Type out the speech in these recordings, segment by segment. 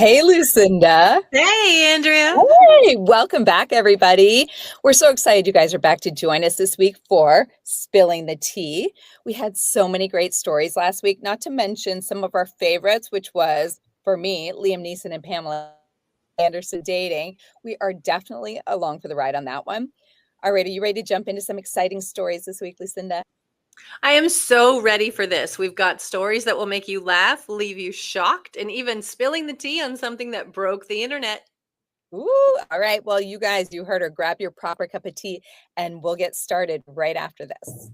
Hey, Lucinda. Hey, Andrea. Hey, welcome back, everybody. We're so excited you guys are back to join us this week for Spilling the Tea. We had so many great stories last week, not to mention some of our favorites, which was, for me, Liam Neeson and Pamela Anderson dating. We are definitely along for the ride on that one. All right, are you ready to jump into some exciting stories this week, Lucinda? I am so ready for this. We've got stories that will make you laugh, leave you shocked, and even spilling the tea on something that broke the internet. Ooh, all right. Well, you guys, you heard her. Grab your proper cup of tea, and we'll get started right after this.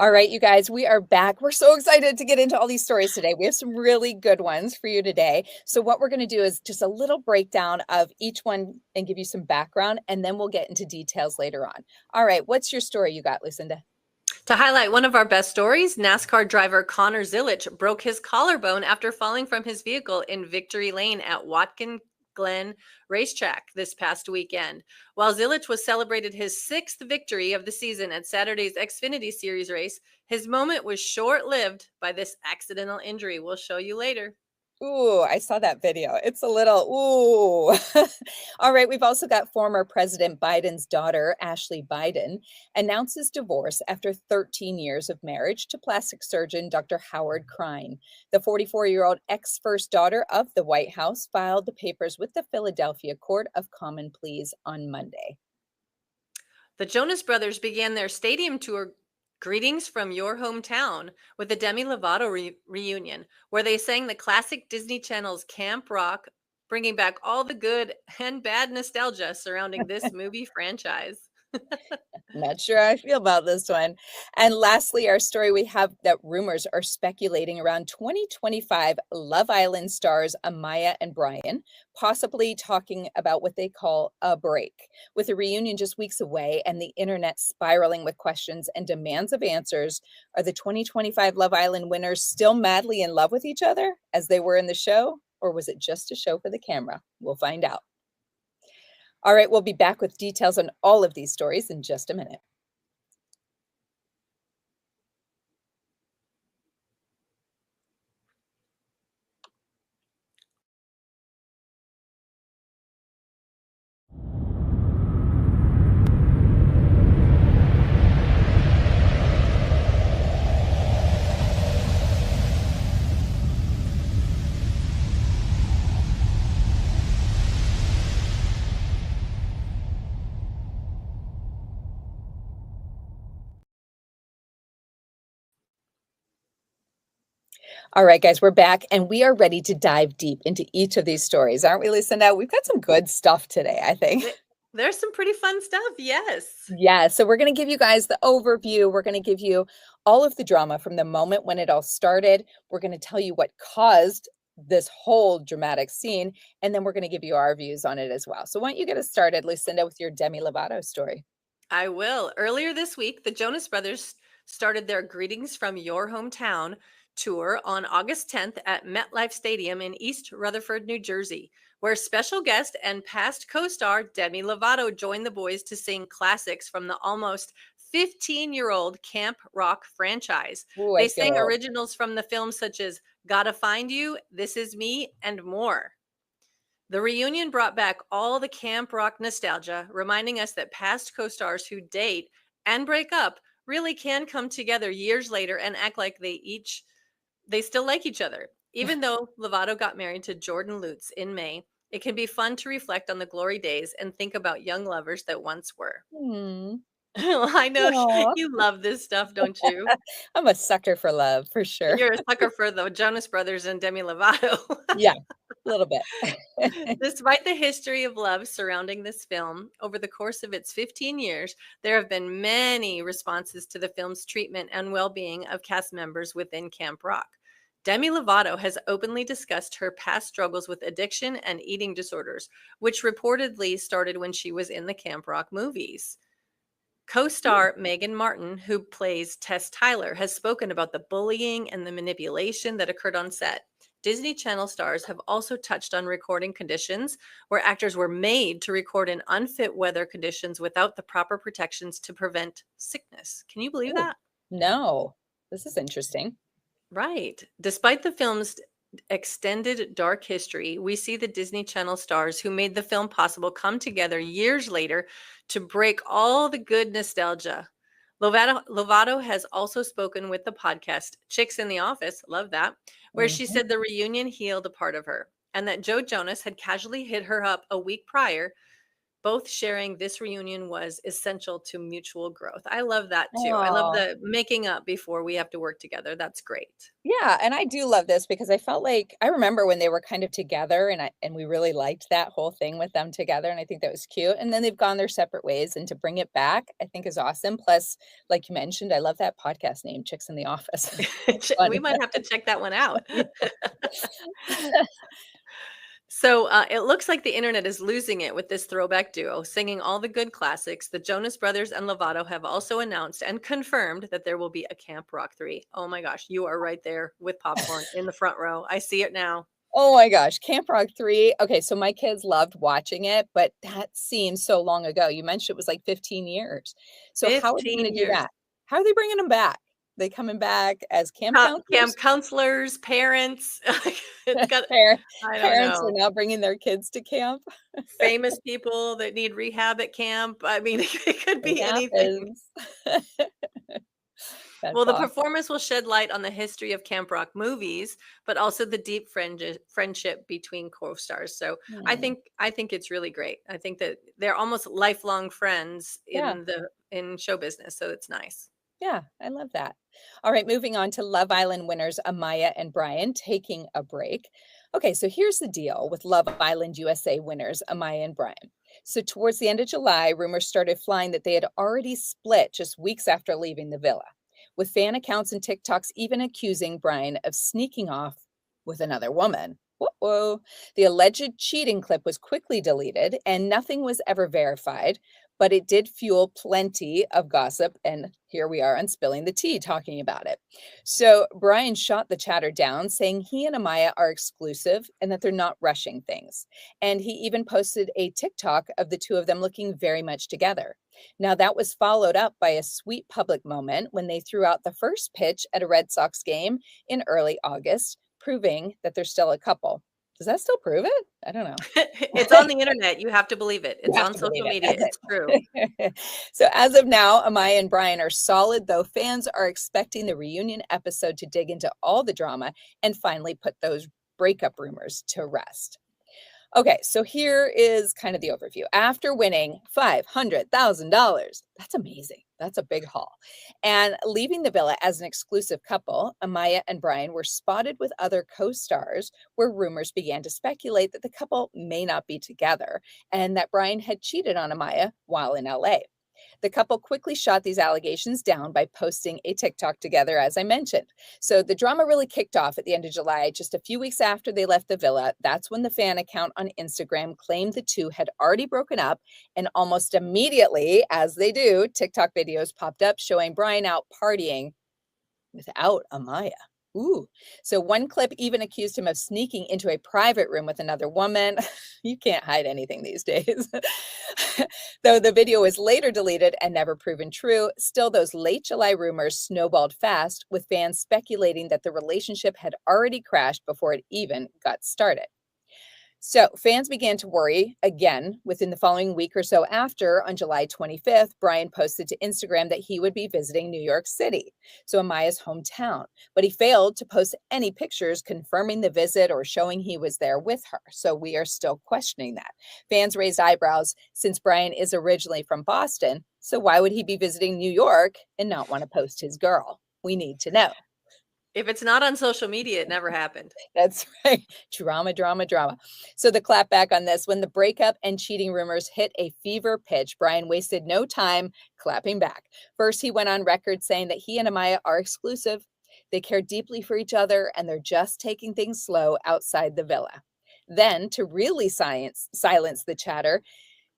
All right, you guys, we are back. We're so excited to get into all these stories today. We have some really good ones for you today. So what we're going to do is just a little breakdown of each one and give you some background, and then we'll get into details later on. All right, what's your story you got, Lucinda? To highlight one of our best stories, NASCAR driver Connor Zilich broke his collarbone after falling from his vehicle in Victory Lane at Watkin Glen Racetrack this past weekend. While Zilich was celebrated his sixth victory of the season at Saturday's Xfinity Series race, his moment was short-lived by this accidental injury. We'll show you later. Ooh, I saw that video. It's a little, ooh. All right, we've also got former President Biden's daughter, Ashley Biden, announces divorce after 13 years of marriage to plastic surgeon Dr. Howard Krein. The 44-year-old ex-first daughter of the White House filed the papers with the Philadelphia Court of Common Pleas on Monday. The Jonas Brothers began their stadium tour Greetings from Your Hometown with the Demi Lovato reunion, where they sang the classic Disney Channel's Camp Rock, bringing back all the good and bad nostalgia surrounding this movie franchise. Not sure how I feel about this one. And lastly, our story we have that rumors are speculating around 2025 Love Island stars Amaya and Brian, possibly talking about what they call a break. With a reunion just weeks away and the internet spiraling with questions and demands of answers, are the 2025 Love Island winners still madly in love with each other as they were in the show? Or was it just a show for the camera? We'll find out. All right, we'll be back with details on all of these stories in just a minute. All right, guys, we're back and we are ready to dive deep into each of these stories, aren't we, Lucinda? We've got some good stuff today, I think. There's some pretty fun stuff, yes. Yeah, so we're going to give you guys the overview. We're going to give you all of the drama from the moment when it all started. We're going to tell you what caused this whole dramatic scene, and then we're going to give you our views on it as well. So why don't you get us started, Lucinda, with your Demi Lovato story? I will. Earlier this week, the Jonas Brothers started their Greetings from Your Hometown tour on August 10th at MetLife Stadium in East Rutherford, New Jersey, where special guest and past co-star Demi Lovato joined the boys to sing classics from the almost 15-year-old Camp Rock franchise. Ooh, I They feel sang old. originals from the films such as Gotta Find You, This Is Me, and more. The reunion brought back all the Camp Rock nostalgia, reminding us that past co-stars who date and break up really can come together years later and act like they still like each other. Even though Lovato got married to Jordan Lutz in May, it can be fun to reflect on the glory days and think about young lovers that once were. Hmm. Well, I know Aw. you love this stuff, don't you? I'm a sucker for love, for sure. You're a sucker for the Jonas Brothers and Demi Lovato. Yeah. little bit. Despite the history of love surrounding this film, over the course of its 15 years, there have been many responses to the film's treatment and well being of cast members within Camp Rock. Demi Lovato has openly discussed her past struggles with addiction and eating disorders, which reportedly started when she was in the Camp Rock movies. Co-star Megan Martin, who plays Tess Tyler, has spoken about the bullying and the manipulation that occurred on set. Disney Channel stars have also touched on recording conditions where actors were made to record in unfit weather conditions without the proper protections to prevent sickness. Can you believe Ooh, that? no, this is interesting. Right. Despite the film's extended dark history, we see the Disney Channel stars who made the film possible come together years later to break all the good nostalgia. Lovato has also spoken with the podcast Chicks in the Office, love that, where she Mhm. said the reunion healed a part of her and that Joe Jonas had casually hit her up a week prior, both sharing this reunion was essential to mutual growth. I love that too. I love Aw. the making up before we have to work together. That's great. Yeah, and I do love this because I felt like I remember when they were kind of together and we really liked that whole thing with them together, and I think that was cute, and then they've gone their separate ways, and to bring it back, I think is awesome. Plus, like you mentioned, I love that podcast name, Chicks in the Office. It's fun. We might have to check that one out. So it looks like the internet is losing it with this throwback duo singing all the good classics. The Jonas Brothers and Lovato have also announced and confirmed that there will be a Camp Rock 3. Oh my gosh, you are right there with popcorn in the front row. I see it now. Oh my gosh, Camp Rock 3. Okay, so my kids loved watching it, but that seems so long ago. You mentioned it was like 15 years. So how are they 15 gonna do years. that? How are they bringing them back? They coming back as camp Camp counselors? counselors, parents. It's got, Par I don't Parents are know, now bringing their kids to camp. famous people that need rehab at camp. I mean, it could It be anything. happens. That's Well, the awesome. performance will shed light on the history of Camp Rock movies, but also the deep friendship between co-stars. So Hmm. I think it's really great. I think that they're almost lifelong friends Yeah. in show business. So it's nice. Yeah, I love that. All right, moving on to Love Island winners Amaya and Brian taking a break. Okay, so here's the deal with Love Island USA winners Amaya and Brian. So, towards the end of July, rumors started flying that they had already split just weeks after leaving the villa, with fan accounts and TikToks even accusing Brian of sneaking off with another woman. Whoa. The alleged cheating clip was quickly deleted and nothing was ever verified, but it did fuel plenty of gossip. And here we are on Spilling the Tea talking about it. So Brian shot the chatter down, saying he and Amaya are exclusive and that they're not rushing things. And he even posted a TikTok of the two of them looking very much together. Now, that was followed up by a sweet public moment when they threw out the first pitch at a Red Sox game in early August, proving that they're still a couple. Does that still prove it? I don't know. It's on the internet. You have to believe it. You It's have on to believe social media. It's true. it. So as of now, Amaya and Brian are solid, though fans are expecting the reunion episode to dig into all the drama and finally put those breakup rumors to rest. Okay, so here is kind of the overview. After winning $500,000, that's amazing. That's a big haul. And leaving the villa as an exclusive couple, Amaya and Brian were spotted with other co stars, where rumors began to speculate that the couple may not be together and that Brian had cheated on Amaya while in LA. The couple quickly shot these allegations down by posting a TikTok together, as I mentioned. So the drama really kicked off at the end of July, just a few weeks after they left the villa. That's when the fan account on Instagram claimed the two had already broken up. And almost immediately, as they do, TikTok videos popped up showing Brian out partying without Amaya. Ooh. So one clip even accused him of sneaking into a private room with another woman. You can't hide anything these days. Though the video was later deleted and never proven true, still those late July rumors snowballed fast, with fans speculating that the relationship had already crashed before it even got started. So fans began to worry again within the following week or so after. On July 25th, Brian posted to Instagram that he would be visiting New York City, so Amaya's hometown, but he failed to post any pictures confirming the visit or showing he was there with her. So we are still questioning that. Fans raised eyebrows since Brian is originally from Boston. So why would he be visiting New York and not want to post his girl? We need to know. If it's not on social media, it never happened. That's right. Drama, drama, drama. So the clap back on this, when the breakup and cheating rumors hit a fever pitch, Brian wasted no time clapping back. First, he went on record saying that he and Amaya are exclusive. They care deeply for each other and they're just taking things slow outside the villa. Then, to really silence the chatter,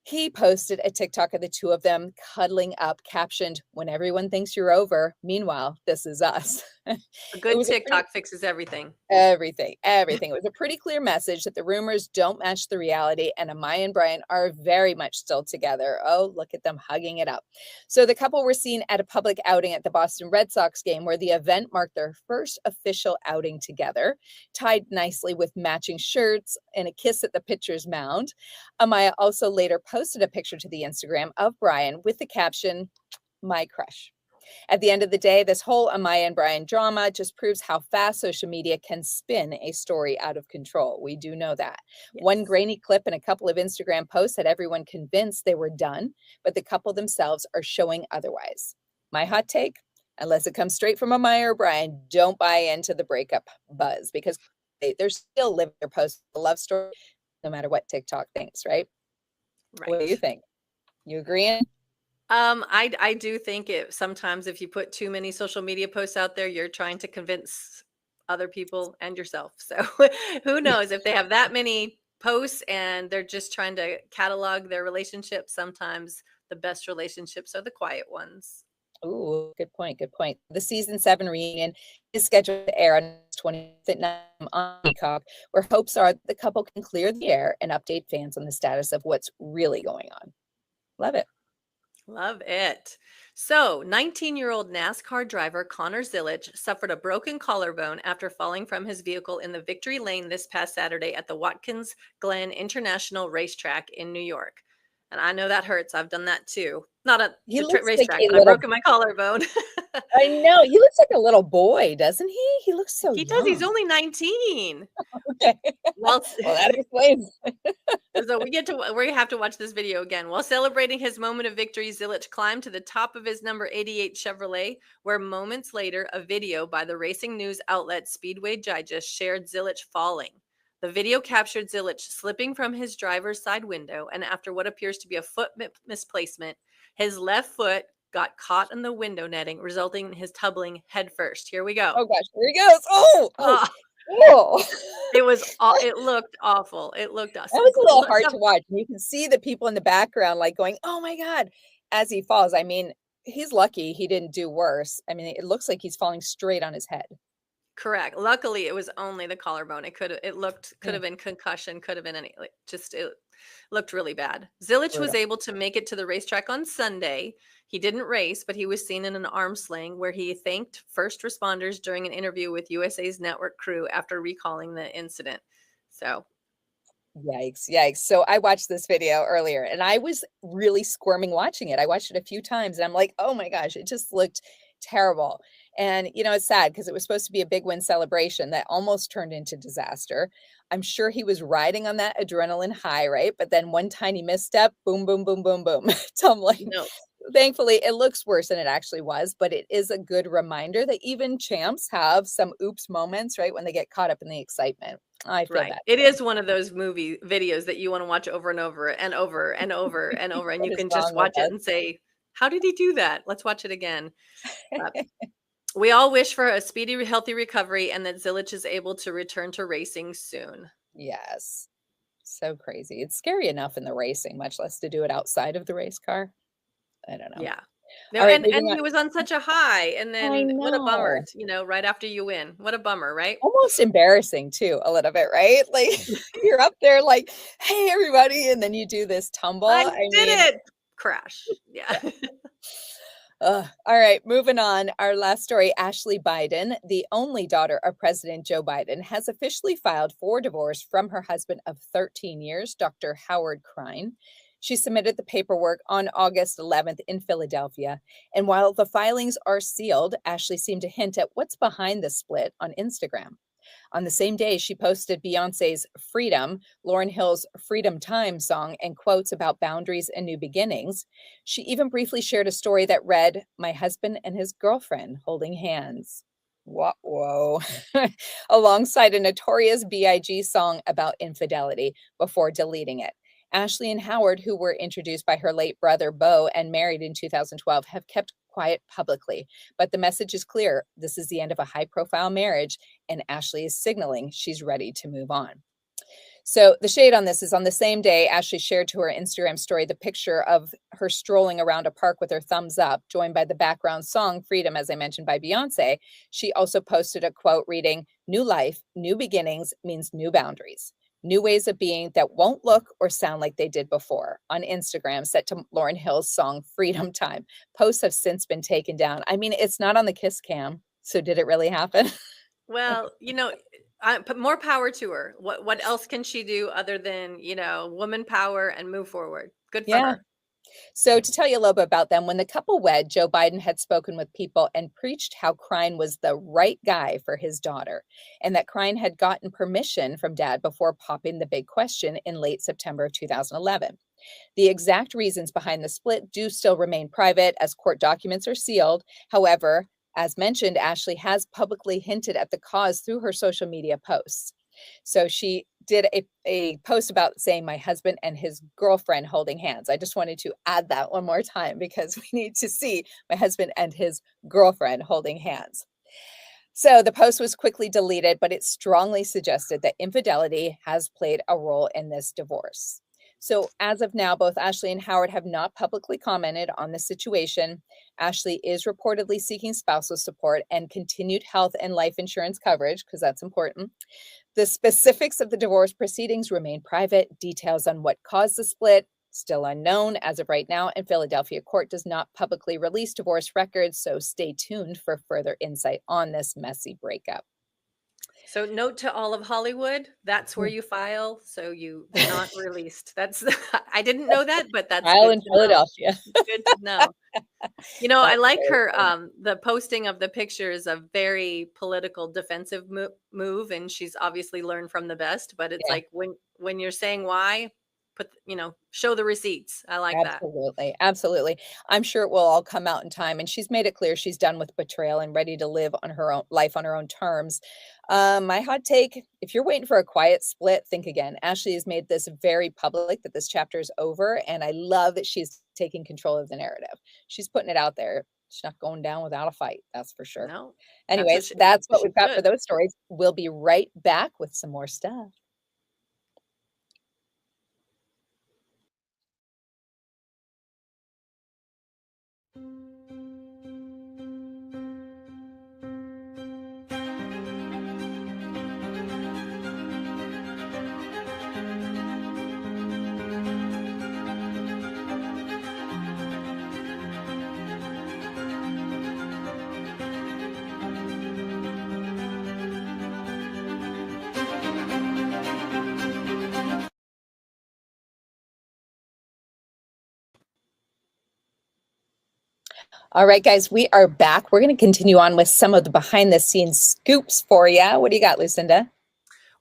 he posted a TikTok of the two of them cuddling up, captioned, "When everyone thinks you're over, meanwhile, this is us." A It good was a pretty TikTok fixes everything. Everything, everything. It was a pretty clear message that the rumors don't match the reality, and Amaya and Brian are very much still together. Oh, look at them hugging it up. So the couple were seen at a public outing at the Boston Red Sox game, where the event marked their first official outing together, tied nicely with matching shirts and a kiss at the pitcher's mound. Amaya also later posted a picture to the Instagram of Brian with the caption, "My crush." At the end of the day, this whole Amaya and Brian drama just proves how fast social media can spin a story out of control. We do know that. One Yes. grainy clip and a couple of Instagram posts had everyone convinced they were done, but the couple themselves are showing otherwise. My hot take, unless it comes straight from Amaya or Brian, don't buy into the breakup buzz because they're still living their post love story no matter what TikTok thinks, right? What do you Right. think? You agreeing? I do think it sometimes if you put too many social media posts out there, you're trying to convince other people and yourself. So who knows if they have that many posts and they're just trying to catalog their relationships. Sometimes the best relationships are the quiet ones. Ooh, good point, good point. The season 7 reunion is scheduled to air on 20th at 9 on Peacock, where hopes are that the couple can clear the air and update fans on the status of what's really going on. Love it. Love it. So, 19-year-old NASCAR driver Connor Zilich suffered a broken collarbone after falling from his vehicle in the Victory Lane this past Saturday at the Watkins Glen International Racetrack in New York. And I know that hurts. I've done that too. Not at He the looks like racetrack, a but I've little, broken my collarbone. I know, he looks like a little boy, doesn't he? He looks so He does. He's young. only 19. Okay. Well, Well, that explains. so we have to watch this video again. While celebrating his moment of victory, Zilich climbed to the top of his number 88 Chevrolet, where moments later, a video by the racing news outlet Speedway Digest shared Zilich falling. The video captured Zilich slipping from his driver's side window, and after what appears to be a foot misplacement, his left foot got caught in the window netting, resulting in his tumbling headfirst. Here we go. Oh gosh, here he goes. Oh, oh, Oh, oh. it looked awful. It looked That was a little hard to watch. And you can see the people in the background like going, "Oh my God," as he falls. I mean, he's lucky he didn't do worse. I mean, it looks like he's falling straight on his head. Correct. Luckily, it was only the collarbone. Could Yeah, have been concussion, could have been any like just it looked really bad. Zilich was brutal. able to make it to the racetrack on Sunday. He didn't race, but he was seen in an arm sling where he thanked first responders during an interview with USA's network crew after recalling the incident. So, Yikes, yikes. So I watched this video earlier and I was really squirming watching it. I watched it a few times and I'm like, "Oh my gosh, it just looked terrible." And it's sad because it was supposed to be a big win celebration that almost turned into disaster. I'm sure he was riding on that adrenaline high, right? But then one tiny misstep, boom, boom, boom, boom, boom, tumbling. no, Thankfully, it looks worse than it actually was, but it is a good reminder that even champs have some oops moments, right? When they get caught up in the excitement. I feel right. bad It for him. is one of those movie videos that you want to watch over and over and over and over and over, and What you is can just wrong with watch it us? and say, "How did he do that? Let's watch it again." Uh, We all wish for a speedy, healthy recovery and that Zilich is able to return to racing soon. Yes. So crazy. It's scary enough in the racing, much less to do it outside of the race car. I don't know. Yeah. No, All right, and moving on. he was on such a high, and I then what a bummer, know. right after you win. What a bummer, right? Almost embarrassing too, a little bit, right? Like you're up there like, "Hey, everybody," and then you do this tumble. I I did mean, it. Crash. Yeah. yeah. Ugh. All right, moving on. Our last story, Ashley Biden, the only daughter of President Joe Biden, has officially filed for divorce from her husband of 13 years, Dr. Howard Krein. She submitted the paperwork on August 11th in Philadelphia. And while the filings are sealed, Ashley seemed to hint at what's behind the split on Instagram. On the same day, she posted Beyonce's Freedom, Lauryn Hill's Freedom Time song, and quotes about boundaries and new beginnings. She even briefly shared a story that read, "My husband and his girlfriend holding hands." Whoa. Alongside a notorious B.I.G. song about infidelity before deleting it. Ashley and Howard, who were introduced by her late brother Bo and married in 2012, have kept quiet publicly. But the message is clear. This is the end of a high profile marriage, and Ashley is signaling she's ready to move on. So the shade on this is on the same day, Ashley shared to her Instagram story the picture of her strolling around a park with her thumbs up, joined by the background song Freedom, as I mentioned, by Beyonce. She also posted a quote reading, "New life, new beginnings means new boundaries. New ways of being that won't look or sound like they did before," on Instagram, set to Lauryn Hill's song Freedom Time. Posts have since been taken down. I mean, it's not on the Kiss Cam. So did it really happen? Well, but more power to her. What else can she do other than, woman power and move forward? Good for Yeah. her. So, to tell you a little bit about them, when the couple wed, Joe Biden had spoken with people and preached how Krein was the right guy for his daughter, and that Krein had gotten permission from dad before popping the big question in late September of 2011. The exact reasons behind the split do still remain private as court documents are sealed. However, as mentioned, Ashley has publicly hinted at the cause through her social media posts. So she did a post about saying my husband and his girlfriend holding hands. I just wanted to add that one more time because we need to see my husband and his girlfriend holding hands. So the post was quickly deleted, but it strongly suggested that infidelity has played a role in this divorce. So as of now, both Ashley and Howard have not publicly commented on the situation. Ashley is reportedly seeking spousal support and continued health and life insurance coverage, because that's important. The specifics of the divorce proceedings remain private. Details on what caused the split still unknown as of right now, and Philadelphia court does not publicly release divorce records, so stay tuned for further insight on this messy breakup. So note to all of Hollywood, that's where Hmm. you file. So they're not released. That's I didn't know that, but that's Trial good in to know. Philadelphia. Good to know. I That's like very her. funny. The posting of the picture is a very political defensive move, and she's obviously learned from the best. But it's Yeah. like when you're saying why, show the receipts. I like that. Absolutely, absolutely. I'm sure it will all come out in time, and she's made it clear she's done with betrayal and ready to live on her own life on her own terms. My hot take, if you're waiting for a quiet split, think again. Ashley has made this very public that this chapter is over, and I love that she's taking control of the narrative. She's putting it out there. She's not going down without a fight, that's for sure. No, that's what Anyways, that's what she we've got for should. those stories. We'll be right back with some more stuff. All right, guys, we are back. We're going to continue on with some of the behind the scenes scoops for you. What do you got, Lucinda?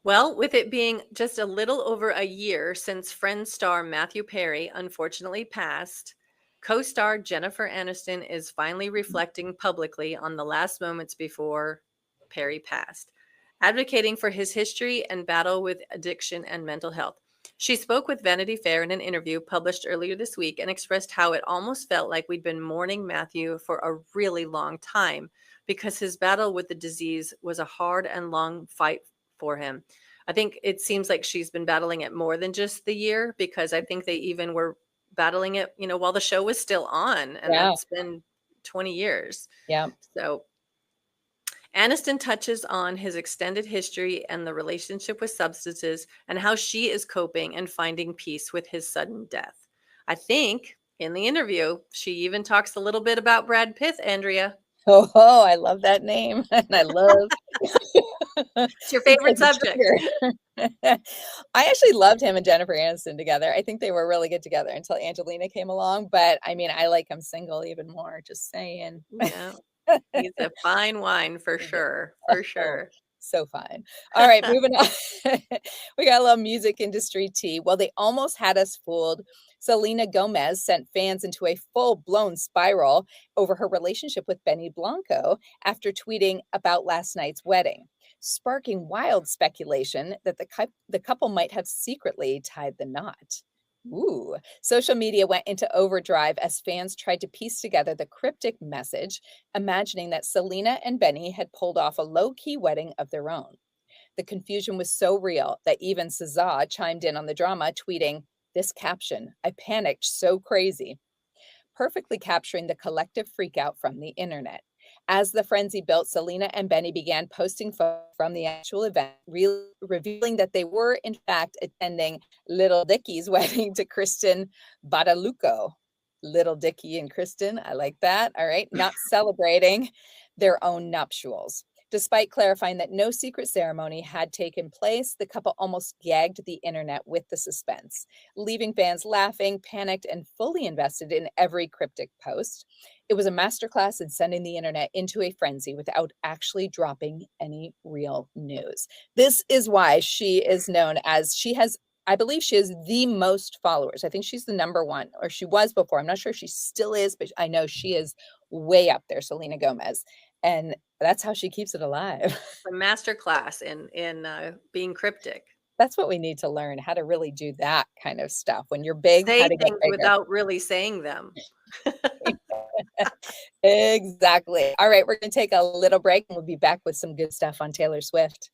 Well, with it being just a little over a year since Friends star Matthew Perry unfortunately passed, co star Jennifer Aniston is finally reflecting publicly on the last moments before Perry passed, advocating for his history and battle with addiction and mental health. She spoke with Vanity Fair in an interview published earlier this week and expressed how it almost felt like we'd been mourning Matthew for a really long time because his battle with the disease was a hard and long fight for him. I think it seems like she's been battling it more than just the year because I think they even were battling it, while the show was still on, and Yeah, that's been 20 years. yeah. So Aniston touches on his extended history and the relationship with substances and how she is coping and finding peace with his sudden death. I think in the interview, she even talks a little bit about Brad Pitt, Andrea. Oh, I love that name. And I love It's your he favorite pulled the subject. trigger. I actually loved him and Jennifer Aniston together. I think they were really good together until Angelina came along. But I mean, I like him single even more, just saying. Yeah. He's a fine wine for sure. For Oh, sure. So fun. All right, moving on. We got a little music industry tea. Well, they almost had us fooled. Selena Gomez sent fans into a full-blown spiral over her relationship with Benny Blanco after tweeting about last night's wedding, sparking wild speculation that the couple might have secretly tied the knot. Ooh. Social media went into overdrive as fans tried to piece together the cryptic message, imagining that Selena and Benny had pulled off a low-key wedding of their own. The confusion was so real that even SZA chimed in on the drama, tweeting, "This caption, I panicked so crazy," perfectly capturing the collective freakout from the internet. As the frenzy built, Selena and Benny began posting photos from the actual event, revealing that they were, in fact, attending Little Dicky's wedding to Kristen Badalucco. Little Dicky and Kristen, I like that. All right, not celebrating their own nuptials. Despite clarifying that no secret ceremony had taken place, the couple almost gagged the internet with the suspense, leaving fans laughing, panicked, and fully invested in every cryptic post. It was a masterclass in sending the internet into a frenzy without actually dropping any real news. This is why she is known as, I believe she has the most followers. I think she's the number one, or she was before. I'm not sure if she still is, but I know she is way up there, Selena Gomez. And that's how she keeps it alive. A master class in being cryptic. That's what we need to learn, how to really do that kind of stuff. When you're big, how Say to get things bigger. without really saying them. Exactly. All right, we're going to take a little break and we'll be back with some good stuff on Taylor Swift.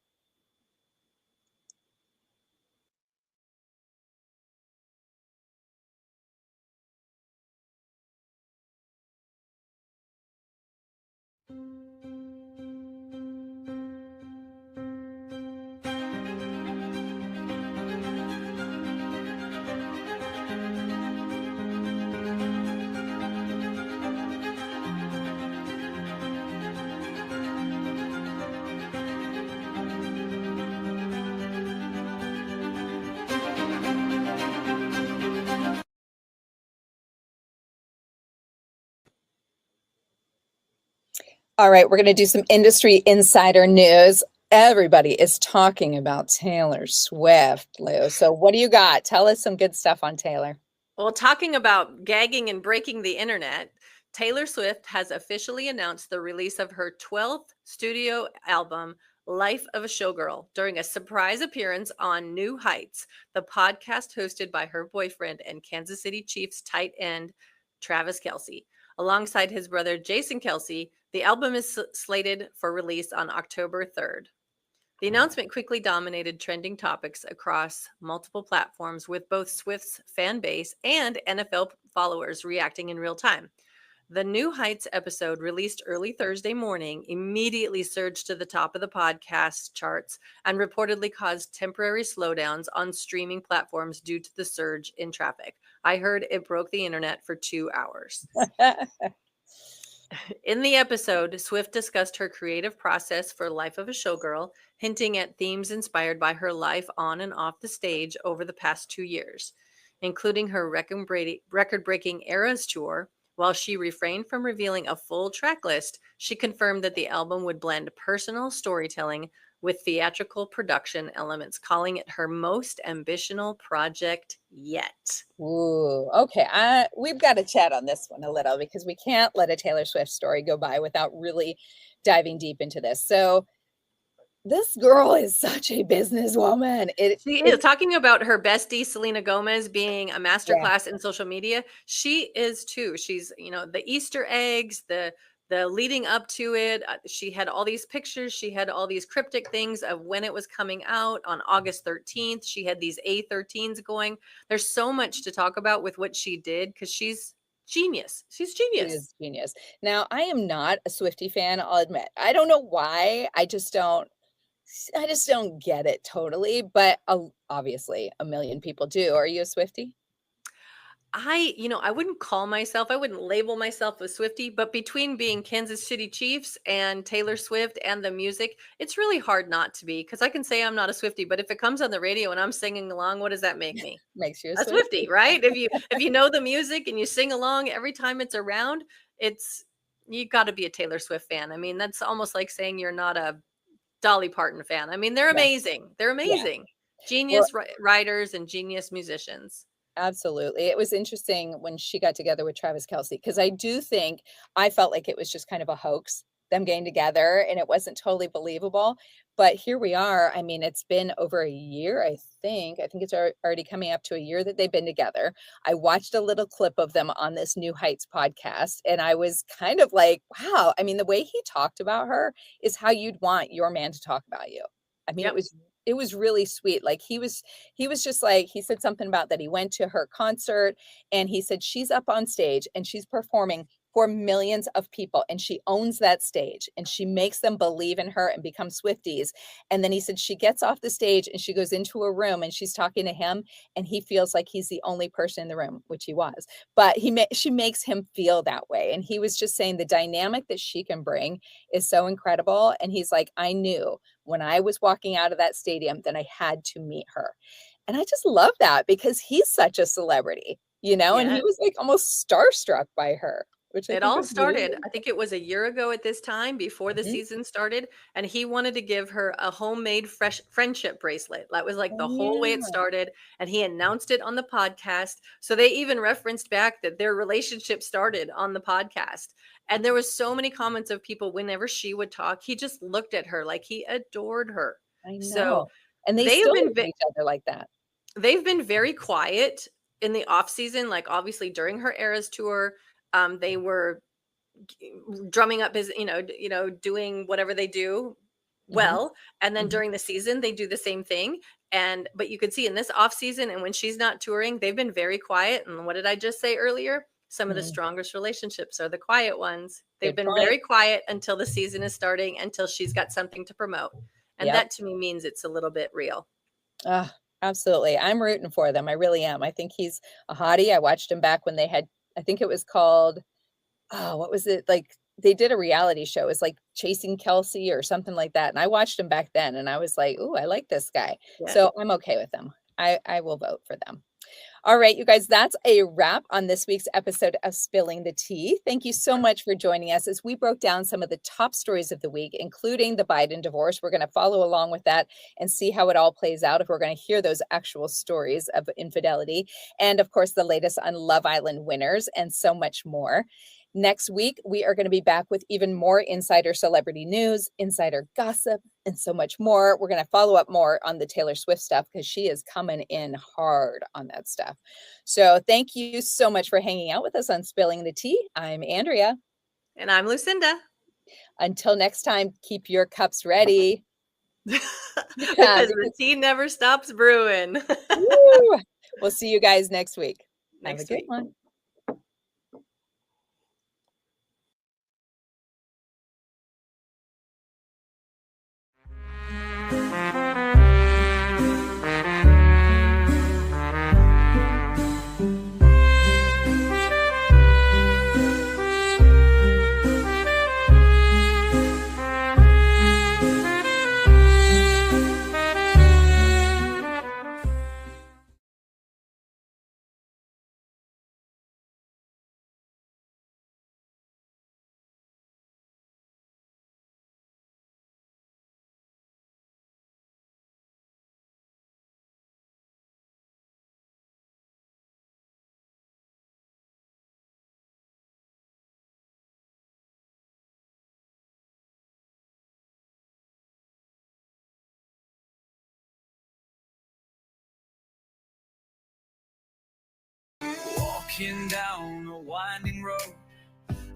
All right, we're going to do some industry insider news. Everybody is talking about Taylor Swift, Lou. So what do you got? Tell us some good stuff on Taylor. Well, talking about gagging and breaking the internet, Taylor Swift has officially announced the release of her 12th studio album, Life of a Showgirl, during a surprise appearance on New Heights, the podcast hosted by her boyfriend and Kansas City Chiefs tight end, Travis Kelce. Alongside his brother, Jason Kelce, the album is slated for release on October 3rd. The announcement quickly dominated trending topics across multiple platforms, with both Swift's fan base and NFL followers reacting in real time. The New Heights episode, released early Thursday morning, immediately surged to the top of the podcast charts and reportedly caused temporary slowdowns on streaming platforms due to the surge in traffic. I heard it broke the internet for 2 hours. In the episode, Swift discussed her creative process for Life of a Showgirl, hinting at themes inspired by her life on and off the stage over the past 2 years, including her record-breaking Eras tour. While she refrained from revealing a full track list, she confirmed that the album would blend personal storytelling with theatrical production elements, calling it her most ambitional project yet. Ooh, okay. We've got to chat on this one a little because we can't let a Taylor Swift story go by without really diving deep into this. So this girl is such a businesswoman. She is talking about her bestie, Selena Gomez, being a Yeah. masterclass in social media. She is too. She's, the Easter eggs, the leading up to it. She had all these pictures. She had all these cryptic things of when it was coming out on August 13th. She had these A13s going. There's so much to talk about with what she did because she's genius. She's She genius. is genius. Now, I am not a Swiftie fan, I'll admit. I don't know why. I just don't get it totally, but obviously a million people do. Are you a Swiftie? I wouldn't call myself, I wouldn't label myself a Swiftie, but between being Kansas City Chiefs and Taylor Swift and the music, it's really hard not to be, because I can say I'm not a Swiftie, but if it comes on the radio and I'm singing along, what does that make me? Makes you a A Swiftie. Swiftie, right? If you know the music and you sing along every time it's around, it's you got to be a Taylor Swift fan. I mean, that's almost like saying you're not a Dolly Parton fan. I mean, they're Yeah. amazing. They're Yeah. amazing. Well, Genius writers and genius musicians. absolutely. It was interesting when she got together with Travis Kelce because I do think I felt like it was just kind of a hoax, them getting together, and it wasn't totally believable. But here we are. I mean, it's been over a year, I think. I think it's already coming up to a year that they've been together. I watched a little clip of them on this New Heights podcast, and I was kind of like, wow. I mean, the way he talked about her is how you'd want your man to talk about you. I mean, Yep. it was really sweet. Like he was just like, he said something about that he went to her concert and he said she's up on stage and she's performing for millions of people and she owns that stage and she makes them believe in her and become Swifties. And then he said she gets off the stage and she goes into a room and she's talking to him and he feels like he's the only person in the room, which he was. But she makes him feel that way. And he was just saying the dynamic that she can bring is so incredible. And he's like, I knew when I was walking out of that stadium that I had to meet her. And I just love that because he's such a celebrity, and Yeah. he was like almost starstruck by her, which I It think all was really, started, I think it was a year ago at this time before the mhm. season started, and he wanted to give her a homemade fresh friendship bracelet. That was like Oh, the whole way it yeah. started, and he announced it on the podcast. So they even referenced back that their relationship started on the podcast. And there was so many comments of people whenever she would talk, he just looked at her like he adored her. I So know. And they they have still been look at each other like that. they've been very quiet in the off season, like obviously during her Eras tour. They were drumming up his, doing whatever they do Mhm, well, and then mhm, during the season they do the same thing. And but you could see in this off season and when she's not touring, they've been very quiet. And what did I just say earlier? Some of the mhm. strongest relationships are the quiet ones. They've Good been point. very quiet until the season is starting, until she's got something to promote. And Yep. that to me means it's a little bit real. Absolutely. I'm rooting for them. I really am. I think he's a hottie. I watched him back when they had, I think it was called, oh, what was it? Like they did a reality show. It was like Chasing Kelsey or something like that. And I watched him back then and I was like, ooh, I like this guy. Yeah. So I'm okay with them. I will vote for them. All right, you guys, that's a wrap on this week's episode of Spilling the Tea. Thank you so much for joining us as we broke down some of the top stories of the week, including the Biden divorce. We're going to follow along with that and see how it all plays out if we're going to hear those actual stories of infidelity. And of course, the latest on Love Island winners and so much more. Next week, we are going to be back with even more insider celebrity news, insider gossip, and so much more. We're going to follow up more on the Taylor Swift stuff because she is coming in hard on that stuff. So thank you so much for hanging out with us on Spilling the Tea. I'm Andrea. And I'm Lucinda. Until next time, keep your cups ready. Yeah, Because the tea never stops brewing. woo, we'll see you guys next week. Have a Next good week. one. Walking down a winding road,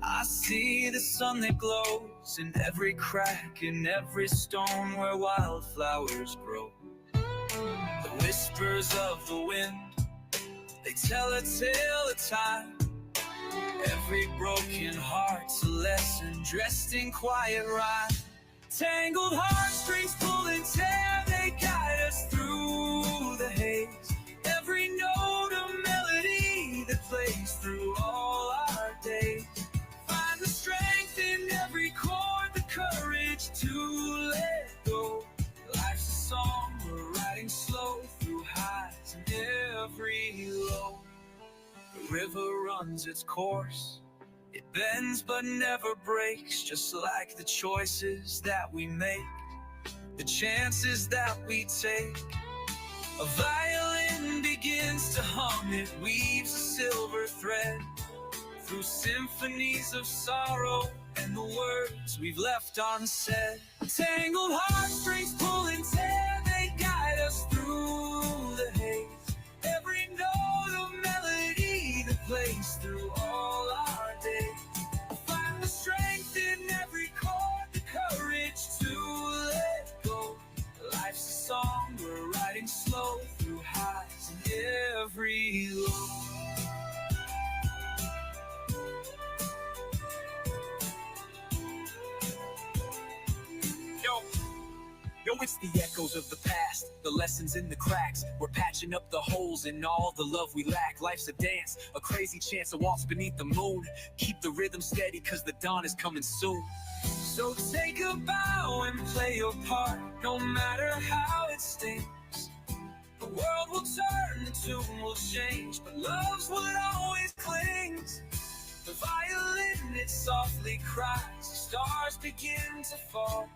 I see the sun that glows in every crack, in every stone where wildflowers grow. The whispers of the wind, they tell a tale of time. Every broken heart's a lesson dressed in quiet rhyme. Tangled heart strings pulling tear, they guide us through the haze. Every note a melody that plays through all our days. Find the strength in every chord, the courage to let go. Life's a song we're writing slow through highs and every low. The river runs its course, it bends but never breaks, just like the choices that we make. the chances that we take. A violin begins to hum, it weaves a silver thread through symphonies of sorrow and the words we've left unsaid. Tangled heartstrings pull and tear, they guide us through the haze. Every note of melody that plays through all our days. Find the strength in every chord, the courage to let go. Life's a song we're riding slow through highs and every low. Yo, it's the echoes of the past, the lessons in the cracks. We're patching up the holes in all the love we lack. Life's a dance, a crazy chance, a waltz beneath the moon. Keep the rhythm steady, cause the dawn is coming soon. So take a bow and play your part, no matter how it stings. The world will turn, the tune will change, but love's what always clings. The violin, it softly cries, the stars begin to fall.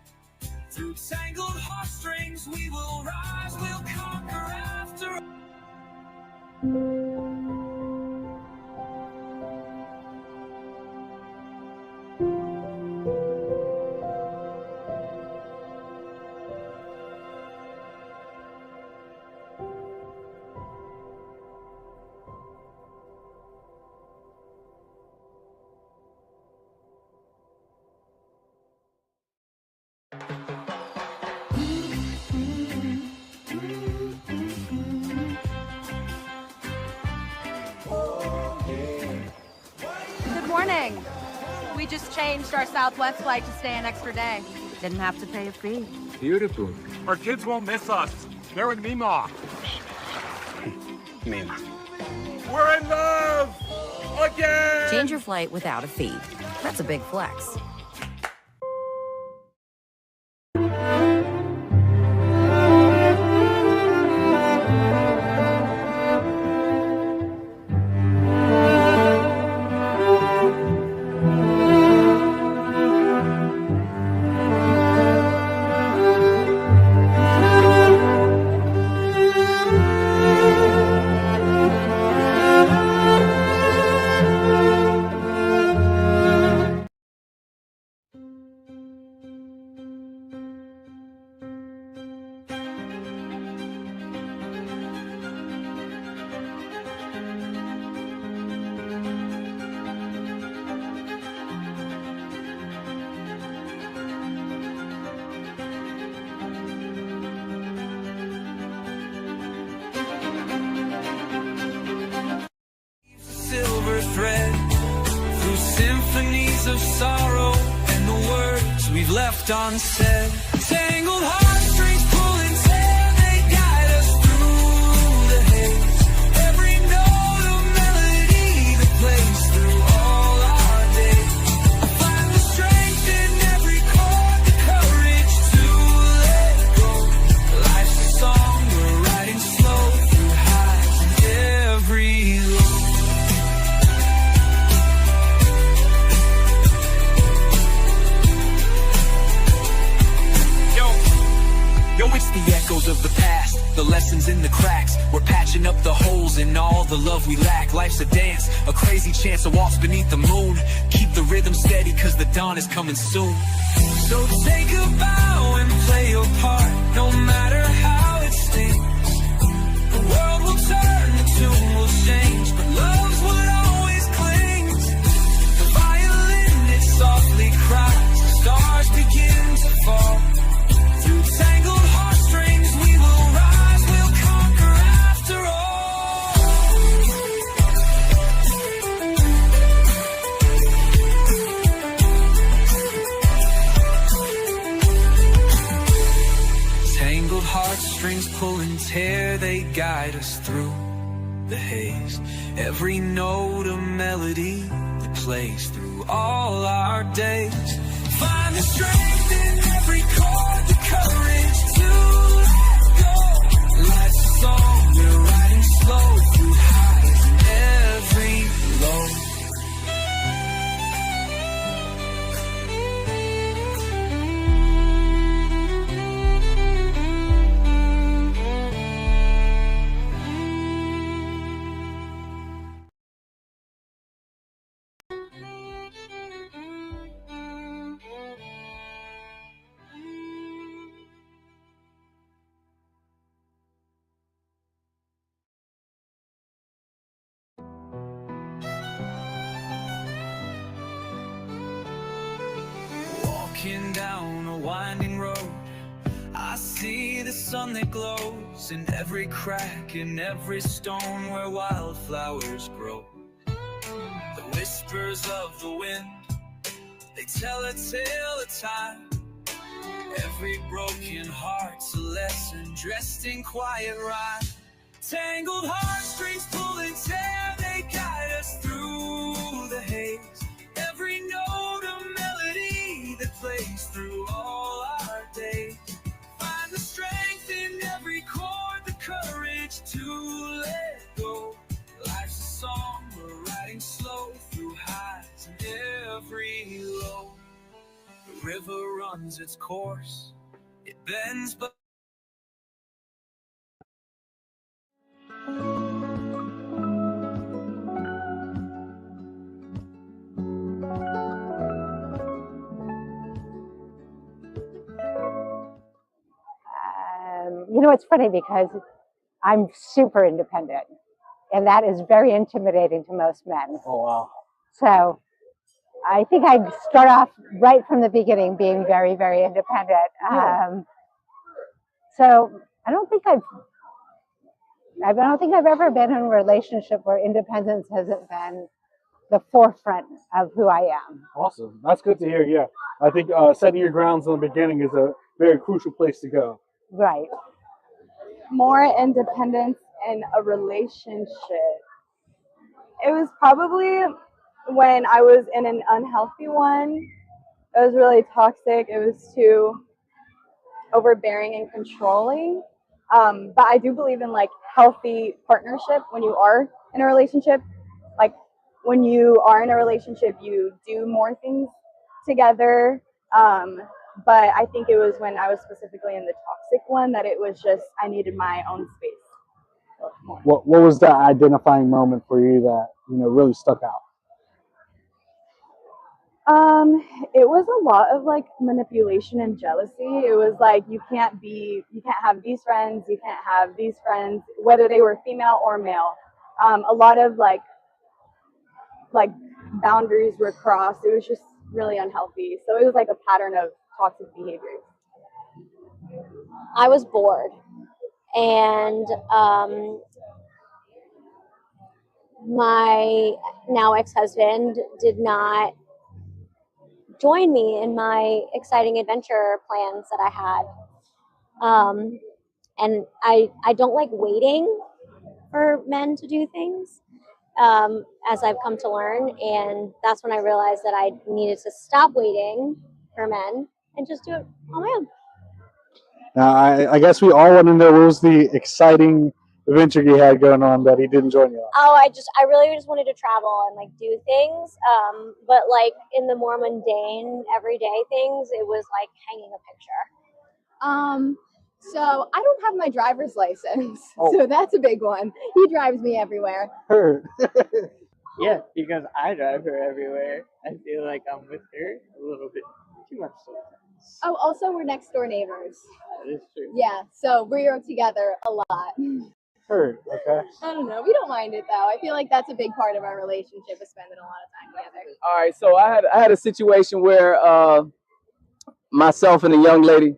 Through tangled heartstrings we will rise, we'll conquer after all. Good morning. We just changed our Southwest flight to stay an extra day. Didn't have to pay a fee. Beautiful. Our kids won't miss us. They're in Mima. Mima. We're in love! Again! Change your flight without a fee. That's a big flex. Silver thread through symphonies of sorrow and the words we've left unsaid. Tangled heartstrings pull and tear, they guide us through the haze. Every note of melody that plays through all our days. Find the strength in every chord, the courage to let go. Life's a song we're riding slow through highs and every low. Yo, it's the echoes of the past, the lessons in the cracks. We're patching up the holes in all the love we lack. Life's a dance, a crazy chance, a waltz beneath the moon. Keep the rhythm steady, cause the dawn is coming soon. So take a bow and play your part, no matter how it stings. The world will turn, the tune will change, but love's what always clings. The violin, it softly cries, the stars begin to fall. Through tangled heartstrings we will rise, we'll conquer after all. Tangled heartstrings pull and tear, they guide us through the haze. Every note a melody that plays through all our days. Find the strength in every chord, the courage to let go. Life's a song we're riding slow through highs and every low. walking down a winding road. I see the sun that glows in every crack, in every stone where wildflowers grow. The whispers of the wind, they tell a tale of time. Every broken heart's a lesson dressed in quiet rhyme. Tangled heartstrings pull and tear, they guide us through the haze. Every note a melody that plays through all our days. Find the strength in every chord, the courage to let go. Life's a song we're writing slow through highs and every low. The river runs its course, it bends but You know, it's funny because I'm super independent, and that is very intimidating to most men. Oh, wow. So I think I'd start off right from the beginning being very, very independent. Yeah. So I don't think I've ever been in a relationship where independence hasn't been the forefront of who I am. Awesome. That's good to hear. Yeah. I think setting your grounds in the beginning is a very crucial place to go. Right. More independence in a relationship. It was probably when I was in an unhealthy one. It was really toxic. It was too overbearing and controlling. But I do believe in like healthy partnership when you are in a relationship. Like when you are in a relationship, you do more things together. But I think it was when I was specifically in the toxic one that it was just I needed my own space. What was that identifying moment for you that really stuck out? It was a lot of like manipulation and jealousy. It was like you can't have these friends, you can't have these friends, whether they were female or male. A lot of like boundaries were crossed. It was just really unhealthy. So it was like a pattern of toxic behaviors. I was bored, and my now ex-husband did not join me in my exciting adventure plans that I had. And I don't like waiting for men to do things, as I've come to learn. And that's when I realized that I needed to stop waiting for men and just do it on my own. Now, I guess we all want to know what was the exciting adventure you had going on that he didn't join you on. Oh, I really just wanted to travel and like do things. But like in the more mundane, everyday things, it was like hanging a picture. So I don't have my driver's license, Oh. so that's a big one. He drives me everywhere. Heard. Yeah, because I drive her everywhere. I feel like I'm with her a little bit too much sometimes. Oh, also we're next door neighbors. That is true. Yeah, so we're together a lot. Heard. Okay. I don't know. We don't mind it though. I feel like that's a big part of our relationship is spending a lot of time together. All right, so I had a situation where myself and a young lady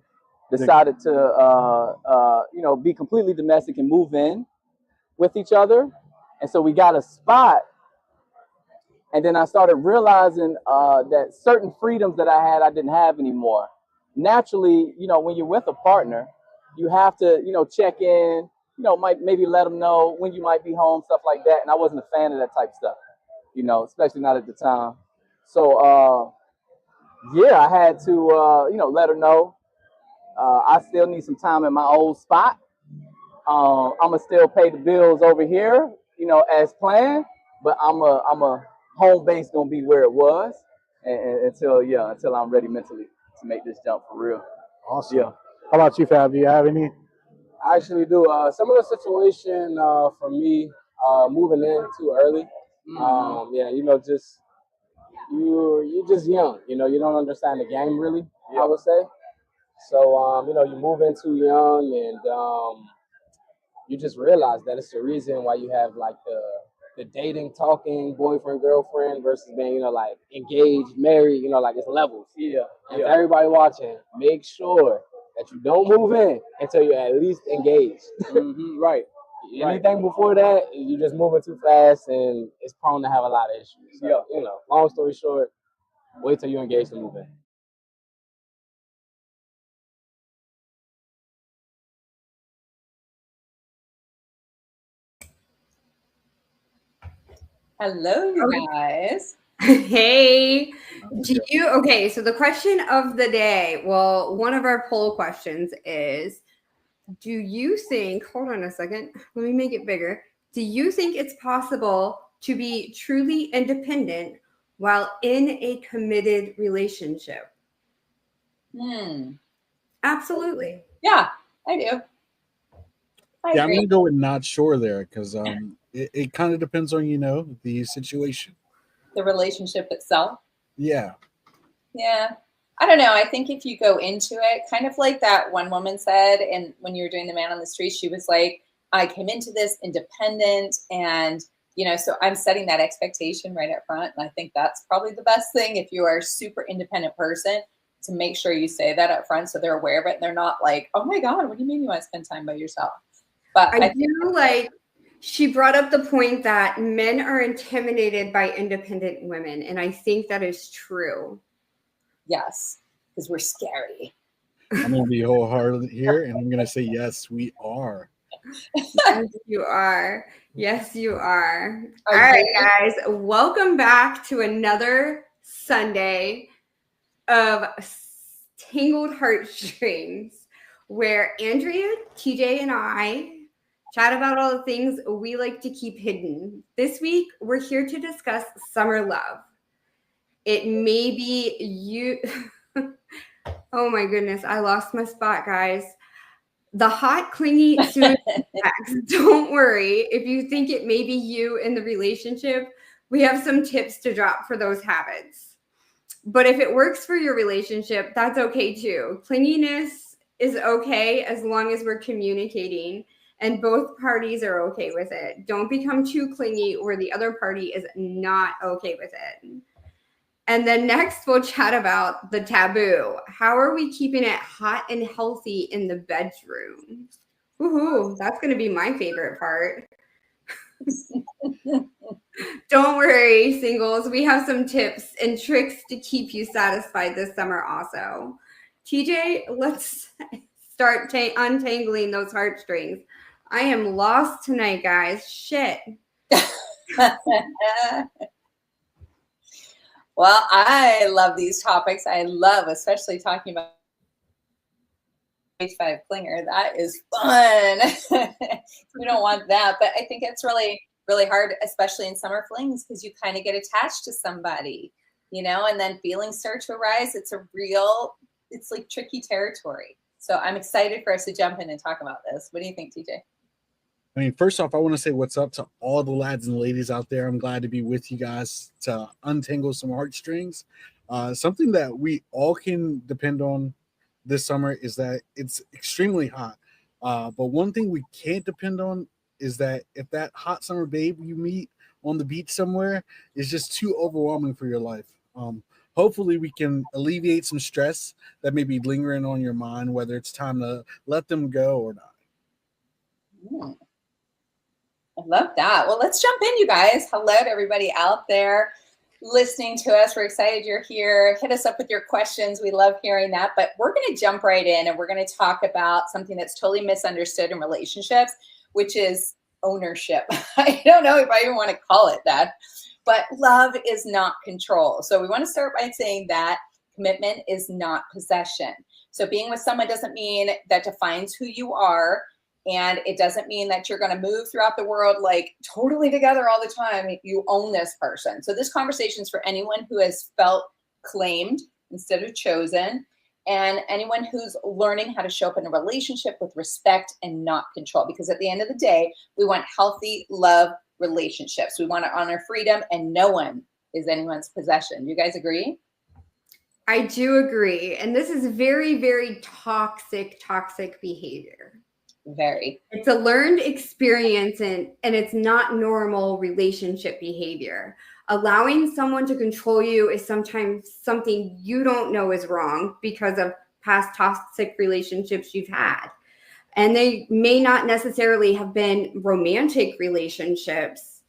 decided to be completely domestic and move in with each other, and so we got a spot. And then I started realizing that certain freedoms that I had, I didn't have anymore. Naturally, when you're with a partner, you have to, check in, maybe let them know when you might be home, stuff like that. And I wasn't a fan of that type of stuff, especially not at the time. So, I had to, let her know I still need some time in my old spot. I'm going to still pay the bills over here, as planned, but I'm a home base gonna be where it was, and until I'm ready mentally to make this jump for real. Awesome. Yeah. How about you, Fab? Do you have any? I actually do. Similar situation for me, moving in too early. Just you're just young. You don't understand the game really. Yeah. I would say. So you move in too young, and you just realize that it's the reason why you have like the dating, talking, boyfriend, girlfriend versus being, like engaged, married, like it's levels. Yeah. And for everybody watching, make sure that you don't move in until you're at least engaged. Right. Anything before that, you're just moving too fast and it's prone to have a lot of issues. So, long story short, wait till you're engaged to move in. Hello, you guys. Hey, okay, so the question of the day, well, one of our poll questions is, do you think, hold on a second, let me make it bigger. Do you think it's possible to be truly independent while in a committed relationship? Absolutely. Yeah, I do. Yeah, I'm gonna go with not sure there because it kind of depends on the situation. The relationship itself. Yeah. Yeah. I don't know. I think if you go into it, kind of like that one woman said, and when you were doing the man on the street, she was like, I came into this independent and, so I'm setting that expectation right up front. And I think that's probably the best thing if you are a super independent person to make sure you say that up front so they're aware of it and they're not like, oh my God, what do you mean you want to spend time by yourself? But I do like, she brought up the point that men are intimidated by independent women. And I think that is true. Yes, because we're scary. I'm going to be wholehearted here, and I'm going to say, yes, we are. Yes, you are. Yes, you are. All right, guys, welcome back to another Sunday of Tangled Heart Strings, where Andrea, TJ, and I chat about all the things we like to keep hidden. This week, we're here to discuss summer love. It may be you. Oh my goodness, I lost my spot, guys. The hot, clingy, soon don't worry. If you think it may be you in the relationship, we have some tips to drop for those habits. But if it works for your relationship, that's okay too. Clinginess is okay as long as we're communicating and both parties are okay with it. Don't become too clingy where the other party is not okay with it. And then next, we'll chat about the taboo. How are we keeping it hot and healthy in the bedroom? Woohoo, that's going to be my favorite part. Don't worry, singles. We have some tips and tricks to keep you satisfied this summer also. TJ, let's start untangling those heartstrings. I am lost tonight, guys. Shit. Well, I love these topics. I love especially talking about H5 clinger. That is fun. We don't want that, but I think it's really, really hard, especially in summer flings, because you kind of get attached to somebody, and then feelings start to arise. It's like tricky territory. So I'm excited for us to jump in and talk about this. What do you think, TJ? I mean, first off, I want to say what's up to all the lads and ladies out there. I'm glad to be with you guys to untangle some heartstrings. Something that we all can depend on this summer is that it's extremely hot. But one thing we can't depend on is that if that hot summer babe you meet on the beach somewhere is just too overwhelming for your life. Hopefully we can alleviate some stress that may be lingering on your mind, whether it's time to let them go or not. I love that. Well, let's jump in, you guys. Hello to everybody out there listening to us. We're excited you're here. Hit us up with your questions. We love hearing that. But we're going to jump right in and we're going to talk about something that's totally misunderstood in relationships, which is ownership. I don't know if I even want to call it that, but love is not control. So we want to start by saying that commitment is not possession. So being with someone doesn't mean that defines who you are. And it doesn't mean that you're going to move throughout the world like totally together all the time. You own this person. So this conversation is for anyone who has felt claimed instead of chosen, and anyone who's learning how to show up in a relationship with respect and not control. Because at the end of the day, we want healthy love relationships. We want to honor freedom, and no one is anyone's possession. You guys agree? I do agree. And this is very, very toxic behavior. Very. It's a learned experience, and it's not normal relationship behavior. Allowing someone to control you is sometimes something you don't know is wrong because of past toxic relationships you've had. And they may not necessarily have been romantic relationships,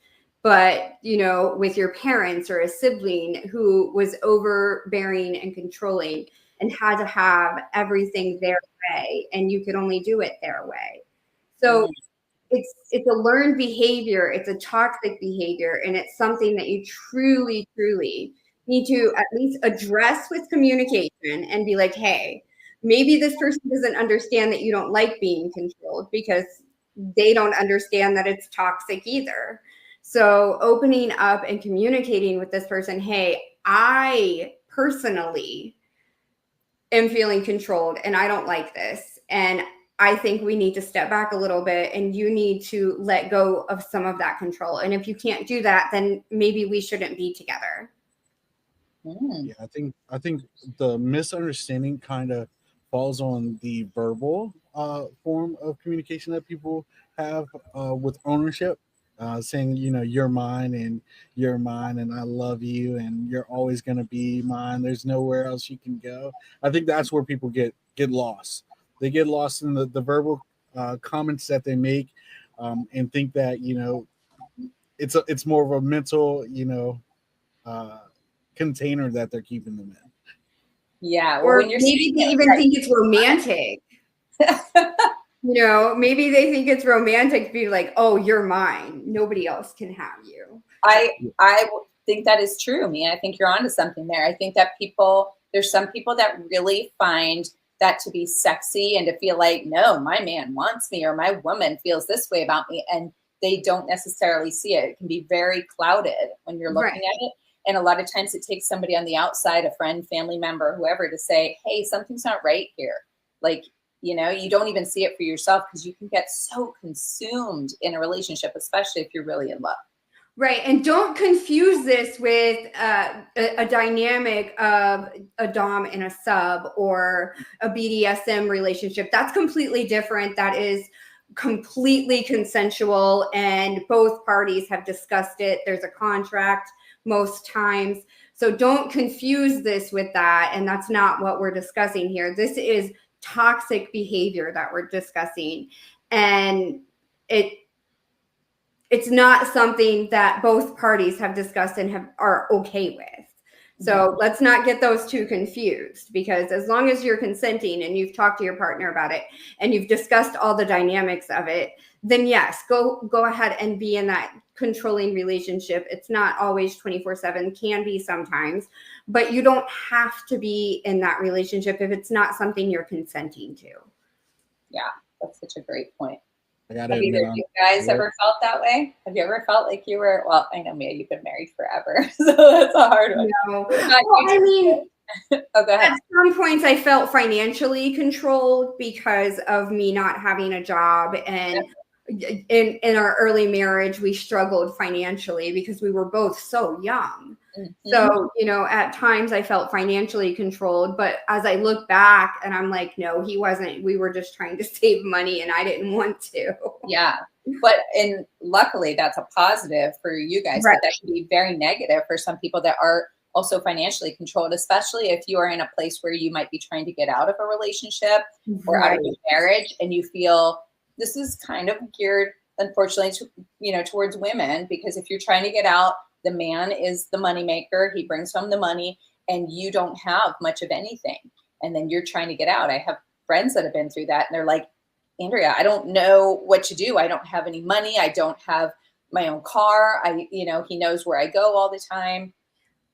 but, you know, with your parents or a sibling who was overbearing and controlling and had to have everything their way, and you could only do it their way. So it's a learned behavior, it's a toxic behavior, and it's something that you truly, truly need to at least address with communication and be like, hey, maybe this person doesn't understand that you don't like being controlled because they don't understand that it's toxic either. So opening up and communicating with this person, hey, I personally am feeling controlled and I don't like this. And I think we need to step back a little bit and you need to let go of some of that control. And if you can't do that, then maybe we shouldn't be together. Yeah, I think the misunderstanding kind of falls on the verbal form of communication that people have with ownership, saying, you know, you're mine and I love you and you're always going to be mine. There's nowhere else you can go. I think that's where people get lost. They get lost in the verbal comments that they make, and think that, you know, it's more of a mental, you know, container that they're keeping them in. Yeah. Well, Or when you're maybe they even think it's romantic. You know, maybe they think it's romantic to be like, oh, you're mine. Nobody else can have you. I think that is true, Mia. I think you're onto something there. I think that there's some people that really find that to be sexy and to feel like, no, my man wants me or my woman feels this way about me. And they don't necessarily see it. It can be very clouded when you're looking at it. And a lot of times it takes somebody on the outside, a friend, family member, whoever, to say, hey, something's not right here. Like, you know, you don't even see it for yourself because you can get so consumed in a relationship, especially if you're really in love. Right. And don't confuse this with a dynamic of a dom and a sub or a BDSM relationship. That's completely different. That is completely consensual and both parties have discussed it. There's a contract most times. So don't confuse this with that. And that's not what we're discussing here. This is toxic behavior that we're discussing. And it's not something that both parties have discussed and are okay with. So let's not get those two confused, because as long as you're consenting and you've talked to your partner about it and you've discussed all the dynamics of it, then yes, go ahead and be in that controlling relationship. It's not always 24/7, can be sometimes, but you don't have to be in that relationship if it's not something you're consenting to. Yeah, that's such a great point. Have either of you guys ever felt that way? Have you ever felt like you were, well, I know, Mia, you've been married forever, so that's a hard one. No. Well, I mean, oh, go ahead. At some points I felt financially controlled because of me not having a job, and in our early marriage we struggled financially because we were both so young. So, you know, at times I felt financially controlled, but as I look back and I'm like, no, he wasn't. We were just trying to save money and I didn't want to. Yeah. And luckily that's a positive for you guys, but that can be very negative for some people that are also financially controlled, especially if you are in a place where you might be trying to get out of a relationship or out of a marriage and you feel this is kind of geared, unfortunately, towards women, because if you're trying to get out, the man is the moneymaker. He brings home the money and you don't have much of anything. And then you're trying to get out. I have friends that have been through that and they're like, Andrea, I don't know what to do. I don't have any money. I don't have my own car. He knows where I go all the time.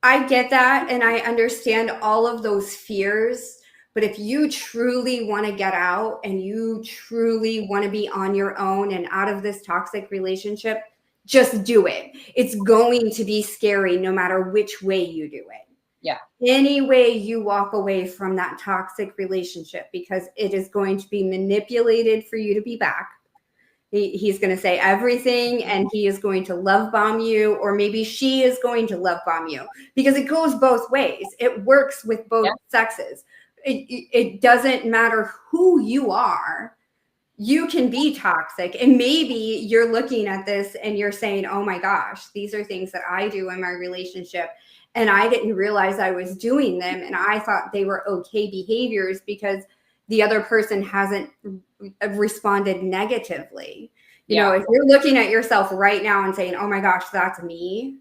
I get that. And I understand all of those fears. But if you truly want to get out and you truly want to be on your own and out of this toxic relationship, just do it. It's going to be scary no matter which way you do it. Yeah. Any way you walk away from that toxic relationship, because it is going to be manipulated for you to be back. He's going to say everything and he is going to love bomb you, or maybe she is going to love bomb you, because it goes both ways. It works with both sexes. It doesn't matter who you are. you can be toxic. And maybe you're looking at this and you're saying, oh my gosh, these are things that I do in my relationship. And I didn't realize I was doing them. And I thought they were okay behaviors because the other person hasn't responded negatively. You know, if you're looking at yourself right now and saying, oh my gosh, that's me,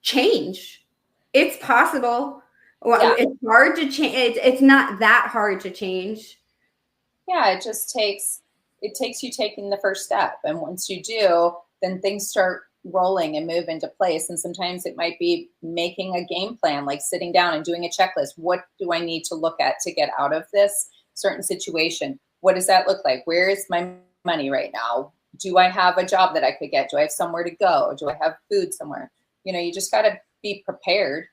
change. It's possible. Well, it's hard to change. It's not that hard to change. Yeah, it just takes you taking the first step. And once you do, then things start rolling and move into place. And sometimes it might be making a game plan, like sitting down and doing a checklist. What do I need to look at to get out of this certain situation? What does that look like? Where is my money right now? Do I have a job that I could get? Do I have somewhere to go? Do I have food somewhere? You know, you just got to be prepared,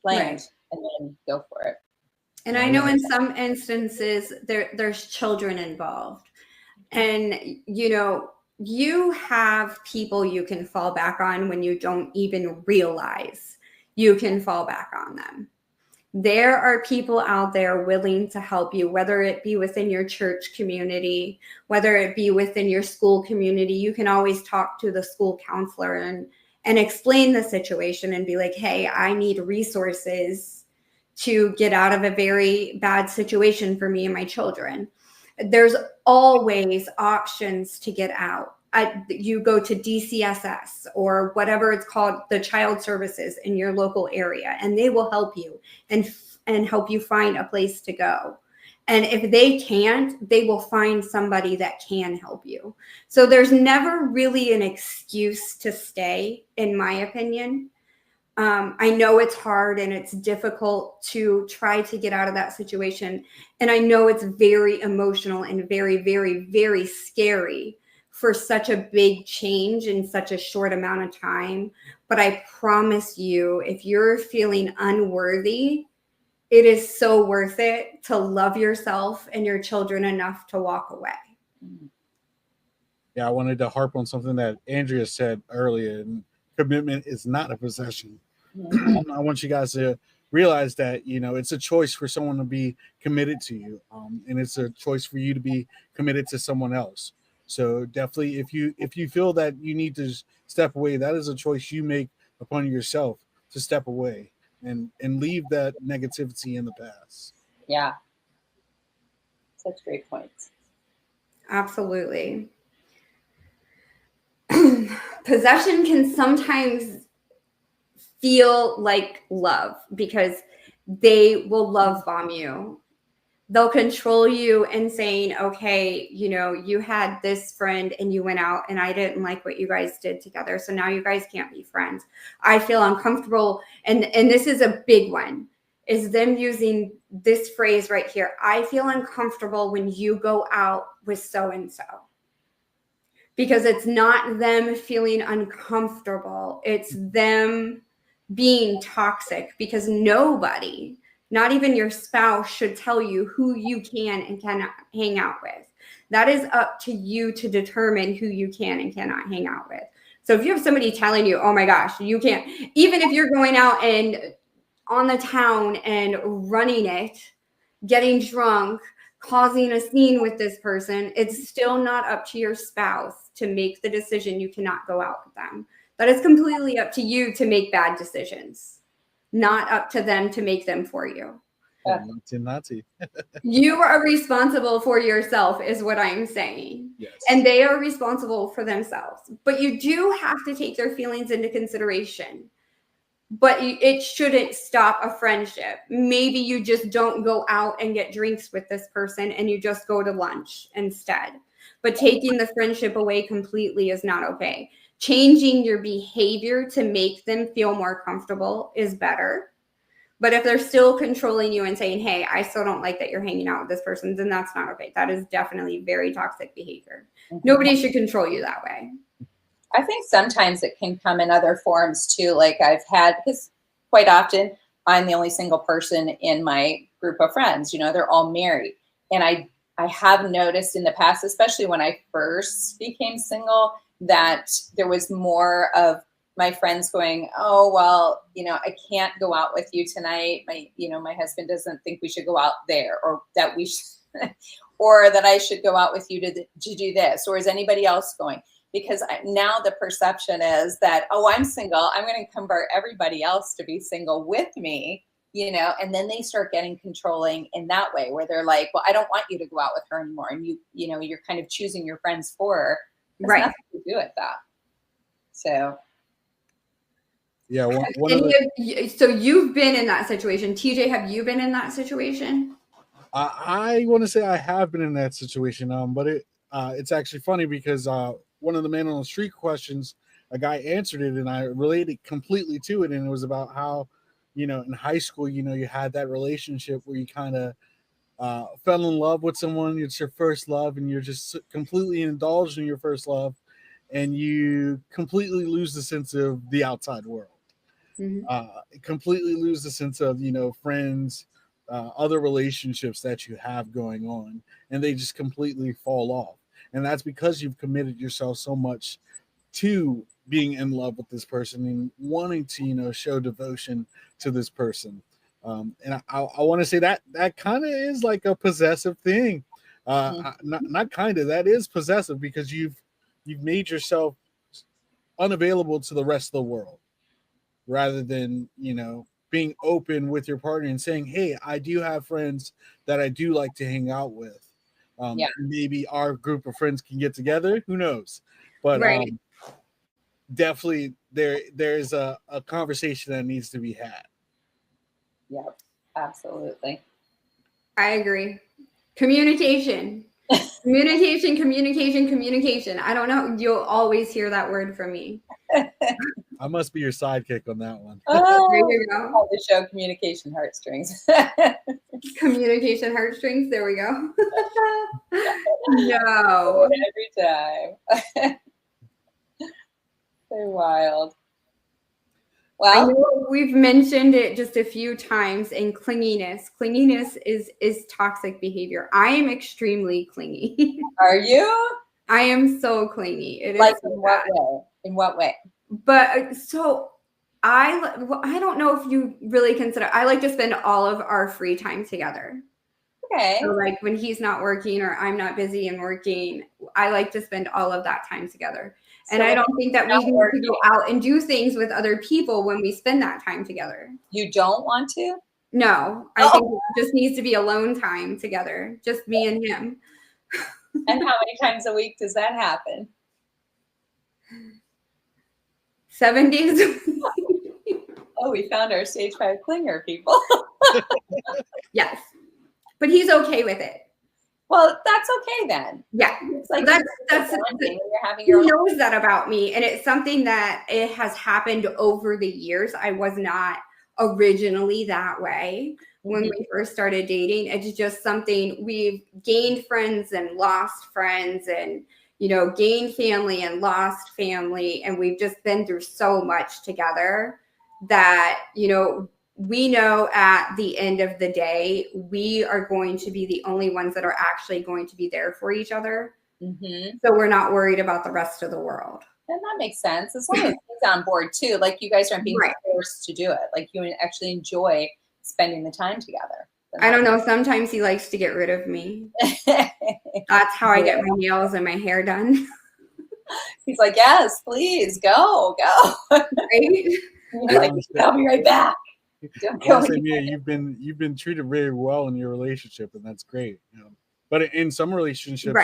planned, and then go for it. And I know in some instances there's children involved. And, you know, you have people you can fall back on when you don't even realize you can fall back on them. There are people out there willing to help you, whether it be within your church community, whether it be within your school community. You can always talk to the school counselor and explain the situation and be like, hey, I need resources to get out of a very bad situation for me and my children. There's always options to get out. You go to DCSS or whatever it's called, the child services in your local area, and they will help you and help you find a place to go. And if they can't, they will find somebody that can help you. So there's never really an excuse to stay, in my opinion. I know it's hard and it's difficult to try to get out of that situation. And I know it's very emotional and very, very, very scary for such a big change in such a short amount of time. But I promise you, if you're feeling unworthy, it is so worth it to love yourself and your children enough to walk away. Yeah, I wanted to harp on something that Andrea said earlier. And commitment is not a possession. I want you guys to realize that, you know, it's a choice for someone to be committed to you, and it's a choice for you to be committed to someone else. So definitely, if you feel that you need to step away, that is a choice you make upon yourself to step away and leave that negativity in the past. Yeah, such great points. Absolutely. Possession can sometimes feel like love because they will love bomb you. They'll control you and saying, okay, you know, you had this friend and you went out and I didn't like what you guys did together. So now you guys can't be friends. I feel uncomfortable. And this is a big one, is them using this phrase right here. I feel uncomfortable when you go out with so-and-so. Because it's not them feeling uncomfortable. It's them being toxic, because nobody, not even your spouse, should tell you who you can and cannot hang out with. That is up to you to determine who you can and cannot hang out with. So if you have somebody telling you, oh my gosh, you can't, even if you're going out and on the town and running it, getting drunk, causing a scene with this person, it's still not up to your spouse to make the decision you cannot go out with them. That is completely up to you to make bad decisions, not up to them to make them for you. You are responsible for yourself, is what I'm saying. Yes. And they are responsible for themselves. But you do have to take their feelings into consideration. But it shouldn't stop a friendship. Maybe you just don't go out and get drinks with this person and you just go to lunch instead. But taking the friendship away completely is not okay. Changing your behavior to make them feel more comfortable is better. But if they're still controlling you and saying, hey, I still don't like that you're hanging out with this person, then that's not okay. That is definitely very toxic behavior. Nobody should control you that way. I think sometimes it can come in other forms too. Like I've had, because quite often I'm the only single person in my group of friends, you know, they're all married. And I have noticed in the past, especially when I first became single, that there was more of my friends going, oh, well, you know, I can't go out with you tonight. My husband doesn't think we should go out there, or that we or that I should go out with you to do this, or is anybody else going? Because now the perception is that, oh, I'm single, I'm going to convert everybody else to be single with me, and then they start getting controlling in that way, where they're like, well, I don't want you to go out with her anymore, and you're kind of choosing your friends for her. There's nothing to do with that. So yeah, so you've been in that situation. TJ, have you been in that situation? I want to say I have been in that situation, but it's actually funny because one of the Man on the Street questions, a guy answered it, and I related completely to it, and it was about how, in high school, you had that relationship where you kind of fell in love with someone. It's your first love, and you're just completely indulged in your first love, and you completely lose the sense of the outside world. Completely lose the sense of friends, other relationships that you have going on, and they just completely fall off. And that's because you've committed yourself so much to being in love with this person and wanting to show devotion to this person. And I want to say that kind of is like a possessive thing. Not kind of, that is possessive, because you've made yourself unavailable to the rest of the world, rather than being open with your partner and saying, hey, I do have friends that I do like to hang out with. Maybe our group of friends can get together, who knows? But definitely there's a conversation that needs to be had. Yep, absolutely. I agree. Communication. Communication. I don't know. You'll always hear that word from me. I must be your sidekick on that one. Oh, there you go. The show Communication Heartstrings. Communication Heartstrings. There we go. No. Every time. They're wild. Well, I know we've mentioned it just a few times, and clinginess. Clinginess is toxic behavior. I am extremely clingy. Are you? I am so clingy. It like is so in what bad. way? In what way? But so I don't know if you really consider. I like to spend all of our free time together. Okay. So like when he's not working or I'm not busy and working, I like to spend all of that time together. And I don't think that we need to go out and do things with other people when we spend that time together. You don't want to? No, I think it just needs to be alone time together, just me and him. And how many times a week does that happen? 7 days a week. Oh, we found our stage 5 clinger, people. Yes. But he's okay with it. Well, that's okay then. Yeah. It's like that's you're having your he knows that about me. And it's something that it has happened over the years. I was not originally that way when we first started dating. It's just something we've gained friends and lost friends, and gained family and lost family. And we've just been through so much together that, we know at the end of the day, we are going to be the only ones that are actually going to be there for each other. Mm-hmm. So we're not worried about the rest of the world. And that makes sense. As long as he's on board too. Like you guys aren't being forced to do it. Like you actually enjoy spending the time together. I don't know. Sometimes he likes to get rid of me. That's how I get my nails and my hair done. He's like, yes, please go. Right? Like, I'll be right back. Yeah, you've been treated very well in your relationship, and that's great. But in some relationships,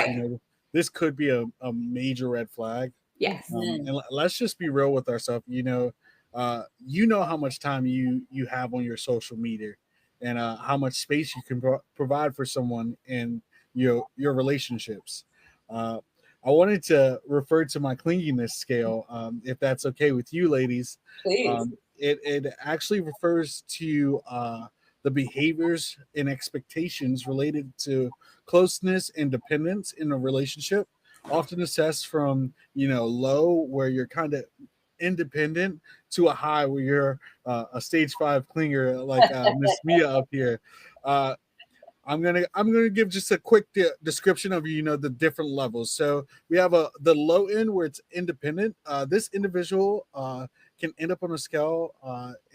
this could be a major red flag. Yes. And let's just be real with ourselves. You know how much time you have on your social media, and how much space you can provide for someone in your relationships. I wanted to refer to my clinginess scale, if that's okay with you, ladies. Please. It actually refers to the behaviors and expectations related to closeness and dependence in a relationship, often assessed from low, where you're kind of independent, to a high where you're a stage 5 clinger, like Miss Mia up here. I'm gonna give just a quick description of the different levels. So we have the low end, where it's independent. This individual can end up on a scale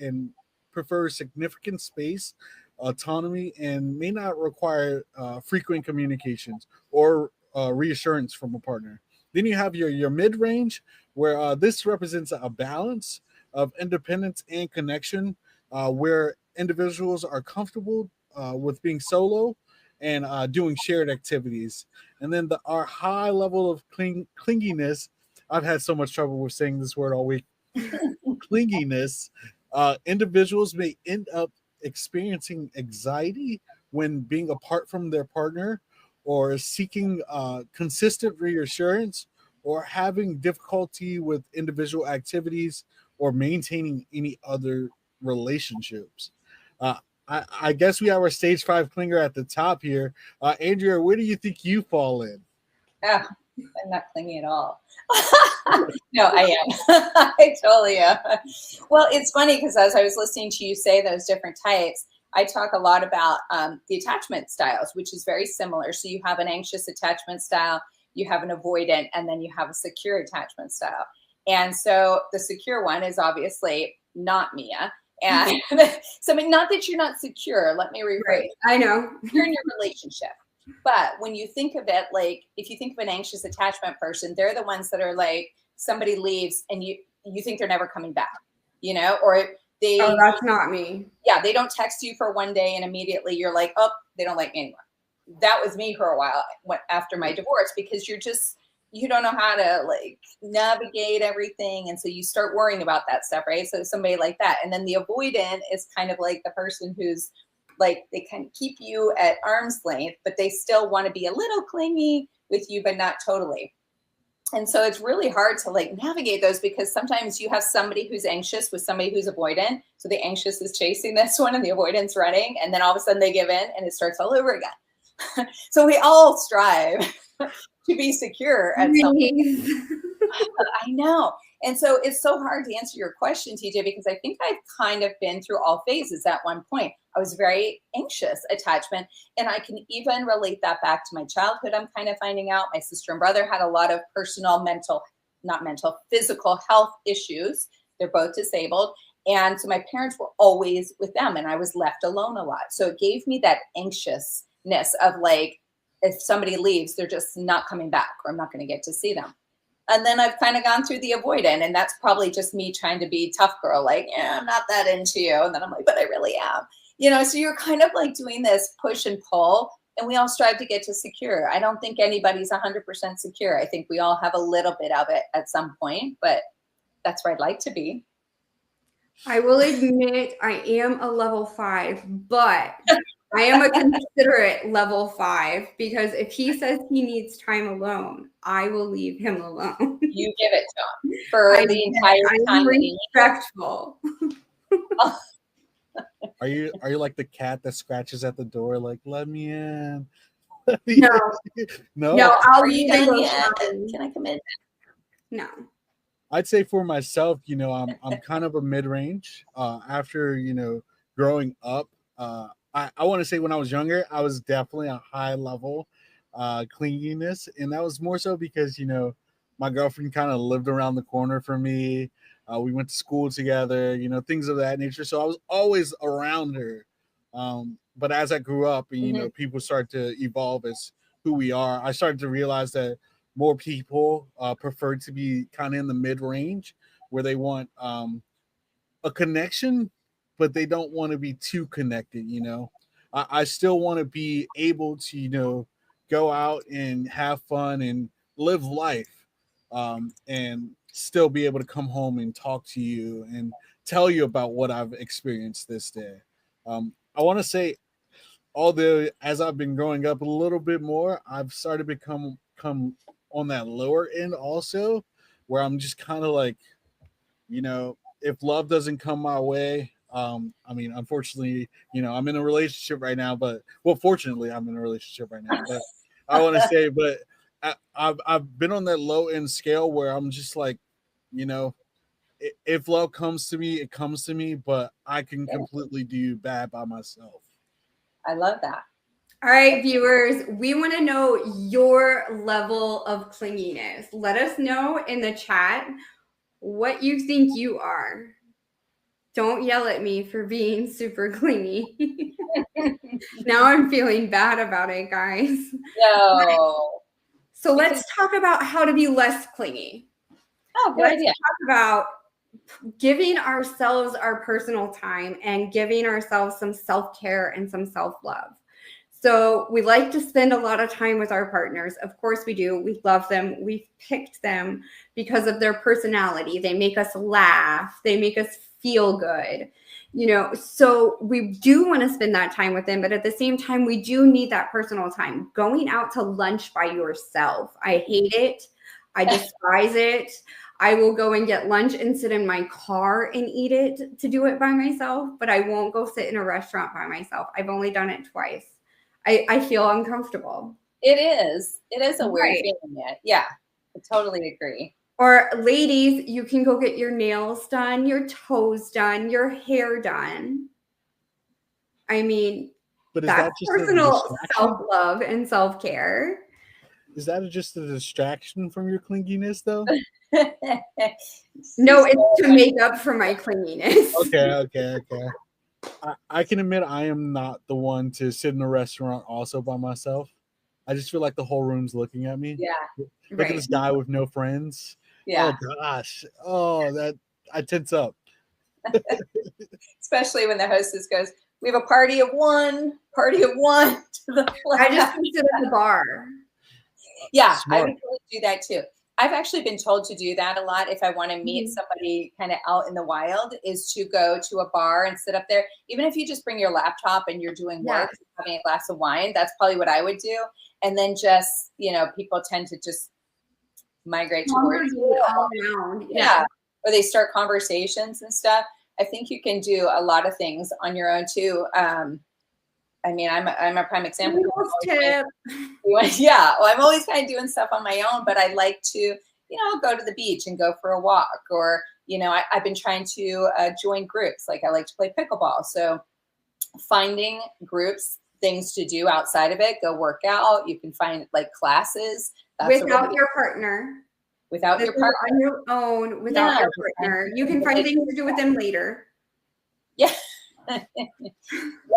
and prefer significant space autonomy, and may not require frequent communications or reassurance from a partner. Then you have your mid range, where this represents a balance of independence and connection, where individuals are comfortable with being solo and doing shared activities. And then our high level of clinginess. I've had so much trouble with saying this word all week. Clinginess. Individuals may end up experiencing anxiety when being apart from their partner, or seeking consistent reassurance, or having difficulty with individual activities, or maintaining any other relationships. Uh, I guess we have our stage 5 clinger at the top here. Andrea, where do you think you fall in? Oh, I'm not clingy at all. No, I am. I totally am. Well, it's funny because as I was listening to you say those different types, I talk a lot about the attachment styles, which is very similar. So you have an anxious attachment style, you have an avoidant, and then you have a secure attachment style. And so the secure one is obviously not Mia. And so, I mean, not that you're not secure. Let me rephrase. Right. I know. You're in your relationship. But when you think of it, like if you think of an anxious attachment person, they're the ones that are like, somebody leaves and you think they're never coming back, or they. Oh, that's not me. Yeah, they don't text you for one day and immediately you're like, oh, they don't like me anymore. That was me for a while after my divorce, because you don't know how to like navigate everything, and so you start worrying about that stuff, right? So somebody like that, and then the avoidant is kind of like the person who's like, they can keep you at arm's length, but they still want to be a little clingy with you, but not totally. And so it's really hard to like navigate those, because sometimes you have somebody who's anxious with somebody who's avoidant. So the anxious is chasing this one and the avoidant's running, and then all of a sudden they give in and it starts all over again. So we all strive to be secure at some point. I know. And so it's so hard to answer your question, TJ, because I think I've kind of been through all phases at one point. I was very anxious attachment, and I can even relate that back to my childhood. I'm kind of finding out my sister and brother had a lot of personal, physical health issues. They're both disabled. And so my parents were always with them, and I was left alone a lot. So it gave me that anxiousness of like, if somebody leaves, they're just not coming back, or I'm not going to get to see them. And then I've kind of gone through the avoidant, and that's probably just me trying to be tough girl, like, yeah, I'm not that into you. And then I'm like, but I really am. So you're kind of like doing this push and pull, and we all strive to get to secure. I don't think anybody's 100% secure. I think we all have a little bit of it at some point, but that's where I'd like to be. I will admit I am a level 5, but I am a considerate level 5, because if he says he needs time alone, I will leave him alone. You give it to him for the entire time. I'm respectful. Are you like the cat that scratches at the door, like, let me in? No, I'll leave him alone. Can I come in? No. I'd say for myself, I'm kind of a mid-range. After growing up, I want to say when I was younger, I was definitely a high level clinginess, and that was more so because my girlfriend kind of lived around the corner from me. We went to school together, things of that nature. So I was always around her. But as I grew up, and people start to evolve as who we are, I started to realize that more people prefer to be kind of in the mid-range, where they want a connection, but they don't want to be too connected. I still want to be able to go out and have fun and live life, and still be able to come home and talk to you and tell you about what I've experienced this day. I want to say, although as I've been growing up a little bit more, I've started to come on that lower end also, where I'm just kind of like, if love doesn't come my way, unfortunately, I'm in a relationship right now, fortunately I'm in a relationship right now, but I want to say, but I've been on that low end scale where I'm just like, if love comes to me, it comes to me, but I can completely do bad by myself. I love that. All right, viewers, we want to know your level of clinginess. Let us know in the chat what you think you are. Don't yell at me for being super clingy. Now I'm feeling bad about it, guys. No. So let's talk about how to be less clingy. Oh, good Let's idea. talk about giving ourselves our personal time and giving ourselves some self-care and some self-love. So we like to spend a lot of time with our partners. Of course we do. We love them. We've picked them because of their personality. They make us laugh. They make us feel good. You know, so we do want to spend that time with them, but at the same time, we do need that personal time. Going out to lunch by yourself, I hate it. I despise it. I will go and get lunch and sit in my car and eat it to do it by myself, but I won't go sit in a restaurant by myself. I've only done it twice. I feel uncomfortable. It is. It is a weird Right. feeling yet. Yeah, I totally agree. Or ladies, you can go get your nails done, your toes done, your hair done. I mean, But is that's that just a personal distraction? self-love and self-care. Is that just a distraction from your clinginess, though? No, it's to make up for my clinginess. Okay. I can admit I am not the one to sit in a restaurant also by myself. I just feel like the whole room's looking at me. Yeah. Look at this guy with no friends. Yeah. Oh gosh. Oh, that I tense up. Especially when the hostess goes, "We have a party of one to the I just sit at the bar. Yeah, Smart. I would totally do that too. I've actually been told to do that a lot if I want to meet somebody kind of out in the wild, is to go to a bar and sit up there. Even if you just bring your laptop and you're doing work, having a glass of wine, that's probably what I would do. And then just, you know, people tend to just migrate towards you. All around. Yeah. Or they start conversations and stuff. I think you can do a lot of things on your own too. I mean, I'm a prime example. Tip. Yeah, well, I'm always kind of doing stuff on my own, but I like to, you know, go to the beach and go for a walk, or, you know, I've been trying to join groups. Like I like to play pickleball. So finding groups, things to do outside of it, go work out. You can find like classes. Without your partner. Without your partner. On your own, without your partner. You can find things to do with them later. Yeah.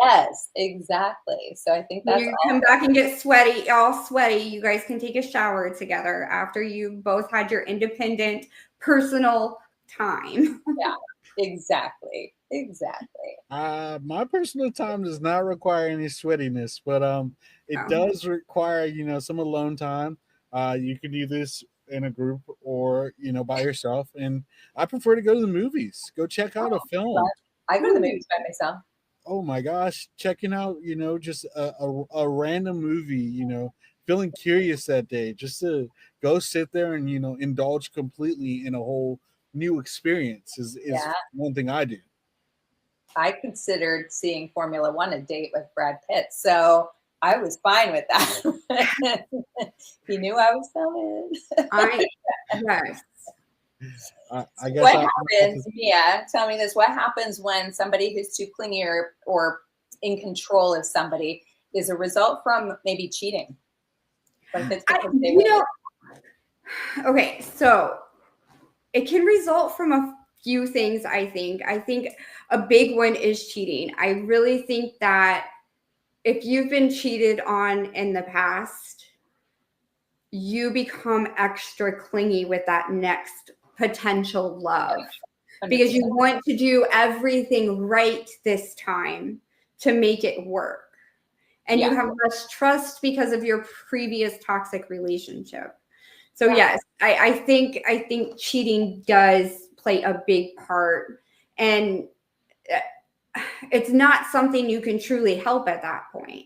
Yes, exactly. So I think that's you come back and get sweaty, all sweaty. You guys can take a shower together after you both had your independent personal time. Yeah, exactly. My personal time does not require any sweatiness, but it does require, you know, some alone time. You can do this in a group or, you know, by yourself. And I prefer to go to the movies, go check out a film. I go to the movies by myself. Oh my gosh, checking out, you know, just a random movie, you know, feeling curious that day, just to go sit there and, you know, indulge completely in a whole new experience is one thing I do. I considered seeing Formula One a date with Brad Pitt, so I was fine with that. He knew I was coming. Yes. I guess what happens, Mia? Tell me this. What happens when somebody who's too clingy or in control of somebody is a result from maybe cheating? Okay, so it can result from a few things, I think. I think a big one is cheating. I really think that if you've been cheated on in the past, you become extra clingy with that next potential love because you want to do everything right this time to make it work. And you have less trust because of your previous toxic relationship. So yes, I think cheating does play a big part, and it's not something you can truly help at that point.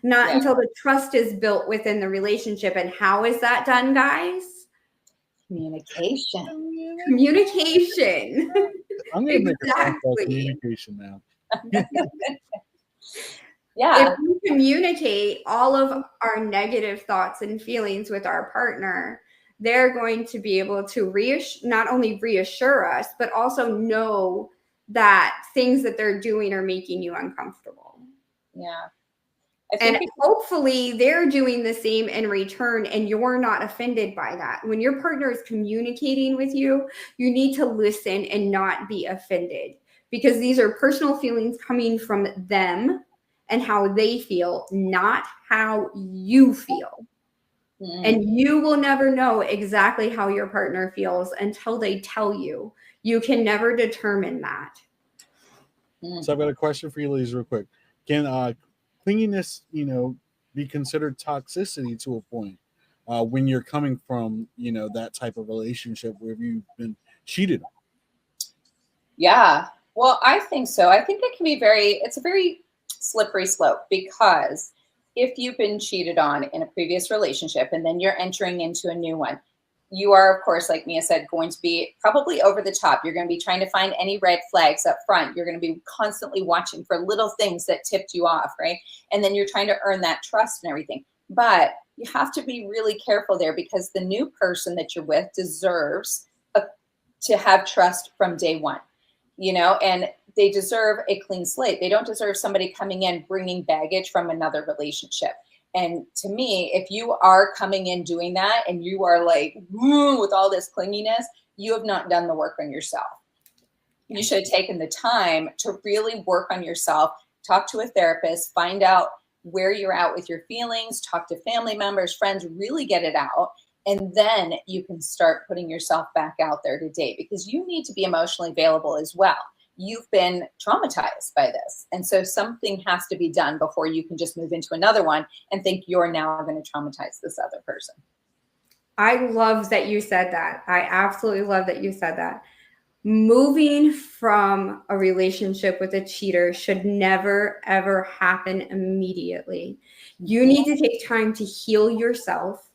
Not until the trust is built within the relationship. And how is that done, guys? Communication. I'm going to make a song called Communication now. If we communicate all of our negative thoughts and feelings with our partner, they're going to be able to not only reassure us, but also know that things that they're doing are making you uncomfortable. Yeah. And hopefully they're doing the same in return and you're not offended by that. When your partner is communicating with you, you need to listen and not be offended. because these are personal feelings coming from them and how they feel, not how you feel. And you will never know exactly how your partner feels until they tell you. You can never determine that. So I've got a question for you, ladies, real quick. Can clinginess, be considered toxicity to a point when you're coming from, that type of relationship where you've been cheated on? Yeah. Well, I think so. I think it can be it's a very slippery slope, because if you've been cheated on in a previous relationship and then you're entering into a new one, you are, of course, like Mia said, going to be probably over the top. You're going to be trying to find any red flags up front. You're going to be constantly watching for little things that tipped you off, right? And then you're trying to earn that trust and everything. But you have to be really careful there, because the new person that you're with deserves to have trust from day one. And they deserve a clean slate. They don't deserve somebody coming in bringing baggage from another relationship. And to me, if you are coming in doing that and you are like with all this clinginess, you have not done the work on yourself. You should have taken the time to really work on yourself, talk to a therapist, find out where you're at with your feelings, talk to family members, friends, really get it out. And then you can start putting yourself back out there to date, because you need to be emotionally available as well. You've been traumatized by this. And so something has to be done before you can just move into another one and think you're now going to traumatize this other person. I love that you said that. I absolutely love that you said that. Moving from a relationship with a cheater should never, ever happen immediately. You need to take time to heal yourself,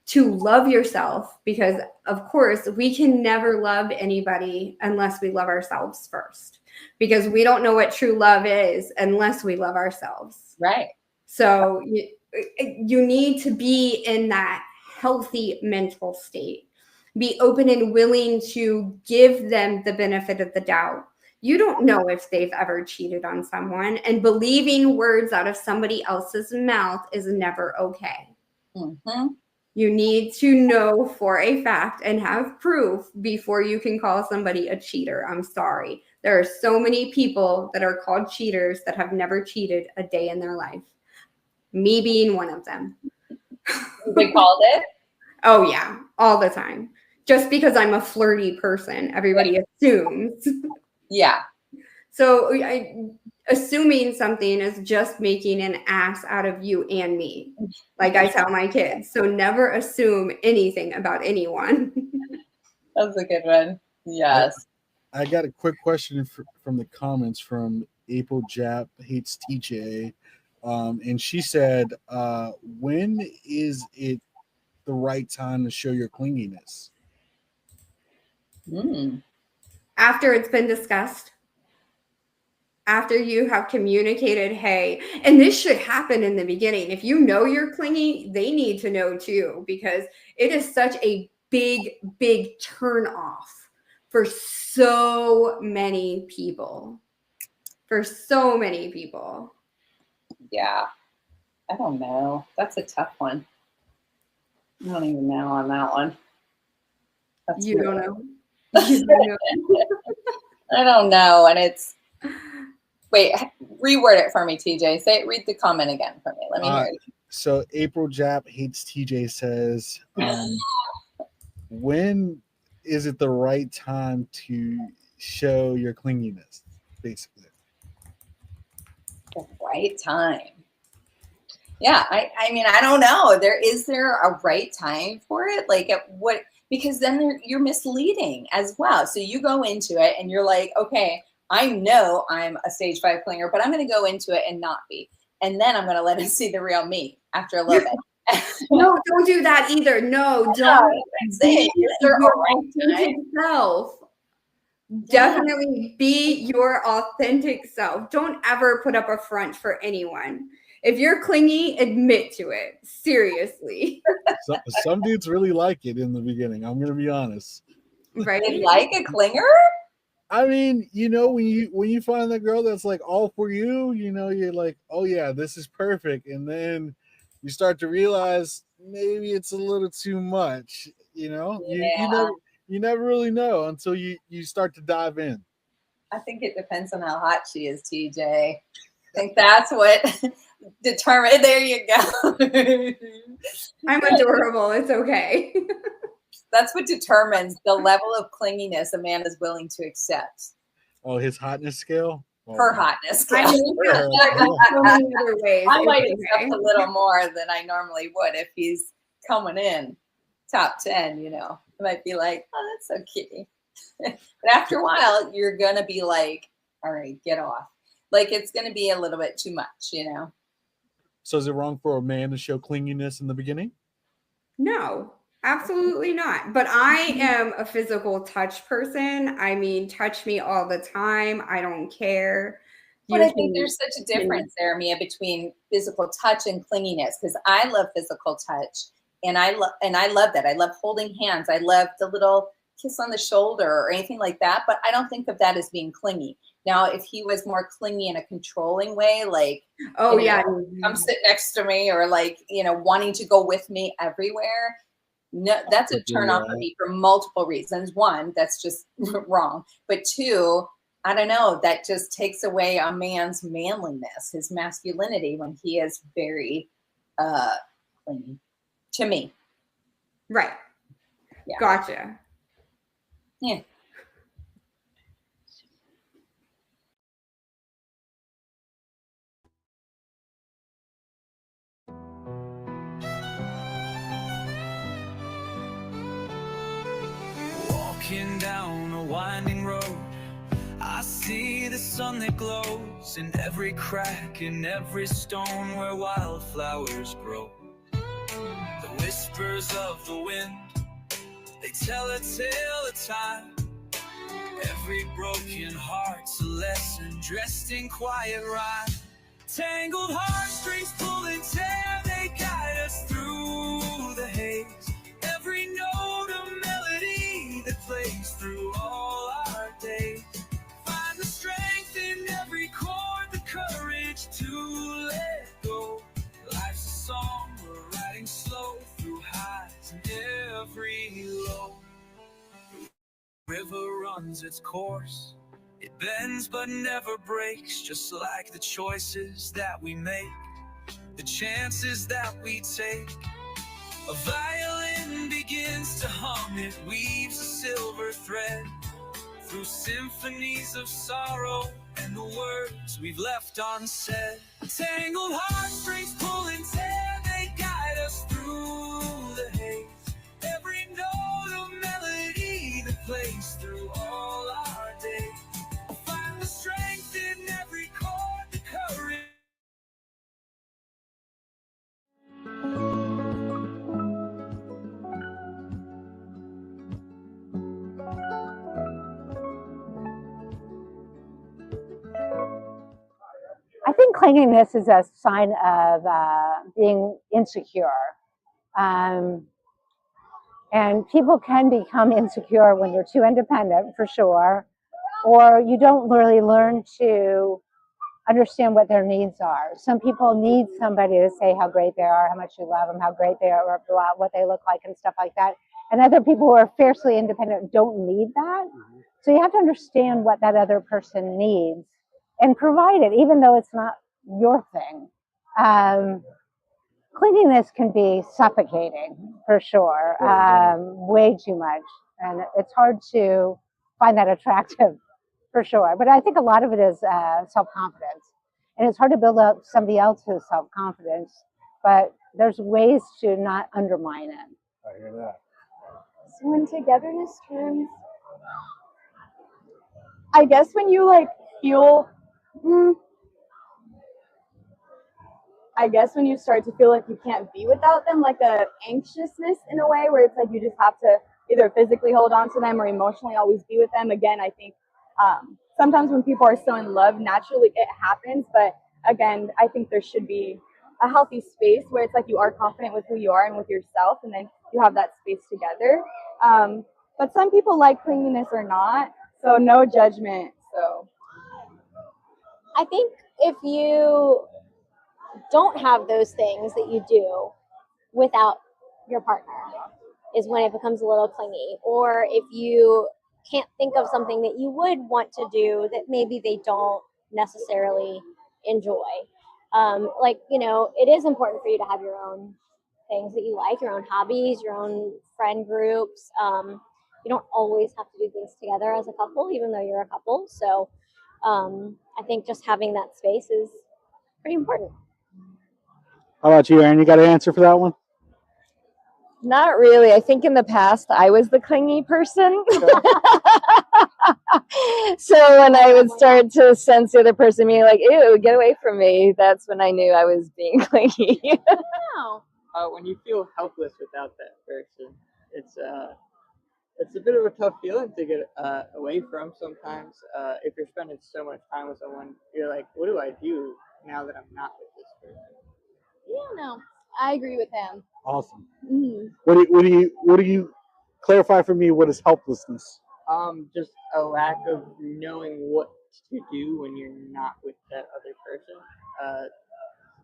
to love yourself, because of course we can never love anybody unless we love ourselves first, because we don't know what true love is unless we love ourselves. Right. So you need to be in that healthy mental state. Be open and willing to give them the benefit of the doubt. You don't know if they've ever cheated on someone, and believing words out of somebody else's mouth is never okay. Mm-hmm. You need to know for a fact and have proof before you can call somebody a cheater. I'm sorry. There are so many people that are called cheaters that have never cheated a day in their life. Me being one of them. They called it? Oh, yeah. All the time. Just because I'm a flirty person, everybody assumes. Yeah. So assuming something is just making an ass out of you and me, like I tell my kids. So never assume anything about anyone. That's a good one. Yes. I got a quick question from the comments from April Jap hates TJ, and she said, "When is it the right time to show your clinginess?" After it's been discussed. After you have communicated, hey, and this should happen in the beginning. If you know you're clingy, they need to know too, because it is such a big, big turn off for so many people. For so many people. Yeah. I don't know. That's a tough one. I don't even know on that one. That's You weird. don't know? You don't know. I don't know. And it's, wait, reword it for me, TJ. Read the comment again for me. Let me hear it. So April Jap hates TJ says, when is it the right time to show your clinginess, basically? The right time. Yeah, I mean, I don't know. Is there a right time for it? Like at what? Because then you're misleading as well. So you go into it and you're like, okay, I know I'm a stage 5 clinger, but I'm going to go into it and not be. And then I'm going to let it see the real me after a little bit. No, don't do that either. No, don't be your authentic self. Definitely be your authentic self. Don't ever put up a front for anyone. If you're clingy, admit to it. Seriously. Some dudes really like it in the beginning. I'm going to be honest. Right? They like a clinger? I mean, when you find that girl that's like all for you, you're like, oh yeah, this is perfect. And then you start to realize maybe it's a little too much, you never really know until you start to dive in. I think it depends on how hot she is, TJ. I think that's what determines. There you go. I'm adorable. It's okay. That's what determines the level of clinginess a man is willing to accept. Oh, his hotness scale? Oh, Her man. hotness scale. I mean, so many other ways. I It's might okay. accept a little more than I normally would if he's coming in top 10, you know. I might be like, oh, that's so cute. But after a while, you're going to be like, all right, get off. Like, it's going to be a little bit too much, you know. So is it wrong for a man to show clinginess in the beginning? No, absolutely not. But I am a physical touch person. I mean, touch me all the time. I don't care. But I think there's such a difference there, Mia, between physical touch and clinginess, because I love physical touch, and I love that. I love holding hands. I love the little kiss on the shoulder or anything like that. But I don't think of that as being clingy. Now, if he was more clingy in a controlling way, like, oh you know, yeah, come sit next to me, or like, you know, wanting to go with me everywhere. No, that's a turn off for me for multiple reasons. One, that's just wrong. But two, I don't know, that just takes away a man's manliness, his masculinity, when he is very clingy to me. Right. Yeah. Gotcha. Yeah. Walking down a winding road, I see the sun that glows in every crack, in every stone where wildflowers grow. The whispers of the wind, they tell a tale of time. Every broken heart's a lesson dressed in quiet rhyme. Tangled heartstrings pull and tear, they guide us through the haze. Every note a melody that plays through all our days. Find the strength in every chord, the courage to let go. Life's a song we're writing slow through highs and every low. The river runs its course, it bends but never breaks, just like the choices that we make, the chances that we take. A violin begins to hum, it weaves a silver thread through symphonies of sorrow and the words we've left unsaid. Tangled heartstrings pull and tear, they guide us through the haze. Every note a melody that plays through all our days. Find the strength in every chord, the courage. I think clinginess is a sign of being insecure. And people can become insecure when you're too independent, for sure, or you don't really learn to understand what their needs are. Some people need somebody to say how great they are, how much you love them, how great they are, what they look like, and stuff like that. And other people who are fiercely independent don't need that. So you have to understand what that other person needs and provide it, even though it's not your thing. Clinginess can be suffocating, for sure, way too much. And it's hard to find that attractive, for sure. But I think a lot of it is self-confidence. And it's hard to build up somebody else's self-confidence, but there's ways to not undermine it. I hear that. So in togetherness terms, I guess when you like feel, I guess when you start to feel like you can't be without them, like a anxiousness in a way where it's like you just have to either physically hold on to them or emotionally always be with them. Again, I think sometimes when people are so in love, naturally it happens. But again, I think there should be a healthy space where it's like you are confident with who you are and with yourself, and then you have that space together. But some people like clinginess or not, so no judgment. So I think if you don't have those things that you do without your partner is when it becomes a little clingy. Or if you can't think of something that you would want to do that maybe they don't necessarily enjoy. Like, you know, it is important for you to have your own things that you like, your own hobbies, your own friend groups. You don't always have to do things together as a couple, even though you're a couple. So I think just having that space is pretty important. How about you, Aaron? You got an answer for that one? Not really. I think in the past I was the clingy person. So when I would start to sense the other person being like, ew, get away from me, that's when I knew I was being clingy. When you feel helpless without that person, it's a bit of a tough feeling to get away from sometimes. If you're spending so much time with someone, you're like, what do I do now that I'm not with this person? Yeah, no, I agree with him. Awesome. Mm-hmm. What do you clarify for me? What is helplessness? Just a lack of knowing what to do when you're not with that other person.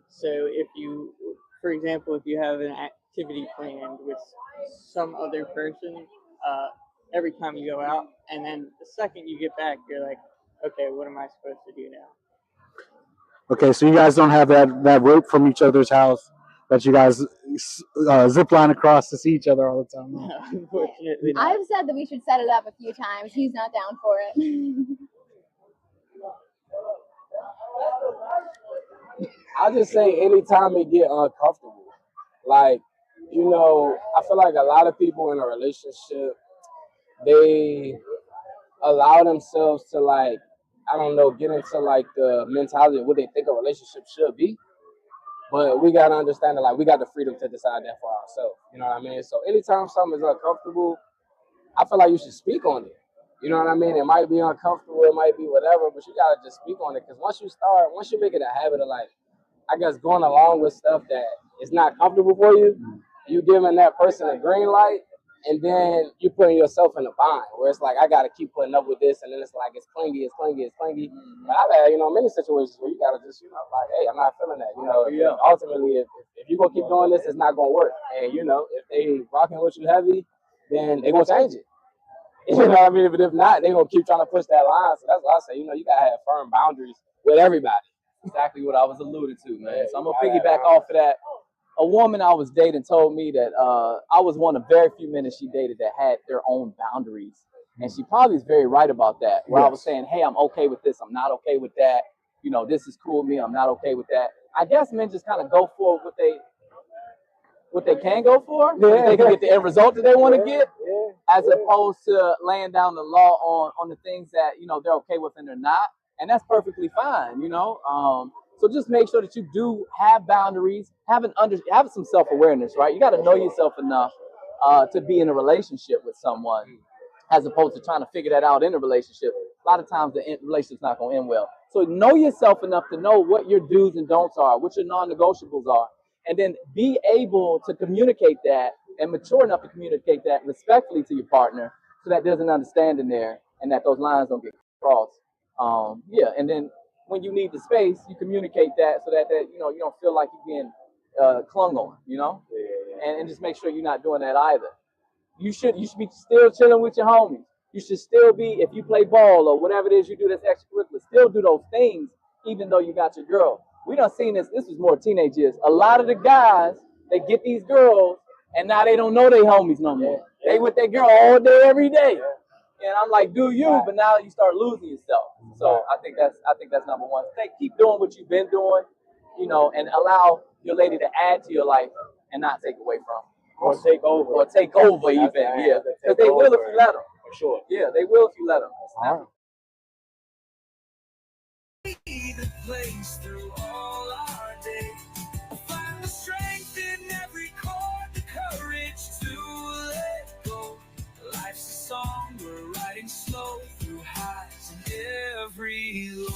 So if you, for example, if you have an activity planned with some other person, every time you go out, and then the second you get back, you're like, okay, what am I supposed to do now? Okay, so you guys don't have that rope from each other's house that you guys zip line across to see each other all the time. No, unfortunately not. I've said that we should set it up a few times. He's not down for it. I just say anytime it get uncomfortable. Like, you know, I feel like a lot of people in a relationship, they allow themselves to, like, I don't know, get into like the mentality of what they think a relationship should be. But we gotta understand that, like, we got the freedom to decide that for ourselves. You know what I mean? So anytime something is uncomfortable, I feel like you should speak on it. You know what I mean? It might be uncomfortable, it might be whatever, but you gotta just speak on it. Because once you make it a habit of, like, I guess, going along with stuff that is not comfortable for you, you giving that person a green light, and then you putting yourself in a bind where it's like, I gotta keep putting up with this, and then it's like, it's clingy. But I've had, you know, many situations where you gotta just, you know, like, hey, I'm not feeling that. You know, ultimately, if you're gonna keep doing this, it's not gonna work. And, you know, if they rocking with you heavy, then they gonna change it. You know what I mean? But if not, they gonna keep trying to push that line. So that's why I say, you know, you gotta have firm boundaries with everybody. Exactly what I was alluding to, man. So I'm gonna piggyback off of that. A woman I was dating told me that I was one of very few men that she dated that had their own boundaries, and she probably is very right about that. Where I was saying, hey, I'm okay with this, I'm not okay with that. You know, this is cool with me, I'm not okay with that. I guess men just kind of go for what they can go for. Yeah. They can get the end result that they want to get, as opposed to laying down the law on the things that, you know, they're okay with and they're not. And that's perfectly fine, you know. So just make sure that you do have boundaries, have some self-awareness, right? You got to know yourself enough to be in a relationship with someone, as opposed to trying to figure that out in a relationship. A lot of times the relationship's not going to end well. So know yourself enough to know what your do's and don'ts are, what your non-negotiables are, and then be able to communicate that and mature enough to communicate that respectfully to your partner, so that there's an understanding there and that those lines don't get crossed. And then when you need the space, you communicate that so that you know, you don't feel like you're being clung on, you know, and just make sure you're not doing that either. You should be still chilling with your homies. You should still be, if you play ball or whatever it is you do that's extracurricular, still do those things even though you got your girl. We done seen this was more teenage years. A lot of the guys, they get these girls and now they don't know they homies no more. They with their girl all day, every day. And I'm like, do you? But now you start losing yourself. So I think that's number one. Keep doing what you've been doing, you know, and allow your lady to add to your life and not take away from. Or take over. Or take over even. Yeah. Because they will if you let them. For sure. Yeah, they will if you let them. The place through all our days. Find the strength in every chord, the courage to let go. Life's a song we're writing slow through highs and every low.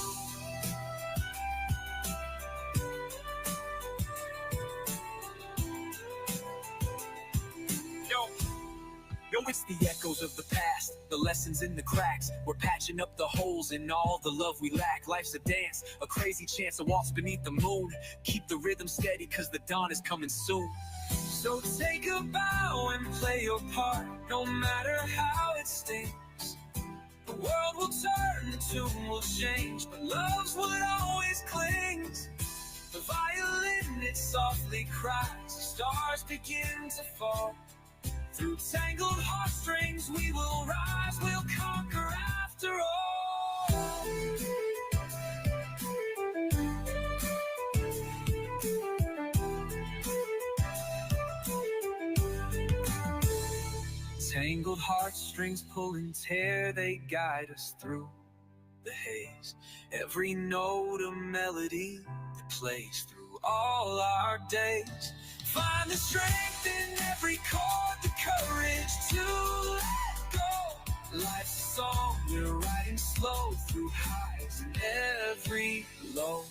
Yo, it's the echoes of the past, the lessons in the cracks. We're patching up the holes in all the love we lack. Life's a dance, a crazy chance, a waltz beneath the moon. Keep the rhythm steady, cause the dawn is coming soon. So take a bow and play your part, no matter how it stings. tune will change, but love's what always clings. The violin, it softly cries, stars begin to fall. Through tangled heartstrings we will rise, we'll conquer after all. Tangled heartstrings pull and tear, they guide us through the haze. Every note a melody that plays through all our days. Find the strength in every chord, the courage to let go. Life's a song we're riding slow through highs and every low.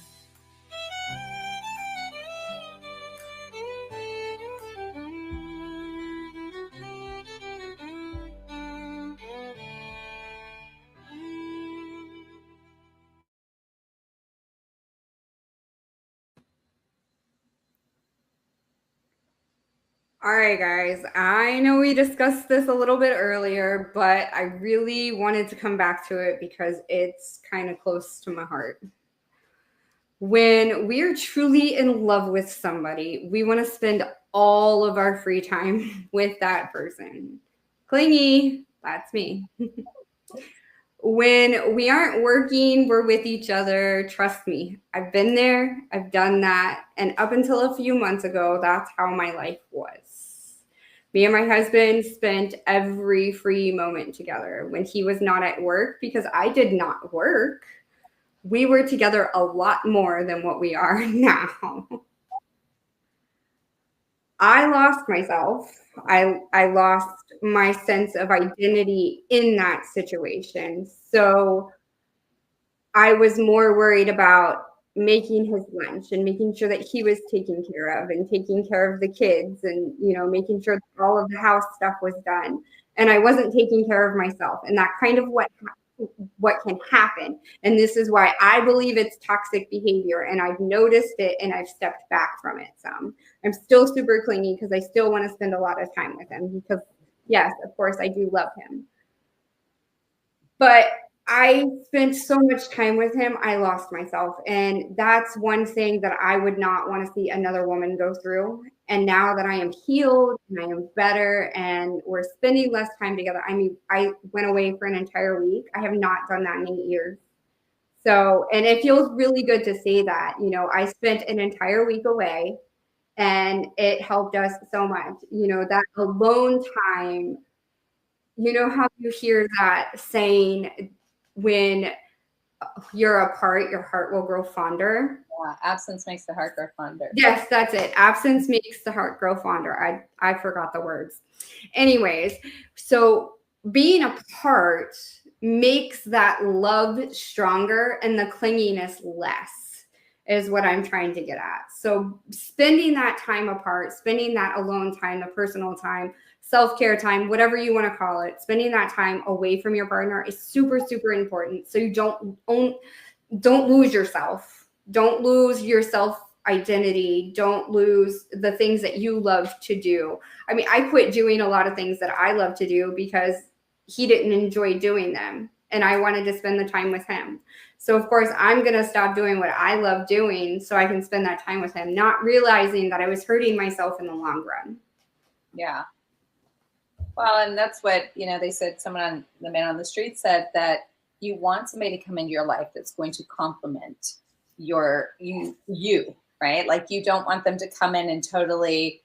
All right, guys, I know we discussed this a little bit earlier, but I really wanted to come back to it because it's kind of close to my heart. When we're truly in love with somebody, we want to spend all of our free time with that person. Clingy, that's me. When we aren't working, we're with each other. Trust me, I've been there, I've done that. And up until a few months ago, that's how my life was. Me and my husband spent every free moment together when he was not at work because I did not work. We were together a lot more than what we are now. I lost myself. I lost my sense of identity in that situation. So I was more worried about making his lunch and making sure that he was taken care of and taking care of the kids and, you know, making sure that all of the house stuff was done. And I wasn't taking care of myself. And that kind of what can happen. And this is why I believe it's toxic behavior. And I've noticed it and I've stepped back from it some. I'm still super clingy because I still want to spend a lot of time with him because, yes, of course, I do love him. But I spent so much time with him, I lost myself. And that's one thing that I would not want to see another woman go through. And now that I am healed and I am better and we're spending less time together, I mean, I went away for an entire week. I have not done that in 8 years. So, and it feels really good to say that, you know, I spent an entire week away and it helped us so much. You know, that alone time, you know how you hear that saying, when you're apart, your heart will grow fonder. Yeah, absence makes the heart grow fonder. Yes, that's it. Absence makes the heart grow fonder. I forgot the words. Anyways, so being apart makes that love stronger and the clinginess less is what I'm trying to get at. So spending that time apart, spending that alone time, the personal time, self-care time, whatever you want to call it, spending that time away from your partner is super, super important. So you don't lose yourself. Don't lose your self identity. Don't lose the things that you love to do. I mean, I quit doing a lot of things that I love to do because he didn't enjoy doing them. And I wanted to spend the time with him. So of course I'm going to stop doing what I love doing so I can spend that time with him, not realizing that I was hurting myself in the long run. Yeah. Well, and that's what, you know, they said, the man on the street said that you want somebody to come into your life that's going to complement you, right? Like you don't want them to come in and totally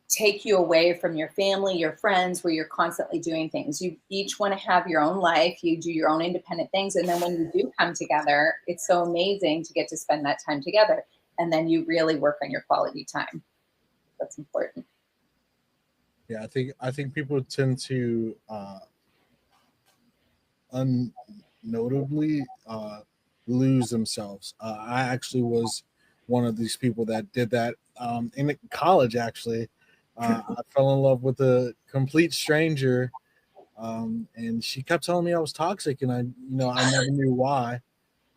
take you away from your family, your friends, where you're constantly doing things. You each want to have your own life. You do your own independent things. And then when you do come together, it's so amazing to get to spend that time together. And then you really work on your quality time. That's important. Yeah, I think people tend to unnotably lose themselves. I actually was one of these people that did that in college. Actually, I fell in love with a complete stranger, and she kept telling me I was toxic, and I never knew why,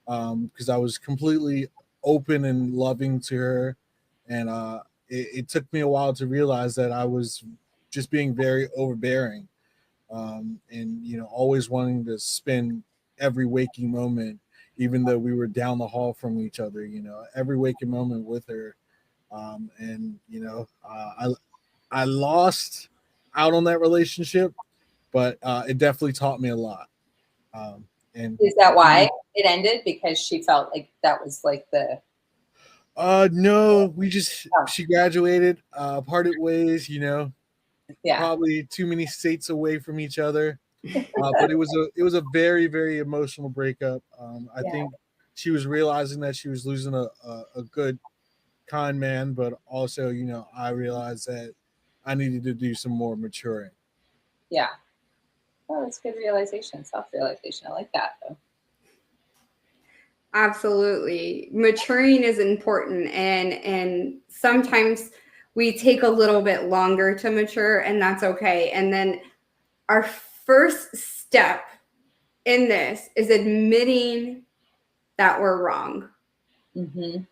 because I was completely open and loving to her, and it took me a while to realize that I was just being very overbearing, and always wanting to spend every waking moment, even though we were down the hall from each other. Every waking moment with her, and I lost out on that relationship, but it definitely taught me a lot. And Is that why it ended? Because she felt like that was like the no, she graduated, parted ways, yeah. probably too many states away from each other. But it was a very, very emotional breakup. I think she was realizing that she was losing a good, kind man, but also, I realized that I needed to do some more maturing. Yeah. Oh, that's good realization, self-realization. I like that though. Absolutely. Maturing is important, and sometimes we take a little bit longer to mature, and that's okay. And then our first step in this is admitting that we're wrong. Mm-hmm.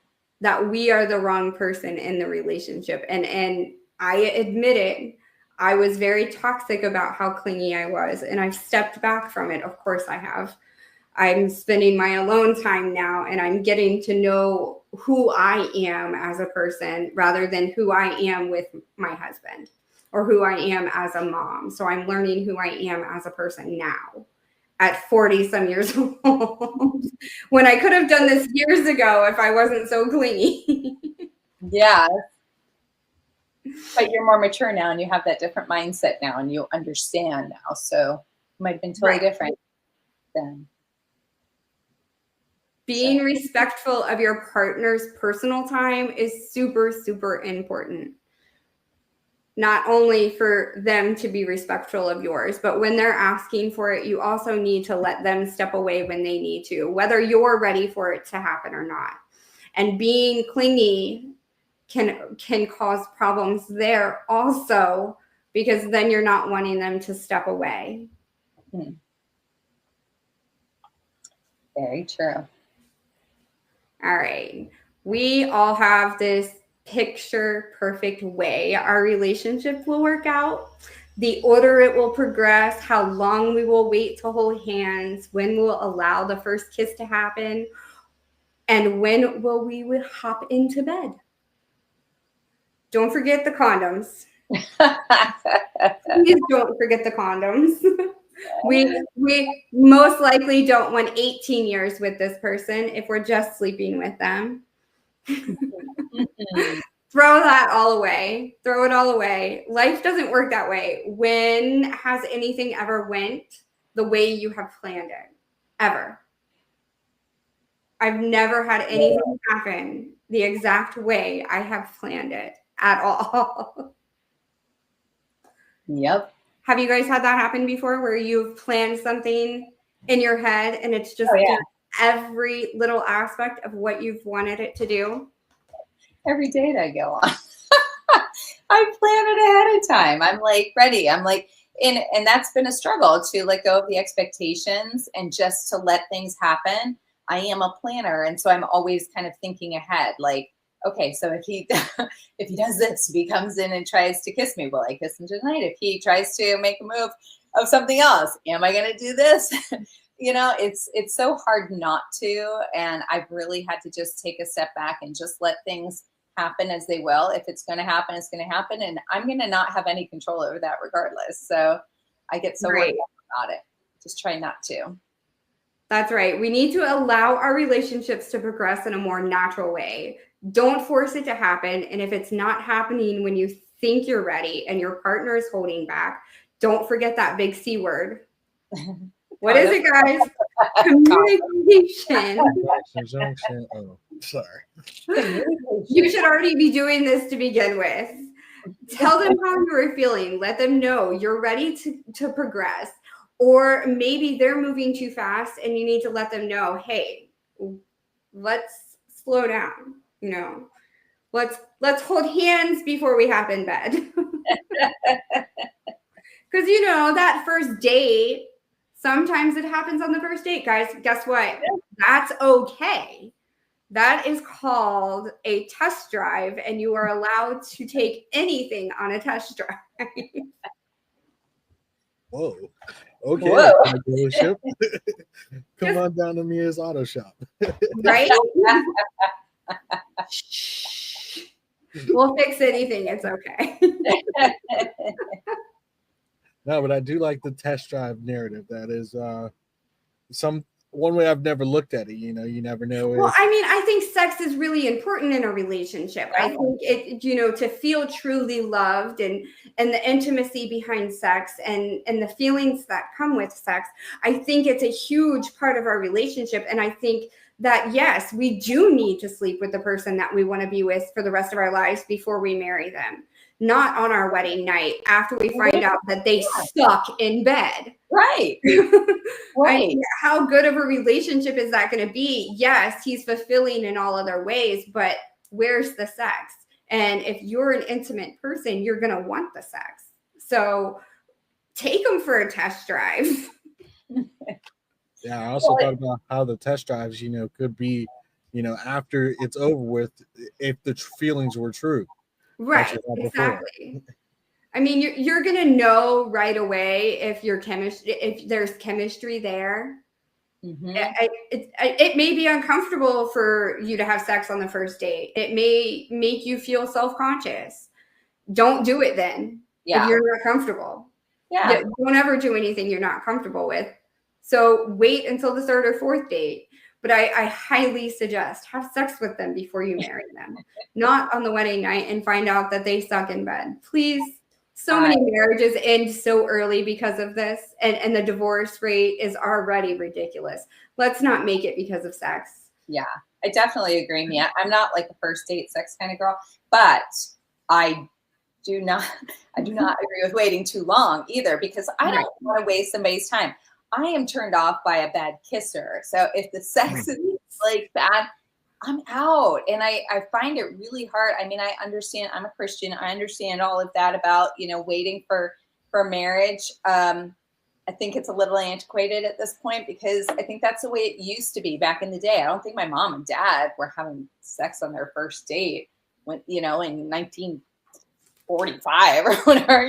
That we are the wrong person in the relationship. And I admitted I was very toxic about how clingy I was, and I've stepped back from it. Of course I have. I'm spending my alone time now, and I'm getting to know who I am as a person rather than who I am with my husband or who I am as a mom. So I'm learning who I am as a person now at 40 some years old, when I could have done this years ago if I wasn't so clingy. Yeah. But you're more mature now, and you have that different mindset now, and you understand now. So it might have been totally different then. Being respectful of your partner's personal time is super, super important. Not only for them to be respectful of yours, but when they're asking for it, you also need to let them step away when they need to, whether you're ready for it to happen or not. And being clingy can cause problems there also, because then you're not wanting them to step away. Very true. All right. We all have this picture perfect way our relationship will work out, the order it will progress, how long we will wait to hold hands, when we'll allow the first kiss to happen, and when will we hop into bed. Don't forget the condoms. Please don't forget the condoms. We most likely don't want 18 years with this person if we're just sleeping with them. Throw that all away. Throw it all away. Life doesn't work that way. When has anything ever went the way you have planned it? Ever. I've never had anything happen the exact way I have planned it at all. Yep. Have you guys had that happen before, where you've planned something in your head and it's just every little aspect of what you've wanted it to do? Every date I go on, I plan it ahead of time. I'm like ready. I'm like, and that's been a struggle to let go of the expectations and just to let things happen. I am a planner, and so I'm always kind of thinking ahead. Like, okay, so if he if he does this, if he comes in and tries to kiss me, will I kiss him tonight? If he tries to make a move of something else, am I going to do this? It's so hard not to, and I've really had to just take a step back and just let things happen as they will. If it's going to happen, it's going to happen, and I'm going to not have any control over that regardless. So I get so worried about it. Just try not to. That's right. We need to allow our relationships to progress in a more natural way. Don't force it to happen. And if it's not happening when you think you're ready and your partner is holding back, don't forget that big C word. What is it, guys? Communication. Oh, sorry. You should already be doing this to begin with. Tell them how you are feeling. Let them know you're ready to progress. Or maybe they're moving too fast and you need to let them know, hey, let's slow down. Let's hold hands before we hop in bed. Because that first date, sometimes it happens on the first date, guys. Guess what? That's okay. That is called a test drive, and you are allowed to take anything on a test drive. Whoa. Okay. Whoa. Come on down to Mia's auto shop. Right? We'll fix anything. It's okay. No, but I do like the test drive narrative. That is one way I've never looked at it. You know, you never know. Well, I mean, I think sex is really important in a relationship. I think it, to feel truly loved and the intimacy behind sex and the feelings that come with sex, I think it's a huge part of our relationship. And I think that, yes, we do need to sleep with the person that we want to be with for the rest of our lives before we marry them. Not on our wedding night after we find out that they suck in bed. Right. I mean, how good of a relationship is that going to be? Yes, he's fulfilling in all other ways, but where's the sex? And if you're an intimate person, you're going to want the sex. So take them for a test drive. Yeah, I also thought about how the test drives, could be, after it's over with, if the feelings were true. Right, exactly. I mean, you're gonna know right away if there's chemistry there. Mm-hmm. It may be uncomfortable for you to have sex on the first date. It may make you feel self-conscious. Don't do it then if you're not comfortable. Yeah. Don't ever do anything you're not comfortable with. So wait until the third or fourth date. But I highly suggest have sex with them before you marry them, not on the wedding night and find out that they suck in bed. Please. So many marriages end so early because of this, and the divorce rate is already ridiculous. Let's not make it because of sex. Yeah, I definitely agree, Mia. I'm not like a first date sex kind of girl, but I do not agree with waiting too long either, because I don't want to waste somebody's time. I am turned off by a bad kisser. So if the sex is like bad, I'm out. And I find it really hard. I mean, I understand, I'm a Christian. I understand all of that about, waiting for marriage. I think it's a little antiquated at this point, because I think that's the way it used to be back in the day. I don't think my mom and dad were having sex on their first date when, in 1945 or whatever,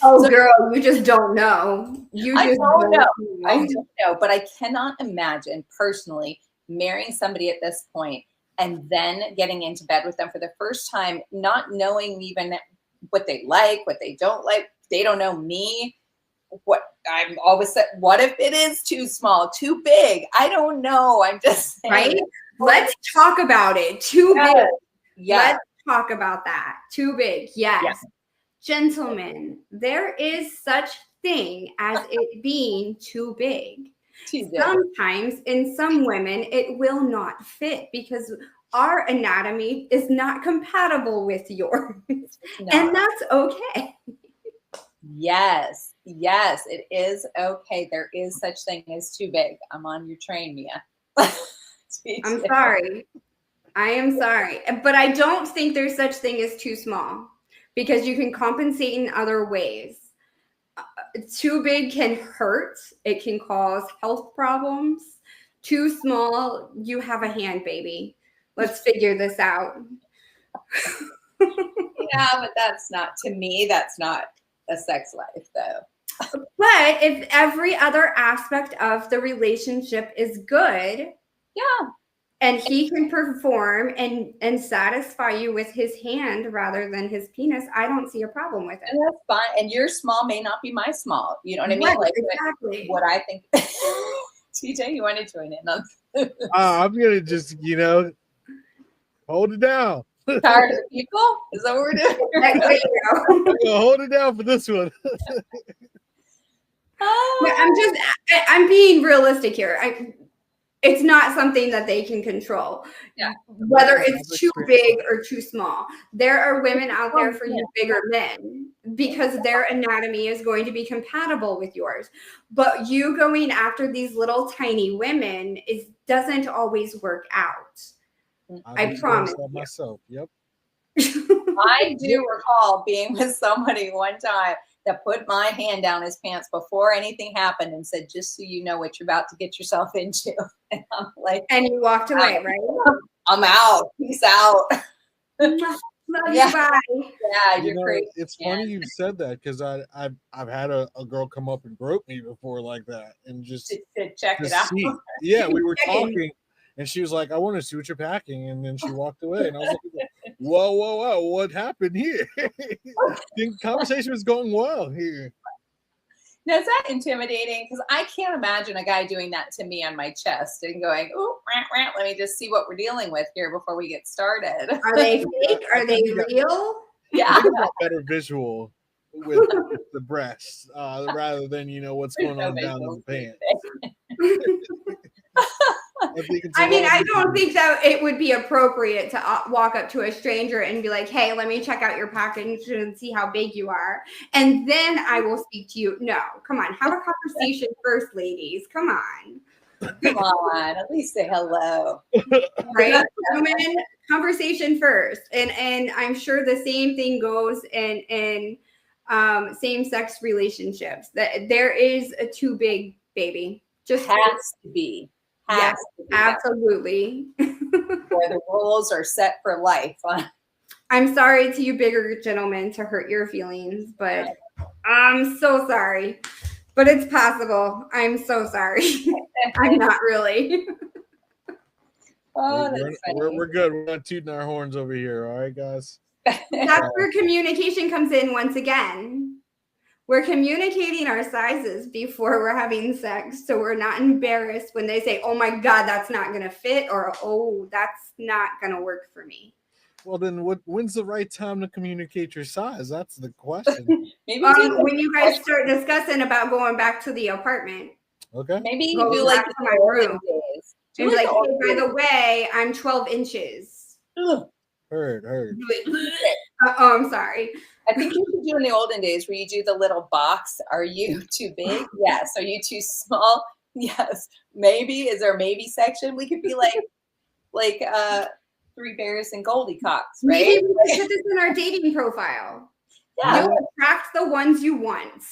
Oh, so, girl, you just don't know. I don't know. I don't know, but I cannot imagine personally marrying somebody at this point and then getting into bed with them for the first time, not knowing even what they like, what they don't like. They don't know me. What I'm always said, what if it is too small, too big? I don't know. I'm just saying. Right. Let's talk about it. Too big. Yeah. Let's talk about that. Too big. Yes. Gentlemen, there is such thing as it being too big. Sometimes in some women, it will not fit because our anatomy is not compatible with yours. And that's okay. Yes, it is okay. There is such thing as too big. I'm on your train, Mia. I'm sorry. I am sorry. But I don't think there's such thing as too small, because you can compensate in other ways. Too big can hurt. It can cause health problems. Too small, you have a hand, baby. Let's figure this out. Yeah, but that's not, to me, that's not a sex life, though. But if every other aspect of the relationship is good, and he can perform and satisfy you with his hand rather than his penis, I don't see a problem with it. And that's fine. And your small may not be my small. You know what I mean? Right, Like exactly. what I think. TJ, you want to join in on? I'm gonna just, hold it down. Tired of the people? Is that what we're doing? Hold it down for this one. I'm being realistic here. It's not something that they can control. Yeah. Whether it's too big or too small. There are women out there for you bigger men, because their anatomy is going to be compatible with yours. But you going after these little tiny women doesn't always work out. I promise you. Myself. Yep. I do recall being with somebody one time that put my hand down his pants before anything happened and said, just so you know what you're about to get yourself into. And I'm like, and you walked away, right? I'm out. Peace out. Love Yeah. you, bye. Yeah, You you're know, crazy. it's man. funny you said that because I've had a girl come up and grope me before like that and just To check to it out. see. Yeah, we were Checking. talking and she was like, I want to see what you're packing, and then she walked away and I was like, whoa, whoa, whoa, what happened here? The conversation was going well here. Now, is that intimidating? Because I can't imagine a guy doing that to me on my chest and going, "Oh, let me just see what we're dealing with here before we get started." Are they fake? Are they real? Yeah. I think I got better visual with the breasts rather than what's going on down in the pants. I think it's. I mean, I don't think that it would be appropriate to walk up to a stranger and be like, "Hey, let me check out your package and see how big you are, and then I will speak to you." No, come on, have a conversation first, ladies. Come on. Come on, at least say hello. Right, gentlemen, conversation first, and I'm sure the same thing goes in same-sex relationships. That there is a too big baby. Just has to be. Yes, absolutely. Where the rules are set for life. I'm sorry to you bigger gentlemen to hurt your feelings, but I'm so sorry. But it's possible. I'm so sorry. I'm not really. Oh, that's funny. We're good. We're not tooting our horns over here. All right, guys. That's where communication comes in once again. We're communicating our sizes before we're having sex, so we're not embarrassed when they say, "Oh my God, that's not going to fit," or "Oh, that's not going to work for me." Well, then when's the right time to communicate your size? That's the question. Maybe when you guys start discussing about going back to the apartment. Okay. Maybe Go do like back to my room. days. And like, hey, by the way, I'm 12 inches. Heard. Oh, I'm sorry. I think you could do in the olden days where you do the little box. Are you too big? Yes. Are you too small? Yes. Maybe. Is there a maybe section? We could be like Three Bears and Goldie Cox, right? Maybe we should put this in our dating profile. Yeah. You attract the ones you want.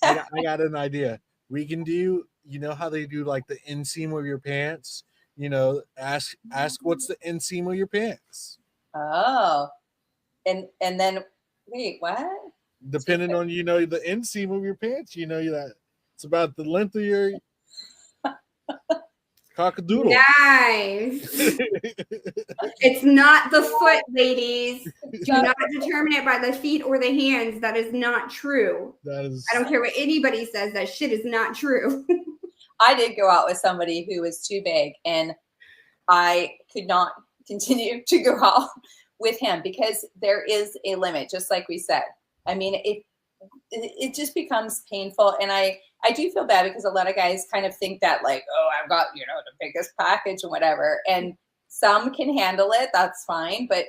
I got an idea. We can do, how they do like the inseam of your pants? Ask what's the inseam of your pants? Oh. And then wait, what? Depending on the inseam of your pants, that it's about the length of your cockadoodle. Nice. It's not the foot, ladies. Do not determine it by the feet or the hands. That is not true. That is. I don't care what anybody says. That shit is not true. I did go out with somebody who was too big, and I could not continue to go out with him because there is a limit, just like we said. I mean, it just becomes painful, and I do feel bad because a lot of guys kind of think that like, oh, I've got the biggest package and whatever, and some can handle it. That's fine, but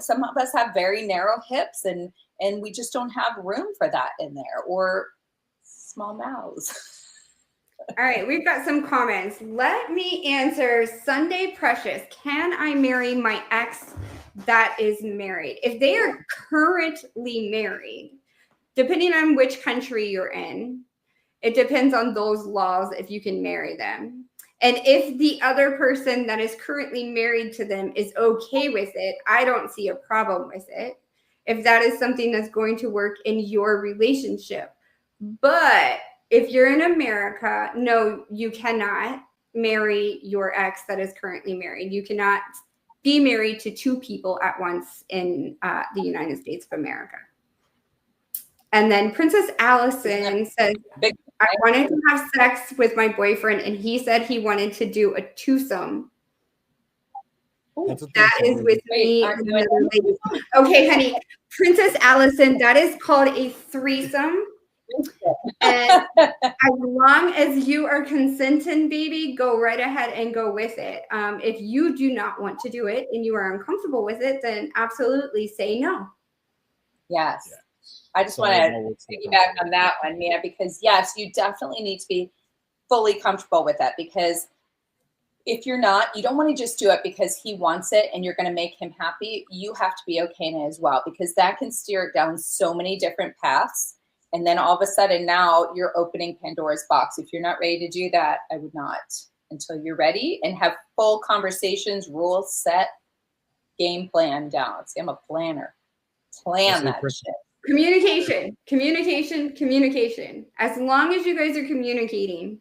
some of us have very narrow hips, and we just don't have room for that in there, or small mouths. All right, we've got some comments. Let me answer Sunday Precious. Can I marry my ex that is married? If they are currently married, depending on which country you're in, it depends on those laws if you can marry them. And if the other person that is currently married to them is okay with it, I don't see a problem with it. If that is something that's going to work in your relationship. But if you're in America, no, you cannot marry your ex that is currently married. You cannot be married to two people at once in the United States of America. And then Princess Allison says, I wanted to have sex with my boyfriend, and he said he wanted to do a twosome. That is with me. Okay, honey. Princess Allison, that is called a threesome. And as long as you are consenting, baby, go right ahead and go with it. If you do not want to do it and you are uncomfortable with it, then absolutely say no. Yes. I just want to piggyback on that one, Mia, because yes, you definitely need to be fully comfortable with that, because if you're not, you don't want to just do it because he wants it and you're going to make him happy. You have to be okay in it as well, because that can steer it down so many different paths. And then all of a sudden now you're opening Pandora's box. If you're not ready to do that, I would not until you're ready and have full conversations, rules set. game plan down. See, I'm a planner. Plan that shit. Communication. As long as you guys are communicating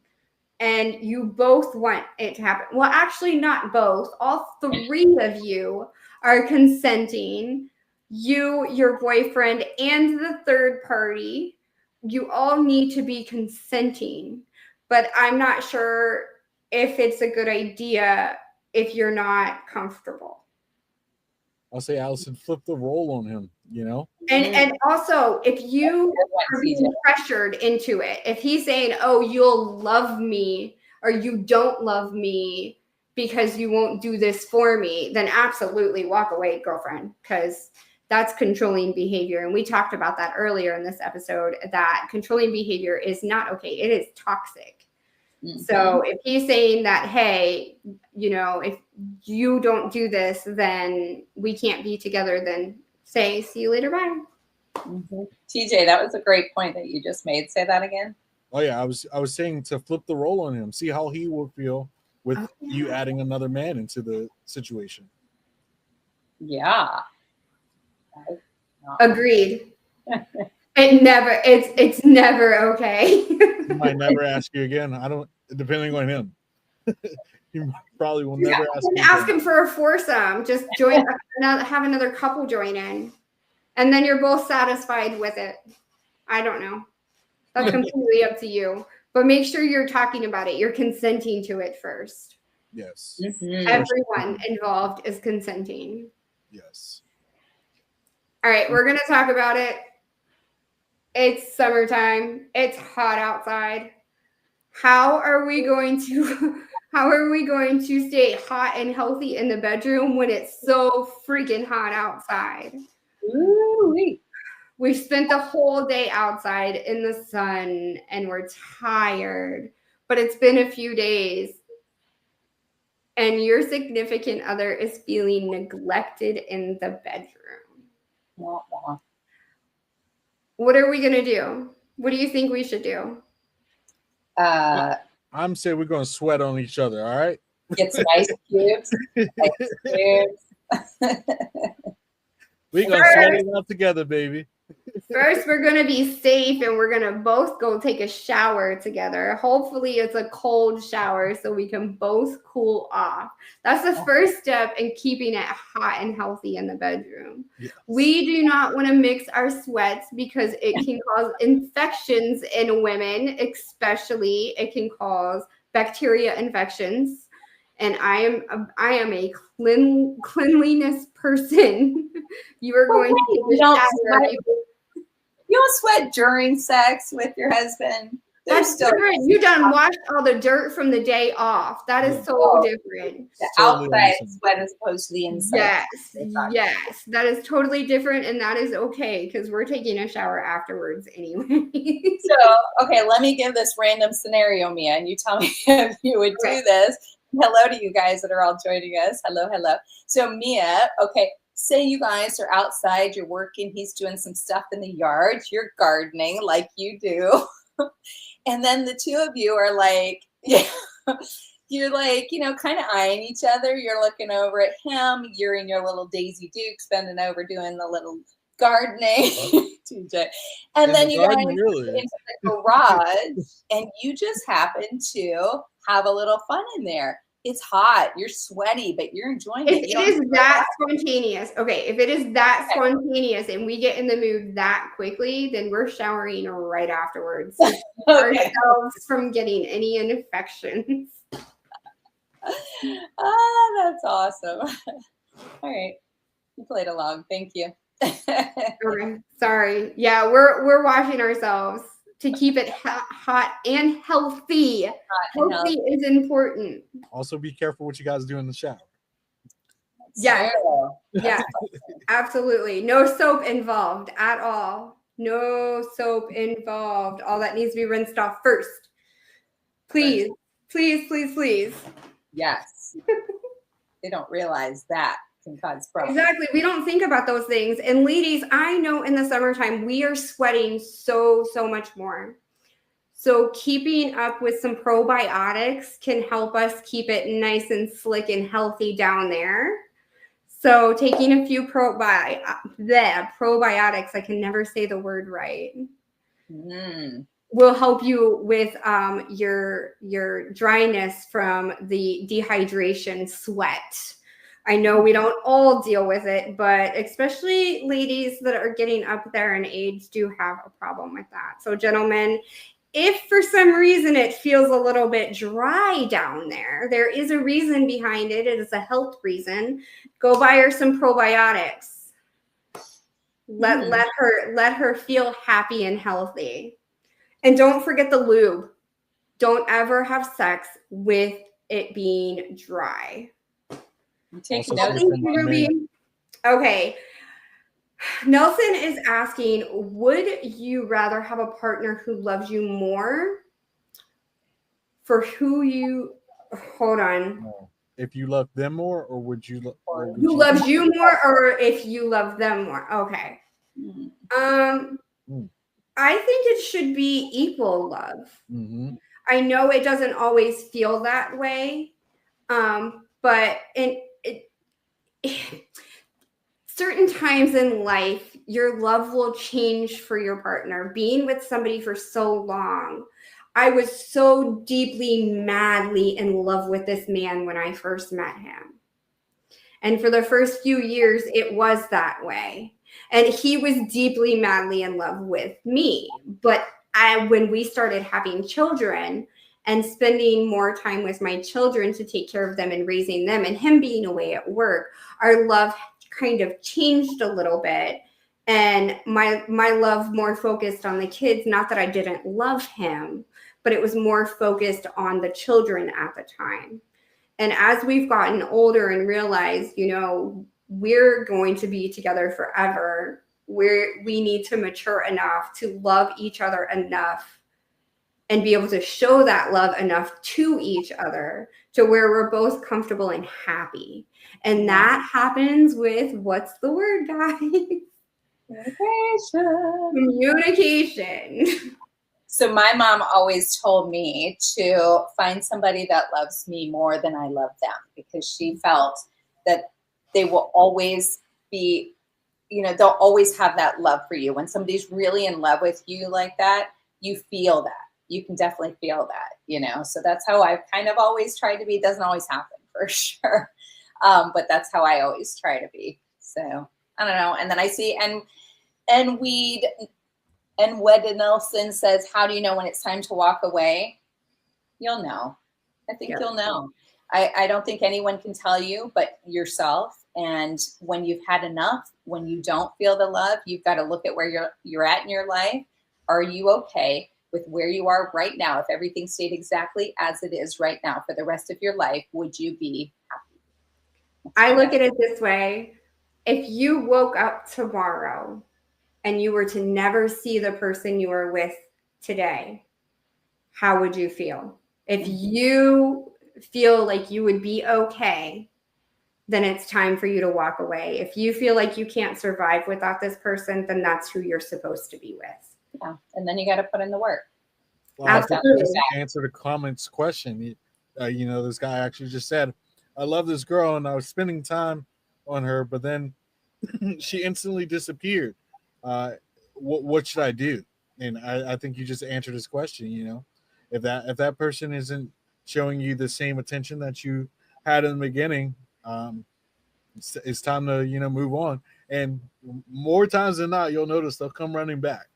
and you both want it to happen. Well, actually, not both. All three of you are consenting. You, your boyfriend, and the third party. You all need to be consenting. But I'm not sure if it's a good idea if you're not comfortable. I'll say Allison flip the role on him, you know? And also, if you are being pressured into it, if he's saying, oh, you'll love me or you don't love me because you won't do this for me, then absolutely walk away, girlfriend, because that's controlling behavior. And we talked about that earlier in this episode, that controlling behavior is not okay. It is toxic. So if he's saying that, hey, you know, if you don't do this, then we can't be together, then say, see you later, bye. TJ, that was a great point that you just made. Say that again. Oh yeah, I was saying to flip the role on him, see how he will feel with you adding another man into the situation. Yeah. Agreed. It's never okay. He might never ask you again. I don't, depending on him. He probably will never ask him for a foursome. Just join, have another couple join in, and then you're both satisfied with it. I don't know. That's completely up to you. But make sure you're talking about it. You're consenting to it first. Yes. Everyone involved is consenting. Yes. All right, we're gonna talk about it. It's summertime. It's hot outside. How are we going to stay hot and healthy in the bedroom when it's so freaking hot outside? Ooh-wee. We spent the whole day outside in the sun and we're tired, but it's been a few days and your significant other is feeling neglected in the bedroom. What are we going to do? What do you think we should do? I'm saying we're going to sweat on each other, all right? Get some ice cubes. We're going to sweat it out together, baby. First, we're going to be safe and we're going to both go take a shower together. Hopefully, it's a cold shower so we can both cool off. That's the first step in keeping it hot and healthy in the bedroom. Yes. We do not want to mix our sweats because it can cause infections in women, especially. It can cause bacteria infections. And I am a cleanliness person. You are going to take a shower. You don't sweat during sex with your husband. That's different. You done washed all the dirt from the day off. That is so different. The outside sweat as opposed to the inside. Yes. That is totally different, and that is okay because we're taking a shower afterwards anyway. So, okay, let me give this random scenario, Mia, and you tell me if you would do this. Hello to you guys that are all joining us. Hello, hello. So, Mia, okay. Say you guys are outside, you're working, he's doing some stuff in the yard, you're gardening like you do. And then the two of you are like, you're like, you know, kind of eyeing each other. You're looking over at him. You're in your little Daisy Dukes, bending over, doing the little gardening. TJ. And then you guys into the garage and you just happen to have a little fun in there. It's hot, you're sweaty, but you're enjoying it. If it is that spontaneous, okay, if it is that spontaneous and we get in the mood that quickly, then we're showering right afterwards. Ourselves from getting any infections. That's awesome. All right. You played along. Thank you. Okay. Sorry. Yeah, we're washing ourselves to keep it hot and healthy. Healthy is important. Also, be careful what you guys do in the shower. Yeah. Yeah. Absolutely. No soap involved at all. No soap involved. All that needs to be rinsed off first. Please. Please, please, please. Yes. They don't realize that can cause problems. Exactly. We don't think about those things. And ladies, I know in the summertime, we are sweating so much more. So keeping up with some probiotics can help us keep it nice and slick and healthy down there. So taking a few probiotics, I can never say the word right, will help you with your dryness from the dehydration sweat. I know we don't all deal with it, but especially ladies that are getting up there in age do have a problem with that. So gentlemen, if for some reason it feels a little bit dry down there, there is a reason behind it. It is a health reason. Go buy her some probiotics. Let her feel happy and healthy. And don't forget the lube. Don't ever have sex with it being dry. Take notes. Okay. Nelson is asking, would you rather have a partner who loves you more for who you hold on. If you love them more, or would you Who loves you more, or if you love them more? Okay. I think it should be equal love. I know it doesn't always feel that way, but certain times in life, your love will change for your partner. Being with somebody for so long, I was so deeply, madly in love with this man when I first met him. And for the first few years, it was that way. And he was deeply, madly in love with me. But when we started having children and spending more time with my children to take care of them and raising them, and him being away at work, our love kind of changed a little bit. And my love more focused on the kids. Not that I didn't love him, but it was more focused on the children at the time. And as we've gotten older and realized, we're going to be together forever, we need to mature enough to love each other enough and be able to show that love enough to each other to where we're both comfortable and happy. And that happens with, what's the word, guys? Communication. So my mom always told me to find somebody that loves me more than I love them, because she felt that they will always be, they'll always have that love for you. When somebody's really in love with you like that, you feel that. You can definitely feel that, So that's how I've kind of always tried to be. It doesn't always happen for sure. But that's how I always try to be. So I don't know. And then I see, and Wed Nelson says, how do you know when it's time to walk away? You'll know. I think you'll know. I don't think anyone can tell you but yourself. And when you've had enough, when you don't feel the love, you've got to look at where you're at in your life. Are you okay with where you are right now? If everything stayed exactly as it is right now for the rest of your life, would you be happy? I look at it this way. If you woke up tomorrow and you were to never see the person you are with today, how would you feel? If you feel like you would be okay, then it's time for you to walk away. If you feel like you can't survive without this person, then that's who you're supposed to be with. Yeah. And then you got to put in the work. Well, absolutely. To answer the comments question, this guy actually just said, I love this girl and I was spending time on her, but then she instantly disappeared. What should I do? And I think you just answered his question. If that person isn't showing you the same attention that you had in the beginning, it's time to move on. And more times than not, you'll notice they'll come running back.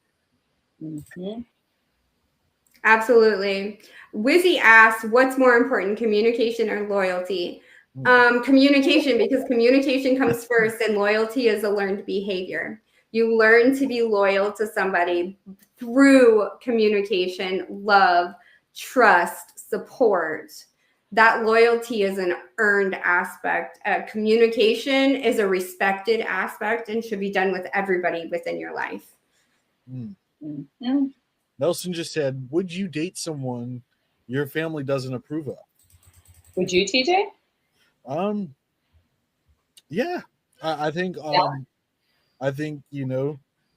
Absolutely. Wizzy asks, what's more important, communication or loyalty? Communication, because communication comes first and loyalty is a learned behavior. You learn to be loyal to somebody through communication, love, trust, support. That loyalty is an earned aspect. Communication is a respected aspect and should be done with everybody within your life. Nelson just said, would you date someone your family doesn't approve of? Would you, TJ? Yeah. I think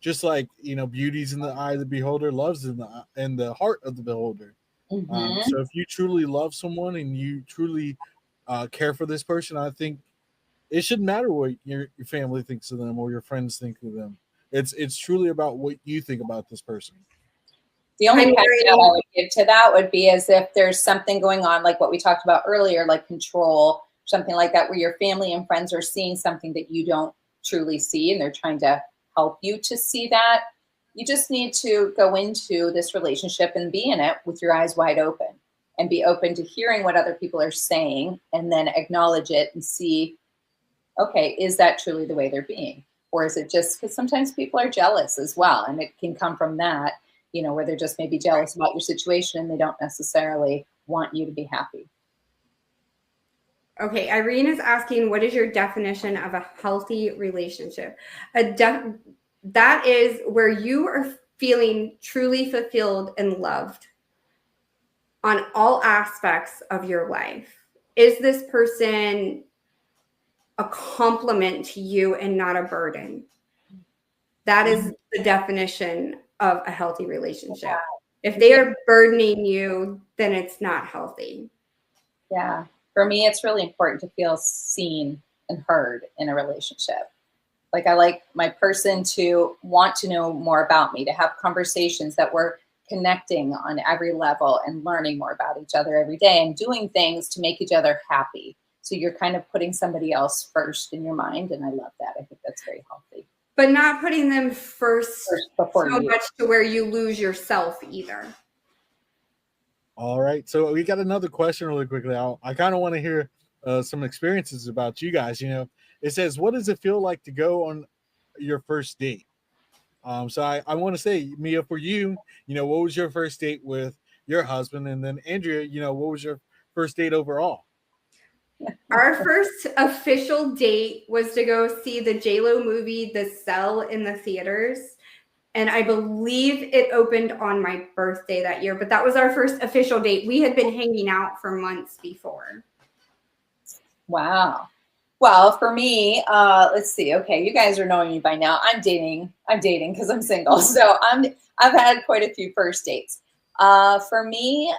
just like beauty's in the eye of the beholder, love's in the heart of the beholder. So if you truly love someone and you truly care for this person, I think it shouldn't matter what your family thinks of them or your friends think of them. It's truly about what you think about this person. The only caveat I would give to that would be as if there's something going on, like what we talked about earlier, like control, something like that, where your family and friends are seeing something that you don't truly see, and they're trying to help you to see that. You just need to go into this relationship and be in it with your eyes wide open and be open to hearing what other people are saying, and then acknowledge it and see, okay, is that truly the way they're being? Or is it just because sometimes people are jealous as well, and it can come from that, where they're just maybe jealous about your situation and they don't necessarily want you to be happy. Okay, Irene is asking, what is your definition of a healthy relationship? That is where you are feeling truly fulfilled and loved on all aspects of your life. Is this person a compliment to you and not a burden? That is the definition of a healthy relationship. If they are burdening you, then it's not healthy. Yeah. For me, it's really important to feel seen and heard in a relationship. Like, I like my person to want to know more about me, to have conversations that we're connecting on every level and learning more about each other every day and doing things to make each other happy. So you're kind of putting somebody else first in your mind. And I love that. I think that's very healthy. But not putting them first before so you. much to where you lose yourself either. All right. So we got another question really quickly. I kind of want to hear some experiences about you guys. It says, what does it feel like to go on your first date? So I want to say, Mia, for you, what was your first date with your husband? And then Andrea, what was your first date overall? Our first official date was to go see the J-Lo movie, The Cell, in the theaters. And I believe it opened on my birthday that year, but that was our first official date. We had been hanging out for months before. Wow. Well, for me, let's see. Okay, you guys are knowing me by now. I'm dating because I'm single. So I've had quite a few first dates. For me,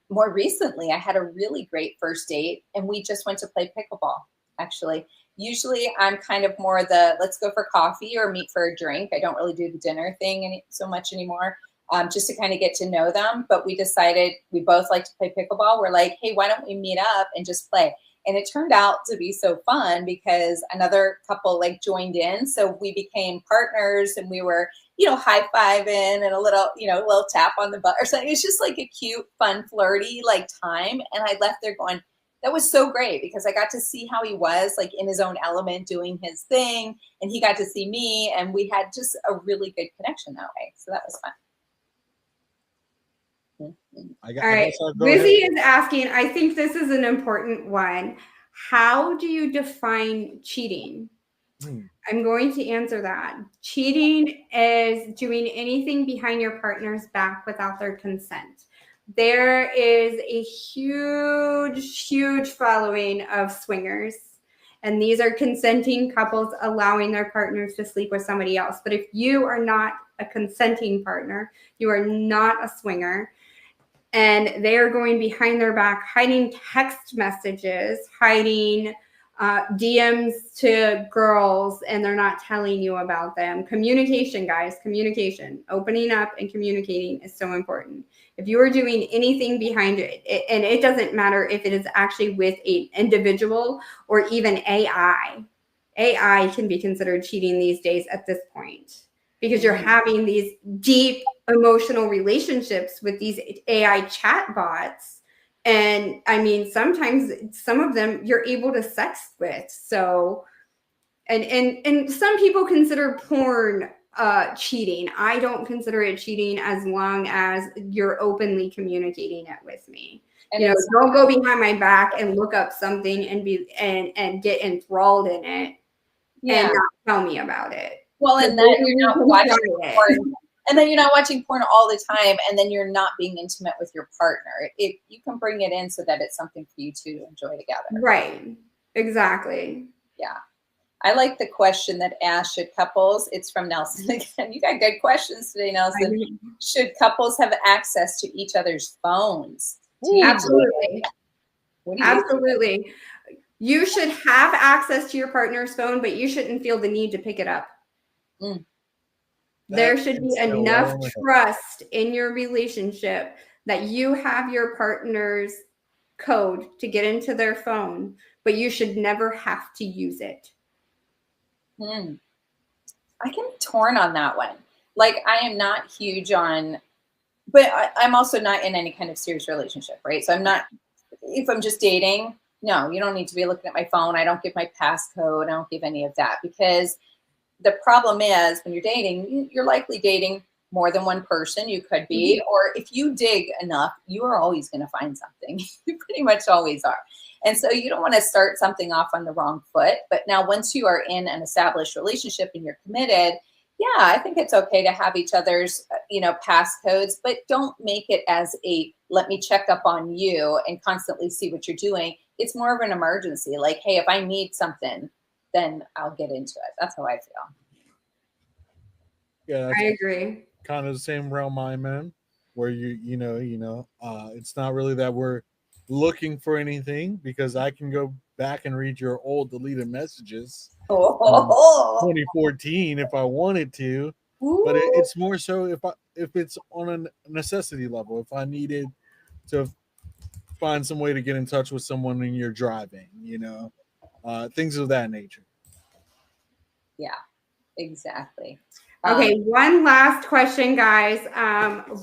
more recently, I had a really great first date, and we just went to play pickleball, actually. Usually I'm kind of more the let's go for coffee or meet for a drink. I don't really do the dinner thing so much anymore, just to kind of get to know them. But we decided we both like to play pickleball. We're like, hey, why don't we meet up and just play? And it turned out to be so fun because another couple joined in. So we became partners, and we were, high-fiving and a little tap on the butt or something. It's just like a cute, fun, flirty time. And I left there going, that was so great because I got to see how he was in his own element doing his thing. And he got to see me, and we had just a really good connection that way. So that was fun. All right. Lizzie is asking, I think this is an important one. How do you define cheating? I'm going to answer that. Cheating is doing anything behind your partner's back without their consent. There is a huge following of swingers. And these are consenting couples allowing their partners to sleep with somebody else. But if you are not a consenting partner, you are not a swinger, and they are going behind their back, hiding text messages, hiding DMs to girls, and they're not telling you about them. Communication, guys, communication. Opening up and communicating is so important. If you are doing anything behind it, and it doesn't matter if it is actually with an individual or even AI. AI can be considered cheating these days at this point, because you're having these deep emotional relationships with these AI chat bots. And I mean, sometimes some of them you're able to sext with. So, and some people consider porn cheating. I don't consider it cheating as long as you're openly communicating it with me. And don't go behind my back and look up something and get enthralled in it and not tell me about it. Well, and then you're not watching porn, and then you're not watching porn all the time, and then you're not being intimate with your partner. You can bring it in so that it's something for you to enjoy together. Right. Exactly. Yeah. I like the question that asked, should couples, it's from Nelson again. You got good questions today, Nelson. Should couples have access to each other's phones? Absolutely. Absolutely. You should have access to your partner's phone, but you shouldn't feel the need to pick it up. There should be enough trust in your relationship that you have your partner's code to get into their phone, but you should never have to use it. I can be torn on that one. Like, I am not huge on, but I'm also not in any kind of serious relationship, right? So I'm not, if I'm just dating, no, you don't need to be looking at my phone. I don't give my passcode. I don't give any of that, because the problem is when you're dating, you're likely dating more than one person. You could be, or if you dig enough, you are always going to find something. You pretty much always are. And so you don't want to start something off on the wrong foot. But now once you are in an established relationship and you're committed, yeah, I think it's okay to have each other's, passcodes, but don't make it as a, let me check up on you and constantly see what you're doing. It's more of an emergency. Like, hey, if I need something, then I'll get into it. That's how I feel. Yeah, I agree. Kind of the same realm I'm in, where it's not really that we're looking for anything, because I can go back and read your old deleted messages from 2014 if I wanted to. But it's more so if it's on a necessity level. If I needed to find some way to get in touch with someone when you're driving, things of that nature. Yeah, exactly. Okay, one last question, guys.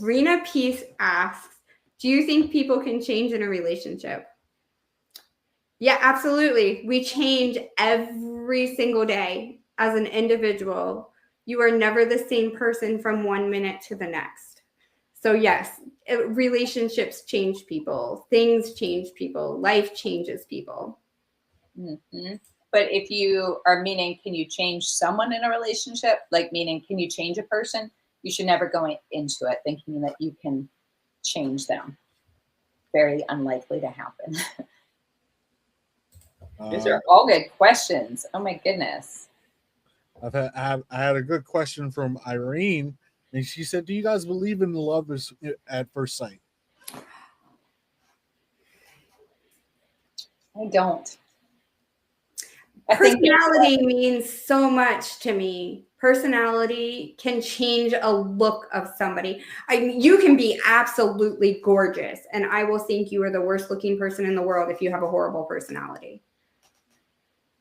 Rena Peace asks, do you think people can change in a relationship? Yeah, absolutely. We change every single day as an individual. You are never the same person from 1 minute to the next. So yes, relationships change people. Things change people. Life changes people. Mm-hmm. But if you are meaning, can you change someone in a relationship? Like, meaning, can you change a person? You should never go into it thinking that you can change them. Very unlikely to happen. These are all good questions. Oh my goodness. I had a good question from Irene, and she said, "Do you guys believe in love at first sight?" I don't. Personality means so much to me. Personality can change a look of somebody. You can be absolutely gorgeous, and I will think you are the worst looking person in the world if you have a horrible personality.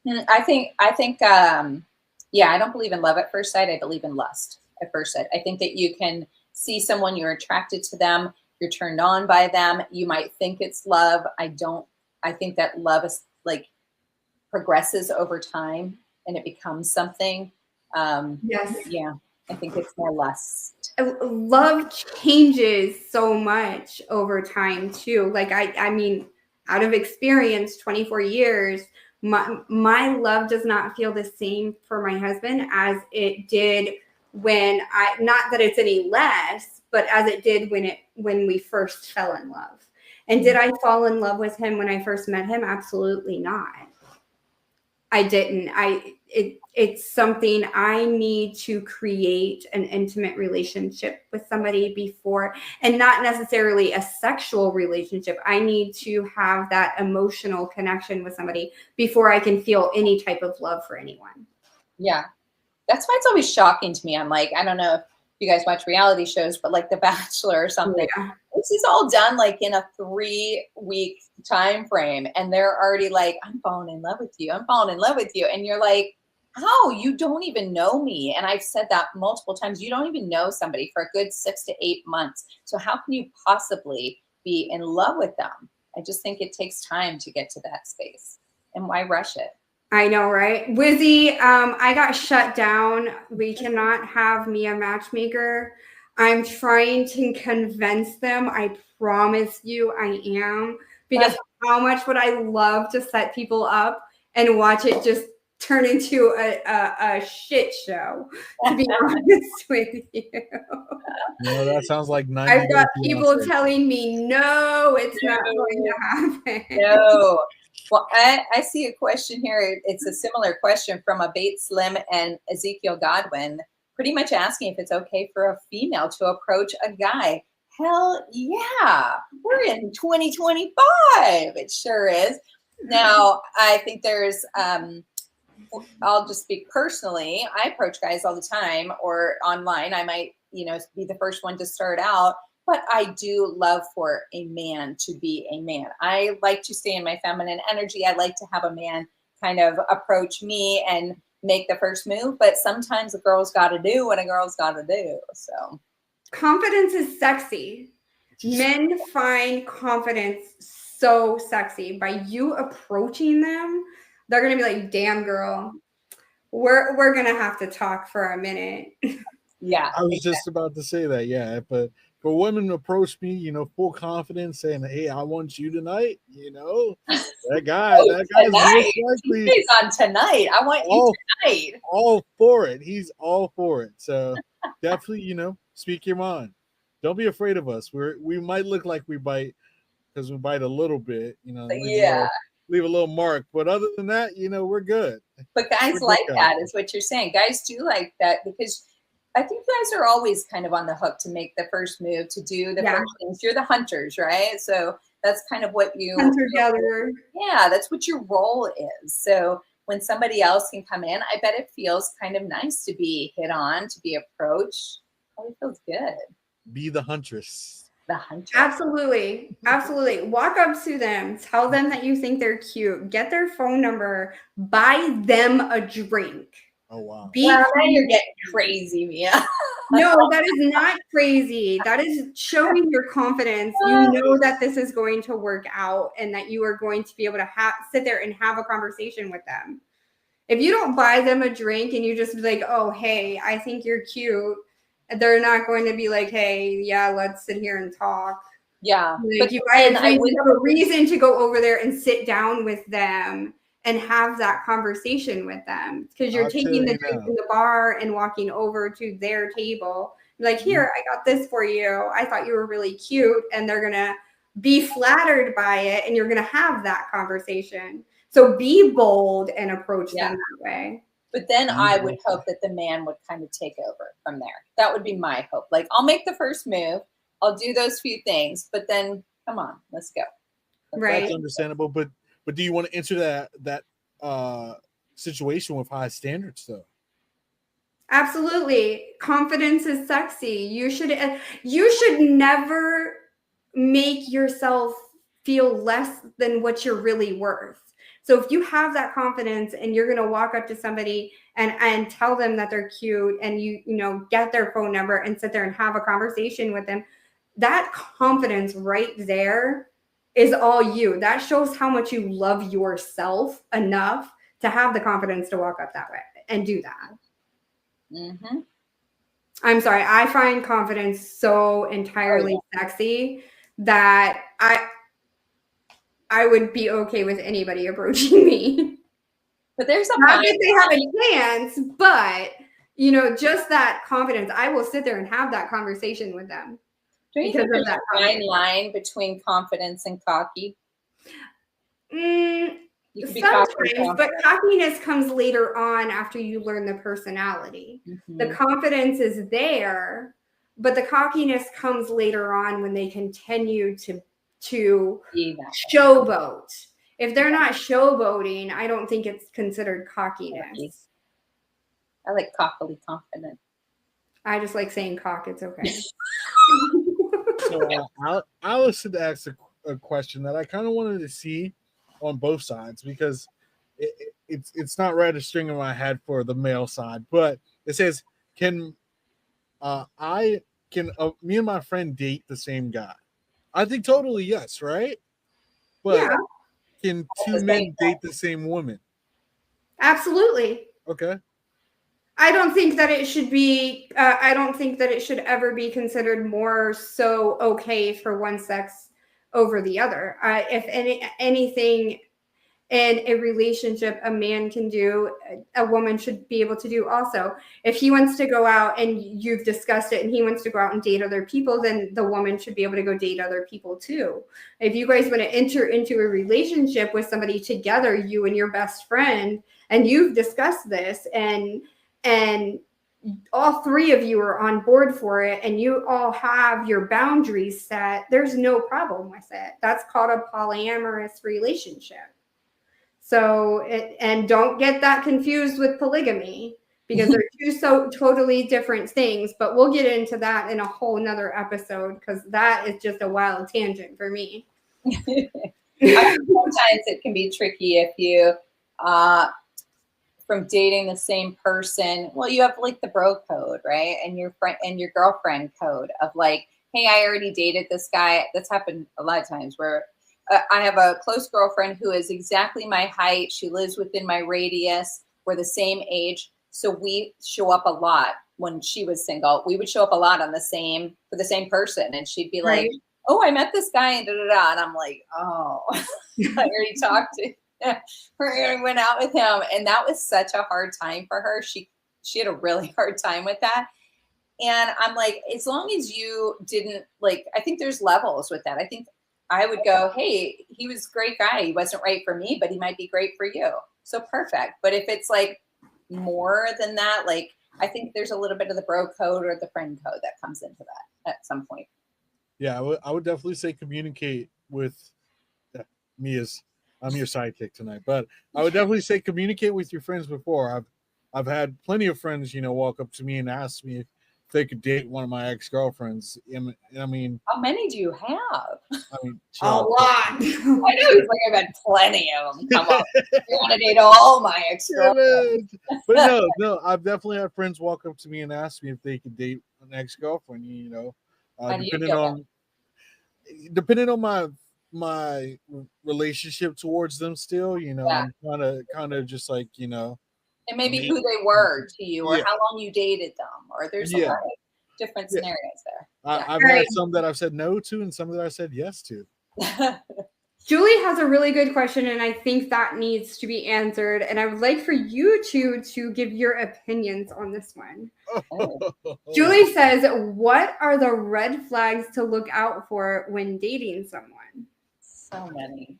I think, yeah, I don't believe in love at first sight. I believe in lust at first sight. I think that you can see someone, you're attracted to them, you're turned on by them. You might think it's love. I think that love is like progresses over time and it becomes something. Yes. Yeah, I think it's more lust. Love changes so much over time too. Like I mean, out of experience, 24 years, my love does not feel the same for my husband as it did when not that it's any less, but as it did when we first fell in love. And did I fall in love with him when I first met him? Absolutely not. I didn't. It's something I need to create an intimate relationship with somebody before, and not necessarily a sexual relationship. I need to have that emotional connection with somebody before I can feel any type of love for anyone. Yeah. That's why it's always shocking to me. I'm like, I don't know if you guys watch reality shows, but like The Bachelor or something. Yeah. This is all done like in a 3-week time frame. And they're already like, I'm falling in love with you. I'm falling in love with you. And you're like, how? You don't even know me. And I've said that multiple times. You don't even know somebody for a good 6 to 8 months. So how can you possibly be in love with them? I just think it takes time to get to that space. And why rush it? I know, right? Wizzy, I got shut down. We cannot have me a matchmaker. I'm trying to convince them. I promise you I am. Because how much would I love to set people up and watch it just turn into a shit show, to be honest with you. No, that sounds like 90 I've got people telling me, no, it's not going to happen. No. Well, I see a question here. It's a similar question from a Bates Slim and Ezekiel Godwin, pretty much asking if it's okay for a female to approach a guy. Hell yeah. We're in 2025. It sure is. Now, I think there's, I'll just speak personally. I approach guys all the time or online. I might, be the first one to start out, but I do love for a man to be a man. I like to stay in my feminine energy. I like to have a man kind of approach me and make the first move, but sometimes a girl's got to do what a girl's got to do. So confidence is sexy. Men find confidence so sexy. By you approaching them, they're gonna be like, damn girl, we're gonna have to talk for a minute. Yeah. I was just about to say that, yeah. But for women to approach me, full confidence, saying, "Hey, I want you tonight," that guy's most likely He's on tonight. I want you tonight. All for it. He's all for it. So definitely, speak your mind. Don't be afraid of us. We might look like we bite because we bite a little bit, leave a little mark. But other than that, we're good. But guys like that is what you're saying. Guys do like that because I think guys are always kind of on the hook to make the first move, to do the first things. You're the hunters, right? So that's kind of what you hunter-gatherer. Yeah, that's what your role is. So when somebody else can come in, I bet it feels kind of nice to be hit on, to be approached. It feels good. Be the huntress. The huntress. Absolutely. Absolutely. Walk up to them, tell them that you think they're cute, get their phone number, buy them a drink. Oh, wow. Well, now you're getting crazy, Mia. No, that is not crazy. That is showing your confidence. You know that this is going to work out and that you are going to be able to sit there and have a conversation with them. If you don't buy them a drink and you just be like, oh, hey, I think you're cute, they're not going to be like, hey, yeah, let's sit here and talk. Yeah. Like, you have a reason to go over there and sit down with them and have that conversation with them, because you're taking the drink in the bar and walking over to their table. Like, here, I got this for you. I thought you were really cute. And they're going to be flattered by it. And you're going to have that conversation. So be bold and approach them that way. But then I would hope that the man would kind of take over from there. That would be my hope. Like, I'll make the first move. I'll do those few things. But then, come on, let's go. Right. That's understandable. But do you want to enter that situation with high standards, though? Absolutely. Confidence is sexy. You should never make yourself feel less than what you're really worth. So if you have that confidence and you're going to walk up to somebody and tell them that they're cute, and you get their phone number and sit there and have a conversation with them, that confidence right there is all you. That shows how much you love yourself enough to have the confidence to walk up that way and do that. Mm-hmm. I'm sorry. I find confidence so entirely sexy that I would be okay with anybody approaching me. But there's not that they have a chance, but just that confidence. I will sit there and have that conversation with them. Do you think there's a fine line between confidence and cocky? Sometimes, but cockiness comes later on after you learn the personality. Mm-hmm. The confidence is there, but the cockiness comes later on when they continue to showboat. If they're not showboating, I don't think it's considered cockiness. I like cockily confident. I just like saying cock. It's okay. So Allison asked a question that I kind of wanted to see on both sides, because it's not registering in my head for the male side, but it says, can me and my friend date the same guy? I think totally yes, right? But can two men date the same woman? Absolutely. Okay. I don't think that it should be. I don't think that it should ever be considered more so okay for one sex over the other. If anything in a relationship a man can do, a woman should be able to do also. If he wants to go out and you've discussed it and he wants to go out and date other people, then the woman should be able to go date other people too. If you guys want to enter into a relationship with somebody together, you and your best friend, and you've discussed this and all three of you are on board for it and you all have your boundaries set, there's no problem with it. That's called a polyamorous relationship. So, and don't get that confused with polygamy, because they're two so totally different things. But we'll get into that in a whole nother episode, because that is just a wild tangent for me. Sometimes it can be tricky if you, from dating the same person. Well, you have like the bro code, right? And your friend and your girlfriend code of like, hey, I already dated this guy. That's happened a lot of times where I have a close girlfriend who is exactly my height. She lives within my radius. We're the same age. So we show up a lot. When she was single, we would show up a lot on for the same person. And she'd be like, oh, I met this guy and da-da-da. And I'm like, oh, I already talked to him. I went out with him. And that was such a hard time for her. She had a really hard time with that. And I'm like, as long as you didn't like, I think there's levels with that. I think I would go, hey, he was a great guy. He wasn't right for me, but he might be great for you. So perfect. But if it's like more than that, like, I think there's a little bit of the bro code or the friend code that comes into that at some point. Yeah, I would definitely say communicate with me as I'm your sidekick tonight, but I would definitely say communicate with your friends before. I've had plenty of friends, walk up to me and ask me if they could date one of my ex-girlfriends. I mean, how many do you have? I mean, a lot. I know he's like, I've had plenty of them. Come on, you want to date all my ex-girlfriends? But no, I've definitely had friends walk up to me and ask me if they could date an ex-girlfriend. Depending on my relationship towards them, still, I'm kind of just like, and maybe who they were to you, or how long you dated them, or there's a lot of different scenarios there. I've had some that I've said no to, and some that I said yes to. Julie has a really good question, and I think that needs to be answered. And I would like for you two to give your opinions on this one. Julie says, what are the red flags to look out for when dating someone? So many.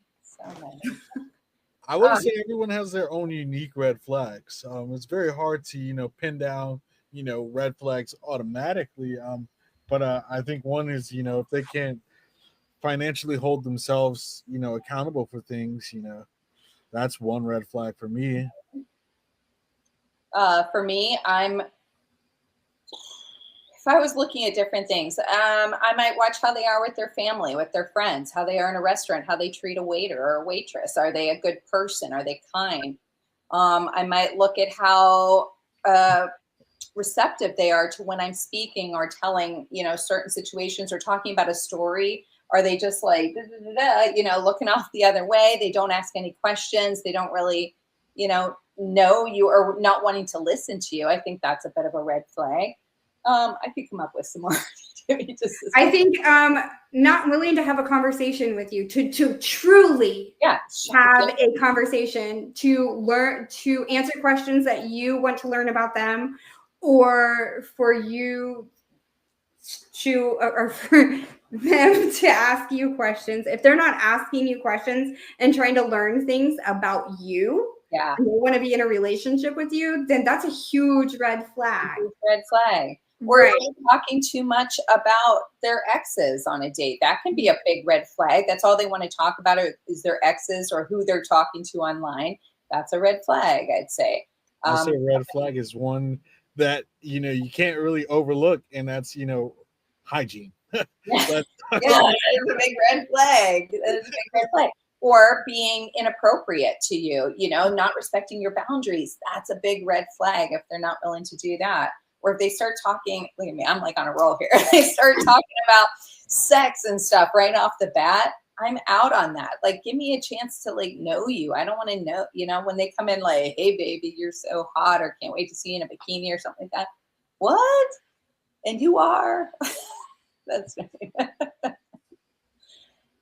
I wouldn't say everyone has their own unique red flags. It's very hard to, pin down, red flags automatically. But I think one is, if they can't financially hold themselves, accountable for things, that's one red flag for me. For me, if I was looking at different things, I might watch how they are with their family, with their friends, how they are in a restaurant, how they treat a waiter or a waitress. Are they a good person? Are they kind? I might look at how receptive they are to when I'm speaking or telling, certain situations or talking about a story. Are they just like, looking off the other way? They don't ask any questions. They don't really, know you or not wanting to listen to you. I think that's a bit of a red flag. I could come up with some more. I think not willing to have a conversation with you, to truly have a conversation, to learn, to answer questions that you want to learn about them, or for you to, or for them to ask you questions. If they're not asking you questions and trying to learn things about you, and they want to be in a relationship with you, then that's a huge red flag. Or talking too much about their exes on a date. That can be a big red flag. That's all they want to talk about is their exes or who they're talking to online. That's a red flag, I'd say. I'd say a red flag is one that, you can't really overlook, and that's, hygiene. That is a big red flag. That is a big red flag. Or being inappropriate to you, not respecting your boundaries. That's a big red flag if they're not willing to do that. Or if they start talking, look at me, I'm like on a roll here. They start talking about sex and stuff right off the bat. I'm out on that. Like, give me a chance to know you. I don't want to know, when they come in like, hey baby, you're so hot, or can't wait to see you in a bikini or something like that. What? And you are? That's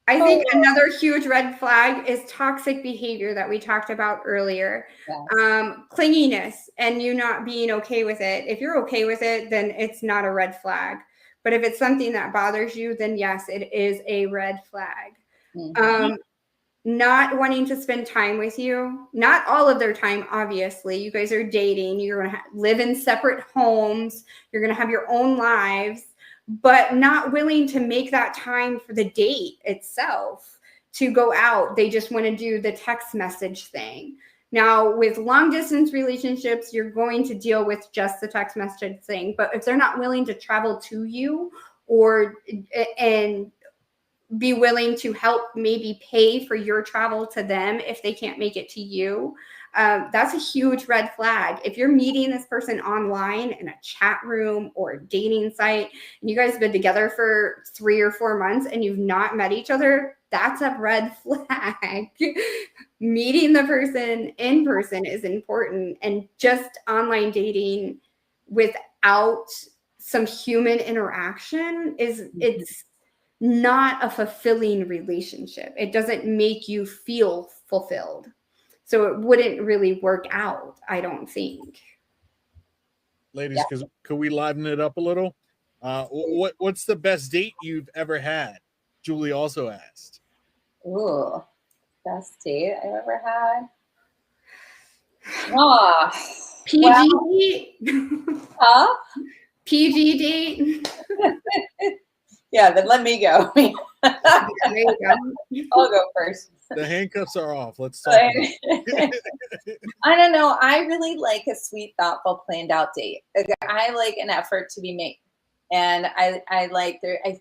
I think another huge red flag is toxic behavior that we talked about earlier. Clinginess and you not being okay with it. If you're okay with it, then it's not a red flag. But if it's something that bothers you, then yes, it is a red flag. Not wanting to spend time with you, not all of their time, obviously. You guys are dating. You're going to live in separate homes. You're going to have your own lives. But not willing to make that time for the date itself. to go out. They just want to do the text message thing. Now, with long distance relationships, you're going to deal with just the text message thing. But if they're not willing to travel to you and be willing to help maybe pay for your travel to them if they can't make it to you, that's a huge red flag. If you're meeting this person online in a chat room or a dating site, and you guys have been together for 3 or 4 months and you've not met each other, that's a red flag. Meeting the person in person is important, and just online dating without some human interaction it's not a fulfilling relationship. It doesn't make you feel fulfilled. So it wouldn't really work out, I don't think. Ladies, could we liven it up a little? What's the best date you've ever had? Julie also asked. Ooh, best date I've ever had. Ah, PG date? Huh? PG date? Yeah, then let me go. There you go. I'll go first. The handcuffs are off. Let's talk. I don't know. I really like a sweet, thoughtful, planned out date. I like an effort to be made. And I like there. I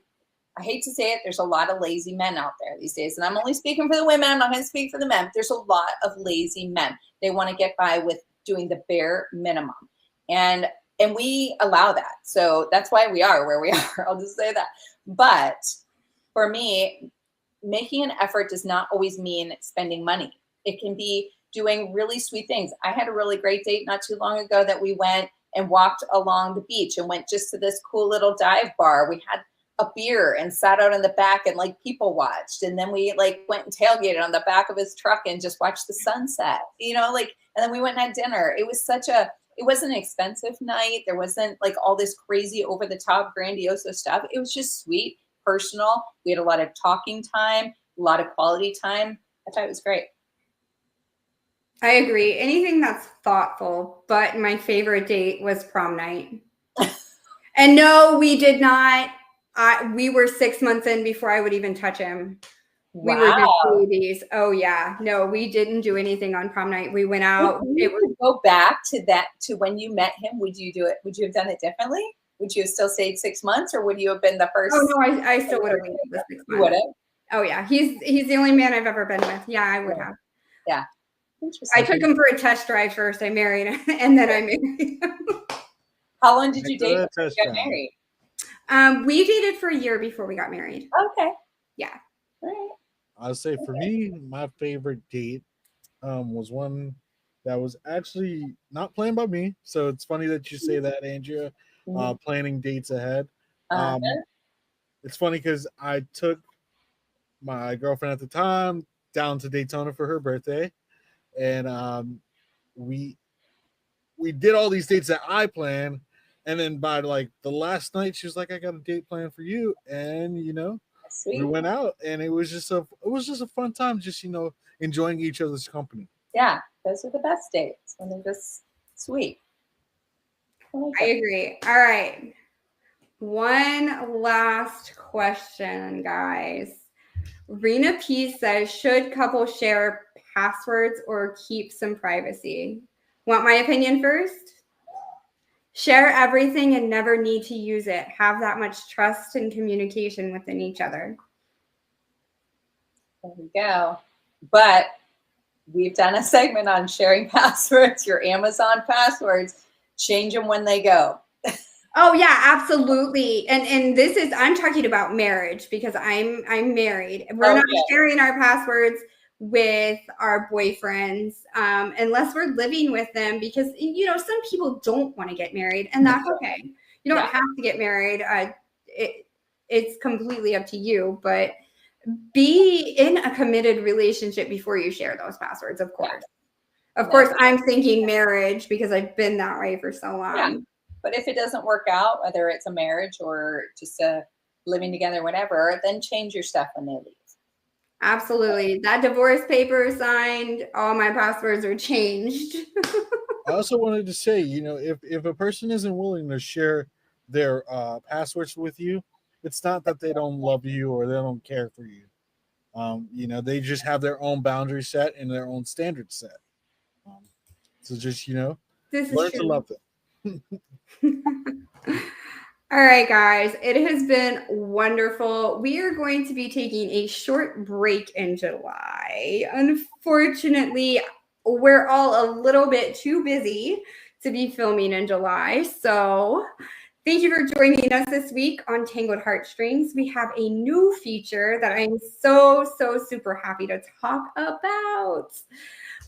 hate to say it, there's a lot of lazy men out there these days. And I'm only speaking for the women. I'm not going to speak for the men. There's a lot of lazy men. They want to get by with doing the bare minimum. And we allow that. So that's why we are where we are. I'll just say that. But for me, making an effort does not always mean spending money. It can be doing really sweet things. I had a really great date not too long ago that we went and walked along the beach and went just to this cool little dive bar. We had a beer and sat out in the back and like people watched. And then we like went and tailgated on the back of his truck and just watched the sunset, you know, like, and then we went and had dinner. It was it wasn't an expensive night. There wasn't like all this crazy over the top grandiose stuff. It was just sweet, personal. We had a lot of talking time, a lot of quality time. I thought it was great. I agree. Anything that's thoughtful, but my favorite date was prom night. And no, we did not. We were 6 months in before I would even touch him. We were just babies. Oh yeah. No, we didn't do anything on prom night. We went out. It would go back to when you met him. Would you do it? Would you have done it differently? Would you have still stayed 6 months, or would you have been the first? Oh no, I still would have been the 6 months. You would have? Oh yeah. He's the only man I've ever been with. Yeah, I would have. Yeah. I took him for a test drive first. I married him, and then I married him. How long did you date before you got married? We dated for a year before we got married. Okay. Yeah. All right. I'll say for me, my favorite date was one that was actually not planned by me. So it's funny that you say that, Andrea, planning dates ahead. It's funny because I took my girlfriend at the time down to Daytona for her birthday. And we did all these dates that I planned. And then by like the last night, she was like, I got a date planned for you. And, you know, we went out and it was just a fun time, just, you know, enjoying each other's company. Yeah, those are the best dates when they're just sweet. I agree. All right. One last question, guys. Rena P says, should couples share passwords or keep some privacy? Want my opinion first? Share everything and never need to use it. Have that much trust and communication within each other. There we go. But we've done a segment on sharing passwords, your Amazon passwords. Change them when they go. Oh yeah, absolutely. And this is, I'm talking about marriage because I'm married. We're not sharing our passwords with our boys unless we're living with them, because you know some people don't want to get married, and that's okay. You don't have to get married. It's completely up to you, but be in a committed relationship before you share those passwords, of course. Of course, I'm thinking marriage because I've been that way for so long. Yeah. But if it doesn't work out, whether it's a marriage or just a living together, whatever, then change your stuff when they leave. Absolutely. That divorce paper signed, all my passwords are changed. I also wanted to say, you know, if a person isn't willing to share their passwords with you, it's not that they don't love you or they don't care for you. They just have their own boundary set and their own standard set. So just This is learn to true. love them. All right, guys, it has been wonderful. We are going to be taking a short break in July. Unfortunately, we're all a little bit too busy to be filming in July. So thank you for joining us this week on Tangled Heart Strings. We have a new feature that I'm so super happy to talk about.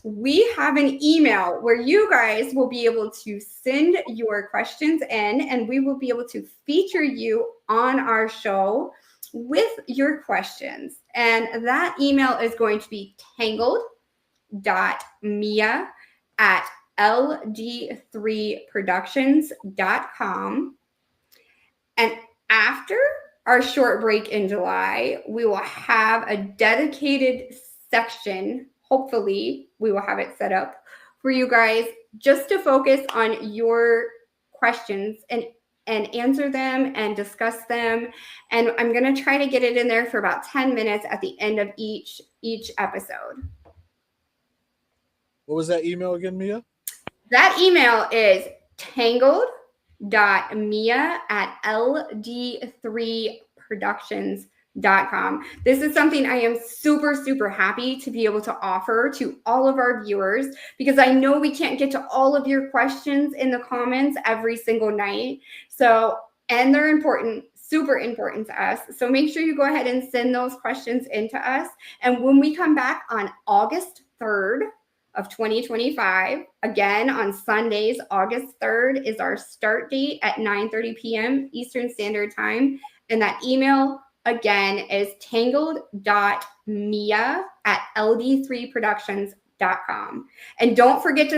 We have an email where you guys will be able to send your questions in, and we will be able to feature you on our show with your questions. And that email is going to be tangled.mia@ld3productions.com. And after our short break in July, we will have a dedicated section. Hopefully, we will have it set up for you guys just to focus on your questions and answer them and discuss them. And I'm going to try to get it in there for about 10 minutes at the end of each episode. What was that email again, Mia? That email is tangled.mia@ld3productions.com. This is something I am super happy to be able to offer to all of our viewers, because I know we can't get to all of your questions in the comments every single night. And they're important, super important to us. So make sure you go ahead and send those questions in to us. And when we come back on August 3rd of 2025, again on Sundays, August 3rd is our start date at 9:30 p.m. Eastern Standard Time. And that email again is tangled.mia@ld3productions.com. And don't forget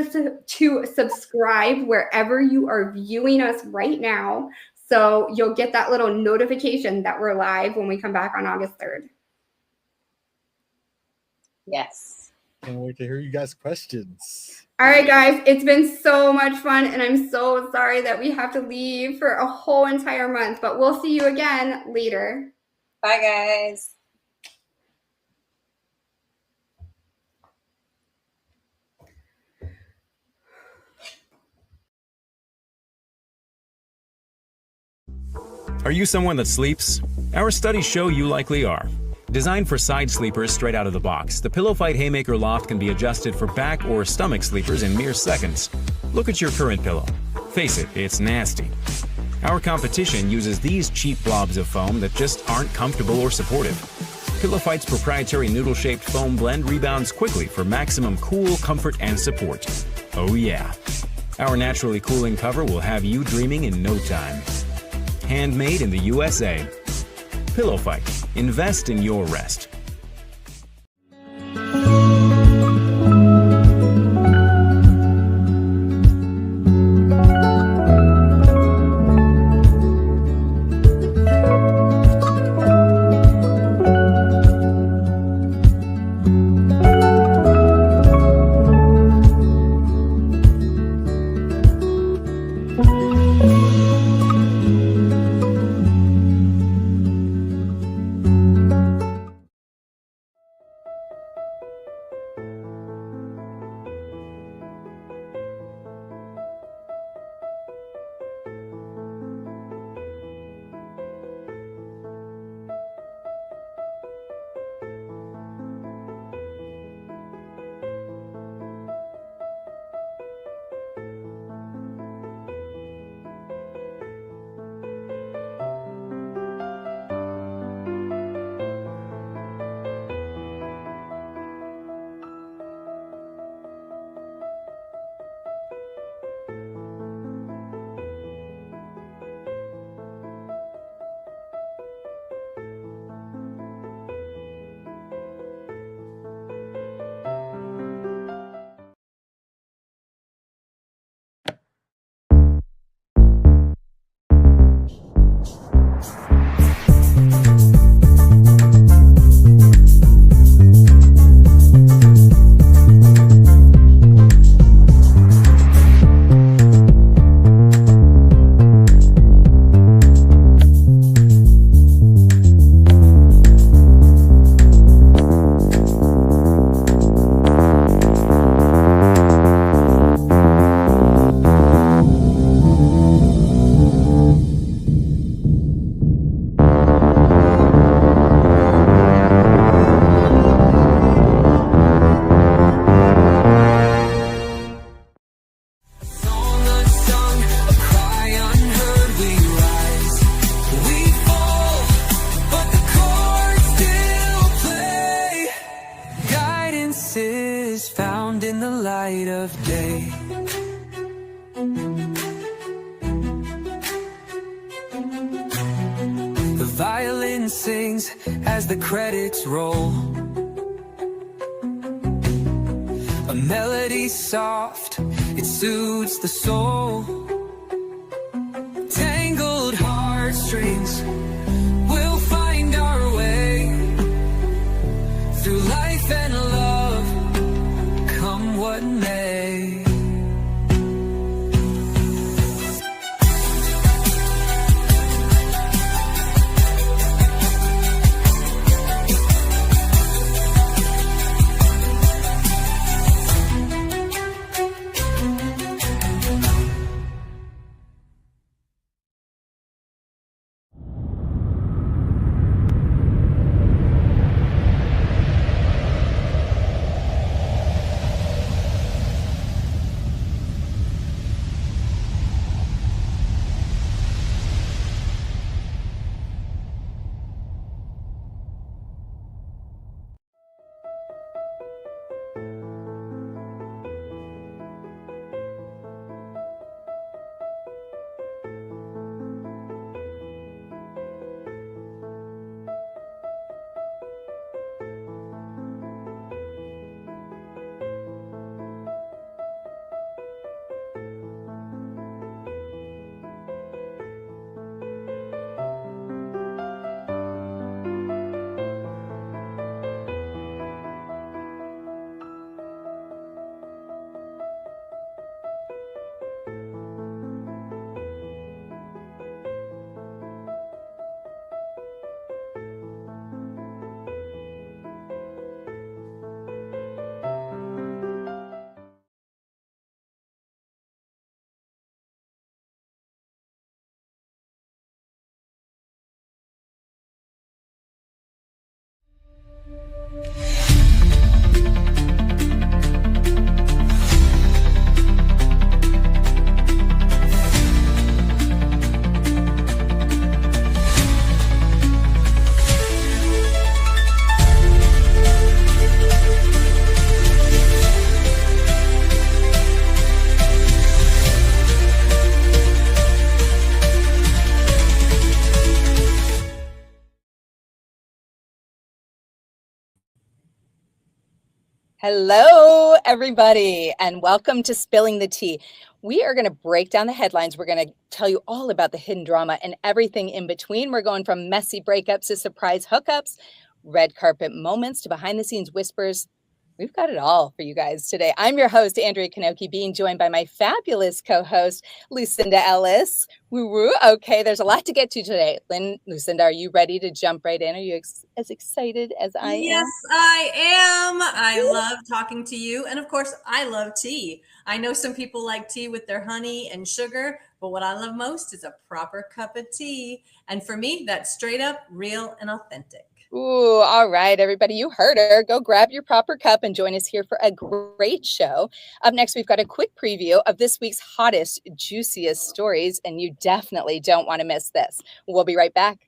to subscribe wherever you are viewing us right now, so you'll get that little notification that we're live when we come back on August 3rd. Yes. Can't wait to hear you guys' questions. All right, guys, it's been so much fun, and I'm so sorry that we have to leave for a whole entire month, but we'll see you again later. Bye, guys. Are you someone that sleeps? Our studies show you likely are. Designed for side sleepers straight out of the box, the Pillow Fight Haymaker Loft can be adjusted for back or stomach sleepers in mere seconds. Look at your current pillow. Face it, it's nasty. Our competition uses these cheap blobs of foam that just aren't comfortable or supportive. Pillow Fight's proprietary noodle-shaped foam blend rebounds quickly for maximum cool, comfort, and support. Oh yeah. Our naturally cooling cover will have you dreaming in no time. Handmade in the USA. Pillow Fight. Invest in your rest. is found in the light of day. The violin sings as the credits roll, a melody soft, it soothes the soul. Tangled heartstrings, we'll find our way through life and love, come what may. Hello, everybody, and welcome to Spilling the Tea. We are going to break down the headlines. We're going to tell you all about the hidden drama and everything in between. We're going from messy breakups to surprise hookups, red carpet moments to behind the scenes whispers. We've got it all for you guys today. I'm your host, Andrea Kanoki, being joined by my fabulous co-host, Lucinda Ellis. Woo woo. Okay, there's a lot to get to today. Lucinda, are you ready to jump right in? Are you as excited as I am? Yes, I am. I love talking to you. And of course, I love tea. I know some people like tea with their honey and sugar, but what I love most is a proper cup of tea. And for me, that's straight up, real, and authentic. Ooh, all right, everybody, you heard her. Go grab your proper cup and join us here for a great show. Up next, we've got a quick preview of this week's hottest, juiciest stories, and you definitely don't want to miss this. We'll be right back.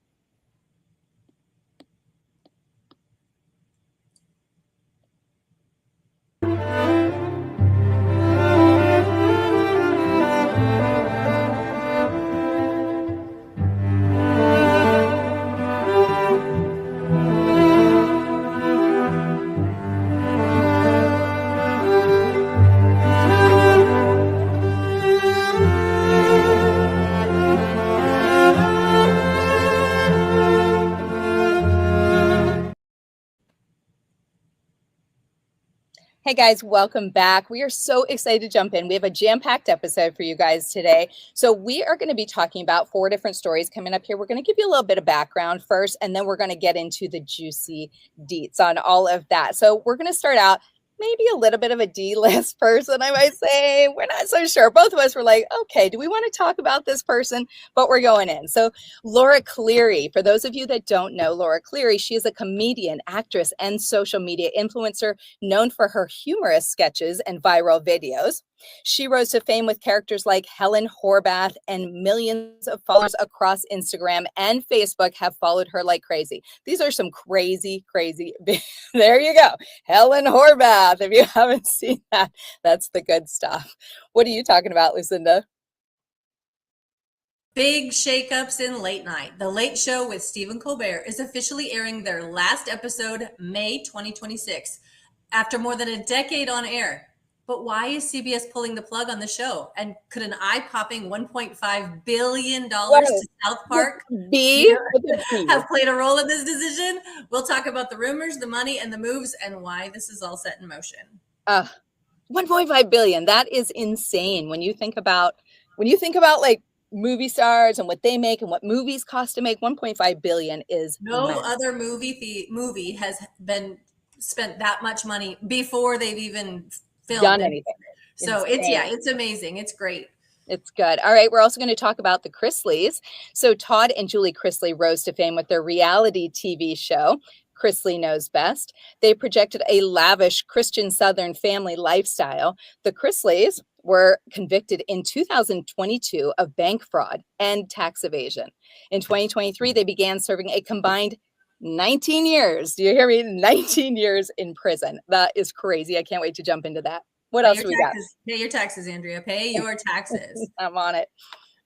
Hey guys, welcome back. We are so excited to jump in. We have a jam-packed episode for you guys today. So we are going to be talking about 4 different stories coming up here. We're going to give you a little bit of background first, and then we're going to get into the juicy deets on all of that. So we're going to start out maybe a little bit of a D-list person, I might say. We're not so sure. Both of us were like, okay, do we want to talk about this person? But we're going in. So Laura Cleary, for those of you that don't know Laura Cleary, she is a comedian, actress, and social media influencer known for her humorous sketches and viral videos. She rose to fame with characters like Helen Horvath, and millions of followers across Instagram and Facebook have followed her like crazy. These are some crazy, there you go, Helen Horvath. Path. If you haven't seen that, that's the good stuff. What are you talking about, Lucinda? Big shakeups in late night. The Late Show with Stephen Colbert is officially airing their last episode May 2026 after more than a decade on air. But why is CBS pulling the plug on the show? And could an eye-popping $1.5 billion to South Park have played a role in this decision? We'll talk about the rumors, the money, and the moves, and why this is all set in motion. 1.5 billion. That is insane. When you think about like movie stars and what they make and what movies cost to make, 1.5 billion is no massive. Other movie has been spent that much money before they've even filmed done anything. So it's amazing. It's great. It's good. All right. We're also going to talk about the Chrisleys. So Todd and Julie Chrisley rose to fame with their reality TV show, Chrisley Knows Best. They projected a lavish Christian Southern family lifestyle. The Chrisleys were convicted in 2022 of bank fraud and tax evasion. In 2023, they began serving a combined 19 years. Do you hear me? 19 years in prison. That is crazy. I can't wait to jump into that. What else do we got? Pay your taxes, Andrea. Pay your taxes. I'm on it.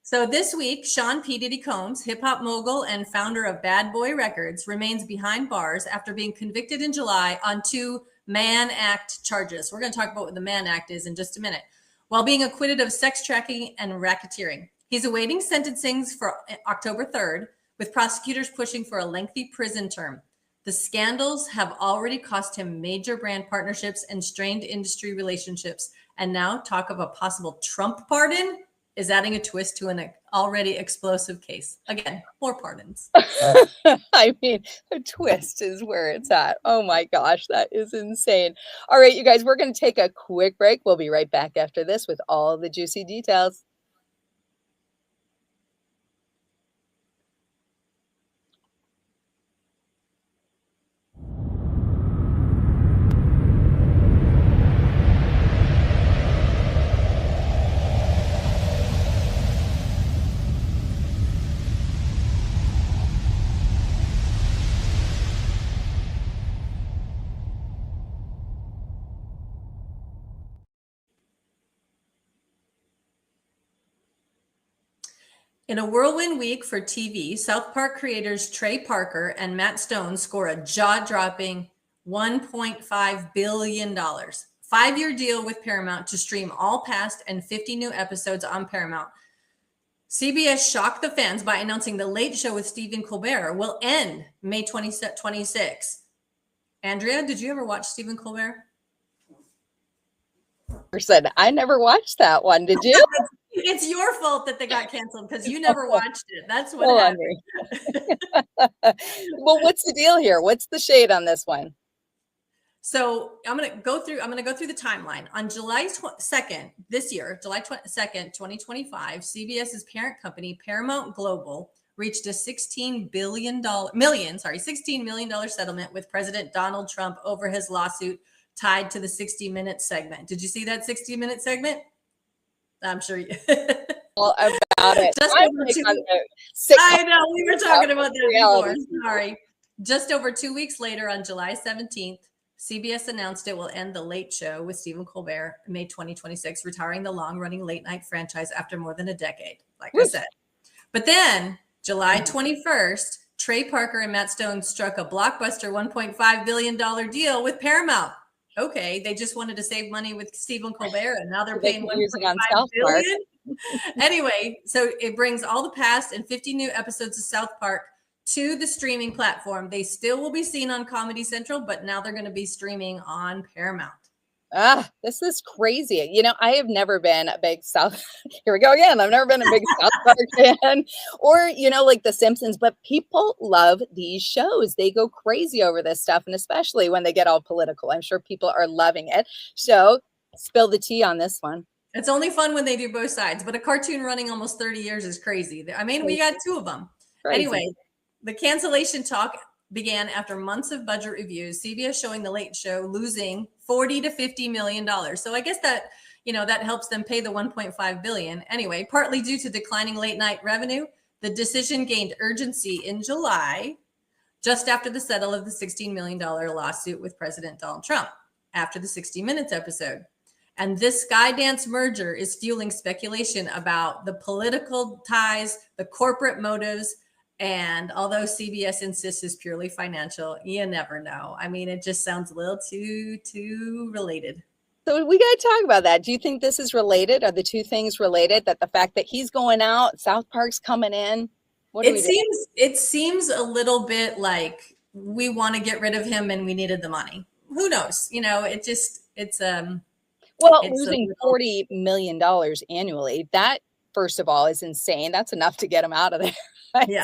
So this week, Sean P. Diddy Combs, hip-hop mogul and founder of Bad Boy Records, remains behind bars after being convicted in July on 2 Mann Act charges. We're going to talk about what the Mann Act is in just a minute. While being acquitted of sex trafficking and racketeering. He's awaiting sentencing for October 3rd, with prosecutors pushing for a lengthy prison term. The scandals have already cost him major brand partnerships and strained industry relationships. And now talk of a possible Trump pardon is adding a twist to an already explosive case. Again, more pardons. I mean, a twist is where it's at. Oh my gosh, that is insane. All right, you guys, we're going to take a quick break. We'll be right back after this with all the juicy details. In a whirlwind week for TV, South Park creators Trey Parker and Matt Stone score a jaw-dropping $1.5 billion. 5-year deal with Paramount to stream all past and 50 new episodes on Paramount. CBS shocked the fans by announcing The Late Show with Stephen Colbert will end May 26. Andrea, did you ever watch Stephen Colbert? I never watched that one. Did you? It's your fault that they got canceled because you never watched it. That's what happened. Well, what's the deal here? What's the shade on this one? So I'm going to go through the timeline. On July 2nd, this year, July 2nd, 2025, CBS's parent company, Paramount Global, reached a $16 million settlement with President Donald Trump over his lawsuit tied to the 60-minute segment. Did you see that 60-minute segment? I'm sure you. All about it. I know we were talking about that before. Sorry. Just over 2 weeks later, on July 17th, CBS announced it will end The Late Show with Stephen Colbert May 2026, retiring the long-running late-night franchise after more than a decade, like I said. But then, July 21st, Trey Parker and Matt Stone struck a blockbuster $1.5 billion deal with Paramount. Okay, they just wanted to save money with Stephen Colbert, and now they're paying $1.5 billion. Anyway, so it brings all the past and 50 new episodes of South Park to the streaming platform. They still will be seen on Comedy Central, but now they're going to be streaming on Paramount. This is crazy. You know, I have never been a big South. Here we go again. I've never been a big South Park fan, or like The Simpsons. But people love these shows. They go crazy over this stuff, and especially when they get all political. I'm sure people are loving it. So, spill the tea on this one. It's only fun when they do both sides, but a cartoon running almost 30 years is crazy. I mean, we got 2 of them. Crazy. Anyway, the cancellation talk began after months of budget reviews, CBS showing The Late Show losing $40 to $50 million. So I guess that, that helps them pay the $1.5 billion. Anyway, partly due to declining late night revenue, the decision gained urgency in July, just after the settle of the $16 million lawsuit with President Donald Trump. after the 60 Minutes episode. And this Skydance merger is fueling speculation about the political ties, the corporate motives. And although CBS insists is purely financial, you never know. I mean, it just sounds a little too related. So we got to talk about that. Do you think this is related? Are the two things related? That the fact that he's going out, South Park's coming in? What do we do? It seems a little bit like we want to get rid of him and we needed the money. Who knows? You know, losing $40 million annually, that first of all is insane. That's enough to get him out of there. Yeah.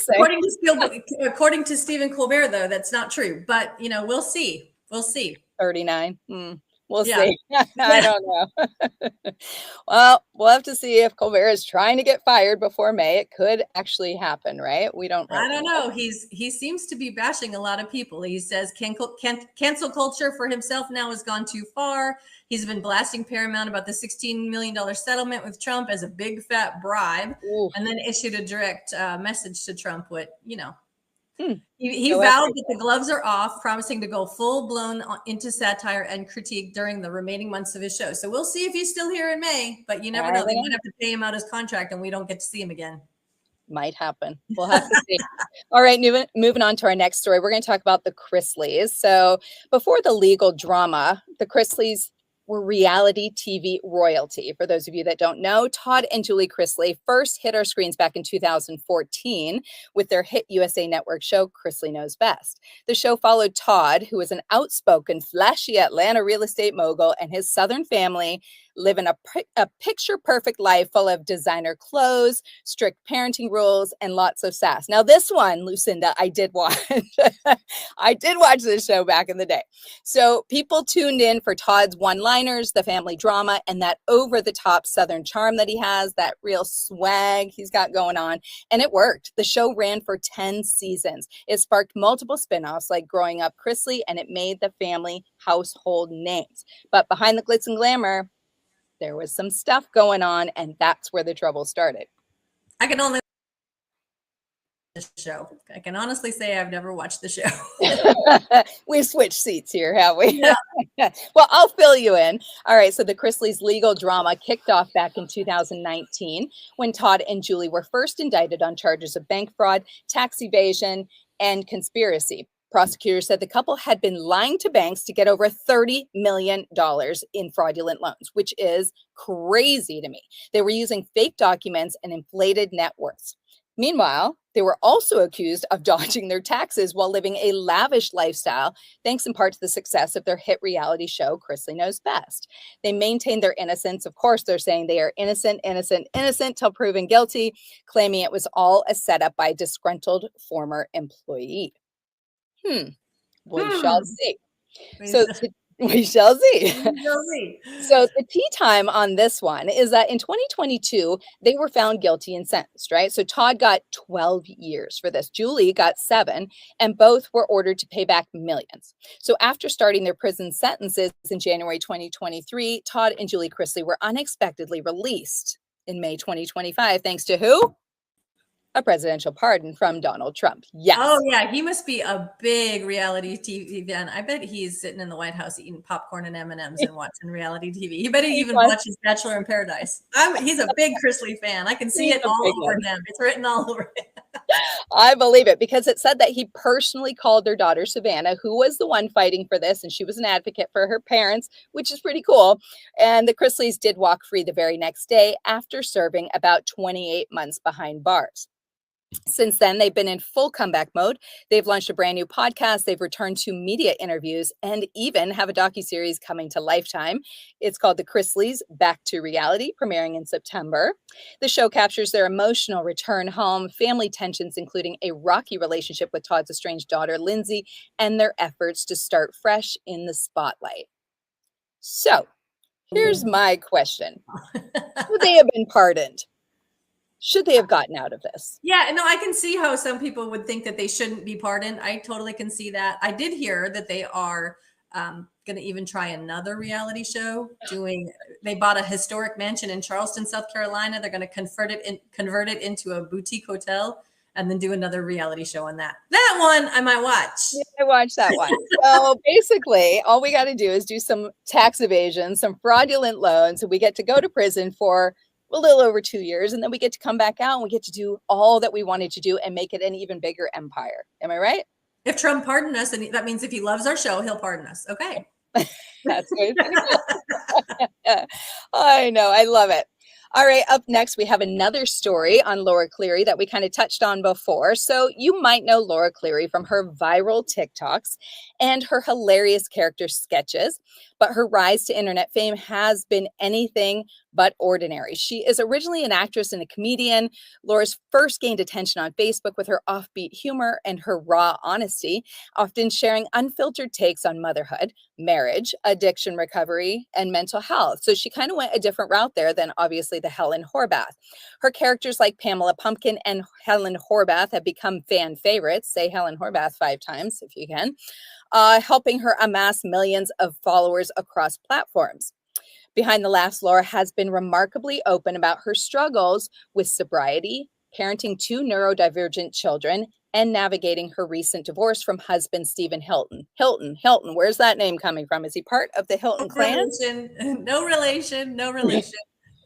According to Stephen Colbert, though, that's not true. But, you know, we'll see. 39. We'll see. I don't know. Well, we'll have to see if Colbert is trying to get fired before May. It could actually happen, right? We don't really I don't know. He seems to be bashing a lot of people. He says cancel culture for himself now has gone too far. He's been blasting Paramount about the $16 million settlement with Trump as a big fat bribe. Oof. And then issued a direct message to Trump with, you know, he So vowed that the gloves are off, promising to go full blown into satire and critique during the remaining months of his show. So we'll see if he's still here in May, but you never know. They might have to pay him out his contract and we don't get to see him again. Might happen. We'll have to see. All right, moving on to our next story. We're going to talk about the Chrisleys. So before the legal drama, the Chrisleys were reality TV royalty. For those of you that don't know, Todd and Julie Chrisley first hit our screens back in 2014 with their hit USA Network show, Chrisley Knows Best. The show followed Todd, who was an outspoken, flashy Atlanta real estate mogul, and his Southern family living a picture-perfect life full of designer clothes, strict parenting rules, and lots of sass. Now, this one, Lucinda, I did watch. I did watch this show back in the day. So people tuned in for Todd's one-liners, the family drama, and that over-the-top Southern charm that he has, that real swag he's got going on. And it worked. The show ran for 10 seasons. It sparked multiple spinoffs like Growing Up Chrisley, and it made the family household names. But behind the glitz and glamour, there was some stuff going on, and that's where the trouble started. I can only the show. I can honestly say I've never watched the show. We've switched seats here, have we? Yeah. Well, I'll fill you in. All right. So the Chrisleys' legal drama kicked off back in 2019 when Todd and Julie were first indicted on charges of bank fraud, tax evasion, and conspiracy. Prosecutors said the couple had been lying to banks to get over $30 million in fraudulent loans, which is crazy to me. They were using fake documents and inflated net worths. Meanwhile, they were also accused of dodging their taxes while living a lavish lifestyle, thanks in part to the success of their hit reality show, Chrisley Knows Best. They maintained their innocence. Of course, they're saying they are innocent till proven guilty, claiming it was all a setup by a disgruntled former employee. We shall see. We shall see. So the tea time on this one is that in 2022, they were found guilty and sentenced, right? So Todd got 12 years for this. Julie got 7, and both were ordered to pay back millions. So after starting their prison sentences in January 2023, Todd and Julie Chrisley were unexpectedly released in May 2025, thanks to who? A presidential pardon from Donald Trump. Yes. Oh, yeah. He must be a big reality TV fan. I bet he's sitting in the White House eating popcorn and M&Ms and watching reality TV. He better even watches Bachelor in Paradise. He's a big Chrisley fan. I can see it all over him. It's written all over him. I believe it because it said that he personally called their daughter, Savannah, who was the one fighting for this, and she was an advocate for her parents, which is pretty cool. And the Chrisleys did walk free the very next day after serving about 28 months behind bars. Since then, they've been in full comeback mode. They've launched a brand new podcast. They've returned to media interviews and even have a docuseries coming to Lifetime. It's called The Chrisleys Back to Reality, premiering in September. The show captures their emotional return home, family tensions, including a rocky relationship with Todd's estranged daughter, Lindsay, and their efforts to start fresh in the spotlight. So here's my question. Would they have been pardoned? Should they have gotten out of this? Yeah, no, I can see how some people would think that they shouldn't be pardoned. I totally can see that. I did hear that they are going to even try another reality show. They bought a historic mansion in Charleston, South Carolina. They're going to convert it into a boutique hotel, and then do another reality show on that. That one I might watch. Yeah, I watched that one. So basically, all we got to do is do some tax evasion, some fraudulent loans, and we get to go to prison for a little over 2 years, and then we get to come back out and we get to do all that we wanted to do and make it an even bigger empire. Am I right? If Trump pardoned us, and that means if he loves our show, he'll pardon us. Okay. That's good. I know. I love it. All right. Up next, we have another story on Laura Cleary that we kind of touched on before. So you might know Laura Cleary from her viral TikToks and her hilarious character sketches, but her rise to internet fame has been anything but ordinary. She is originally an actress and a comedian. Laura's first gained attention on Facebook with her offbeat humor and her raw honesty, often sharing unfiltered takes on motherhood, marriage, addiction recovery, and mental health. So she kind of went a different route there than obviously the Helen Horvath. Her characters like Pamela Pumpkin and Helen Horvath have become fan favorites. Say Helen Horvath 5 times if you can, helping her amass millions of followers across platforms. Behind the Laughs, Laura has been remarkably open about her struggles with sobriety, parenting 2 neurodivergent children, and navigating her recent divorce from husband Stephen Hilton. Hilton, where's that name coming from? Is he part of the Hilton clan? No relation. No relation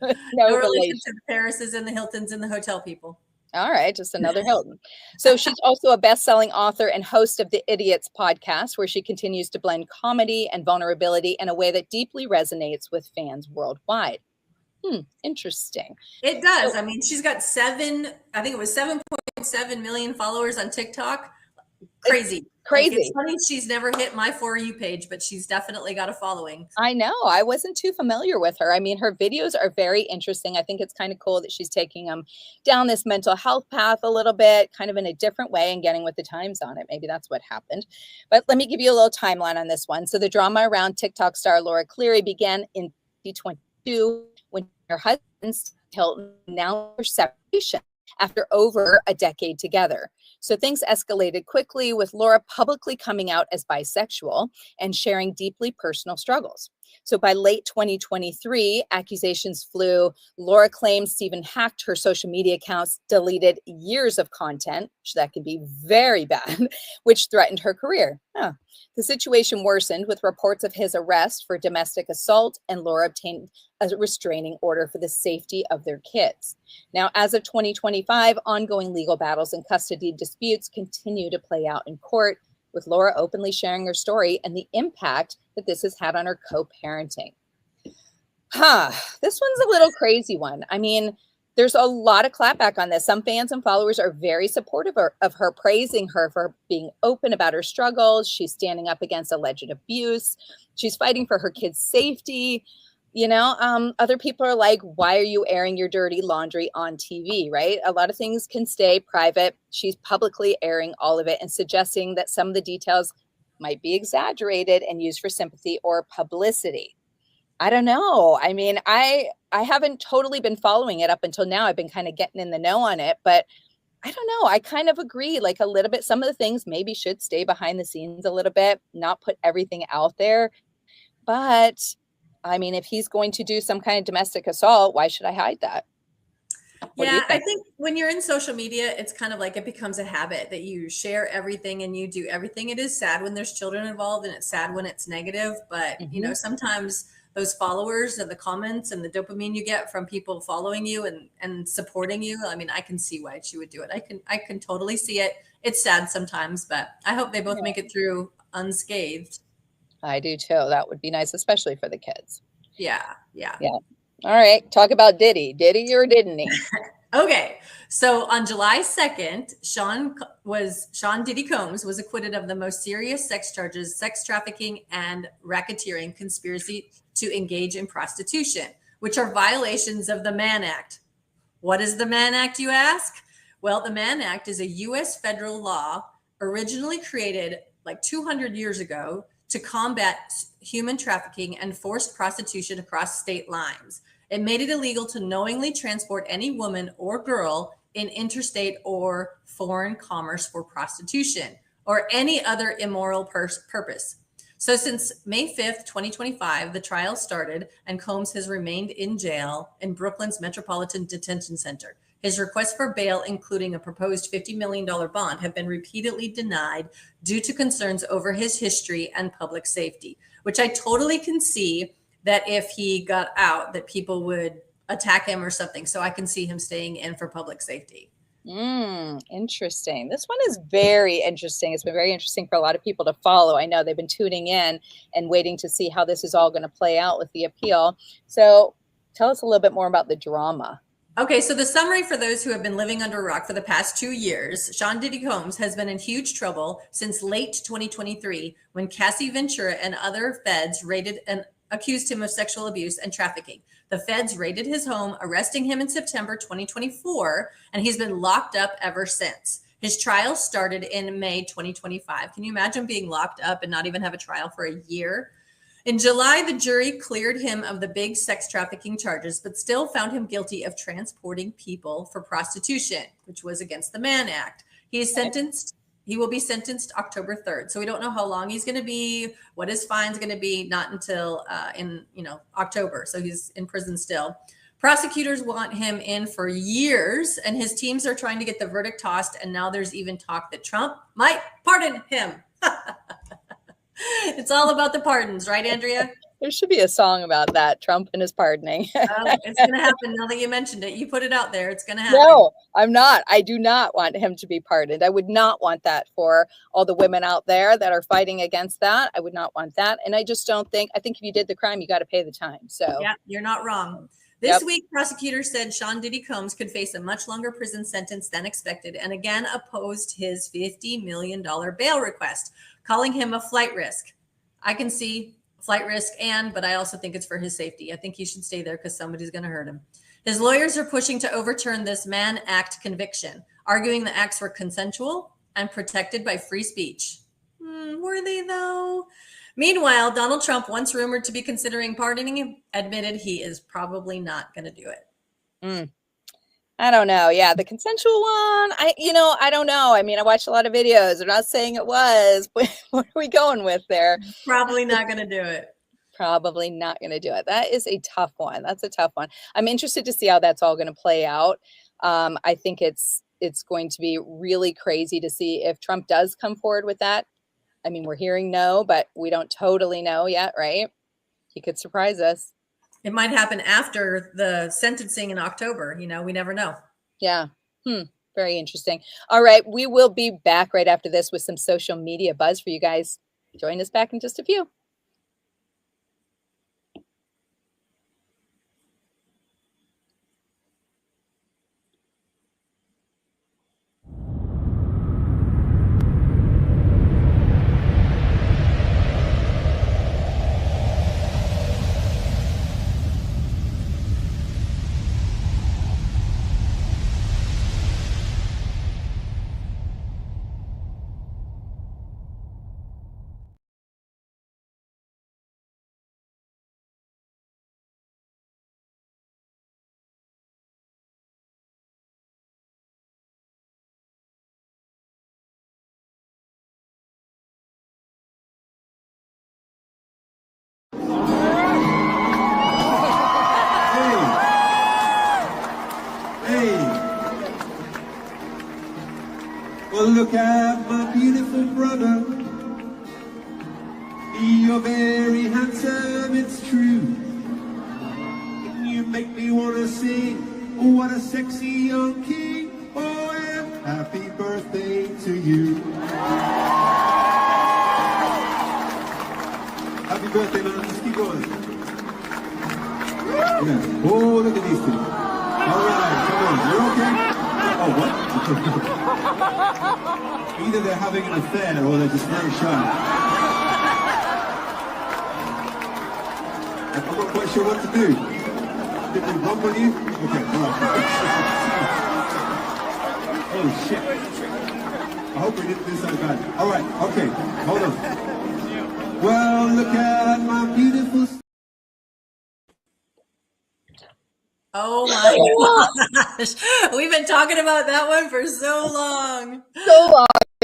to the Parises and the Hiltons and the hotel people. All right, just another Hilton. So she's also a best-selling author and host of the Idiots podcast, where she continues to blend comedy and vulnerability in a way that deeply resonates with fans worldwide. Interesting. It does. I mean, she's got I think it was 7.7 million followers on TikTok. Crazy. Crazy. Like, it's funny she's never hit my For You page, but she's definitely got a following. I know. I wasn't too familiar with her. I mean, her videos are very interesting. I think it's kind of cool that she's taking them down this mental health path a little bit, kind of in a different way and getting with the times on it. Maybe that's what happened. But let me give you a little timeline on this one. So the drama around TikTok star Laura Cleary began in 2022 when her husband Hilton announced their separation after over a decade together. So things escalated quickly, with Laura publicly coming out as bisexual and sharing deeply personal struggles. So by late 2023, accusations flew. Laura claims Stephen hacked her social media accounts, deleted years of content, which that could be very bad, which threatened her career. The situation worsened with reports of his arrest for domestic assault, and Laura obtained a restraining order for the safety of their kids. Now, as of 2025, ongoing legal battles and custody disputes continue to play out in court, with Laura openly sharing her story and the impact that this has had on her co-parenting. This one's a little crazy one. I mean, there's a lot of clapback on this. Some fans and followers are very supportive of her, praising her for being open about her struggles. She's standing up against alleged abuse. She's fighting for her kids' safety. You know, other people are like, why are you airing your dirty laundry on TV, right? A lot of things can stay private. She's publicly airing all of it and suggesting that some of the details might be exaggerated and used for sympathy or publicity. I don't know. I mean, I haven't totally been following it up until now. I've been kind of getting in the know on it, but I don't know. I kind of agree, like a little bit. Some of the things maybe should stay behind the scenes a little bit, not put everything out there. But I mean, if he's going to do some kind of domestic assault, why should I hide that? Yeah, I think when you're in social media, it's kind of like it becomes a habit that you share everything and you do everything. It is sad when there's children involved, and it's sad when it's negative. But, you know, sometimes those followers and the comments and the dopamine you get from people following you and supporting you, I mean, I can see why she would do it. I can totally see it. It's sad sometimes, but I hope they both make it through unscathed. I do too. That would be nice, especially for the kids. Yeah. All right. Talk about Diddy. Diddy or didn't he? Okay. So on July 2nd, Sean Diddy Combs was acquitted of the most serious sex charges, sex trafficking and racketeering conspiracy to engage in prostitution, which are violations of the Mann Act. What is the Mann Act, you ask? Well, the Mann Act is a U.S. federal law originally created like 200 years ago to combat human trafficking and forced prostitution across state lines. It made it illegal to knowingly transport any woman or girl in interstate or foreign commerce for prostitution or any other immoral purpose. So since May 5th, 2025, the trial started and Combs has remained in jail in Brooklyn's Metropolitan Detention Center. His requests for bail, including a proposed $50 million bond, have been repeatedly denied due to concerns over his history and public safety, which I totally can see that if he got out, that people would attack him or something. So I can see him staying in for public safety. Interesting. This one is very interesting. It's been very interesting for a lot of people to follow. I know they've been tuning in and waiting to see how this is all going to play out with the appeal. So tell us a little bit more about the drama. Okay, so the summary for those who have been living under a rock for the past 2 years, Sean Diddy Combs has been in huge trouble since late 2023 when Cassie Ventura and other feds raided and accused him of sexual abuse and trafficking. The feds raided his home, arresting him in September 2024, and he's been locked up ever since. His trial started in May 2025. Can you imagine being locked up and not even have a trial for a year? In July, the jury cleared him of the big sex trafficking charges, but still found him guilty of transporting people for prostitution, which was against the Mann Act. He will be sentenced October 3rd. So we don't know how long he's going to be, what his fine's going to be, not until in October. So he's in prison still. Prosecutors want him in for years, and his teams are trying to get the verdict tossed. And now there's even talk that Trump might pardon him. It's all about the pardons, right, Andrea? There should be a song about that, Trump and his pardoning. It's going to happen now that you mentioned it. You put it out there. It's going to happen. No, I'm not. I do not want him to be pardoned. I would not want that for all the women out there that are fighting against that. I would not want that. And I just don't think, I think if you did the crime, you got to pay the time. So yeah, you're not wrong. This week, prosecutors said Sean Diddy Combs could face a much longer prison sentence than expected and again opposed his $50 million bail request, calling him a flight risk. I can see flight risk, but I also think it's for his safety. I think he should stay there because somebody's going to hurt him. His lawyers are pushing to overturn this Mann Act conviction, arguing the acts were consensual and protected by free speech. Were they, though? Meanwhile, Donald Trump, once rumored to be considering pardoning him, admitted he is probably not going to do it. I don't know. Yeah, the consensual one, I don't know. I mean, I watched a lot of videos. They're not saying it was, but what are we going with there? Probably not going to do it. Probably not going to do it. That is a tough one. That's a tough one. I'm interested to see how that's all going to play out. I think it's going to be really crazy to see if Trump does come forward with that. I mean, we're hearing no, but we don't totally know yet, right? He could surprise us. It might happen after the sentencing in October. We never know. Yeah. Very interesting. All right. We will be back right after this with some social media buzz for you guys. Join us back in just a few. Well, look at my beautiful brother. You're very handsome, it's true. You make me wanna sing, what a sexy young king. Oh, and happy birthday to you. Happy birthday, man. Let's keep going. Yeah. Oh, look at these two. All right, come on. You're okay? Oh, what? Either they're having an affair or they're just very shy. I'm not quite sure what to do. Did they bump on you? Okay, all right. Oh, shit. I hope we didn't do so bad. All right, okay, hold on. Well, look at my beautiful... Oh my gosh. We've been talking about that one for so long.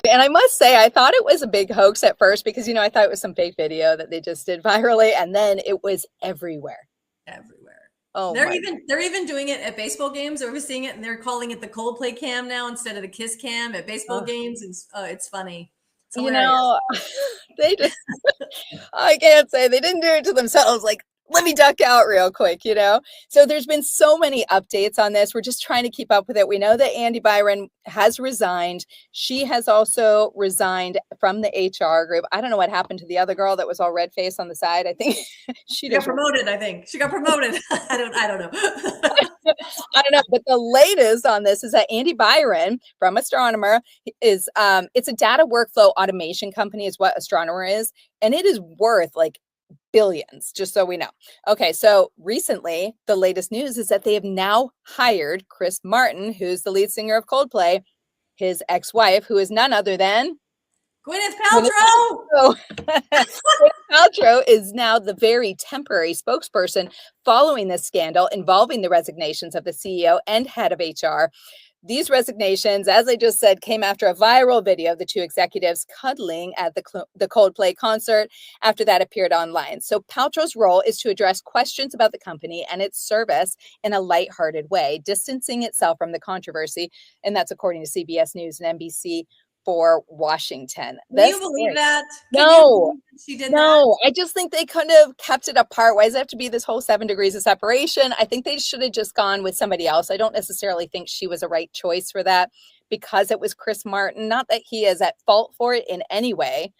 And I must say, I thought it was a big hoax at first because, I thought it was some fake video that they just did virally. And then it was everywhere. Oh They're my. even doing it at baseball games. I was seeing it, and they're calling it the Coldplay cam now instead of the Kiss cam at baseball games. And it's funny. It's You hilarious. know, they just, I can't say they didn't do it to themselves. Like, let me duck out real quick, you know? So there's been so many updates on this. We're just trying to keep up with it. We know that Andy Byron has resigned. She has also resigned from the HR group. I don't know what happened to the other girl that was all red face on the side. I think She got promoted, I think. She got promoted. I don't know. I don't know, but the latest on this is that Andy Byron from Astronomer is it's a data workflow automation company is what Astronomer is, and it is worth like billions, just so we know. Okay, so recently the latest news is that they have now hired Chris Martin, who's the lead singer of Coldplay, his ex-wife, who is none other than Gwyneth Paltrow. Gwyneth Paltrow is now the very temporary spokesperson following this scandal involving the resignations of the CEO and head of HR. These resignations, as I just said, came after a viral video of the two executives cuddling at the Coldplay concert after that appeared online. So Paltrow's role is to address questions about the company and its service in a lighthearted way, distancing itself from the controversy. And that's according to CBS News and NBC for Washington. Can you believe that? No, she did no, I just think they could have kept it apart. Why does it have to be this whole 7 degrees of separation? I think they should have just gone with somebody else. I don't necessarily think she was a right choice for that because it was Chris Martin. Not that he is at fault for it in any way.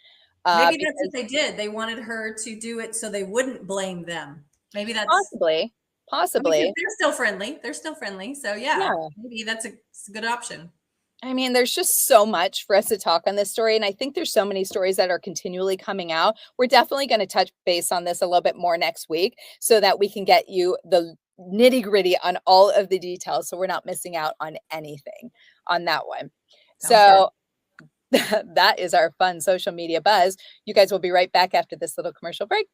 Maybe that's what they did. They wanted her to do it so they wouldn't blame them. Maybe that's possibly. They're still friendly. They're still friendly. So yeah. Maybe that's a good option. I mean, there's just so much for us to talk on this story. And I think there's so many stories that are continually coming out. We're definitely going to touch base on this a little bit more next week so that we can get you the nitty gritty on all of the details. So we're not missing out on anything on that one. So that is our fun social media buzz. You guys will be right back after this little commercial break.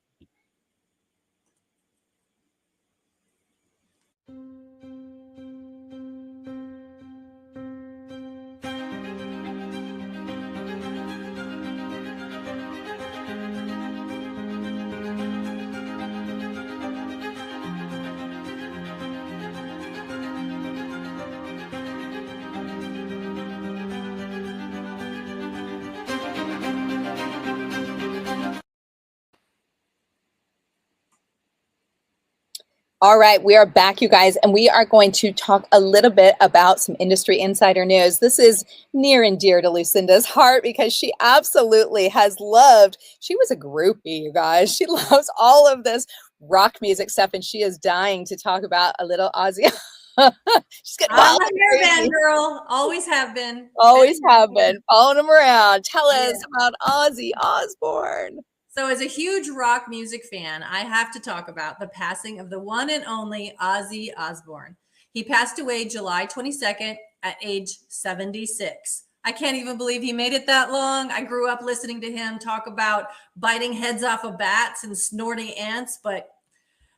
All right, we are back, you guys, and we are going to talk a little bit about some industry insider news. This is near and dear to Lucinda's heart because she absolutely has loved, she was a groupie, you guys. She loves all of this rock music stuff, and she is dying to talk about a little Ozzy. She's getting I'm a hairband girl. Always have been. Always have been. Following him around. Tell us about Ozzy Osbourne. So as a huge rock music fan, I have to talk about the passing of the one and only Ozzy Osbourne. He passed away July 22nd at age 76. I can't even believe he made it that long. I grew up listening to him talk about biting heads off of bats and snorting ants, but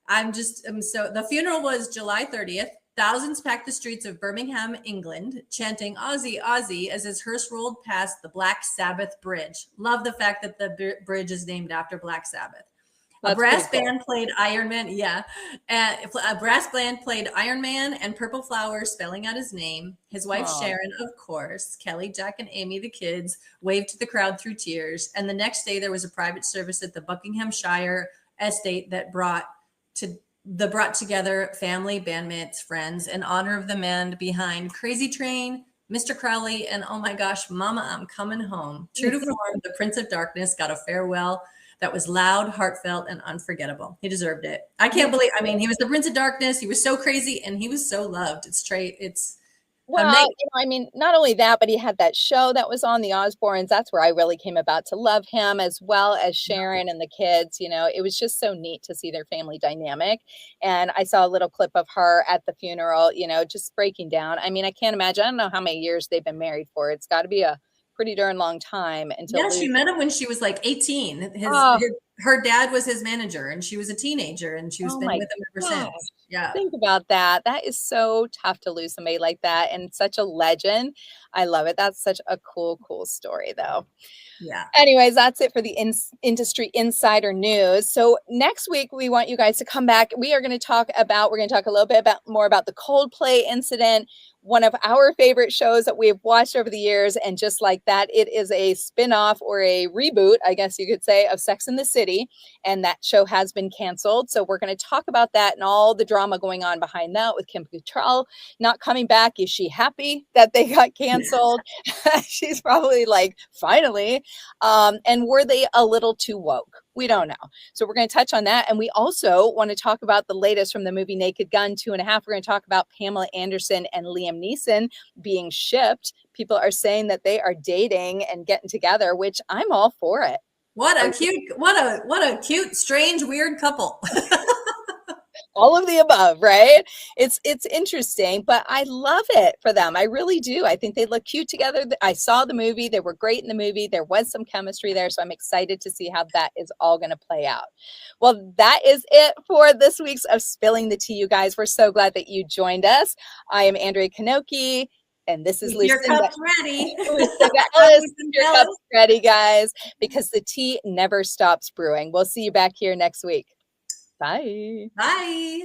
so the funeral was July 30th. Thousands packed the streets of Birmingham, England, chanting Ozzy, Ozzy as his hearse rolled past the Black Sabbath Bridge. Love the fact that the bridge is named after Black Sabbath. A brass band played Iron Man. Yeah. A brass band played Iron Man and Purple Flowers, spelling out his name. His wife, Sharon, of course, Kelly, Jack, and Amy, the kids, waved to the crowd through tears. And the next day, there was a private service at the Buckinghamshire estate that brought together family, bandmates, friends in honor of the man behind Crazy Train, Mr. Crowley, and oh my gosh, Mama, I'm Coming Home. True to form, the Prince of Darkness got a farewell that was loud, heartfelt, and unforgettable. He deserved it. I can't believe, he was the Prince of Darkness. He was so crazy and he was so loved. Well, not only that, but he had that show that was on the Osbournes. That's where I really came about to love him, as well as Sharon and the kids. It was just so neat to see their family dynamic. And I saw a little clip of her at the funeral, just breaking down. I can't imagine. I don't know how many years they've been married for. It's got to be a pretty darn long time. She met him when she was like 18. Her dad was his manager and she was a teenager and she was been with him ever since. Yeah. Think about that. That is so tough to lose somebody like that and such a legend. I love it. That's such a cool story though. Yeah. Anyways, that's it for the industry insider news. So next week we want you guys to come back. We're going to talk a little bit more about the Coldplay incident, one of our favorite shows that we've watched over the years. And just like that, it is a spin-off or a reboot, I guess you could say, of Sex and the City. And that show has been canceled. So we're going to talk about that and all the drama going on behind that with Kim Cattrall not coming back. Is she happy that they got canceled? She's probably like, finally. And were they a little too woke? We don't know. So we're going to touch on that. And we also want to talk about the latest from the movie Naked Gun 2.5. We're going to talk about Pamela Anderson and Liam Neeson being shipped. People are saying that they are dating and getting together, which I'm all for it. What a cute, strange, weird couple. All of the above, right? It's interesting, but I love it for them. I really do. I think they look cute together. I saw the movie. They were great in the movie. There was some chemistry there. So I'm excited to see how that is all going to play out. Well, that is it for this week's of Spilling the Tea, you guys. We're so glad that you joined us. I am Andrea Kanoki. And this is Your Lucinda. cup's ready. Lucinda Ellis. Your cup's ready, guys, because the tea never stops brewing. We'll see you back here next week. Bye. Bye.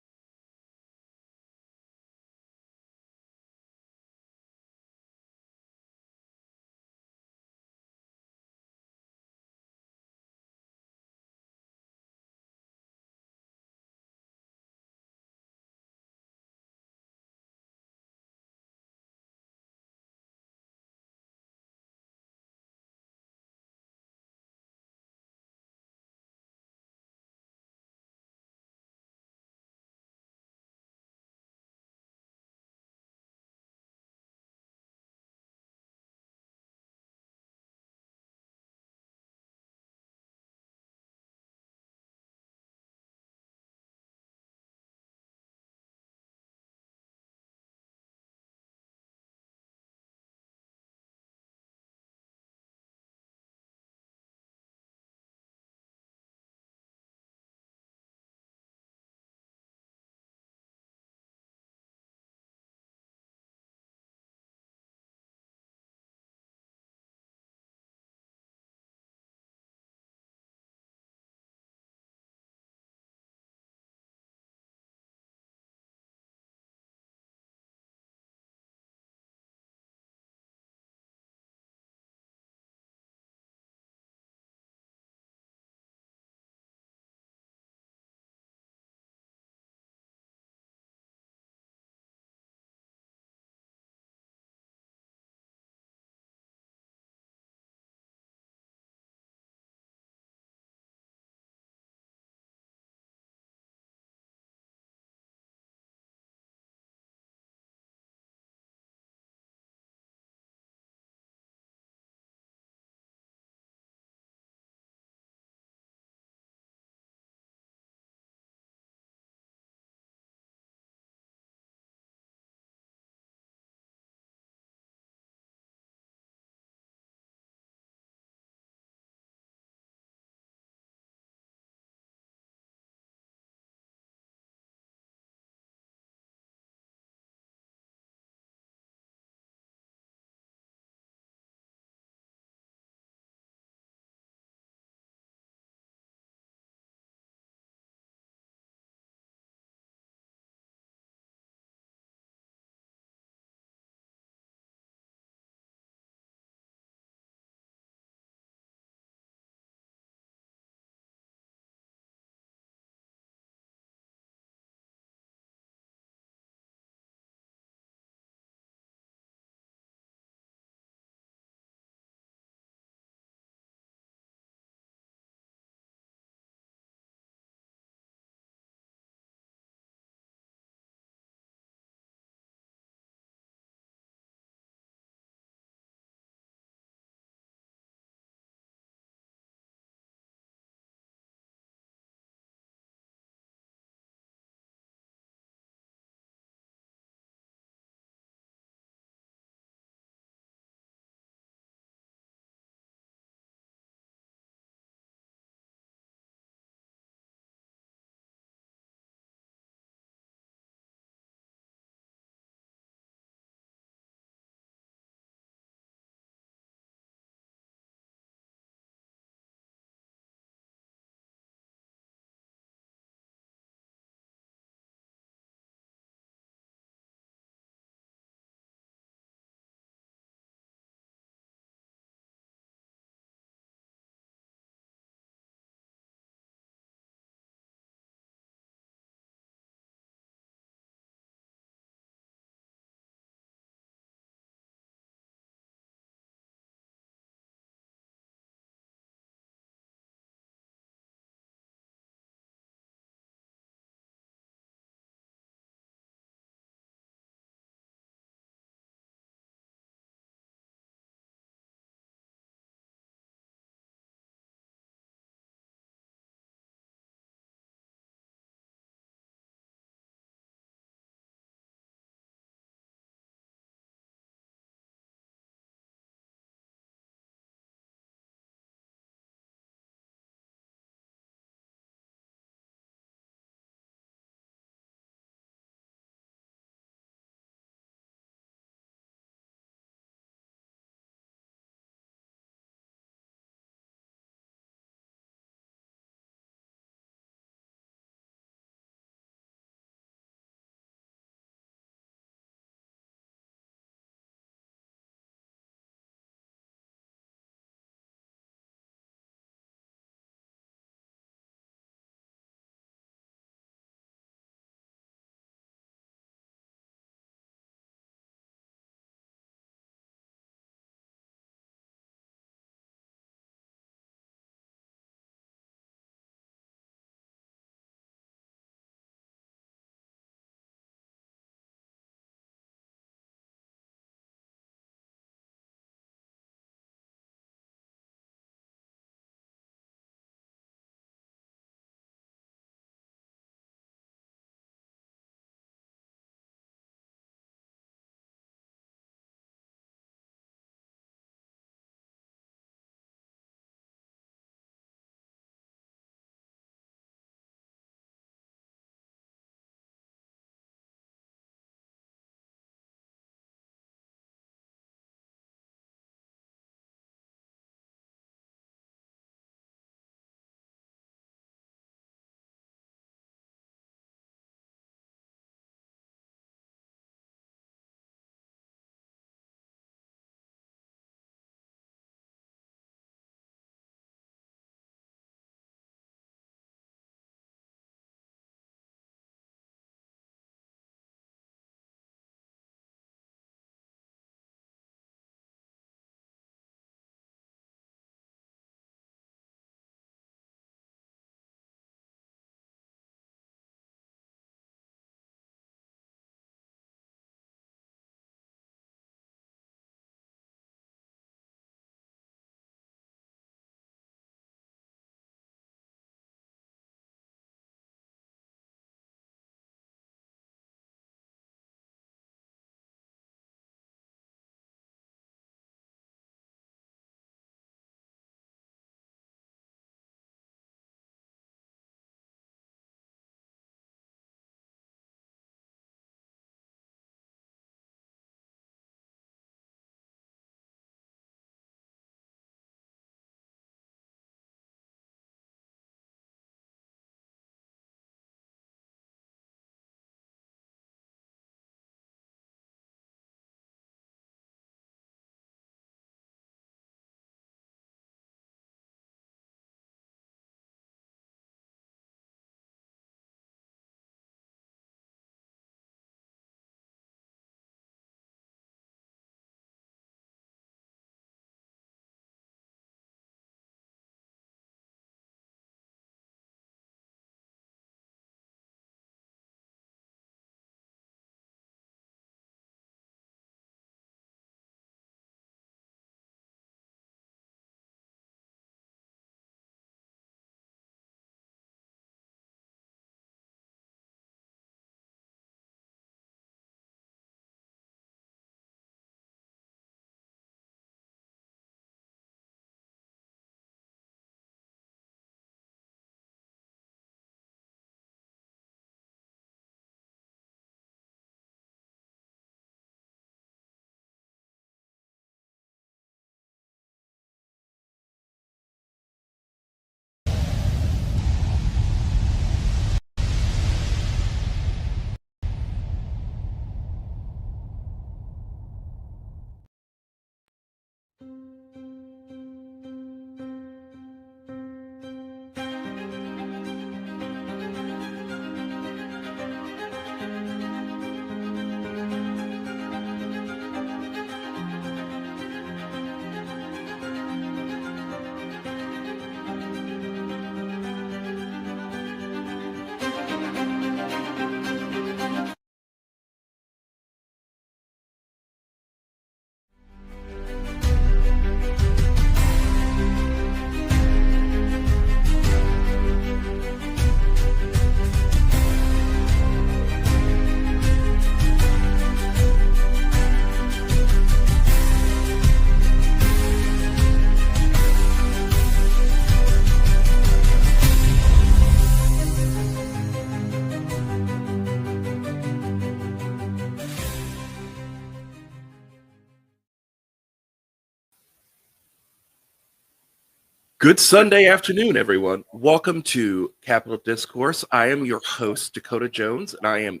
Good Sunday afternoon, everyone. Welcome to Capital Discourse. I am your host, Dakota Jones, and I am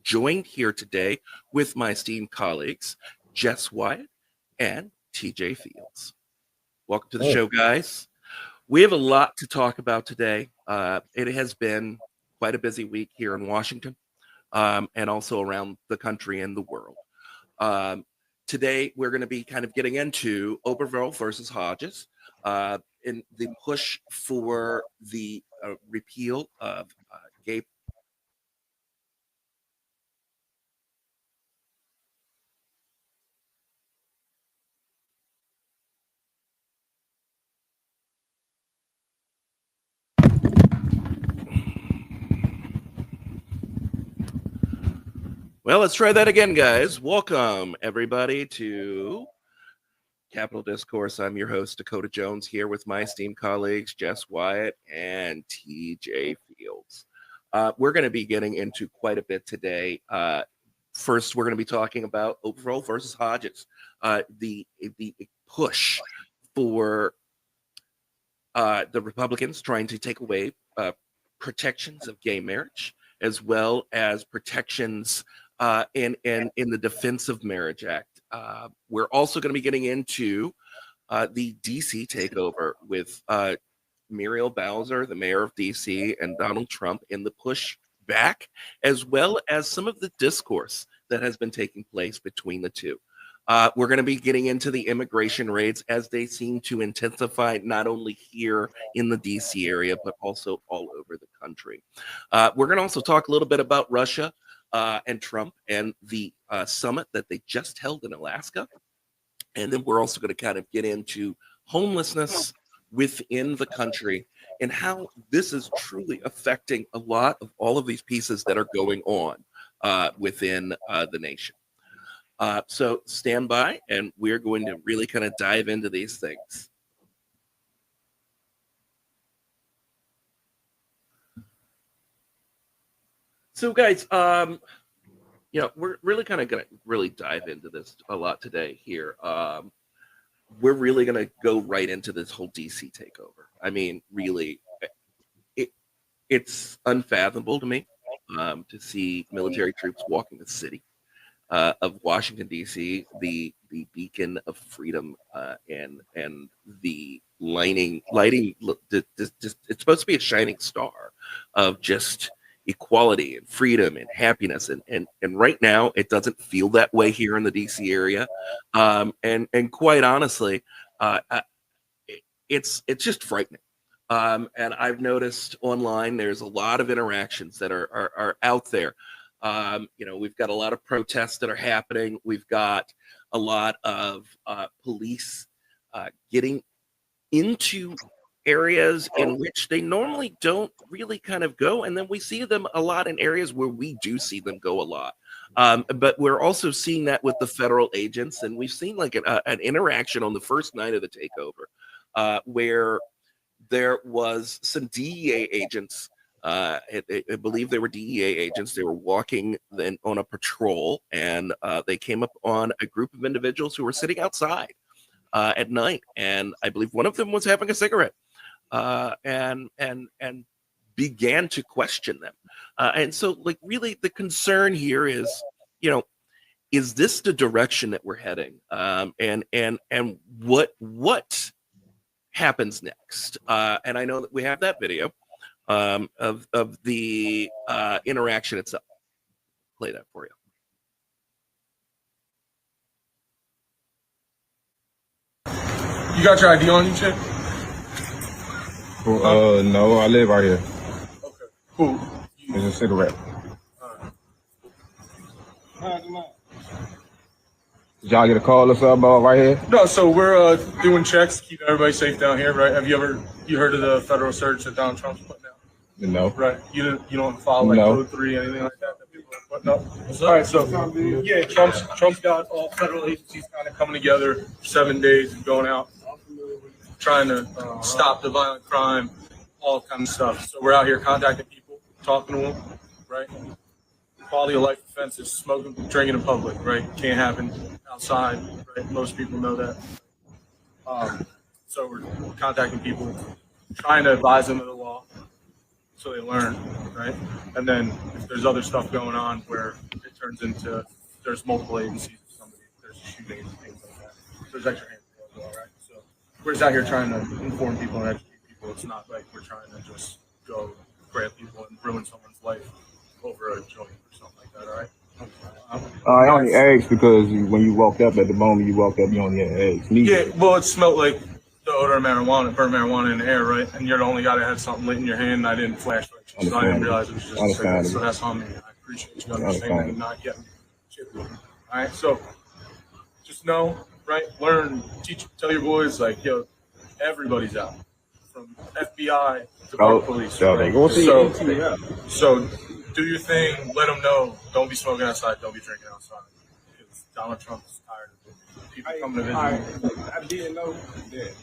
joined here today with my esteemed colleagues, Jess Wyatt and TJ Fields. Welcome to the show, guys. We have a lot to talk about today. It has been quite a busy week here in Washington and also around the country and the world. Today, we're going to be kind of getting into Obergefell versus Hodges. In the push for the repeal of gay. Well, let's try that again, guys. Welcome, everybody, to Capital Discourse. I'm your host, Dakota Jones, here with my esteemed colleagues, Jess Wyatt and TJ Fields. We're going to be getting into quite a bit today. First, we're going to be talking about Obergefell versus Hodges, the push for the Republicans trying to take away protections of gay marriage, as well as protections in the Defense of Marriage Act. We're also going to be getting into the DC takeover with Muriel Bowser, the mayor of DC, and Donald Trump in the push back, as well as some of the discourse that has been taking place between the two. We're going to be getting into the immigration raids as they seem to intensify not only here in the DC area, but also all over the country. We're going to also talk a little bit about Russia and Trump and the summit that they just held in Alaska. And then we're also going to kind of get into homelessness within the country and how this is truly affecting a lot of all of these pieces that are going on within the nation. So stand by, and we're going to really kind of dive into these things. So, guys, we're really kind of going to really dive into this a lot today here. We're really going to go right into this whole DC takeover. I mean, really, it's unfathomable to me to see military troops walking the city of Washington, D.C., the beacon of freedom and the lighting. It's supposed to be a shining star of just equality and freedom and happiness, and right now it doesn't feel that way here in the DC area, and quite honestly, it's just frightening. And I've noticed online there's a lot of interactions that are out there. We've got a lot of protests that are happening. We've got a lot of police getting into areas in which they normally don't really kind of go, and then we see them a lot in areas where we do see them go a lot. But we're also seeing that with the federal agents, and we've seen like an interaction on the first night of the takeover where there was some DEA agents. I believe they were DEA agents. They were walking then on a patrol, and they came up on a group of individuals who were sitting outside at night, and I believe one of them was having a cigarette, and began to question them. And so, like, really, the concern here is, is this the direction that we're heading? And what happens next? And I know that we have that video of the interaction itself. Play that for you. You got your ID on you, chick? No, I live right here. Okay, cool. It's a cigarette. Did y'all get a call or something about right here? No, so we're doing checks to keep everybody safe down here, right? Have you heard of the federal search that Donald Trump's putting out? No. Right. You don't follow like No. Code 3, anything like that people are putting up? All right, so yeah, Trump's got all federal agencies kind of coming together 7 days and going out, trying to stop the violent crime, all kind of stuff. So we're out here contacting people, talking to them, right? Quality of life offenses, smoking, drinking in public, right? Can't happen outside, right? Most people know that. So we're contacting people, trying to advise them of the law so they learn, right? And then if there's other stuff going on where it turns into there's multiple agencies, somebody there's shooting and things like that. There's extra hands as well, right? So we're just out here trying to inform people and educate people. It's not like we're trying to just go grab people and ruin someone's life over a joint or something like that, all right? I only asked because when you walked up, at the moment you walked up, you only had eggs. Yeah, well, it smelled like the odor of marijuana, burnt marijuana in the air, right? And you're the only guy that had something lit in your hand, and I didn't flash, so I didn't realize it was just a cigarette. So that's on me. I appreciate you understanding and not getting shit with me. All right, so just know, right? Learn, teach, tell your boys, like, yo, everybody's out, from FBI to park police. Right? So do your thing. Let them know. Don't be smoking outside. Don't be drinking outside. Because Donald Trump is tired of people coming to visit. I didn't know that.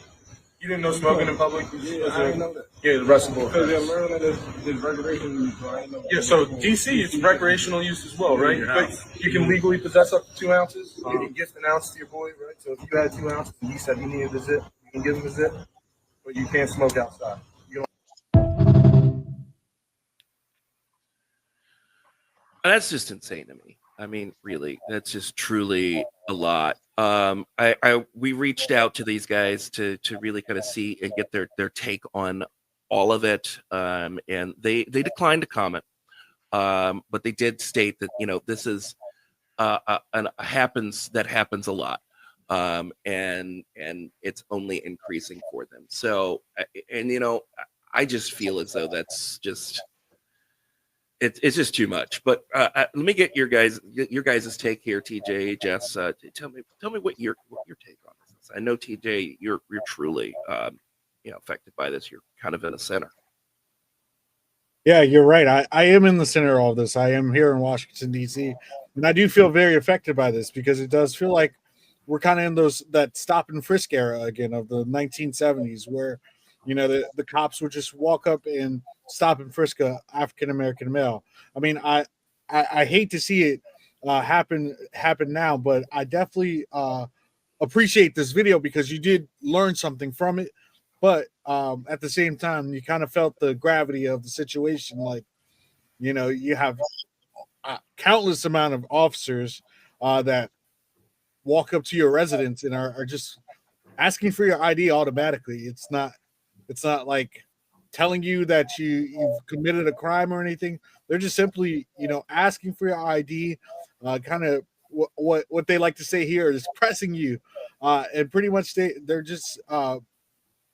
You didn't know smoking in public? Yeah, I didn't know that. Yeah, the rest of because in Maryland is recreational use, so I didn't know. Yeah, so DC it's recreational use as well, right? But you can legally possess up to 2 ounces. You can gift an ounce to your boy, right? So if you had 2 ounces and he said he needed a zip, you can give him a zip, but you can't smoke outside. You That's just insane to me. I mean, really, that's just truly a lot. We reached out to these guys to really kind of see and get their take on all of it, and they declined to comment, but they did state that this is happens a lot, and it's only increasing for them. So, and I just feel as though that's just. It's just too much. But let me get your guys' take here, TJ, Jess. Tell me what your take on this is. I know TJ, you're truly affected by this. You're kind of in the center. Yeah, you're right. I am in the center of all this. I am here in Washington, D.C., and I do feel very affected by this because it does feel like we're kind of in that stop and frisk era again of the 1970s where, the cops would just walk up and stop and frisk a African American male. I mean, I hate to see it happen now, but I definitely appreciate this video because you did learn something from it. But at the same time, you kind of felt the gravity of the situation. Like, you have countless amount of officers that walk up to your residence and are just asking for your ID automatically. It's not like telling you that you've committed a crime or anything. They're just simply, asking for your ID, kind of what they like to say here is pressing you, and pretty much they're just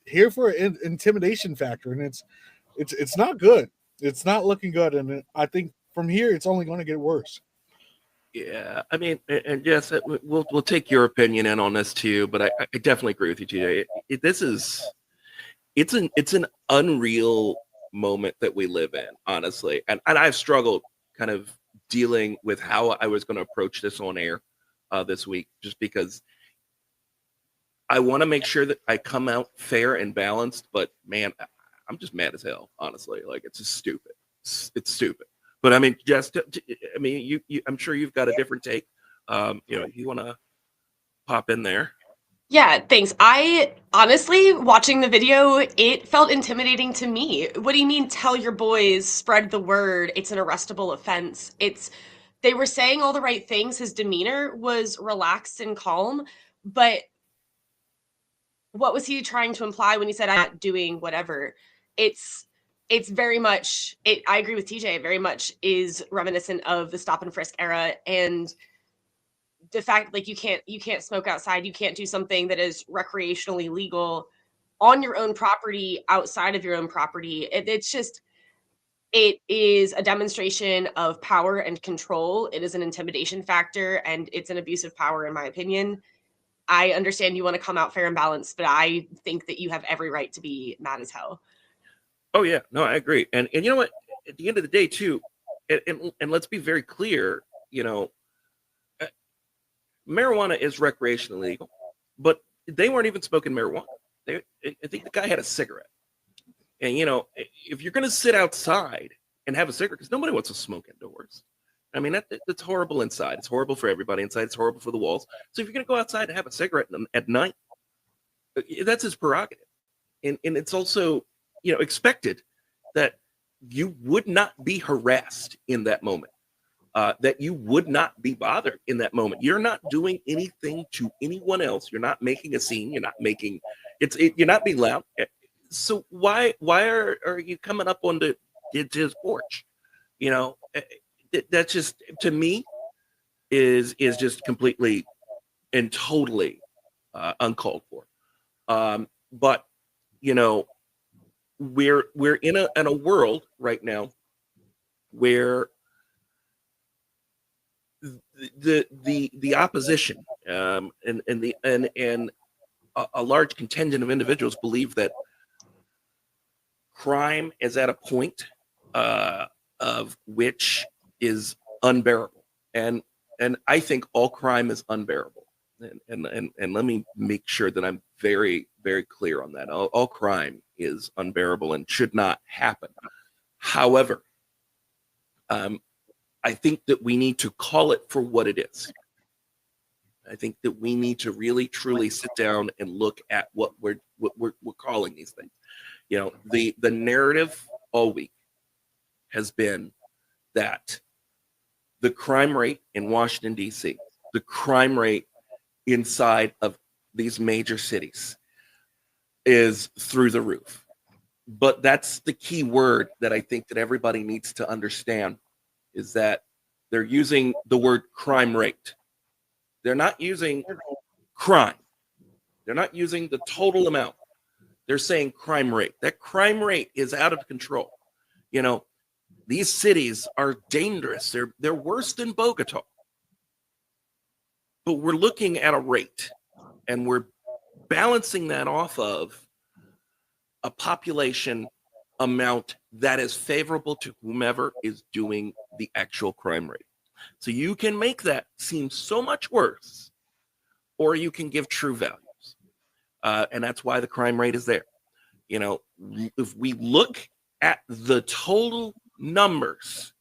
here for an intimidation factor, and it's not good. It's not looking good, and I think from here it's only going to get worse. Yeah, I mean, and yes, we'll take your opinion in on this too, but I definitely agree with you, TJ. It's an unreal moment that we live in, honestly, and I've struggled kind of dealing with how I was going to approach this on air this week, just because I want to make sure that I come out fair and balanced. But man, I'm just mad as hell, honestly. Like, it's just stupid. It's stupid. But I mean, just I mean, I'm sure you've got a different take. If you want to pop in there. Yeah, thanks. I honestly, watching the video, it felt intimidating to me. What do you mean, tell your boys, spread the word, it's an arrestable offense? They were saying all the right things. His demeanor was relaxed and calm, but what was he trying to imply when he said, I'm not doing whatever? It's very much, I agree with TJ, it very much is reminiscent of the stop and frisk era, and the fact like you can't smoke outside, you can't do something that is recreationally legal on your own property, outside of your own property. It is a demonstration of power and control. It is an intimidation factor, and it's an abuse of power, in my opinion. I understand you want to come out fair and balanced, but I think that you have every right to be mad as hell. Oh yeah, no, I agree. And you know what? At the end of the day, too, and let's be very clear. Marijuana is recreationally legal, but they weren't even smoking marijuana. I think the guy had a cigarette. And if you're going to sit outside and have a cigarette, because nobody wants to smoke indoors. I mean, that's horrible inside. It's horrible for everybody inside. It's horrible for the walls. So if you're going to go outside and have a cigarette at night, That's his prerogative. And it's also, expected that you would not be harassed in that moment, that you would not be bothered in that moment. You're not doing anything to anyone else. You're not making a scene. You're not making you're not being loud. So why are you coming up on his porch? That's just, to me, is just completely and totally uncalled for. But we're in a world right now where the opposition and a large contingent of individuals believe that crime is at a point of which is unbearable, and I think all crime is unbearable. And let me make sure that I'm very, very clear on that. All crime is unbearable and should not happen. However, I think that we need to call it for what it is. I think that we need to really, truly sit down and look at what we're calling these things. The narrative all week has been that the crime rate in Washington, D.C., the crime rate inside of these major cities is through the roof. But that's the key word that I think that everybody needs to understand, is that they're using the word crime rate. They're not using crime. They're not using the total amount. They're saying crime rate. That crime rate is out of control. These cities are dangerous. They're worse than Bogota. But we're looking at a rate, and we're balancing that off of a population amount that is favorable to whomever is doing the actual crime rate. So you can make that seem so much worse, or you can give true values. And that's why the crime rate is there. If we look at the total numbers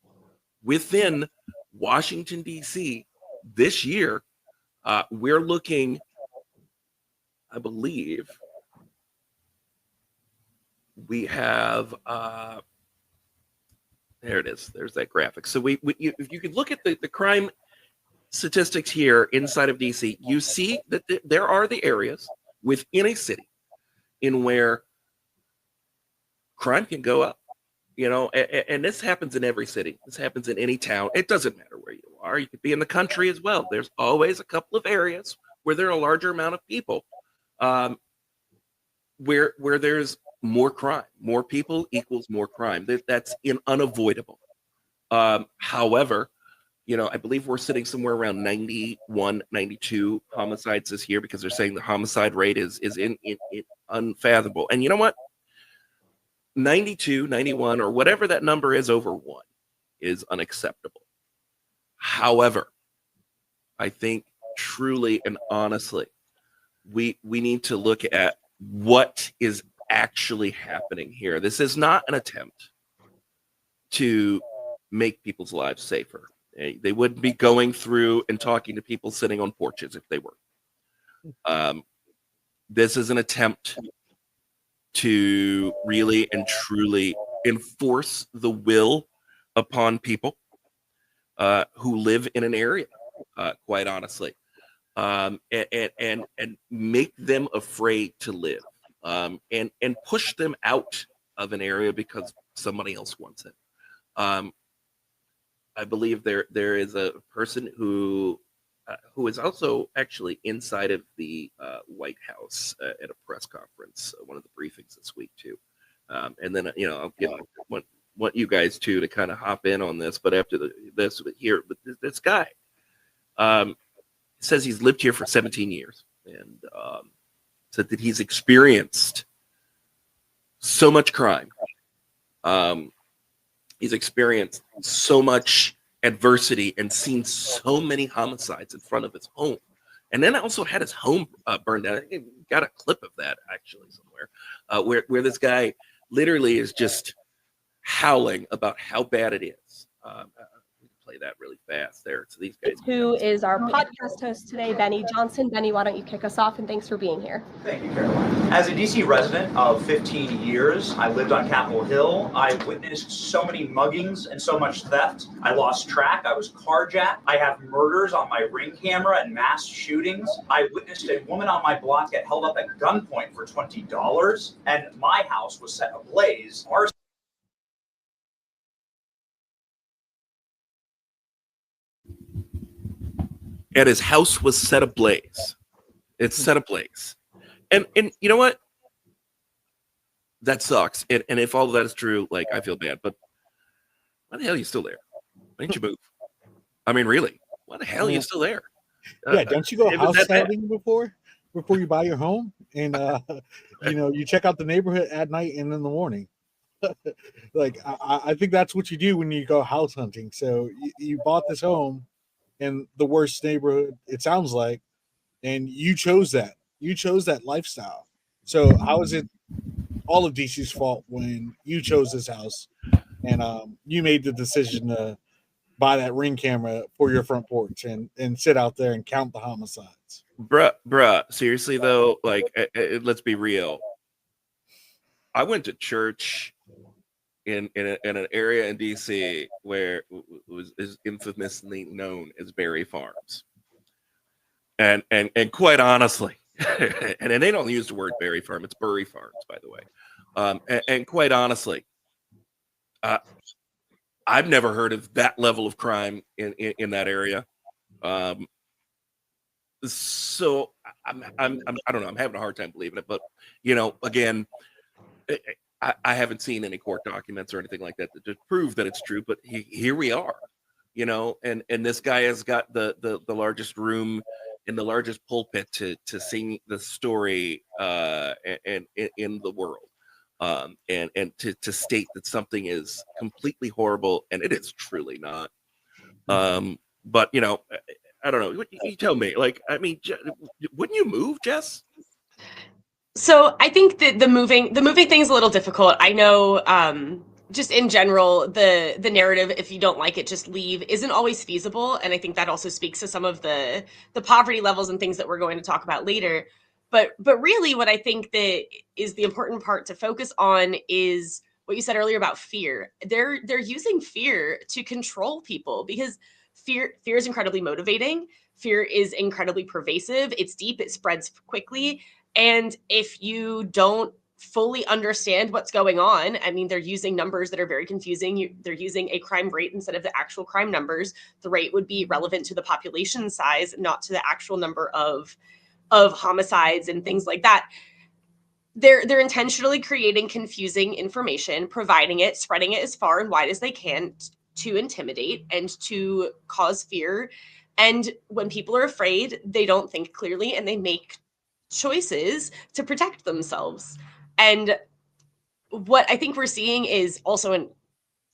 within Washington, D.C. this year, we're looking, I believe, we have, there it is. There's that graphic. So if you could look at the crime statistics here inside of DC, you see that there are the areas within a city in where crime can go up, and this happens in every city. This happens in any town. It doesn't matter where you are. You could be in the country as well. There's always a couple of areas where there are a larger amount of people, where there's more crime. More people equals more crime. That's unavoidable. However, I believe we're sitting somewhere around 91, 92 homicides this year, because they're saying the homicide rate is unfathomable. And you know what? 92, 91, or whatever that number is over 1 is unacceptable. However, I think truly and honestly, we need to look at what is actually happening here. This is not an attempt to make people's lives safer. They wouldn't be going through and talking to people sitting on porches if they were. This is an attempt to really and truly enforce the will upon people who live in an area, quite honestly, and make them afraid to live, and push them out of an area because somebody else wants it. I believe there is a person who is also actually inside of the White House at a press conference, one of the briefings this week too. And then I'll want you guys too to kind of hop in on this. But after this guy says he's lived here for 17 years and said that he's experienced so much crime. He's experienced so much adversity and seen so many homicides in front of his home. And then also had his home burned down. I got a clip of that actually somewhere, where this guy literally is just howling about how bad it is. Play play that really fast there. So these guys. Who is our podcast host today, Benny Johnson. Benny, why don't you kick us off, and thanks for being here. Thank you, Caroline. As a DC resident of 15 years, I lived on Capitol Hill. I witnessed so many muggings and so much theft. I lost track. I was carjacked. I have murders on my Ring camera and mass shootings. I witnessed a woman on my block get held up at gunpoint for $20, and my house was set ablaze. And his house was set ablaze. It's set ablaze. And you know what? That sucks. And if all of that is true, like, I feel bad. But why the hell are you still there? Why didn't you move? I mean, really? Why the hell are you still there? Yeah, don't you go house scouting before you buy your home? And you check out the neighborhood at night and in the morning. Like, I think that's what you do when you go house hunting. So you bought this home in the worst neighborhood, it sounds like, and you chose that. You chose that lifestyle. So how is it all of DC's fault when you chose this house and you made the decision to buy that Ring camera for your front porch and sit out there and count the homicides? Bruh, seriously though, like, let's be real. I went to church in an area in DC where is infamously known as Berry Farms, and quite honestly, and they don't use the word Berry Farm, it's Bury Farms, by the way, and quite honestly, I've never heard of that level of crime in that area. So I don't know, I'm having a hard time believing it, but again, I haven't seen any court documents or anything like that to prove that it's true, but here we are, and this guy has got the largest room in the largest pulpit to sing the story and in the world, and to state that something is completely horrible, and it is truly not. But I don't know. You tell me. Like, I mean, wouldn't you move, Jess? So I think that the moving thing is a little difficult. I know, just in general, the narrative, if you don't like it, just leave, isn't always feasible. And I think that also speaks to some of the poverty levels and things that we're going to talk about later. But really what I think that is the important part to focus on is what you said earlier about fear. They're using fear to control people, because fear is incredibly motivating. Fear is incredibly pervasive. It's deep, it spreads quickly. And if you don't fully understand what's going on, I mean, they're using numbers that are very confusing. They're using a crime rate instead of the actual crime numbers. The rate would be relevant to the population size, not to the actual number of homicides and things like that. They're intentionally creating confusing information, providing it, spreading it as far and wide as they can to intimidate and to cause fear. And when people are afraid, they don't think clearly and they make choices to protect themselves. And what I think we're seeing is also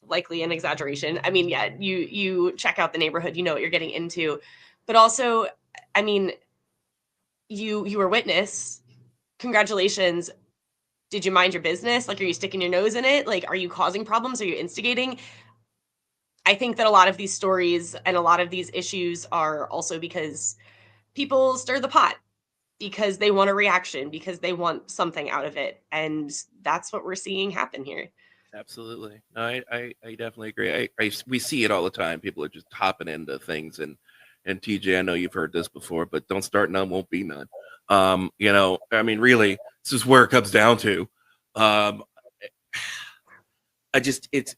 likely an exaggeration. I mean, yeah, you check out the neighborhood, you know what you're getting into. But also, I mean, you were witness. Congratulations. Did you mind your business? Like, are you sticking your nose in it? Like, are you causing problems? Are you instigating? I think that a lot of these stories and a lot of these issues are also because people stir the pot, because they want a reaction, because they want something out of it. And that's what we're seeing happen here. Absolutely. I definitely agree. We see it all the time. People are just hopping into things. And TJ, I know you've heard this before, but don't start none, won't be none. I mean, really, this is where it comes down to. It's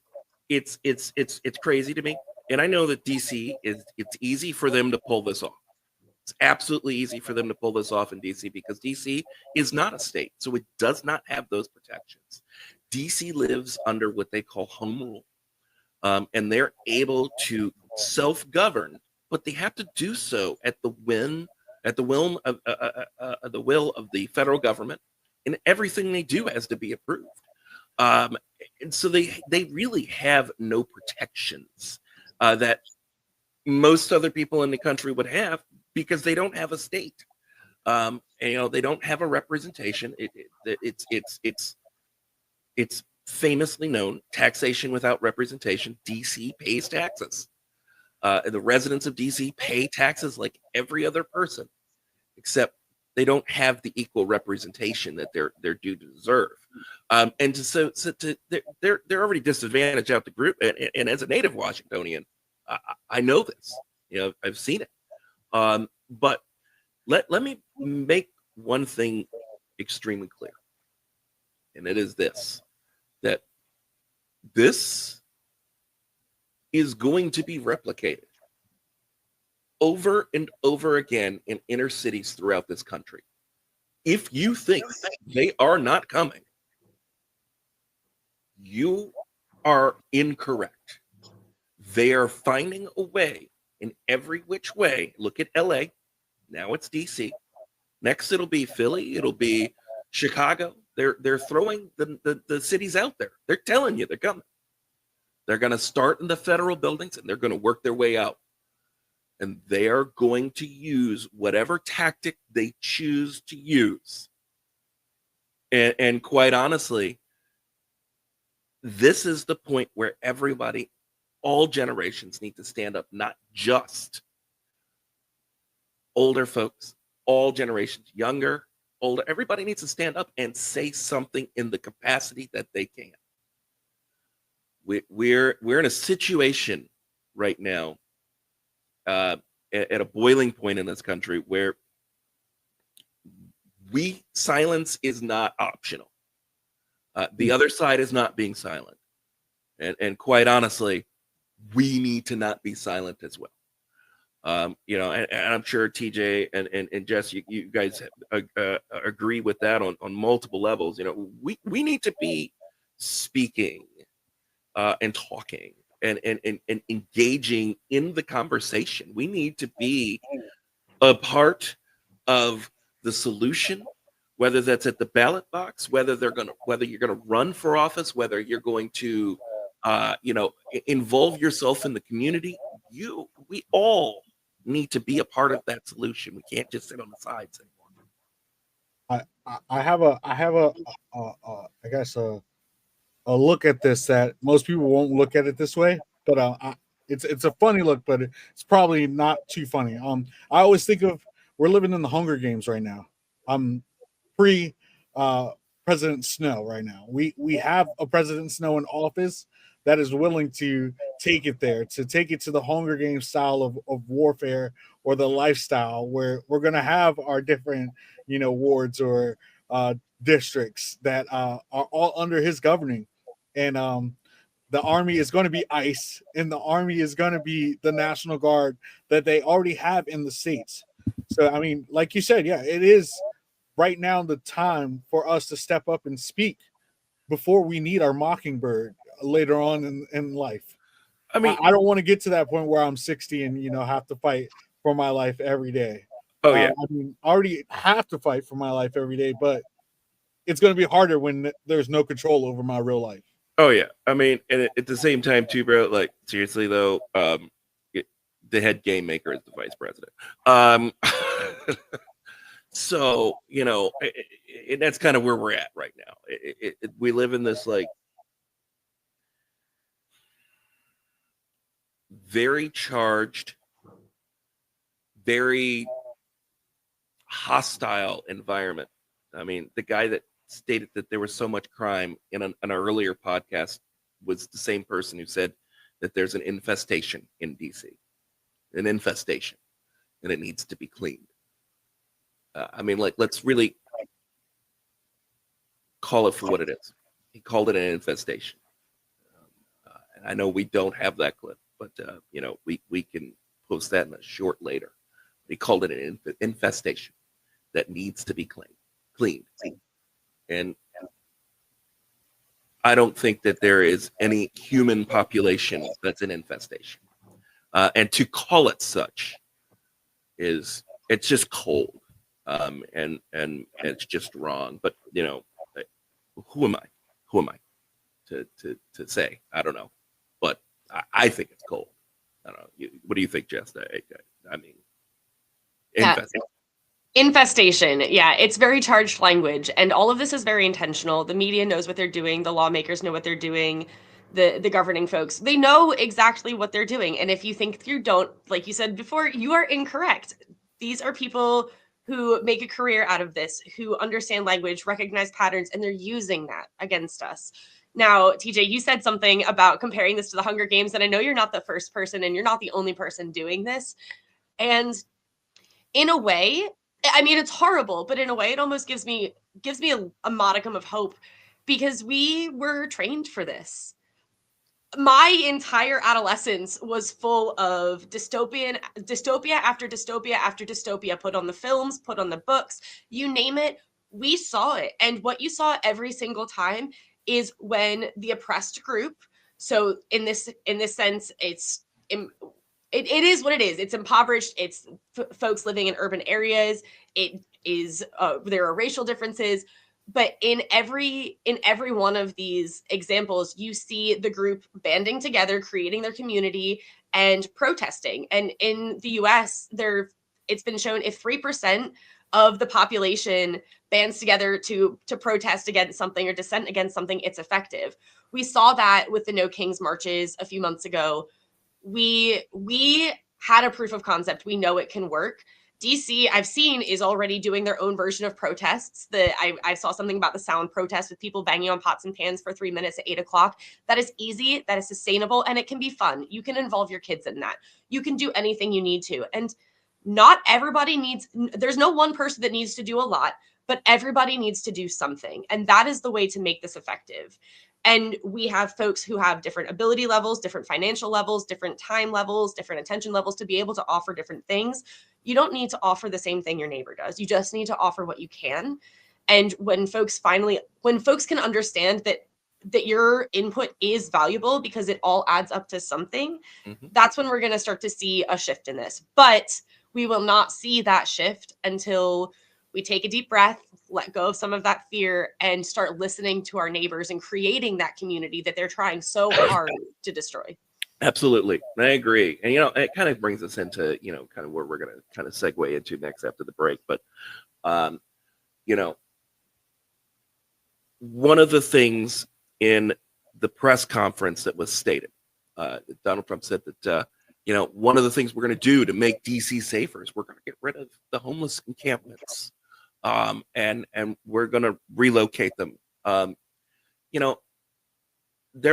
crazy to me. And I know that DC it's easy for them to pull this off. It's absolutely easy for them to pull this off in DC because DC is not a state. So it does not have those protections. DC lives under what they call home rule. And they're able to self-govern, but they have to do so at the will of the federal government, and everything they do has to be approved. And so they really have no protections that most other people in the country would have, because they don't have a state. They don't have a representation. It's famously known, taxation without representation. DC pays taxes. The residents of DC pay taxes like every other person, except they don't have the equal representation that they're due to deserve. They're already disadvantaged out the group. And as a native Washingtonian, I know this. I've seen it. But let me make one thing extremely clear, and it is this: that this is going to be replicated over and over again in inner cities throughout this country. If you think they are not coming, you are incorrect. They are finding a way in every which way. Look at LA. Now it's DC. Next it'll be Philly. It'll be Chicago. They're throwing the cities out there. They're telling you they're coming. They're going to start in the federal buildings and they're going to work their way out. And they are going to use whatever tactic they choose to use. And quite honestly, this is the point where everybody, all generations, need to stand up, not just older folks, all generations, younger, older. Everybody needs to stand up and say something in the capacity that they can. We're in a situation right now at a boiling point in this country where silence is not optional. The other side is not being silent. And quite honestly, we need to not be silent as well. And I'm sure TJ and Jess, you guys agree with that on multiple levels. We need to be speaking and talking and engaging in the conversation. We need to be a part of the solution, whether that's at the ballot box, whether you're going to run for office, whether you're going to involve yourself in the community. We all need to be a part of that solution. We can't just sit on the sides anymore. I have I guess a look at this that most people won't look at it this way, but it's a funny look, but it's probably not too funny. I always think of, we're living in the Hunger Games right now. Pre President Snow right now. We have a President Snow in office that is willing to take it there, to take it to the Hunger Games style of warfare, or the lifestyle where we're going to have our different, wards or districts that are all under his governing. And the army is going to be ICE, and the army is going to be the National Guard that they already have in the states. So, I mean, like you said, yeah, it is right now the time for us to step up and speak before we need our mockingbird later on in life. I mean, I don't want to get to that point where I'm 60 and, have to fight for my life every day. Oh, yeah. I mean, I already have to fight for my life every day, but it's going to be harder when there's no control over my real life. Oh, yeah. I mean, and at the same time, too, bro, like, seriously, though, the head game maker is the vice president. So, and that's kind of where we're at right now. We live in this, like, very charged, very hostile environment. I mean, the guy that stated that there was so much crime in an earlier podcast was the same person who said that there's an infestation in DC, an infestation, and it needs to be cleaned. I mean, like, let's really call it for what it is. He called it an infestation. And I know we don't have that clip, but we can post that in a short later. He called it an infestation that needs to be cleaned. And I don't think that there is any human population that's an infestation. And to call it such it's just cold. And it's just wrong. But who am I to say? I don't know. But I think it's cold. I don't know. What do you think, Jess? I mean, infestation. Yeah, it's very charged language, and all of this is very intentional. The media knows what they're doing. The lawmakers know what they're doing. the governing folks. They know exactly what they're doing. And if you think you don't, like you said before, you are incorrect. These are people who make a career out of this, who understand language, recognize patterns, and they're using that against us. Now, TJ, you said something about comparing this to the Hunger Games, and I know you're not the first person and you're not the only person doing this. And in a way, I mean, it's horrible, but in a way, it almost gives me a modicum of hope, because we were trained for this. My entire adolescence was full of dystopia after dystopia after dystopia, put on the films, put on the books, you name it, we saw it. And what you saw every single time is when the oppressed group, so in this sense, it is what it is. It's impoverished. It's folks living in urban areas. It is there are racial differences, but in every one of these examples, you see the group banding together, creating their community, and protesting. And in the U.S., it's been shown if 3% of the population bands together to protest against something or dissent against something, it's effective. We saw that with the No Kings marches a few months ago. We had a proof of concept. We know it can work. DC, I've seen, is already doing their own version of protests. I saw something about the sound protest with people banging on pots and pans for 3 minutes at 8 o'clock. That is easy, that is sustainable, and it can be fun. You can involve your kids in that. You can do anything you need to. And not everybody there's no one person that needs to do a lot, but everybody needs to do something. And that is the way to make this effective. And we have folks who have different ability levels, different financial levels, different time levels, different attention levels to be able to offer different things. You don't need to offer the same thing your neighbor does. You just need to offer what you can. And when folks can understand that your input is valuable because it all adds up to something, that's when we're going to start to see a shift in this. But we will not see that shift until we take a deep breath, let go of some of that fear, and start listening to our neighbors and creating that community that they're trying so hard to destroy. Absolutely. I agree. And, it kind of brings us into, kind of where we're going to kind of segue into next after the break. But, one of the things in the press conference that was stated, Donald Trump said that, one of the things we're going to do to make DC safer is we're going to get rid of the homeless encampments. And we're going to relocate them. There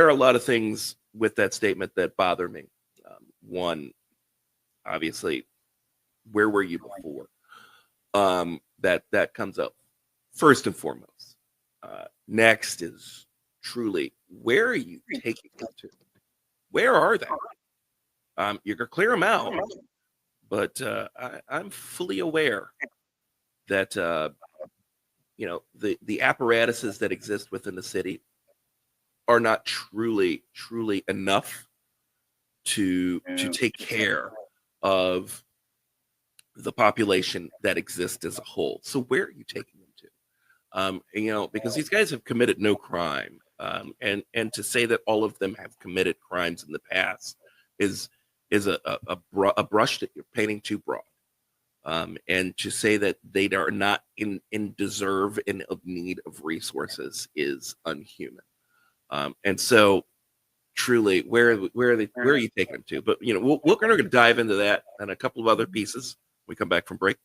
are a lot of things with that statement that bother me. One, obviously, where were you before? That comes up first and foremost. Next is truly, where are you taking them to? Where are they? You're going to clear them out, but I'm fully aware that the apparatuses that exist within the city are not truly enough to take care of the population that exists as a whole. So where are you taking them to? Because these guys have committed no crime, and to say that all of them have committed crimes in the past is a brush that you're painting too broad. And to say that they are not in deserve and of need of resources is unhuman. And so, truly, where are you taking them to? But we're going to dive into that and a couple of other pieces when we come back from break.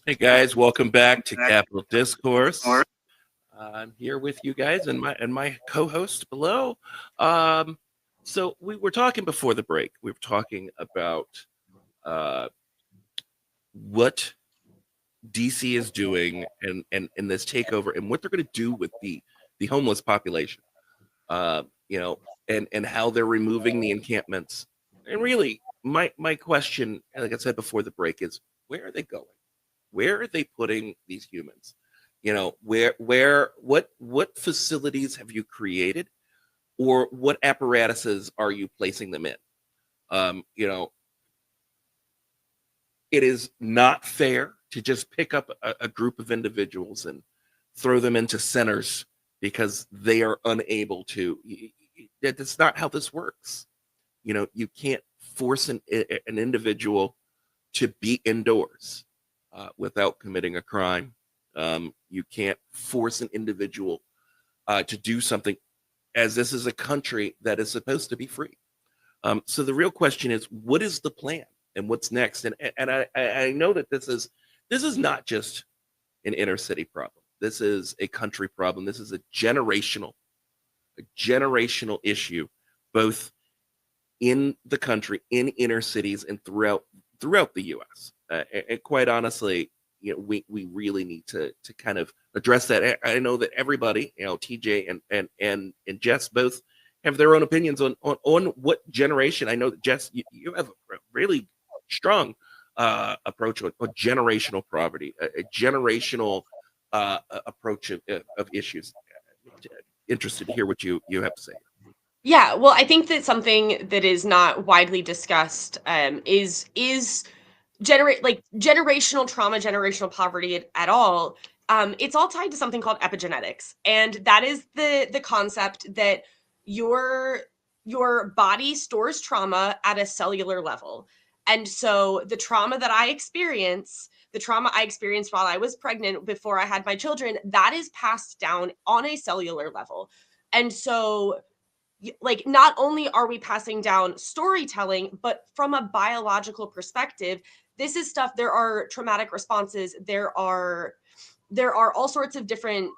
Hey guys, welcome back to Capital Discourse. I'm here with you guys and my co-host below. So we were talking before the break. We were talking about what DC is doing and this takeover and what they're going to do with the homeless population. And how they're removing the encampments. And really, my question, like I said before the break, is where are they going? Where are they putting these humans? What facilities have you created, or what apparatuses are you placing them in? It is not fair to just pick up a group of individuals and throw them into centers because they are unable to. That's not how this works. You can't force an individual to be indoors without committing a crime. You can't force an individual to do something, as this is a country that is supposed to be free. So the real question is, what is the plan and what's next? And I know that this is not just an inner city problem. This is a country problem. This is a generational issue, both in the country, in inner cities, and throughout the U.S. And quite honestly, we really need to kind of address that. I know that everybody, TJ and Jess both have their own opinions on what generation. I know that Jess, you have a really strong approach on generational poverty, a generational approach of issues. Interested to hear what you have to say. Yeah, well, I think that something that is not widely discussed is generational trauma, generational poverty at all. It's all tied to something called epigenetics, and that is the concept that your body stores trauma at a cellular level. And so the trauma I experienced while I was pregnant before I had my children, that is passed down on a cellular level. And so not only are we passing down storytelling, but from a biological perspective, this is stuff. There are traumatic responses. There are all sorts of different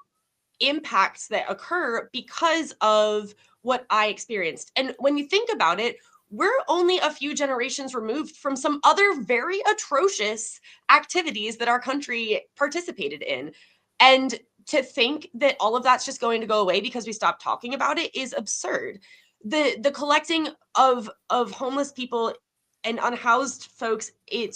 impacts that occur because of what I experienced. And when you think about it, we're only a few generations removed from some other very atrocious activities that our country participated in. And to think that all of that's just going to go away because we stopped talking about it is absurd. The collecting of homeless people and unhoused folks, it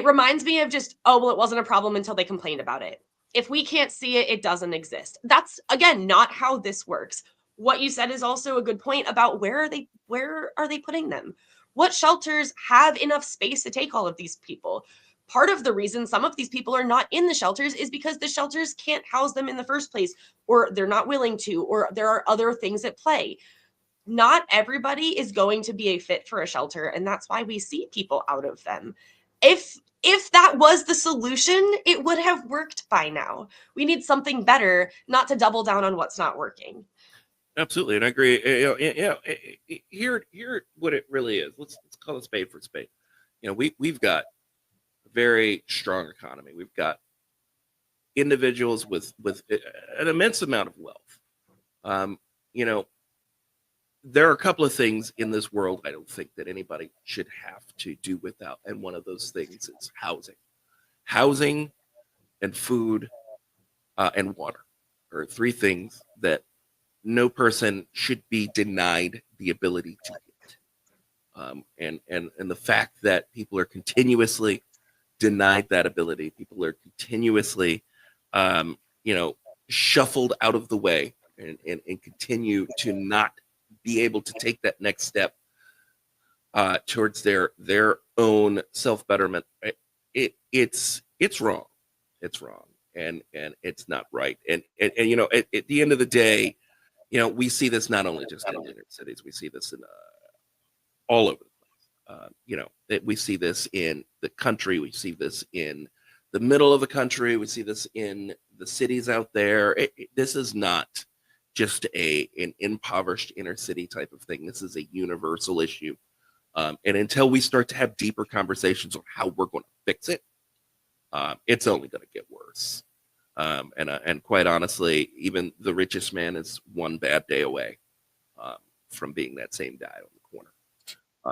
reminds me of just, oh, well, it wasn't a problem until they complained about it. If we can't see it, it doesn't exist. That's, again, not how this works. What you said is also a good point about where are they putting them? What shelters have enough space to take all of these people? Part of the reason some of these people are not in the shelters is because the shelters can't house them in the first place, or they're not willing to, or there are other things at play. Not everybody is going to be a fit for a shelter, and that's why we see people out of them. If that was the solution, it would have worked by now. We need something better, not to double down on what's not working. Absolutely, and I agree. Here, what it really is. Let's call a spade for a spade. We've got a very strong economy. We've got individuals with an immense amount of wealth. There are a couple of things in this world I don't think that anybody should have to do without, and one of those things is housing, and food, and water. Are three things that no person should be denied the ability to get. And the fact that people are continuously denied that ability, people are continuously, shuffled out of the way and continue to not be able to take that next step towards their own self-betterment. It's wrong. It's wrong. And it's not right. And at the end of the day, we see this not only just in the inner cities, we see this in all over the place. We see this in the country, we see this in the middle of the country, we see this in the cities out there. This is not just an impoverished inner city type of thing. This is a universal issue. And until we start to have deeper conversations on how we're going to fix it, it's only going to get worse. And quite honestly, even the richest man is one bad day away from being that same guy on the corner.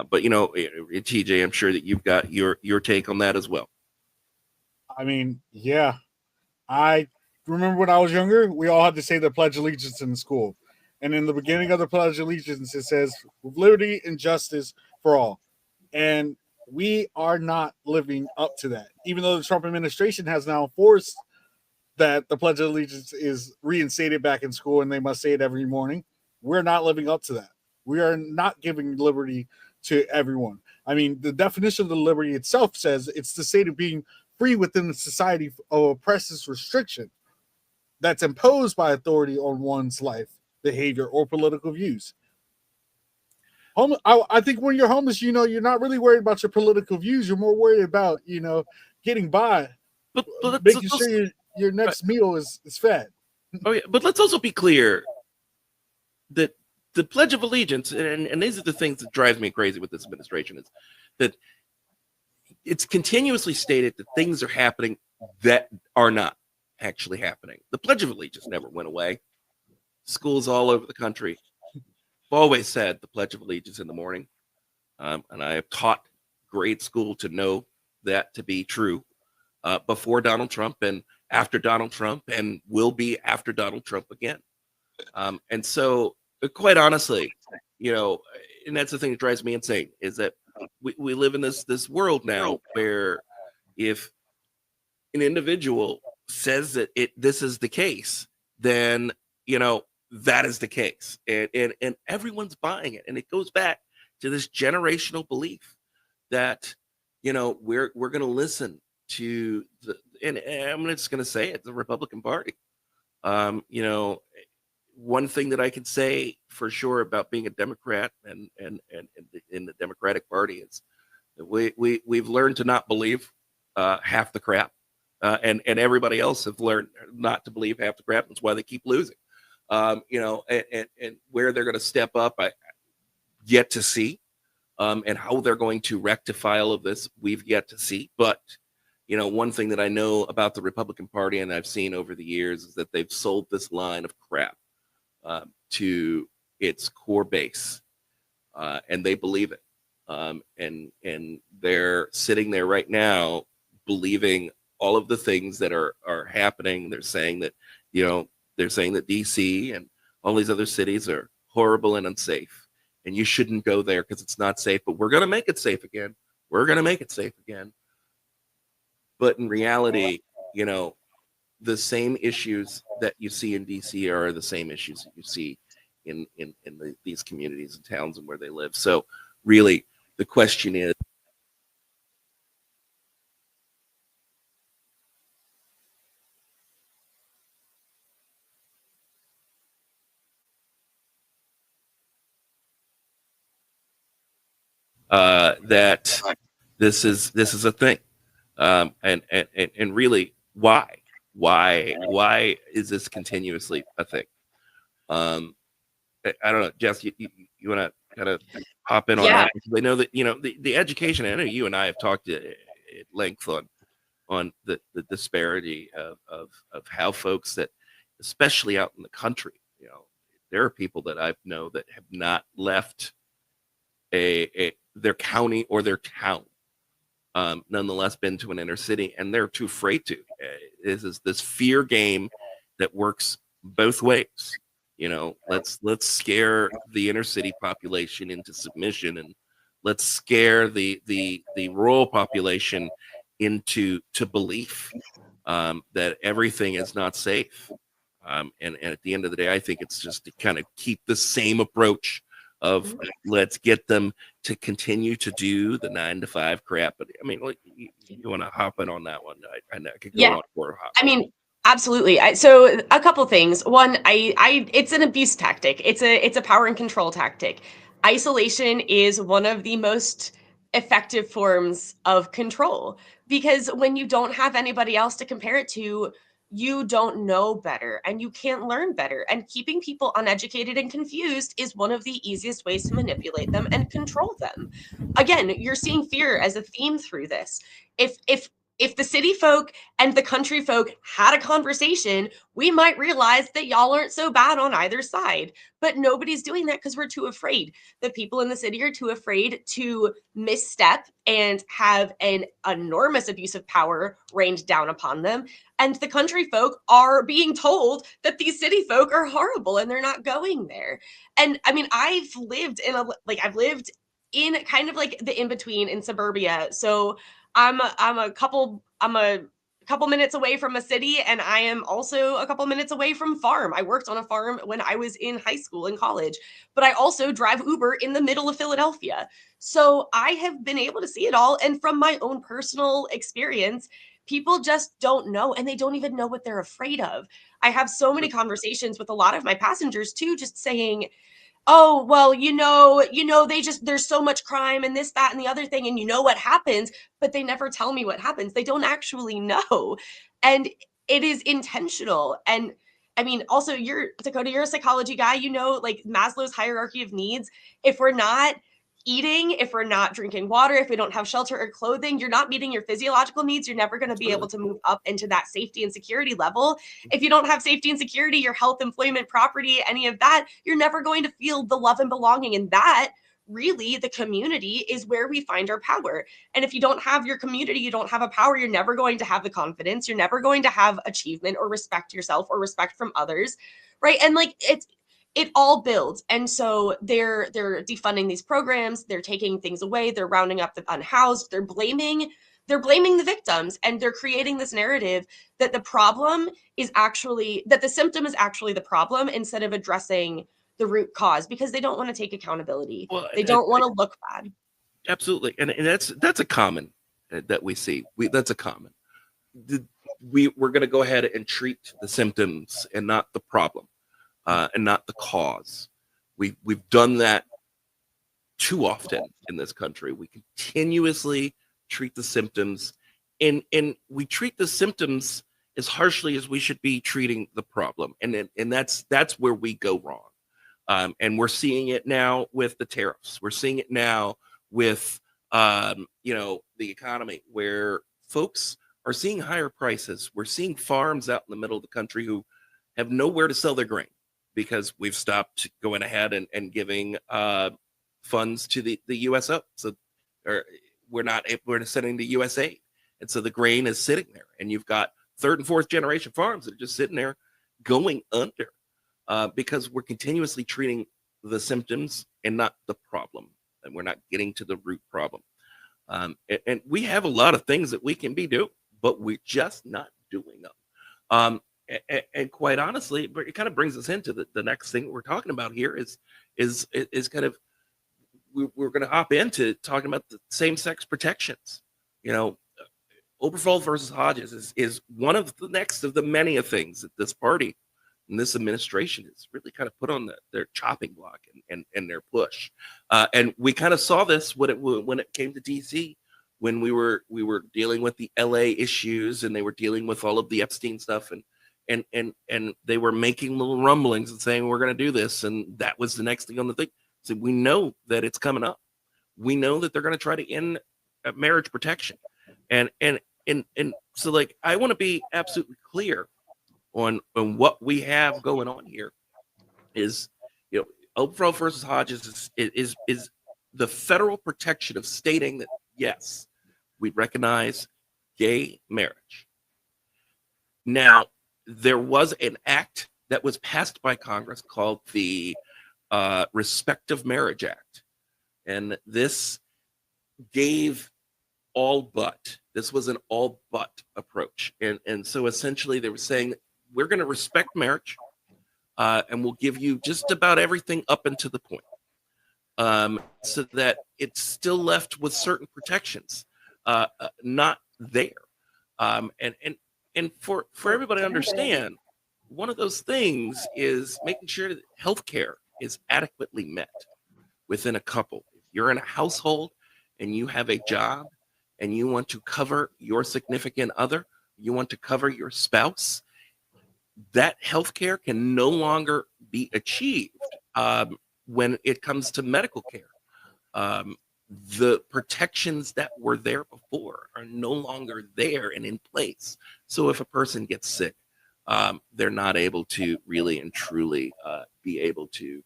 But TJ, I'm sure that you've got your take on that as well. I mean, yeah, I remember when I was younger, we all had to say the Pledge of Allegiance in school. And in the beginning of the Pledge of Allegiance, it says, with liberty and justice for all. And we are not living up to that. Even though the Trump administration has now enforced that the Pledge of Allegiance is reinstated back in school and they must say it every morning, we're not living up to that. We are not giving liberty to everyone. I mean, the definition of the liberty itself says it's the state of being free within the society of oppressive restriction that's imposed by authority on one's life, behavior, or political views. I think when you're homeless, you're not really worried about your political views. You're more worried about, getting by, but making sure your next meal is fed. Oh yeah, but let's also be clear that the Pledge of Allegiance, and these are the things that drives me crazy with this administration, is that it's continuously stated that things are happening that are not actually happening. The Pledge of Allegiance never went away. Schools all over the country have always said the Pledge of Allegiance in the morning. And I have taught grade school to know that to be true before Donald Trump and after Donald Trump, and will be after Donald Trump again. And so, quite honestly, and that's the thing that drives me insane, is that we live in this world now where if an individual says that this is the case, then that is the case, and everyone's buying it, and it goes back to this generational belief that we're going to listen to and I'm just going to say it, the Republican Party. One thing that I can say for sure about being a Democrat and in the Democratic Party is that we've learned to not believe half the crap, and everybody else have learned not to believe half the crap. That's why they keep losing. And where they're going to step up, I yet to see, and how they're going to rectify all of this, we've yet to see. But one thing that I know about the Republican Party, and I've seen over the years, is that they've sold this line of crap to its core base, and they believe it. And they're sitting there right now believing all of the things that are happening. They're saying that DC and all these other cities are horrible and unsafe, and you shouldn't go there because it's not safe. But we're going to make it safe again. We're going to make it safe again. But in reality, the same issues that you see in DC are the same issues that you see in these communities and towns and where they live. So really, the question is, that this is a thing, and really, why is this continuously a thing? I don't know, Jess, you want to kind of hop in on that? Because I know that the education. I know you and I have talked at length on the disparity of how folks that, especially out in the country, there are people that I know that have not left their county or their town, nonetheless been to an inner city, and they're too afraid to. Is this fear game that works both ways? Let's scare the inner city population into submission, and let's scare the rural population into belief that everything is not safe. And at the end of the day, I think it's just to kind of keep the same approach of let's get them to continue to do the 9-to-5 crap. But I mean, you want to hop in on that one? I could go on for a hop. I mean, absolutely. So a couple things. One, it's an abuse tactic. It's a power and control tactic. Isolation is one of the most effective forms of control, because when you don't have anybody else to compare it to, you don't know better and you can't learn better. And keeping people uneducated and confused is one of the easiest ways to manipulate them and control them. Again, you're seeing fear as a theme through this. If if the city folk and the country folk had a conversation, we might realize that y'all aren't so bad on either side. But nobody's doing that because we're too afraid. The people in the city are too afraid to misstep and have an enormous abuse of power rained down upon them. And the country folk are being told that these city folk are horrible and they're not going there. And I mean, I've lived in kind of like the in between in suburbia. So I'm a couple minutes away from a city, and I am also a couple minutes away from farm. I worked on a farm when I was in high school and college, but I also drive Uber in the middle of Philadelphia. So I have been able to see it all, and from my own personal experience, people just don't know, and they don't even know what they're afraid of. I have so many conversations with a lot of my passengers too, just saying, oh, well, there's so much crime and this, that, and the other thing. And you know what happens, but they never tell me what happens. They don't actually know. And it is intentional. And I mean, also Dakota, you're a psychology guy, like Maslow's hierarchy of needs. If we're not eating, if we're not drinking water, if we don't have shelter or clothing, you're not meeting your physiological needs. You're never going to be able to move up into that safety and security level. If you don't have safety and security, your health, employment, property, any of that, you're never going to feel the love and belonging. And that really, the community is where we find our power. And if you don't have your community, you don't have a power, you're never going to have the confidence. You're never going to have achievement or respect yourself or respect from others. Right. And like it all builds. And so they're defunding these programs, they're taking things away, they're rounding up the unhoused, they're blaming the victims, and they're creating this narrative that the symptom is actually the problem instead of addressing the root cause, because they don't want to take accountability. They don't want to look bad. Absolutely. And that's a common that we see. That's a common. We're going to go ahead and treat the symptoms and not the problem. And not the cause. We've done that too often in this country. We continuously treat the symptoms, and we treat the symptoms as harshly as we should be treating the problem. And that's where we go wrong. And we're seeing it now with the tariffs. We're seeing it now with the economy, where folks are seeing higher prices. We're seeing farms out in the middle of the country who have nowhere to sell their grain, because we've stopped going ahead and giving funds to the USO. So we're sending the USA. And so the grain is sitting there, and you've got third and fourth generation farms that are just sitting there going under because we're continuously treating the symptoms and not the problem. And we're not getting to the root problem. And we have a lot of things that we can be doing, but we're just not doing them. And quite honestly, it kind of brings us into the next thing we're talking about here is kind of we're going to hop into talking about the same-sex protections. Obergefell versus Hodges is one of the next of the many of things that this party and this administration has really kind of put on their chopping block and their push. And we kind of saw this when it came to DC, when we were dealing with the LA issues, and they were dealing with all of the Epstein stuff, and they were making little rumblings and saying, we're going to do this. And that was the next thing on the thing. So we know that it's coming up. We know that they're going to try to end marriage protection. And so, like, I want to be absolutely clear on what we have going on here is, Obergefell versus Hodges is the federal protection of stating that, yes, we recognize gay marriage. Now, there was an act that was passed by Congress called the Respect of Marriage Act. And this gave this was an all but approach. And so essentially they were saying, we're going to respect marriage, and we'll give you just about everything up until the point, so that it's still left with certain protections, not there. And for everybody to understand, one of those things is making sure that healthcare is adequately met within a couple. If you're in a household and you have a job and you want to cover your significant other, you want to cover your spouse, that healthcare can no longer be achieved when it comes to medical care. the protections that were there before are no longer there and in place. So if a person gets sick, they're not able to really and truly be able to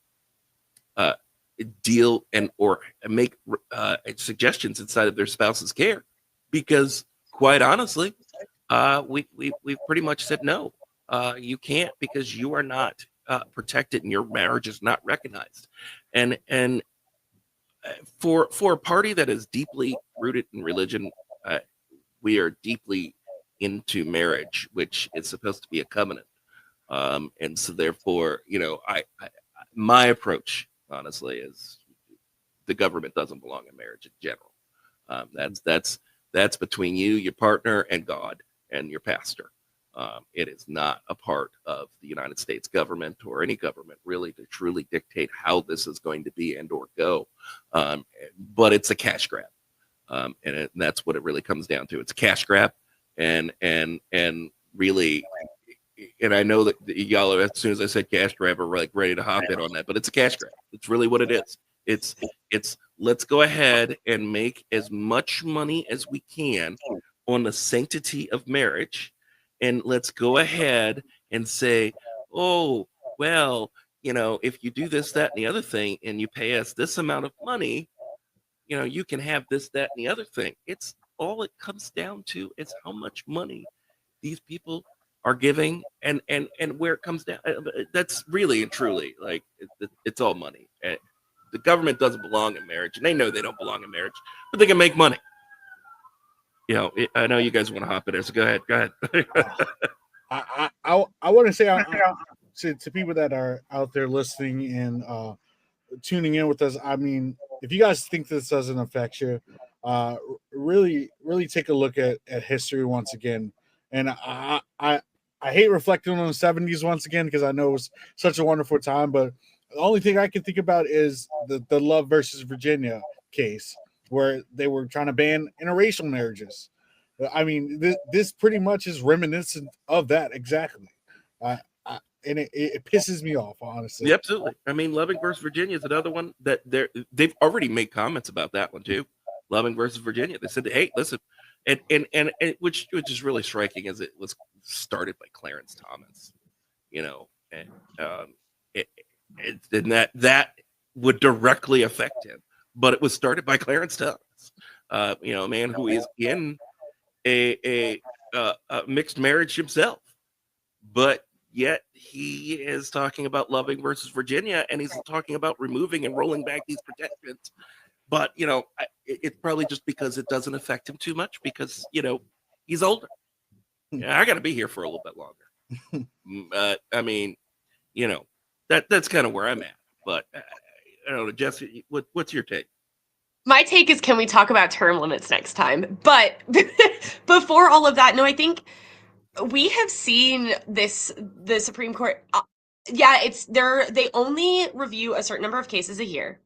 deal and or make suggestions inside of their spouse's care, because quite honestly, we've pretty much said no. You can't, because you are not protected and your marriage is not recognized. And for a party that is deeply rooted in religion, we are deeply into marriage, which is supposed to be a covenant. And so therefore, my approach, honestly, is the government doesn't belong in marriage in general. That's between you, your partner, and God and your pastor. It is not a part of the United States government or any government really to truly dictate how this is going to be and or go. But it's a cash grab. And that's what it really comes down to. It's a cash grab. And really, and I know that y'all are, as soon as I said cash grab, are like ready to hop in on that, but it's a cash grab. It's really what it is. It's let's go ahead and make as much money as we can on the sanctity of marriage. And let's go ahead and say, oh, well, if you do this, that, and the other thing, and you pay us this amount of money, you can have this, that, and the other thing. It's all it comes down to is how much money these people are giving, and where it comes down. That's really and truly like it's all money. The government doesn't belong in marriage, and they know they don't belong in marriage, but they can make money. I know you guys want to hop in there, so go ahead. I want to say to people that are out there listening and tuning in with us. I mean, if you guys think this doesn't affect you, really take a look at history once again. And I hate reflecting on the 70s once again, because I know it was such a wonderful time, but the only thing I can think about is the Love versus Virginia case, where they were trying to ban interracial marriages. I mean, this pretty much is reminiscent of that exactly. And it pisses me off, honestly. Yeah, absolutely. I mean, Loving versus Virginia is another one that they've already made comments about that one too. Loving versus Virginia. They said, "Hey, listen," and which is really striking, as it was started by Clarence Thomas, and that would directly affect him, but it was started by Clarence Thomas, a man who is in a mixed marriage himself, but yet he is talking about Loving versus Virginia, and he's talking about removing and rolling back these protections. But it's probably just because it doesn't affect him too much, because he's older. I got to be here for a little bit longer. I mean, that's kind of where I'm at. But I don't know, Jesse, what's your take? My take is, can we talk about term limits next time? But before all of that, no, I think we have seen the Supreme Court. They only review a certain number of cases a year.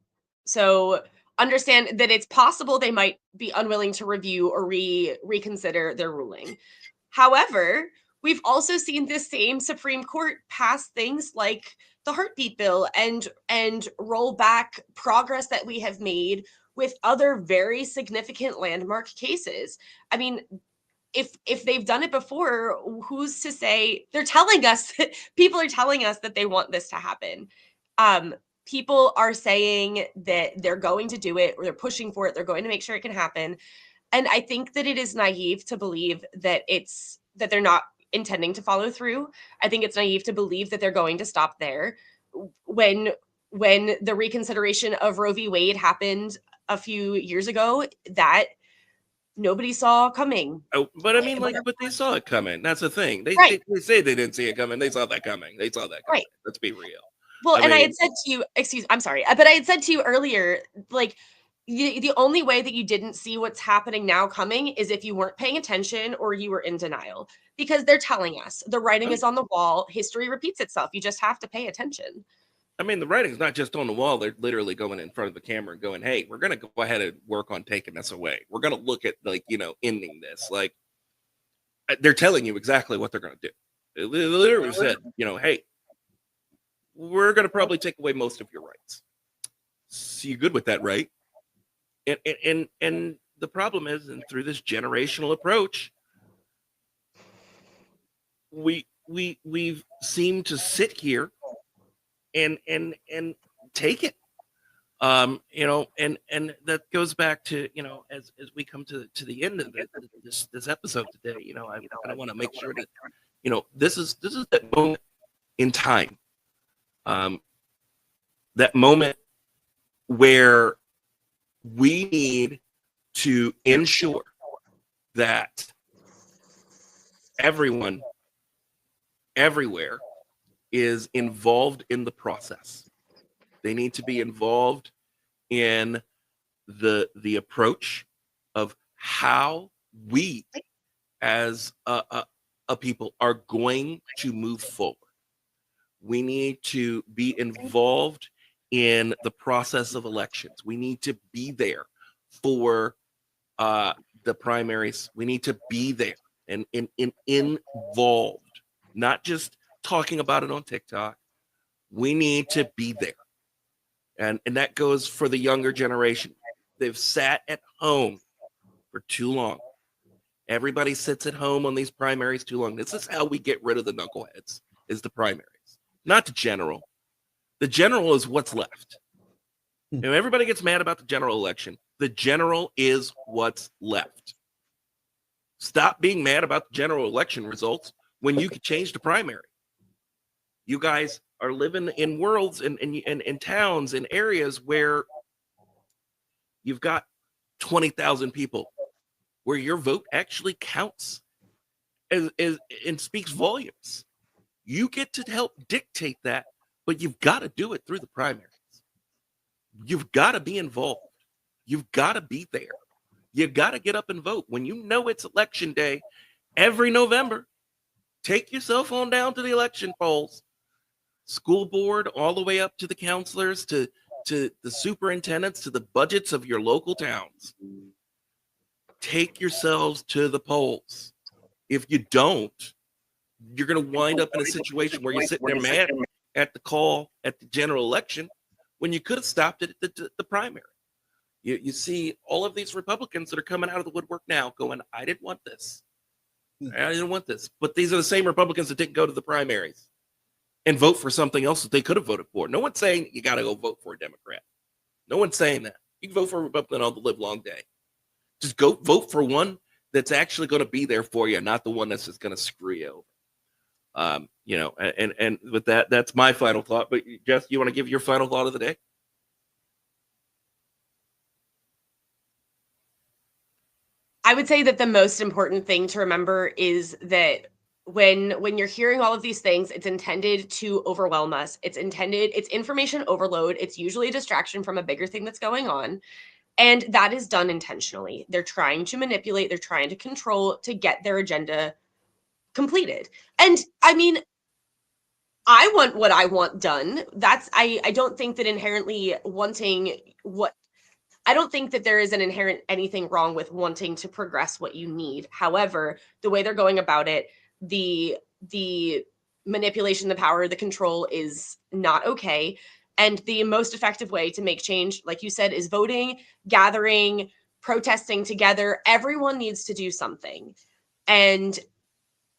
So understand that it's possible they might be unwilling to review or reconsider their ruling. However, we've also seen this same Supreme Court pass things like the heartbeat bill and roll back progress that we have made with other very significant landmark cases. I mean, if they've done it before, who's to say? They're telling us, people are telling us that they want this to happen. People are saying that they're going to do it, or they're pushing for it. They're going to make sure it can happen. And I think that it is naive to believe that they're not intending to follow through. I think it's naive to believe that they're going to stop there. When the reconsideration of Roe v. Wade happened a few years ago, that nobody saw coming. Oh, but I mean, but they saw it coming. That's the thing. They say they didn't see it coming. They saw that coming. Right. Let's be real. Well, I had said to you, I'm sorry, but I had said to you earlier, like, the only way that you didn't see what's happening now coming is if you weren't paying attention or you were in denial, because they're telling us the writing is on the wall. History repeats itself. You just have to pay attention. I mean, the writing's not just on the wall. They're literally going in front of the camera and going, "Hey, we're going to go ahead and work on taking this away. We're going to look at, ending this." Like, they're telling you exactly what they're going to do. They literally said, "Hey, we're going to probably take away most of your rights." So you good with that, right? And the problem is, and through this generational approach, we've seemed to sit here and take it. And that goes back to, as we come to the end of this episode today, I kind of want to make sure that, this is that moment in time, that moment where we need to ensure that everyone everywhere is involved in the process. They need to be involved in the approach of how we as a people are going to move forward. We need to be involved in the process of elections. We need to be there for the primaries. We need to be there and involved, not just talking about it on TikTok. We need to be there. And that goes for the younger generation. They've sat at home for too long. Everybody sits at home on these primaries too long. This is how we get rid of the knuckleheads, is the primaries, not the general. The general is what's left. Everybody gets mad about the general election. The general is what's left. Stop being mad about the general election results when you could change the primary. You guys are living in worlds and towns and areas where you've got 20,000 people, where your vote actually counts and speaks volumes. You get to help dictate that, but you've got to do it through the primaries. You've got to be involved. You've got to be there. You've got to get up and vote. When you know it's election day every November, take yourself on down to the election polls. School board, all the way up to the counselors, to the superintendents, to the budgets of your local towns. Take yourselves to the polls. If you don't, you're going to wind up in a situation where you're sitting there mad at the call at the general election when you could have stopped it at the primary. You see all of these Republicans that are coming out of the woodwork now going, I didn't want this. I didn't want this. But these are the same Republicans that didn't go to the primaries and vote for something else that they could have voted for. No one's saying you got to go vote for a Democrat. No one's saying that. You can vote for a Republican all the live long day. Just go vote for one that's actually going to be there for you, not the one that's just going to screw you over. And with that, that's my final thought. But Jess, you want to give your final thought of the day? I would say that the most important thing to remember is that when you're hearing all of these things, it's intended to overwhelm us. It's information overload. It's usually a distraction from a bigger thing that's going on. And that is done intentionally. They're trying to manipulate, they're trying to control to get their agenda completed. And I mean, I want what I want done. I don't think that inherently wanting I don't think that there is an inherent anything wrong with wanting to progress what you need. However, the way they're going about it, the manipulation, the power, the control is not okay. And the most effective way to make change, like you said, is voting, gathering, protesting together. Everyone needs to do something. And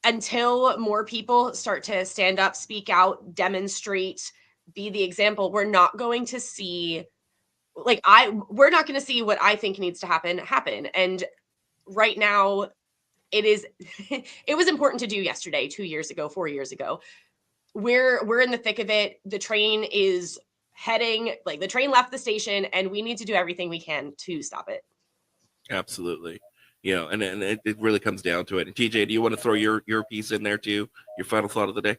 until more people start to stand up, speak out, demonstrate, be the example, we're not going to see we're not going to see what I think needs to happen. And right now it was important to do yesterday, 2 years ago, 4 years ago. We're in the thick of it. The train is the train left the station and we need to do everything we can to stop it. Absolutely. And it really comes down to it. And TJ, do you want to throw your piece in there too? Your final thought of the day?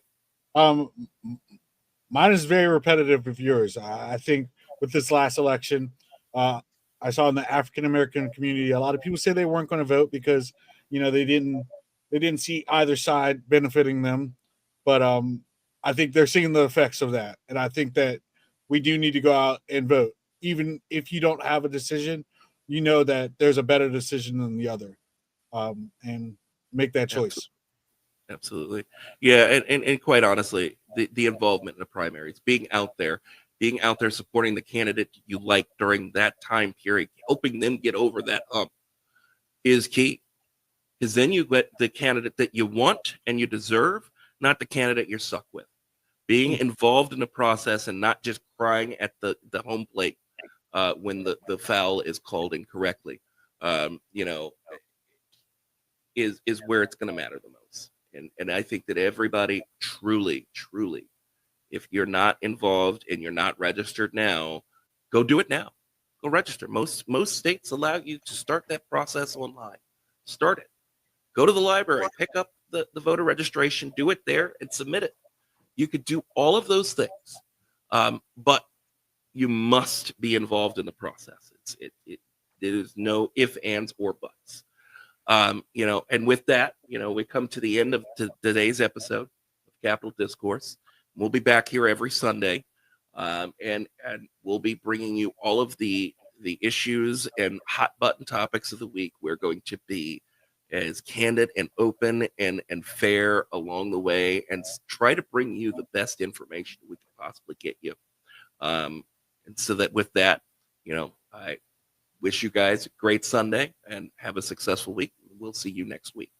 Mine is very repetitive of yours. I think with this last election, I saw in the African American community, a lot of people say they weren't going to vote because they didn't see either side benefiting them. But I think they're seeing the effects of that, and I think that we do need to go out and vote, even if you don't have a decision. That there's a better decision than the other, and make that choice. Absolutely. Yeah, and quite honestly, the involvement in the primaries, being out there, being out there supporting the candidate you like during that time period, helping them get over that hump is key. Because then you get the candidate that you want and you deserve, not the candidate you're stuck with. Being involved in the process and not just crying at the home plate when the foul is called incorrectly, is where it's going to matter the most. And I think that everybody truly, if you're not involved and you're not registered now, go do it now. Go register. Most states allow you to start that process online. Start it. Go to the library, pick up the voter registration, do it there, and submit it. You could do all of those things, but you must be involved in the process. There's no ifs, ands, or buts. And with that, we come to the end of today's episode of Capital Discourse. We'll be back here every Sunday, and we'll be bringing you all of the issues and hot button topics of the week. We're going to be as candid and open and fair along the way, and try to bring you the best information we can possibly get you. And so that with that, I wish you guys a great Sunday and have a successful week. We'll see you next week.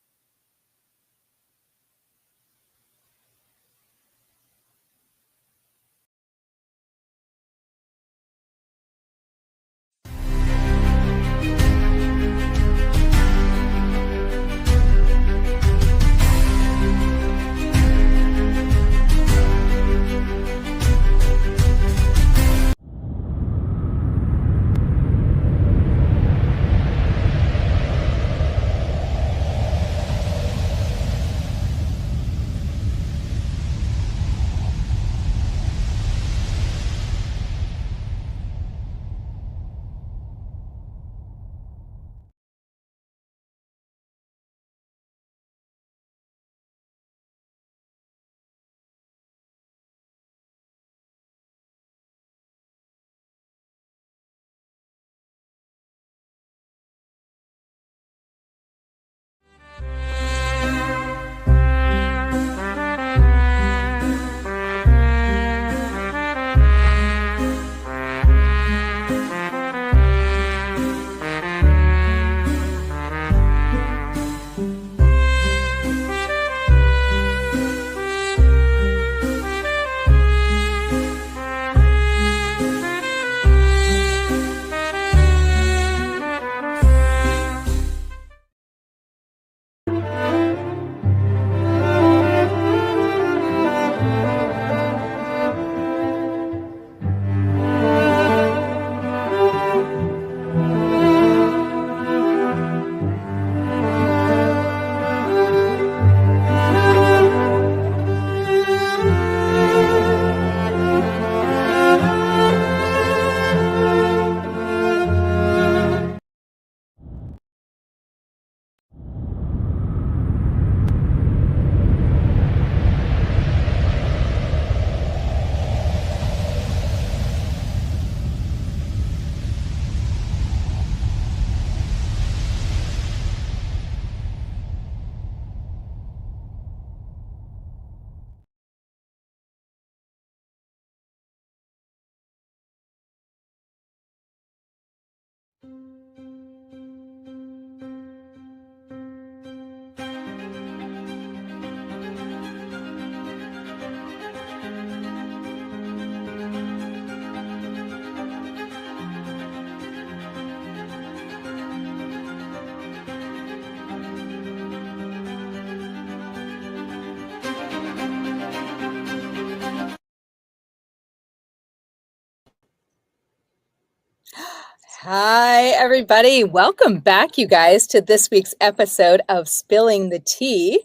Hi, everybody. Welcome back, you guys, to this week's episode of Spilling the Tea.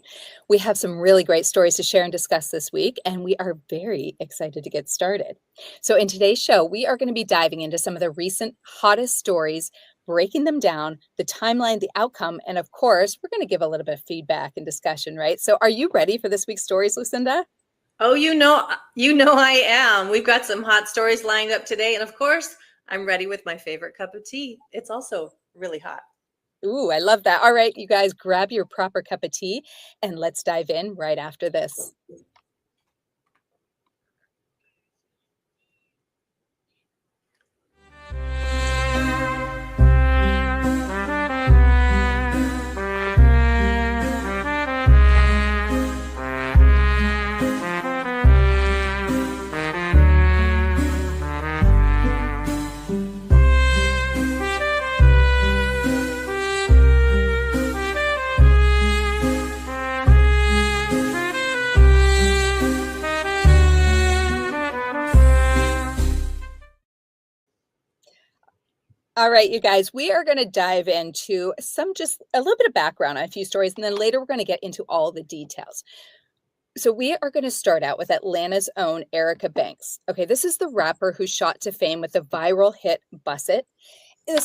We have some really great stories to share and discuss this week, and we are very excited to get started. So in today's show, we are going to be diving into some of the recent hottest stories, breaking them down, the timeline, the outcome, and of course, we're going to give a little bit of feedback and discussion, right? So are you ready for this week's stories, Lucinda? Oh, you know I am. We've got some hot stories lined up today, and of course, I'm ready with my favorite cup of tea. It's also really hot. Ooh, I love that. All right, you guys, grab your proper cup of tea and let's dive in right after this. All right, you guys, we are going to dive into just a little bit of background on a few stories, and then later we're going to get into all the details. So we are going to start out with Atlanta's own Erica Banks. Okay, this is the rapper who shot to fame with the viral hit Bus It.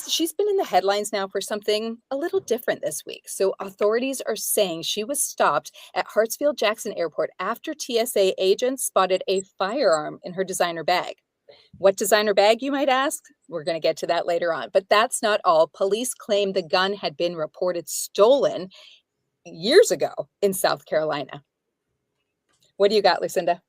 She's been in the headlines now for something a little different this week. So authorities are saying she was stopped at Hartsfield-Jackson Airport after TSA agents spotted a firearm in her designer bag. What designer bag, you might ask? We're going to get to that later on. But that's not all. Police claim the gun had been reported stolen years ago in South Carolina. What do you got, Lucinda?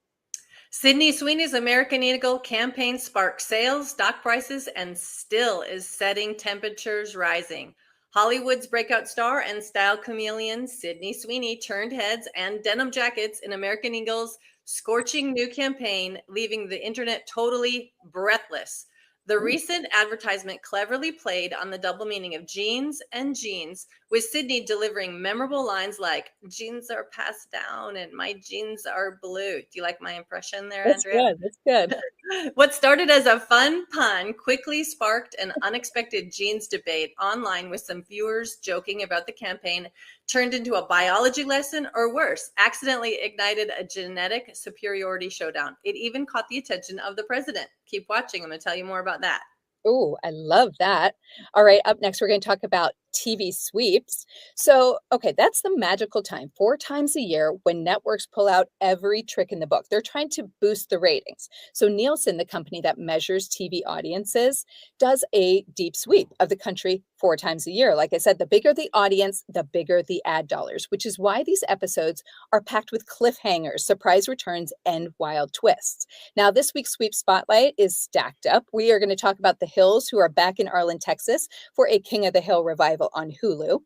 Sydney Sweeney's American Eagle campaign sparked sales, stock prices, and still is setting temperatures rising. Hollywood's breakout star and style chameleon Sydney Sweeney turned heads and denim jackets in American Eagle's scorching new campaign, leaving the internet totally breathless. The recent advertisement cleverly played on the double meaning of jeans and jeans, with Sydney delivering memorable lines like, jeans are passed down and my jeans are blue. Do you like my impression there, That's Andrea? good. That's good. What started as a fun pun quickly sparked an unexpected jeans debate online, with some viewers joking about the campaign turned into a biology lesson, or worse, accidentally ignited a genetic superiority showdown. It even caught the attention of the president. Keep watching. I'm going to tell you more about that. Oh, I love that. All right, up next, we're going to talk about TV sweeps. So, okay, that's the magical time, 4 times a year, when networks pull out every trick in the book. They're trying to boost the ratings. So Nielsen, the company that measures TV audiences, does a deep sweep of the country 4 times a year. Like I said, the bigger the audience, the bigger the ad dollars, which is why these episodes are packed with cliffhangers, surprise returns, and wild twists. Now, this week's sweep spotlight is stacked up. We are going to talk about the Hills, who are back in Arlen, Texas, for a King of the Hill revival on Hulu.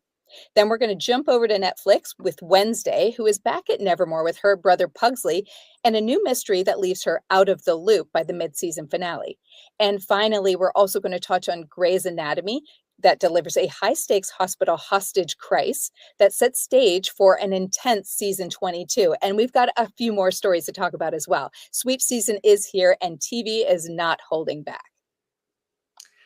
Then we're going to jump over to Netflix with Wednesday, who is back at Nevermore with her brother Pugsley, and a new mystery that leaves her out of the loop by the mid-season finale. And finally, we're also going to touch on Grey's Anatomy, that delivers a high-stakes hospital hostage crisis that sets stage for an intense season 22. And we've got a few more stories to talk about as well. Sweep season is here, and TV is not holding back.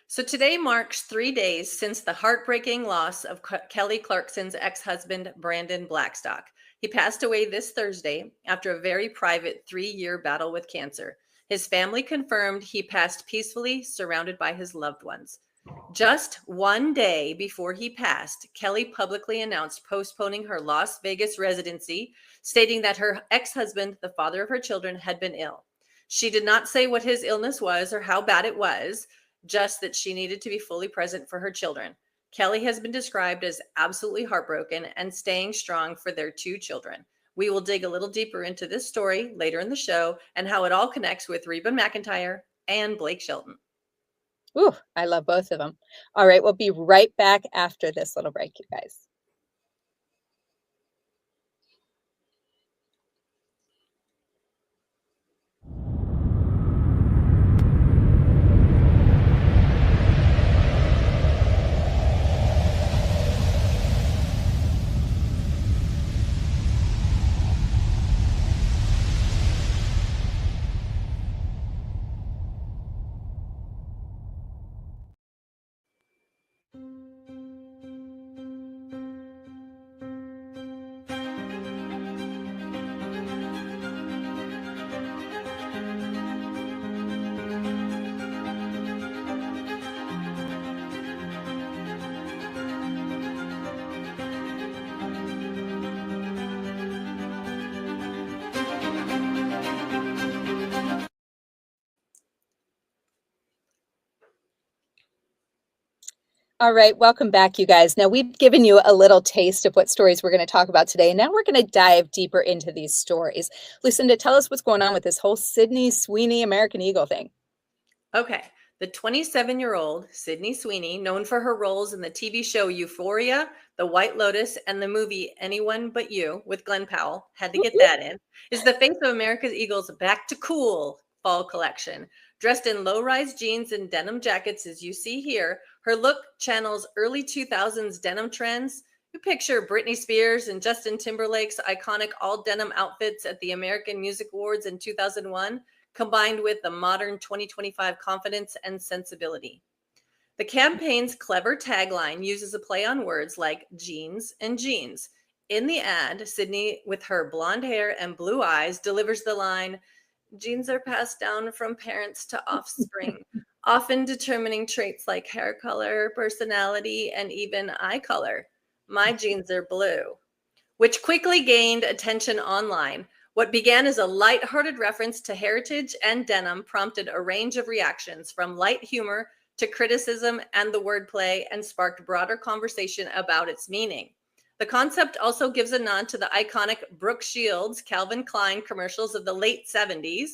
So today marks 3 days since the heartbreaking loss of Kelly Clarkson's ex-husband, Brandon Blackstock. He passed away this Thursday after a very private 3-year battle with cancer. His family confirmed he passed peacefully, surrounded by his loved ones. Just 1 day before he passed, Kelly publicly announced postponing her Las Vegas residency, stating that her ex-husband, the father of her children, had been ill. She did not say what his illness was or how bad it was, just that she needed to be fully present for her children. Kelly has been described as absolutely heartbroken and staying strong for their 2 children. We will dig a little deeper into this story later in the show and how it all connects with Reba McEntire and Blake Shelton. Ooh, I love both of them. All right, we'll be right back after this little break, you guys. All right, welcome back, you guys. Now, we've given you a little taste of what stories we're going to talk about today, and now we're going to dive deeper into these stories. Lucinda, tell us what's going on with this whole Sydney Sweeney American Eagle thing. Okay, the 27-year-old Sydney Sweeney, known for her roles in the TV show Euphoria, The White Lotus, and the movie Anyone But You with Glenn Powell, had to get that in, is the face of America's Eagle's Back to Cool fall collection. Dressed in low-rise jeans and denim jackets, as you see here, her look channels early 2000s denim trends. You picture Britney Spears and Justin Timberlake's iconic all-denim outfits at the American Music Awards in 2001, combined with the modern 2025 confidence and sensibility. The campaign's clever tagline uses a play on words like jeans and jeans. In the ad, Sydney, with her blonde hair and blue eyes, delivers the line, genes are passed down from parents to offspring, often determining traits like hair color, personality, and even eye color. My genes are blue, which quickly gained attention online. What began as a light-hearted reference to heritage and denim prompted a range of reactions, from light humor to criticism and the wordplay, and sparked broader conversation about its meaning. The concept also gives a nod to the iconic Brooke Shields Calvin Klein commercials of the late 70s,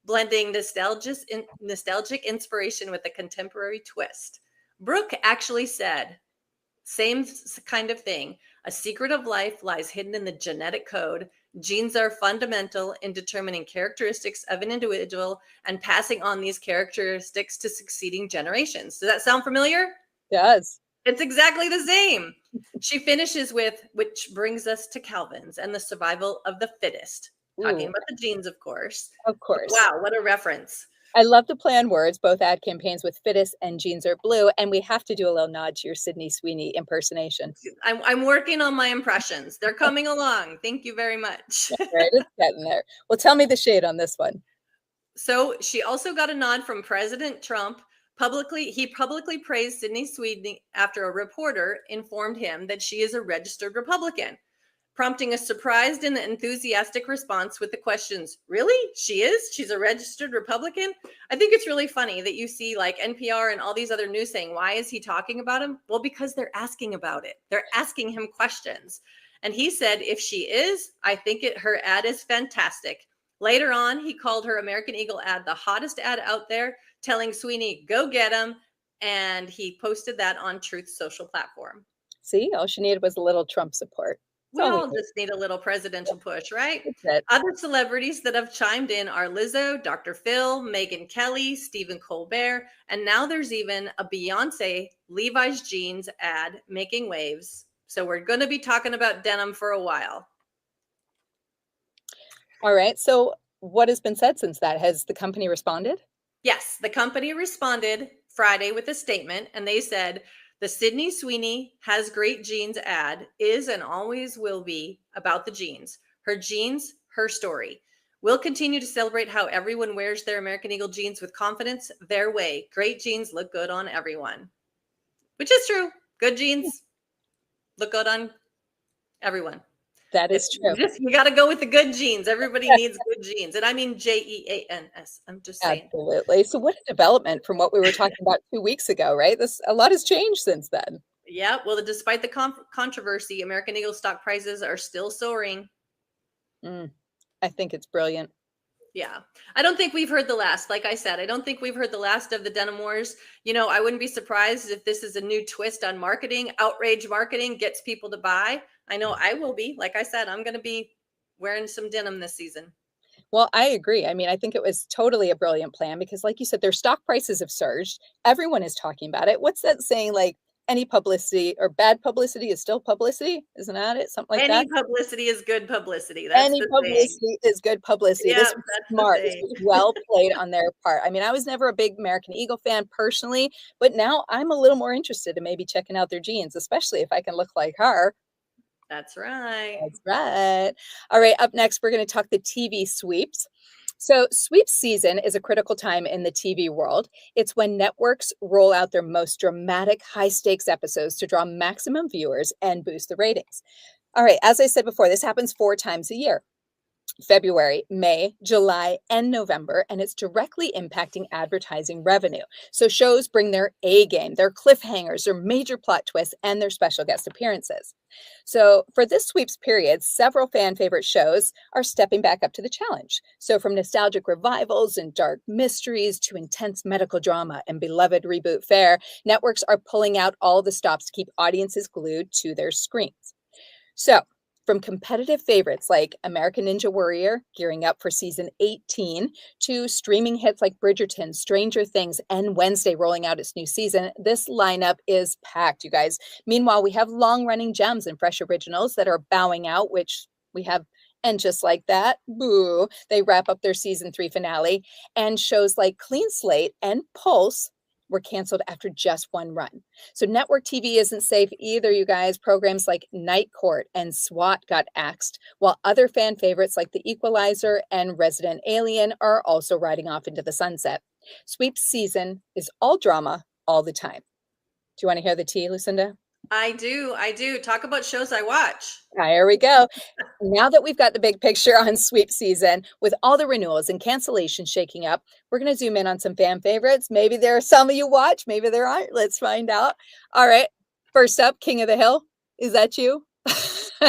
blending nostalgic inspiration with a contemporary twist. Brooke actually said, same kind of thing. A secret of life lies hidden in the genetic code. Genes are fundamental in determining characteristics of an individual and passing on these characteristics to succeeding generations. Does that sound familiar? It does. It's exactly the same. She finishes with, which brings us to Calvin's and the survival of the fittest. Talking about the genes, of course. Of course. Wow, what a reference. I love the play on words, both ad campaigns with fittest and jeans are blue. And we have to do a little nod to your Sydney Sweeney impersonation. I'm working on my impressions. They're coming along. Thank you very much. Right, it's getting there. Well, tell me the shade on this one. So she also got a nod from President Trump. He publicly praised Sydney Sweeney after a reporter informed him that she is a registered Republican, prompting a surprised and enthusiastic response with the questions, really? She is? She's a registered Republican? I think it's really funny that you see like NPR and all these other news saying, why is he talking about him? Well, because they're asking about it. They're asking him questions. And he said, if she is, I think her ad is fantastic. Later on, he called her American Eagle ad the hottest ad out there, telling Sweeney, go get him. And he posted that on Truth's social platform. See, all she needed was a little Trump support. We all just need a little presidential push, right? Other celebrities that have chimed in are Lizzo, Dr. Phil, Megyn Kelly, Stephen Colbert, and now there's even a Beyonce Levi's jeans ad making waves. So we're going to be talking about denim for a while. All right. So what has been said since that? Has the company responded? Yes, the company responded Friday with a statement, and they said, the Sydney Sweeney Has Great Jeans ad is and always will be about the jeans. Her jeans, her story. We'll continue to celebrate how everyone wears their American Eagle jeans with confidence, their way. Great jeans look good on everyone. Which is true. Good jeans look good on everyone. That is true. You got to go with the good jeans. Everybody needs good jeans. And I mean Jeans. I'm just saying. Absolutely. So what a development from what we were talking about 2 weeks ago, right? A lot has changed since then. Yeah. Well, despite the controversy, American Eagle stock prices are still soaring. I think it's brilliant. Yeah. I don't think we've heard the last. Like I said, I don't think we've heard the last of the denim wars. You know, I wouldn't be surprised if this is a new twist on marketing. Outrage marketing gets people to buy. I know I will be. Like I said, I'm going to be wearing some denim this season. Well, I agree. I mean, I think it was totally a brilliant plan because like you said, their stock prices have surged. Everyone is talking about it. What's that saying? Like any publicity or bad publicity is still publicity. Isn't that it? Something like that. Any publicity is good publicity. That's any publicity is good publicity. Yeah, This was smart. This was well played on their part. I mean, I was never a big American Eagle fan personally, but now I'm a little more interested in maybe checking out their jeans, especially if I can look like her. That's right. That's right. All right. Up next, we're going to talk the TV sweeps. So sweeps season is a critical time in the TV world. It's when networks roll out their most dramatic, high-stakes episodes to draw maximum viewers and boost the ratings. All right. As I said before, this happens 4 times a year. February, May, July, and November, and it's directly impacting advertising revenue. So shows bring their A game, their cliffhangers, their major plot twists, and their special guest appearances. So for this sweeps period, several fan favorite shows are stepping back up to the challenge. So from nostalgic revivals and dark mysteries to intense medical drama and beloved reboot fare, networks are pulling out all the stops to keep audiences glued to their screens. So from competitive favorites like American Ninja Warrior, gearing up for season 18, to streaming hits like Bridgerton, Stranger Things, and Wednesday rolling out its new season, this lineup is packed, you guys. Meanwhile, we have long-running gems and fresh originals that are bowing out, which we have, and just like that, boo, they wrap up their season 3 finale, and shows like Clean Slate and Pulse were canceled after just one run. So network TV isn't safe either, you guys. Programs like Night Court and SWAT got axed, while other fan favorites like The Equalizer and Resident Alien are also riding off into the sunset. Sweeps season is all drama all the time. Do you want to hear the tea, Lucinda? I do. Talk about shows I watch. Here we go. Now that we've got the big picture on sweep season, with all the renewals and cancellations shaking up, we're going to zoom in on some fan favorites. Maybe there are some of you watch, maybe there aren't. Let's find out. All right. First up, King of the Hill. Is that you?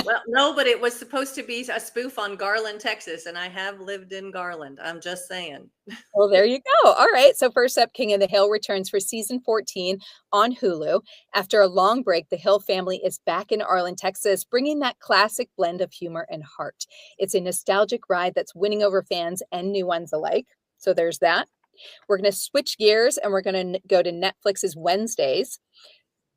Well, no, but it was supposed to be a spoof on Garland, Texas, and I have lived in Garland. I'm just saying. Well, there you go. All right. So first up, King of the Hill returns for season 14 on Hulu. After a long break, the Hill family is back in Arlen, Texas, bringing that classic blend of humor and heart. It's a nostalgic ride that's winning over fans and new ones alike. So there's that. We're going to switch gears and we're going to go to Netflix's Wednesdays.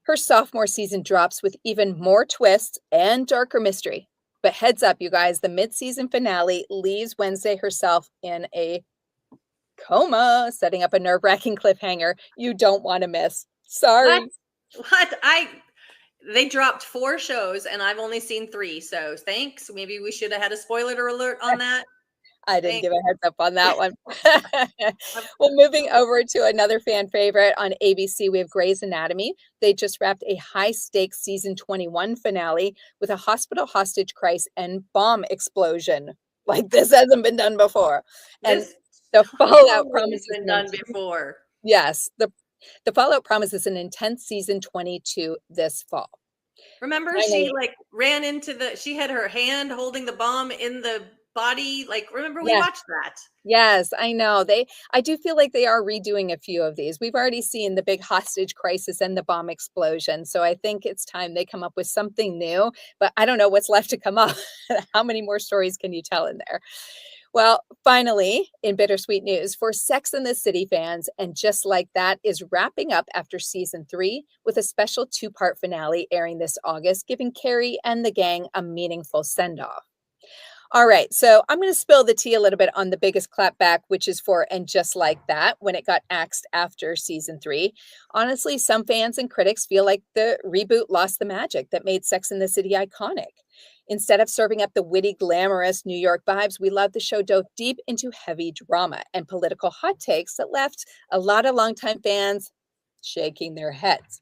Her sophomore season drops with even more twists and darker mystery. But heads up, you guys, the mid-season finale leaves Wednesday herself in a coma, setting up a nerve-wracking cliffhanger you don't want to miss. Sorry. What? They dropped 4 shows and I've only seen 3. So thanks. Maybe we should have had a spoiler alert on that. I didn't give a heads up on that one. Well, moving over to another fan favorite on ABC, we have Grey's Anatomy. They just wrapped a high-stakes season 21 finale with a hospital hostage crisis and bomb explosion. Like this hasn't been done before. And the fallout promises been done before. Yes, the fallout promises an intense season 22 this fall. Remember, she she had her hand holding the bomb in the body. Like, remember we watched that. Yes, I know. I do feel like they are redoing a few of these. We've already seen the big hostage crisis and the bomb explosion. So I think it's time they come up with something new, but I don't know what's left to come up. How many more stories can you tell in there? Well, finally, in bittersweet news for Sex and the City fans, and Just Like That is wrapping up after season 3 with a special 2-part finale airing this August, giving Carrie and the gang a meaningful send-off. All right, so I'm going to spill the tea a little bit on the biggest clapback, which is for And Just Like That, when it got axed after season 3. Honestly, some fans and critics feel like the reboot lost the magic that made Sex and the City iconic. Instead of serving up the witty, glamorous New York vibes, we love the show dove deep into heavy drama and political hot takes that left a lot of longtime fans shaking their heads.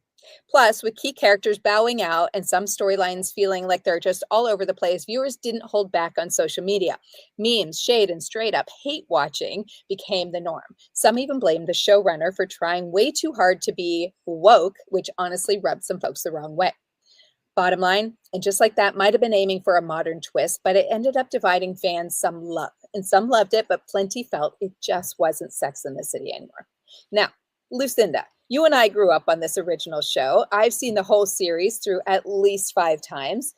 Plus, with key characters bowing out and some storylines feeling like they're just all over the place, viewers didn't hold back on social media. Memes, shade, and straight up hate watching became the norm. Some even blamed the showrunner for trying way too hard to be woke, which honestly rubbed some folks the wrong way. Bottom line, And Just Like That might have been aiming for a modern twist, but it ended up dividing fans some love. And some loved it, but plenty felt it just wasn't Sex and the City anymore. Now, Lucinda, you and I grew up on this original show. I've seen the whole series through at least 5 times.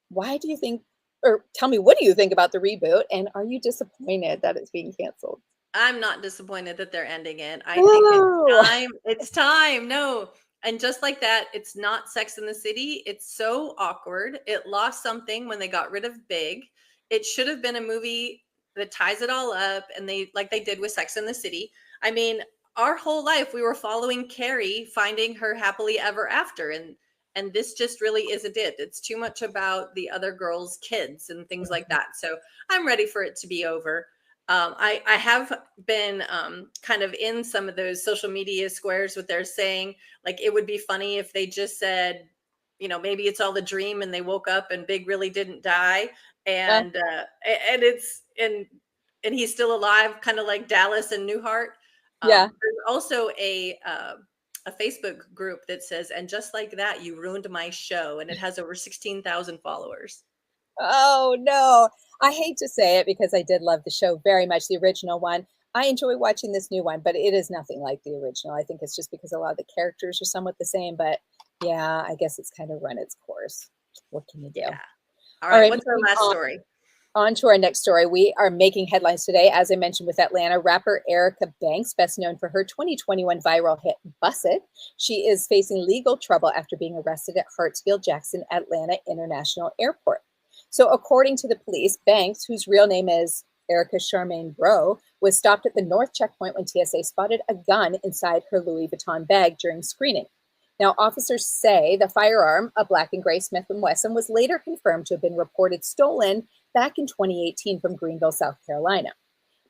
Why do you think, or tell me, what do you think about the reboot? And are you disappointed that it's being canceled? I'm not disappointed that they're ending it. I think it's time. No. And Just Like That, it's not Sex in the City. It's so awkward. It lost something when they got rid of Big. It should have been a movie that ties it all up, and they did with Sex in the City. I mean, our whole life we were following Carrie finding her happily ever after, and this just really isn't it. It's too much about the other girls' kids and things like that. So I'm ready for it to be over. I have been kind of in some of those social media squares with their saying, like, it would be funny if they just said, you know, maybe it's all the dream and they woke up and Big really didn't die. And he's still alive, kind of like Dallas and Newhart. There's also a Facebook group that says, "And just like that, you ruined my show," and it has over 16,000 followers. Oh no, I hate to say it because I did love the show very much, the original one. I enjoy watching this new one, but it is nothing like the original. I think it's just because a lot of the characters are somewhat the same, but yeah, I guess it's kind of run its course. What can you do? Yeah. All right, what's our last story? On to our next story. We are making headlines today, as I mentioned, with Atlanta rapper Erica Banks, best known for her 2021 viral hit Bust It. She is facing legal trouble after being arrested at Hartsfield-Jackson Atlanta International Airport. So according to the police, Banks, whose real name is Erica Charmaine Bro, was stopped at the North checkpoint when TSA spotted a gun inside her Louis Vuitton bag during screening. Now, officers say the firearm, a black and gray Smith & Wesson, was later confirmed to have been reported stolen back in 2018 from Greenville, South Carolina.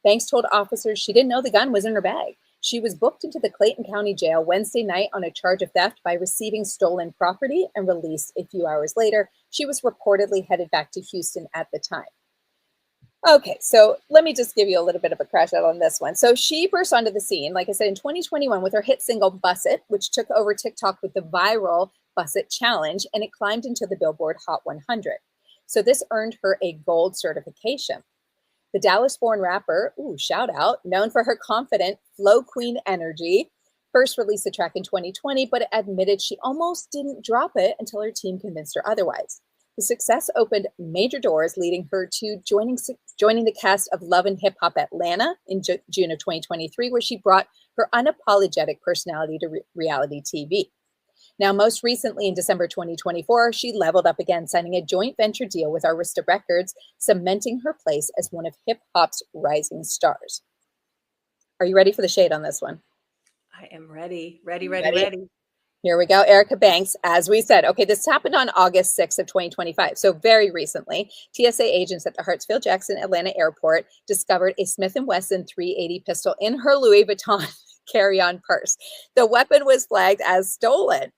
Banks told officers she didn't know the gun was in her bag. She was booked into the Clayton County Jail Wednesday night on a charge of theft by receiving stolen property and released a few hours later. She was reportedly headed back to Houston at the time. Okay, so let me just give you a little bit of a crash out on this one. So she burst onto the scene, like I said, in 2021 with her hit single Buss It, which took over TikTok with the viral Buss It challenge, and it climbed into the Billboard Hot 100. So this earned her a gold certification. The Dallas-born rapper, shout out, known for her confident flow queen energy, first released the track in 2020, but admitted she almost didn't drop it until her team convinced her otherwise. The success opened major doors, leading her to joining the cast of Love and Hip Hop Atlanta in June of 2023, where she brought her unapologetic personality to reality TV. Now, most recently in December 2024, she leveled up again, signing a joint venture deal with Arista Records, cementing her place as one of hip hop's rising stars. Are you ready for the shade on this one? I am ready. Ready. Here we go. Erica Banks, as we said. Okay, this happened on August 6th of 2025. So very recently, TSA agents at the Hartsfield-Jackson Atlanta Airport discovered a Smith & Wesson 380 pistol in her Louis Vuitton carry-on purse. The weapon was flagged as stolen.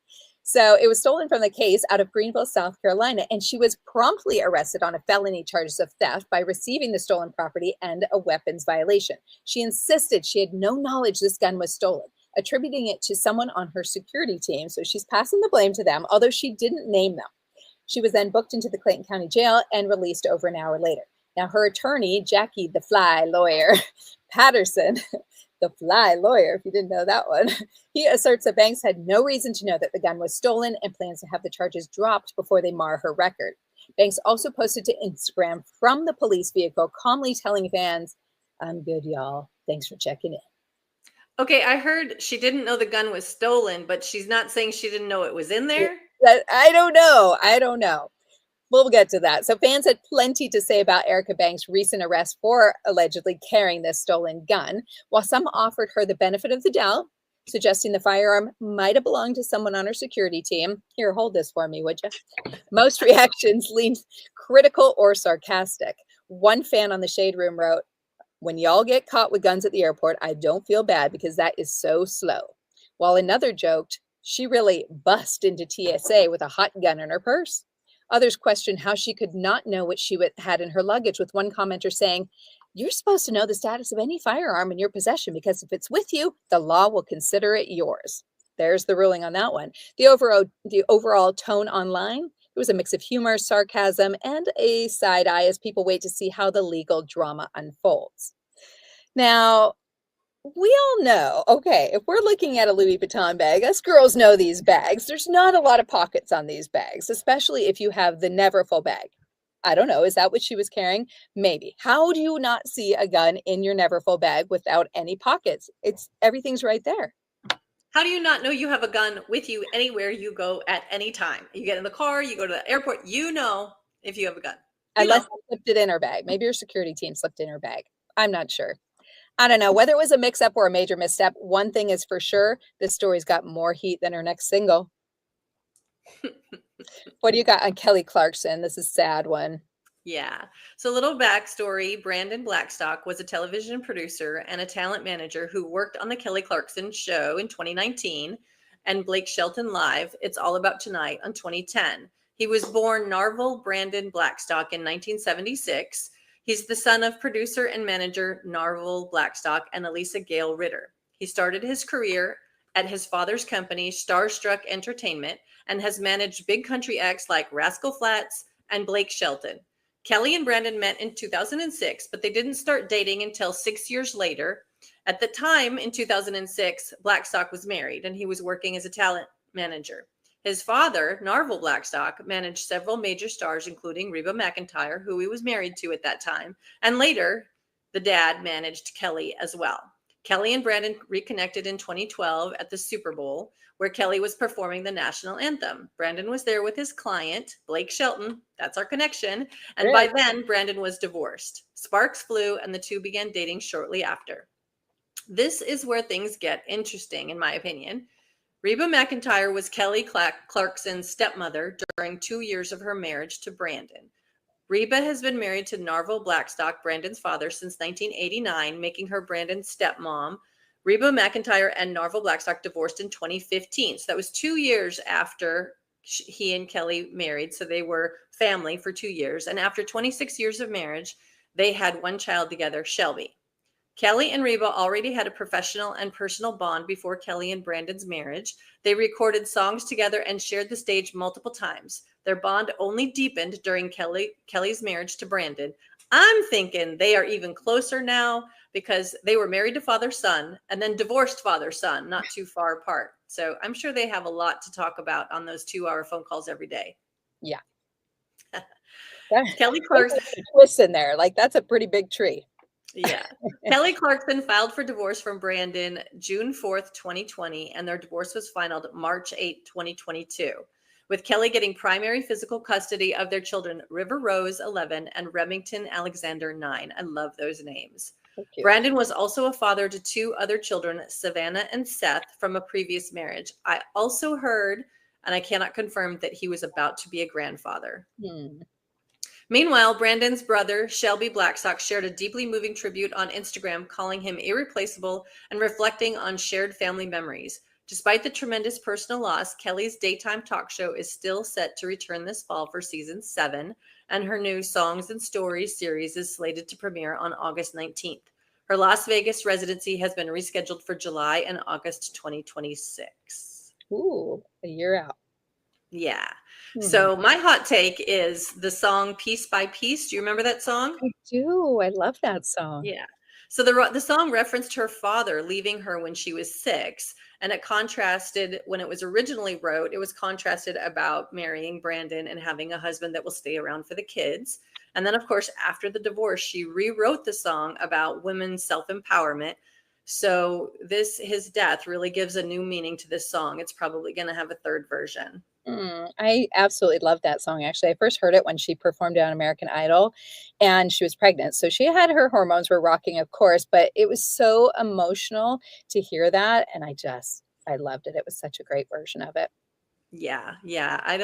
So it was stolen from the case out of Greenville, South Carolina, and she was promptly arrested on a felony charges of theft by receiving the stolen property and a weapons violation. She insisted she had no knowledge this gun was stolen, attributing it to someone on her security team. So she's passing the blame to them, although she didn't name them. She was then booked into the Clayton County Jail and released over an hour later. Now, her attorney, Jackie the Fly Lawyer Patterson, the Fly Lawyer, if you didn't know that one, he asserts that Banks had no reason to know that the gun was stolen and plans to have the charges dropped before they mar her record. Banks also posted to Instagram from the police vehicle, calmly telling fans, "I'm good, y'all. Thanks for checking in." Okay, I heard she didn't know the gun was stolen, but she's not saying she didn't know it was in there? I don't know. We'll get to that. So fans had plenty to say about Erica Banks' recent arrest for allegedly carrying this stolen gun, while some offered her the benefit of the doubt, suggesting the firearm might have belonged to someone on her security team. Here, hold this for me, would you? Most reactions leaned critical or sarcastic. One fan on the Shade Room wrote, "When y'all get caught with guns at the airport, I don't feel bad because that is so slow." While another joked, "She really bust into TSA with a hot gun in her purse." Others questioned how she could not know what she had in her luggage, with one commenter saying, "You're supposed to know the status of any firearm in your possession because if it's with you, the law will consider it yours." There's the ruling on that one. The overall tone online, it was a mix of humor, sarcasm, and a side eye as people wait to see how the legal drama unfolds. Now, we all know, okay, if we're looking at a Louis Vuitton bag, us girls know these bags. There's not a lot of pockets on these bags, especially if you have the never full bag. I don't know. Is that what she was carrying? Maybe. How do you not see a gun in your never full bag without any pockets? Everything's right there. How do you not know you have a gun with you anywhere you go at any time? You get in the car, you go to the airport, you know if you have a gun. Unless she slipped it in her bag. Maybe her security team slipped in her bag. I'm not sure. I don't know whether it was a mix-up or a major misstep. One thing is for sure, this story's got more heat than her next single. What do you got on Kelly Clarkson? This is a sad one. Yeah. So a little backstory, Brandon Blackstock was a television producer and a talent manager who worked on the Kelly Clarkson show in 2019 and Blake Shelton Live, It's All About Tonight on 2010. He was born Narvel Brandon Blackstock in 1976. He's the son of producer and manager Narvel Blackstock and Elisa Gale Ritter. He started his career at his father's company, Starstruck Entertainment, and has managed big country acts like Rascal Flatts and Blake Shelton. Kelly and Brandon met in 2006, but they didn't start dating until 6 years later. At the time, in 2006, Blackstock was married and he was working as a talent manager. His father, Narvel Blackstock, managed several major stars, including Reba McEntire, who he was married to at that time. And later, the dad managed Kelly as well. Kelly and Brandon reconnected in 2012 at the Super Bowl, where Kelly was performing the national anthem. Brandon was there with his client, Blake Shelton. That's our connection. And by then, Brandon was divorced. Sparks flew, and the two began dating shortly after. This is where things get interesting, in my opinion. Reba McEntire was Kelly Clarkson's stepmother during 2 years of her marriage to Brandon. Reba has been married to Narvel Blackstock, Brandon's father, since 1989, making her Brandon's stepmom. Reba McEntire and Narvel Blackstock divorced in 2015. So that was 2 years after he and Kelly married. So they were family for 2 years. And after 26 years of marriage, they had one child together, Shelby. Kelly and Reba already had a professional and personal bond before Kelly and Brandon's marriage. They recorded songs together and shared the stage multiple times. Their bond only deepened during Kelly's marriage to Brandon. I'm thinking they are even closer now because they were married to father-son and then divorced father-son, not too far apart. So I'm sure they have a lot to talk about on those 2-hour phone calls every day. Yeah. Kelly Clarkson. Twists in there. Like, that's a pretty big tree. Yeah. Kelly Clarkson filed for divorce from Brandon June 4th, 2020, and their divorce was finalized March 8, 2022, with Kelly getting primary physical custody of their children, River Rose, 11, and Remington Alexander, 9. I love those names. Brandon was also a father to 2 other children, Savannah and Seth, from a previous marriage. I also heard, and I cannot confirm, that he was about to be a grandfather. Meanwhile, Brandon's brother, Shelby Blackstock, shared a deeply moving tribute on Instagram, calling him irreplaceable and reflecting on shared family memories. Despite the tremendous personal loss, Kelly's daytime talk show is still set to return this fall for season 7, and her new Songs and Stories series is slated to premiere on August 19th. Her Las Vegas residency has been rescheduled for July and August 2026. Ooh, a year out. Yeah. So my hot take is the song Piece by Piece. Do you remember that song? I do. I love that song. Yeah. So the song referenced her father leaving her when she was 6, and it contrasted when it was originally wrote. It was contrasted about marrying Brandon and having a husband that will stay around for the kids. And then, of course, after the divorce, she rewrote the song about women's self-empowerment. So his death really gives a new meaning to this song. It's probably going to have a 3rd version. I absolutely love that song. Actually, I first heard it when she performed on American Idol, and she was pregnant. So she had her hormones were rocking, of course, but it was so emotional to hear that. And I loved it. It was such a great version of it. Yeah. Yeah. I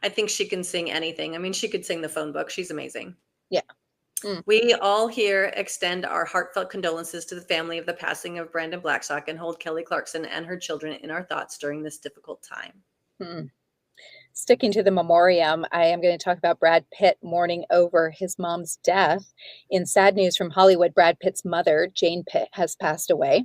think she can sing anything. I mean, she could sing the phone book. She's amazing. Yeah. We all here extend our heartfelt condolences to the family of the passing of Brandon Blackstock and hold Kelly Clarkson and her children in our thoughts during this difficult time. Sticking to the memoriam, I am going to talk about Brad Pitt mourning over his mom's death. In sad news from Hollywood, Brad Pitt's mother, Jane Pitt, has passed away.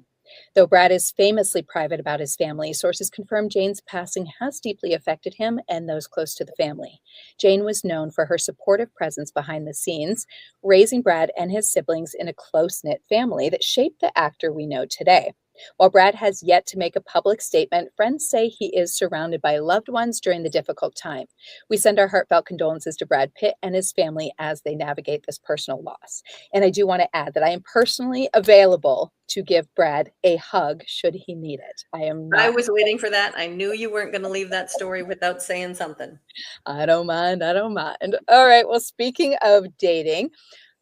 Though Brad is famously private about his family, sources confirm Jane's passing has deeply affected him and those close to the family. Jane was known for her supportive presence behind the scenes, raising Brad and his siblings in a close-knit family that shaped the actor we know today. While Brad has yet to make a public statement, friends say he is surrounded by loved ones during the difficult time. We send our heartfelt condolences to Brad Pitt and his family as they navigate this personal loss. And I do want to add that I am personally available to give Brad a hug should he need it. I was waiting for that. I knew you weren't going to leave that story without saying something. I don't mind. All right. Well, speaking of dating,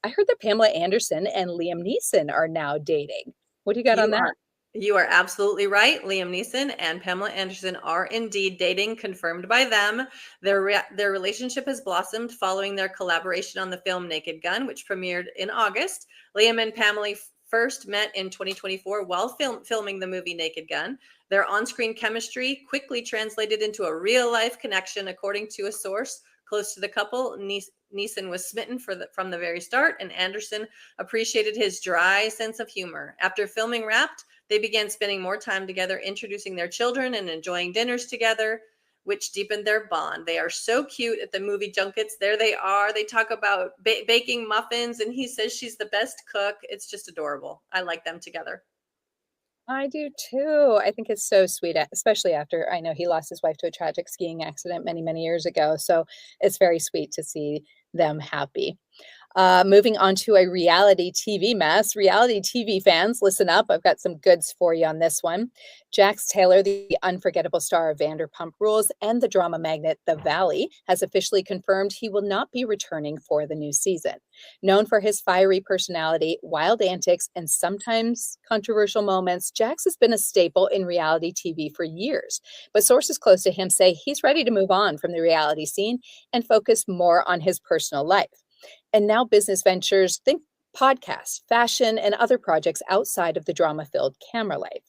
I heard that Pamela Anderson and Liam Neeson are now dating. What do you got on that? You are absolutely right. Liam Neeson and Pamela Anderson are indeed dating, confirmed by them. Their relationship has blossomed following their collaboration on the film Naked Gun, which premiered in August. Liam and Pamela first met in 2024 while filming the movie Naked Gun. Their on-screen chemistry quickly translated into a real-life connection, according to a source close to the couple. Neeson was smitten from the very start, and Anderson appreciated his dry sense of humor. After filming wrapped, they began spending more time together, introducing their children and enjoying dinners together, which deepened their bond. They are so cute at the movie junkets. There they are. They talk about baking muffins, and he says she's the best cook. It's just adorable. I like them together. I do too. I think it's so sweet, especially after I know he lost his wife to a tragic skiing accident many, many years ago. So it's very sweet to see them happy. Moving on to a reality TV mess. Reality TV fans, listen up. I've got some goods for you on this one. Jax Taylor, the unforgettable star of Vanderpump Rules and the drama magnet The Valley, has officially confirmed he will not be returning for the new season. Known for his fiery personality, wild antics, and sometimes controversial moments, Jax has been a staple in reality TV for years. But sources close to him say he's ready to move on from the reality scene and focus more on his personal life. And now business ventures, think podcasts, fashion, and other projects outside of the drama-filled camera life.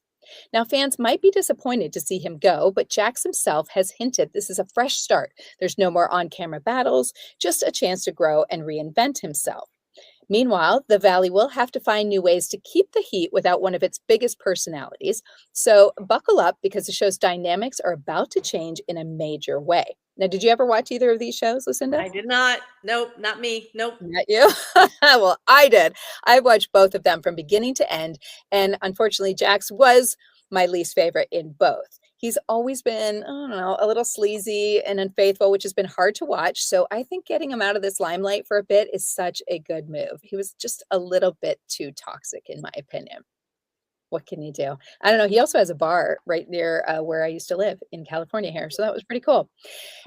Now, fans might be disappointed to see him go, but Jax himself has hinted this is a fresh start. There's no more on-camera battles, just a chance to grow and reinvent himself. Meanwhile, The Valley will have to find new ways to keep the heat without one of its biggest personalities. So buckle up because the show's dynamics are about to change in a major way. Now, did you ever watch either of these shows, Lucinda? I did not. Nope, not me. Nope. Not you? Well, I did. I watched both of them from beginning to end. And unfortunately, Jax was my least favorite in both. He's always been, I don't know, a little sleazy and unfaithful, which has been hard to watch. So I think getting him out of this limelight for a bit is such a good move. He was just a little bit too toxic, in my opinion. What can you do? I don't know. He also has a bar right near where I used to live in California here. So that was pretty cool.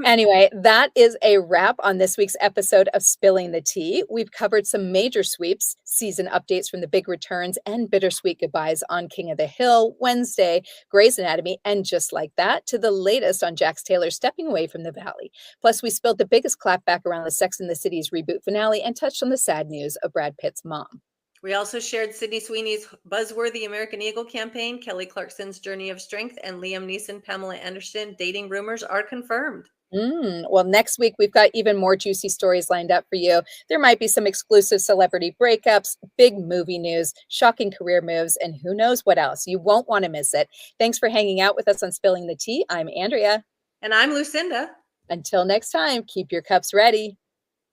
Anyway, that is a wrap on this week's episode of Spilling the Tea. We've covered some major sweeps, season updates from the big returns, and bittersweet goodbyes on King of the Hill, Wednesday, Grey's Anatomy, and just like that, to the latest on Jax Taylor stepping away from the Valley. Plus, we spilled the biggest clapback around the Sex and the City's reboot finale and touched on the sad news of Brad Pitt's mom. We also shared Sydney Sweeney's buzzworthy American Eagle campaign, Kelly Clarkson's Journey of Strength, and Liam Neeson, Pamela Anderson dating rumors are confirmed. Well, next week, we've got even more juicy stories lined up for you. There might be some exclusive celebrity breakups, big movie news, shocking career moves, and who knows what else. You won't want to miss it. Thanks for hanging out with us on Spilling the Tea. I'm Andrea. And I'm Lucinda. Until next time, keep your cups ready.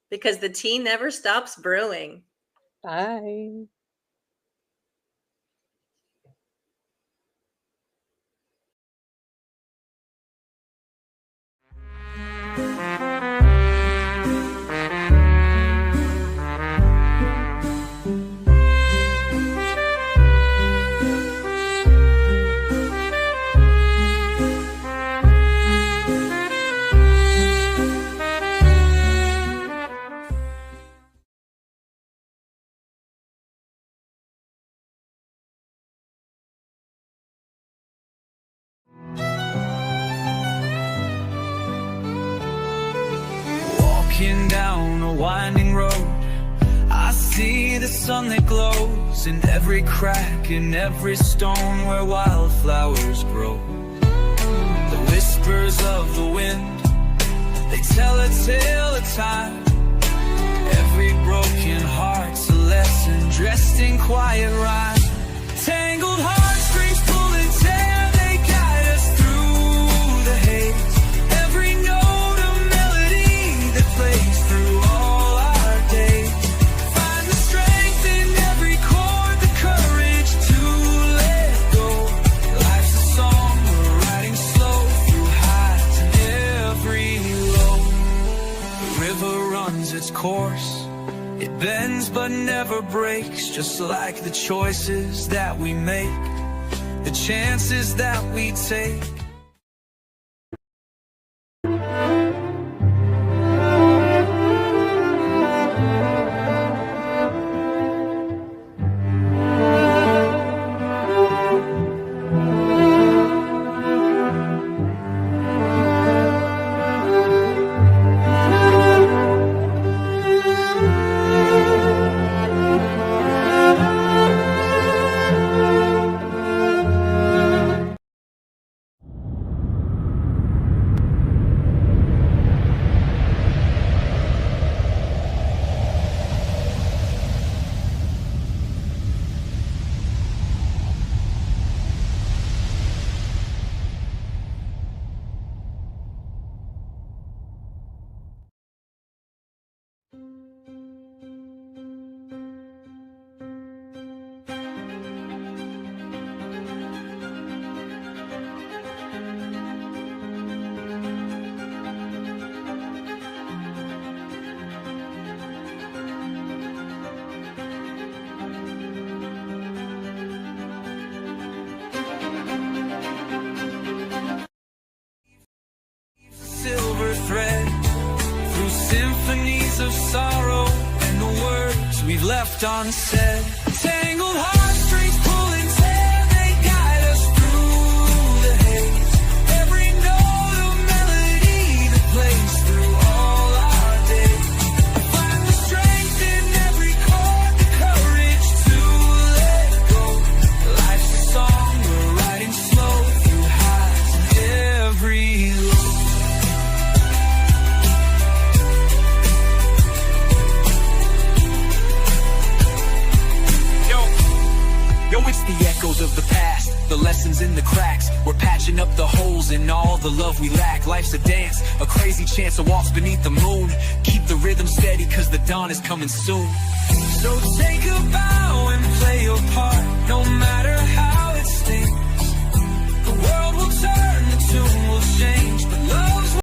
Because the tea never stops brewing. Bye. Walking down a winding road, I see the sun that glows in every crack, in every stone where wildflowers grow. The whispers of the wind, they tell a tale of time. Every broken heart's a lesson dressed in quiet rhyme. Tangled heart strings pull and tear, they guide us through the haze. Every note a melody that plays through all our days. Find the strength in every chord, the courage to let go. Life's a song we're writing slow through highs and every low. The river runs its course, it bends but never breaks, just like the choices that we make, the chances that we take. left unsaid. Tangled heartstrings pull and tear, they guide us through the haze. Every note of melody that plays through all our days. I find the strength in every chord, the courage to let go. Life's a song we're writing slow through highs and every low. Yo, it's the echoes of the past, the lessons in the cracks. We're patching up the holes in all the love we lack. Life's a dance, a crazy chance of walks beneath the moon. Keep the rhythm steady, cause the dawn is coming soon. So take a bow and play your part, no matter how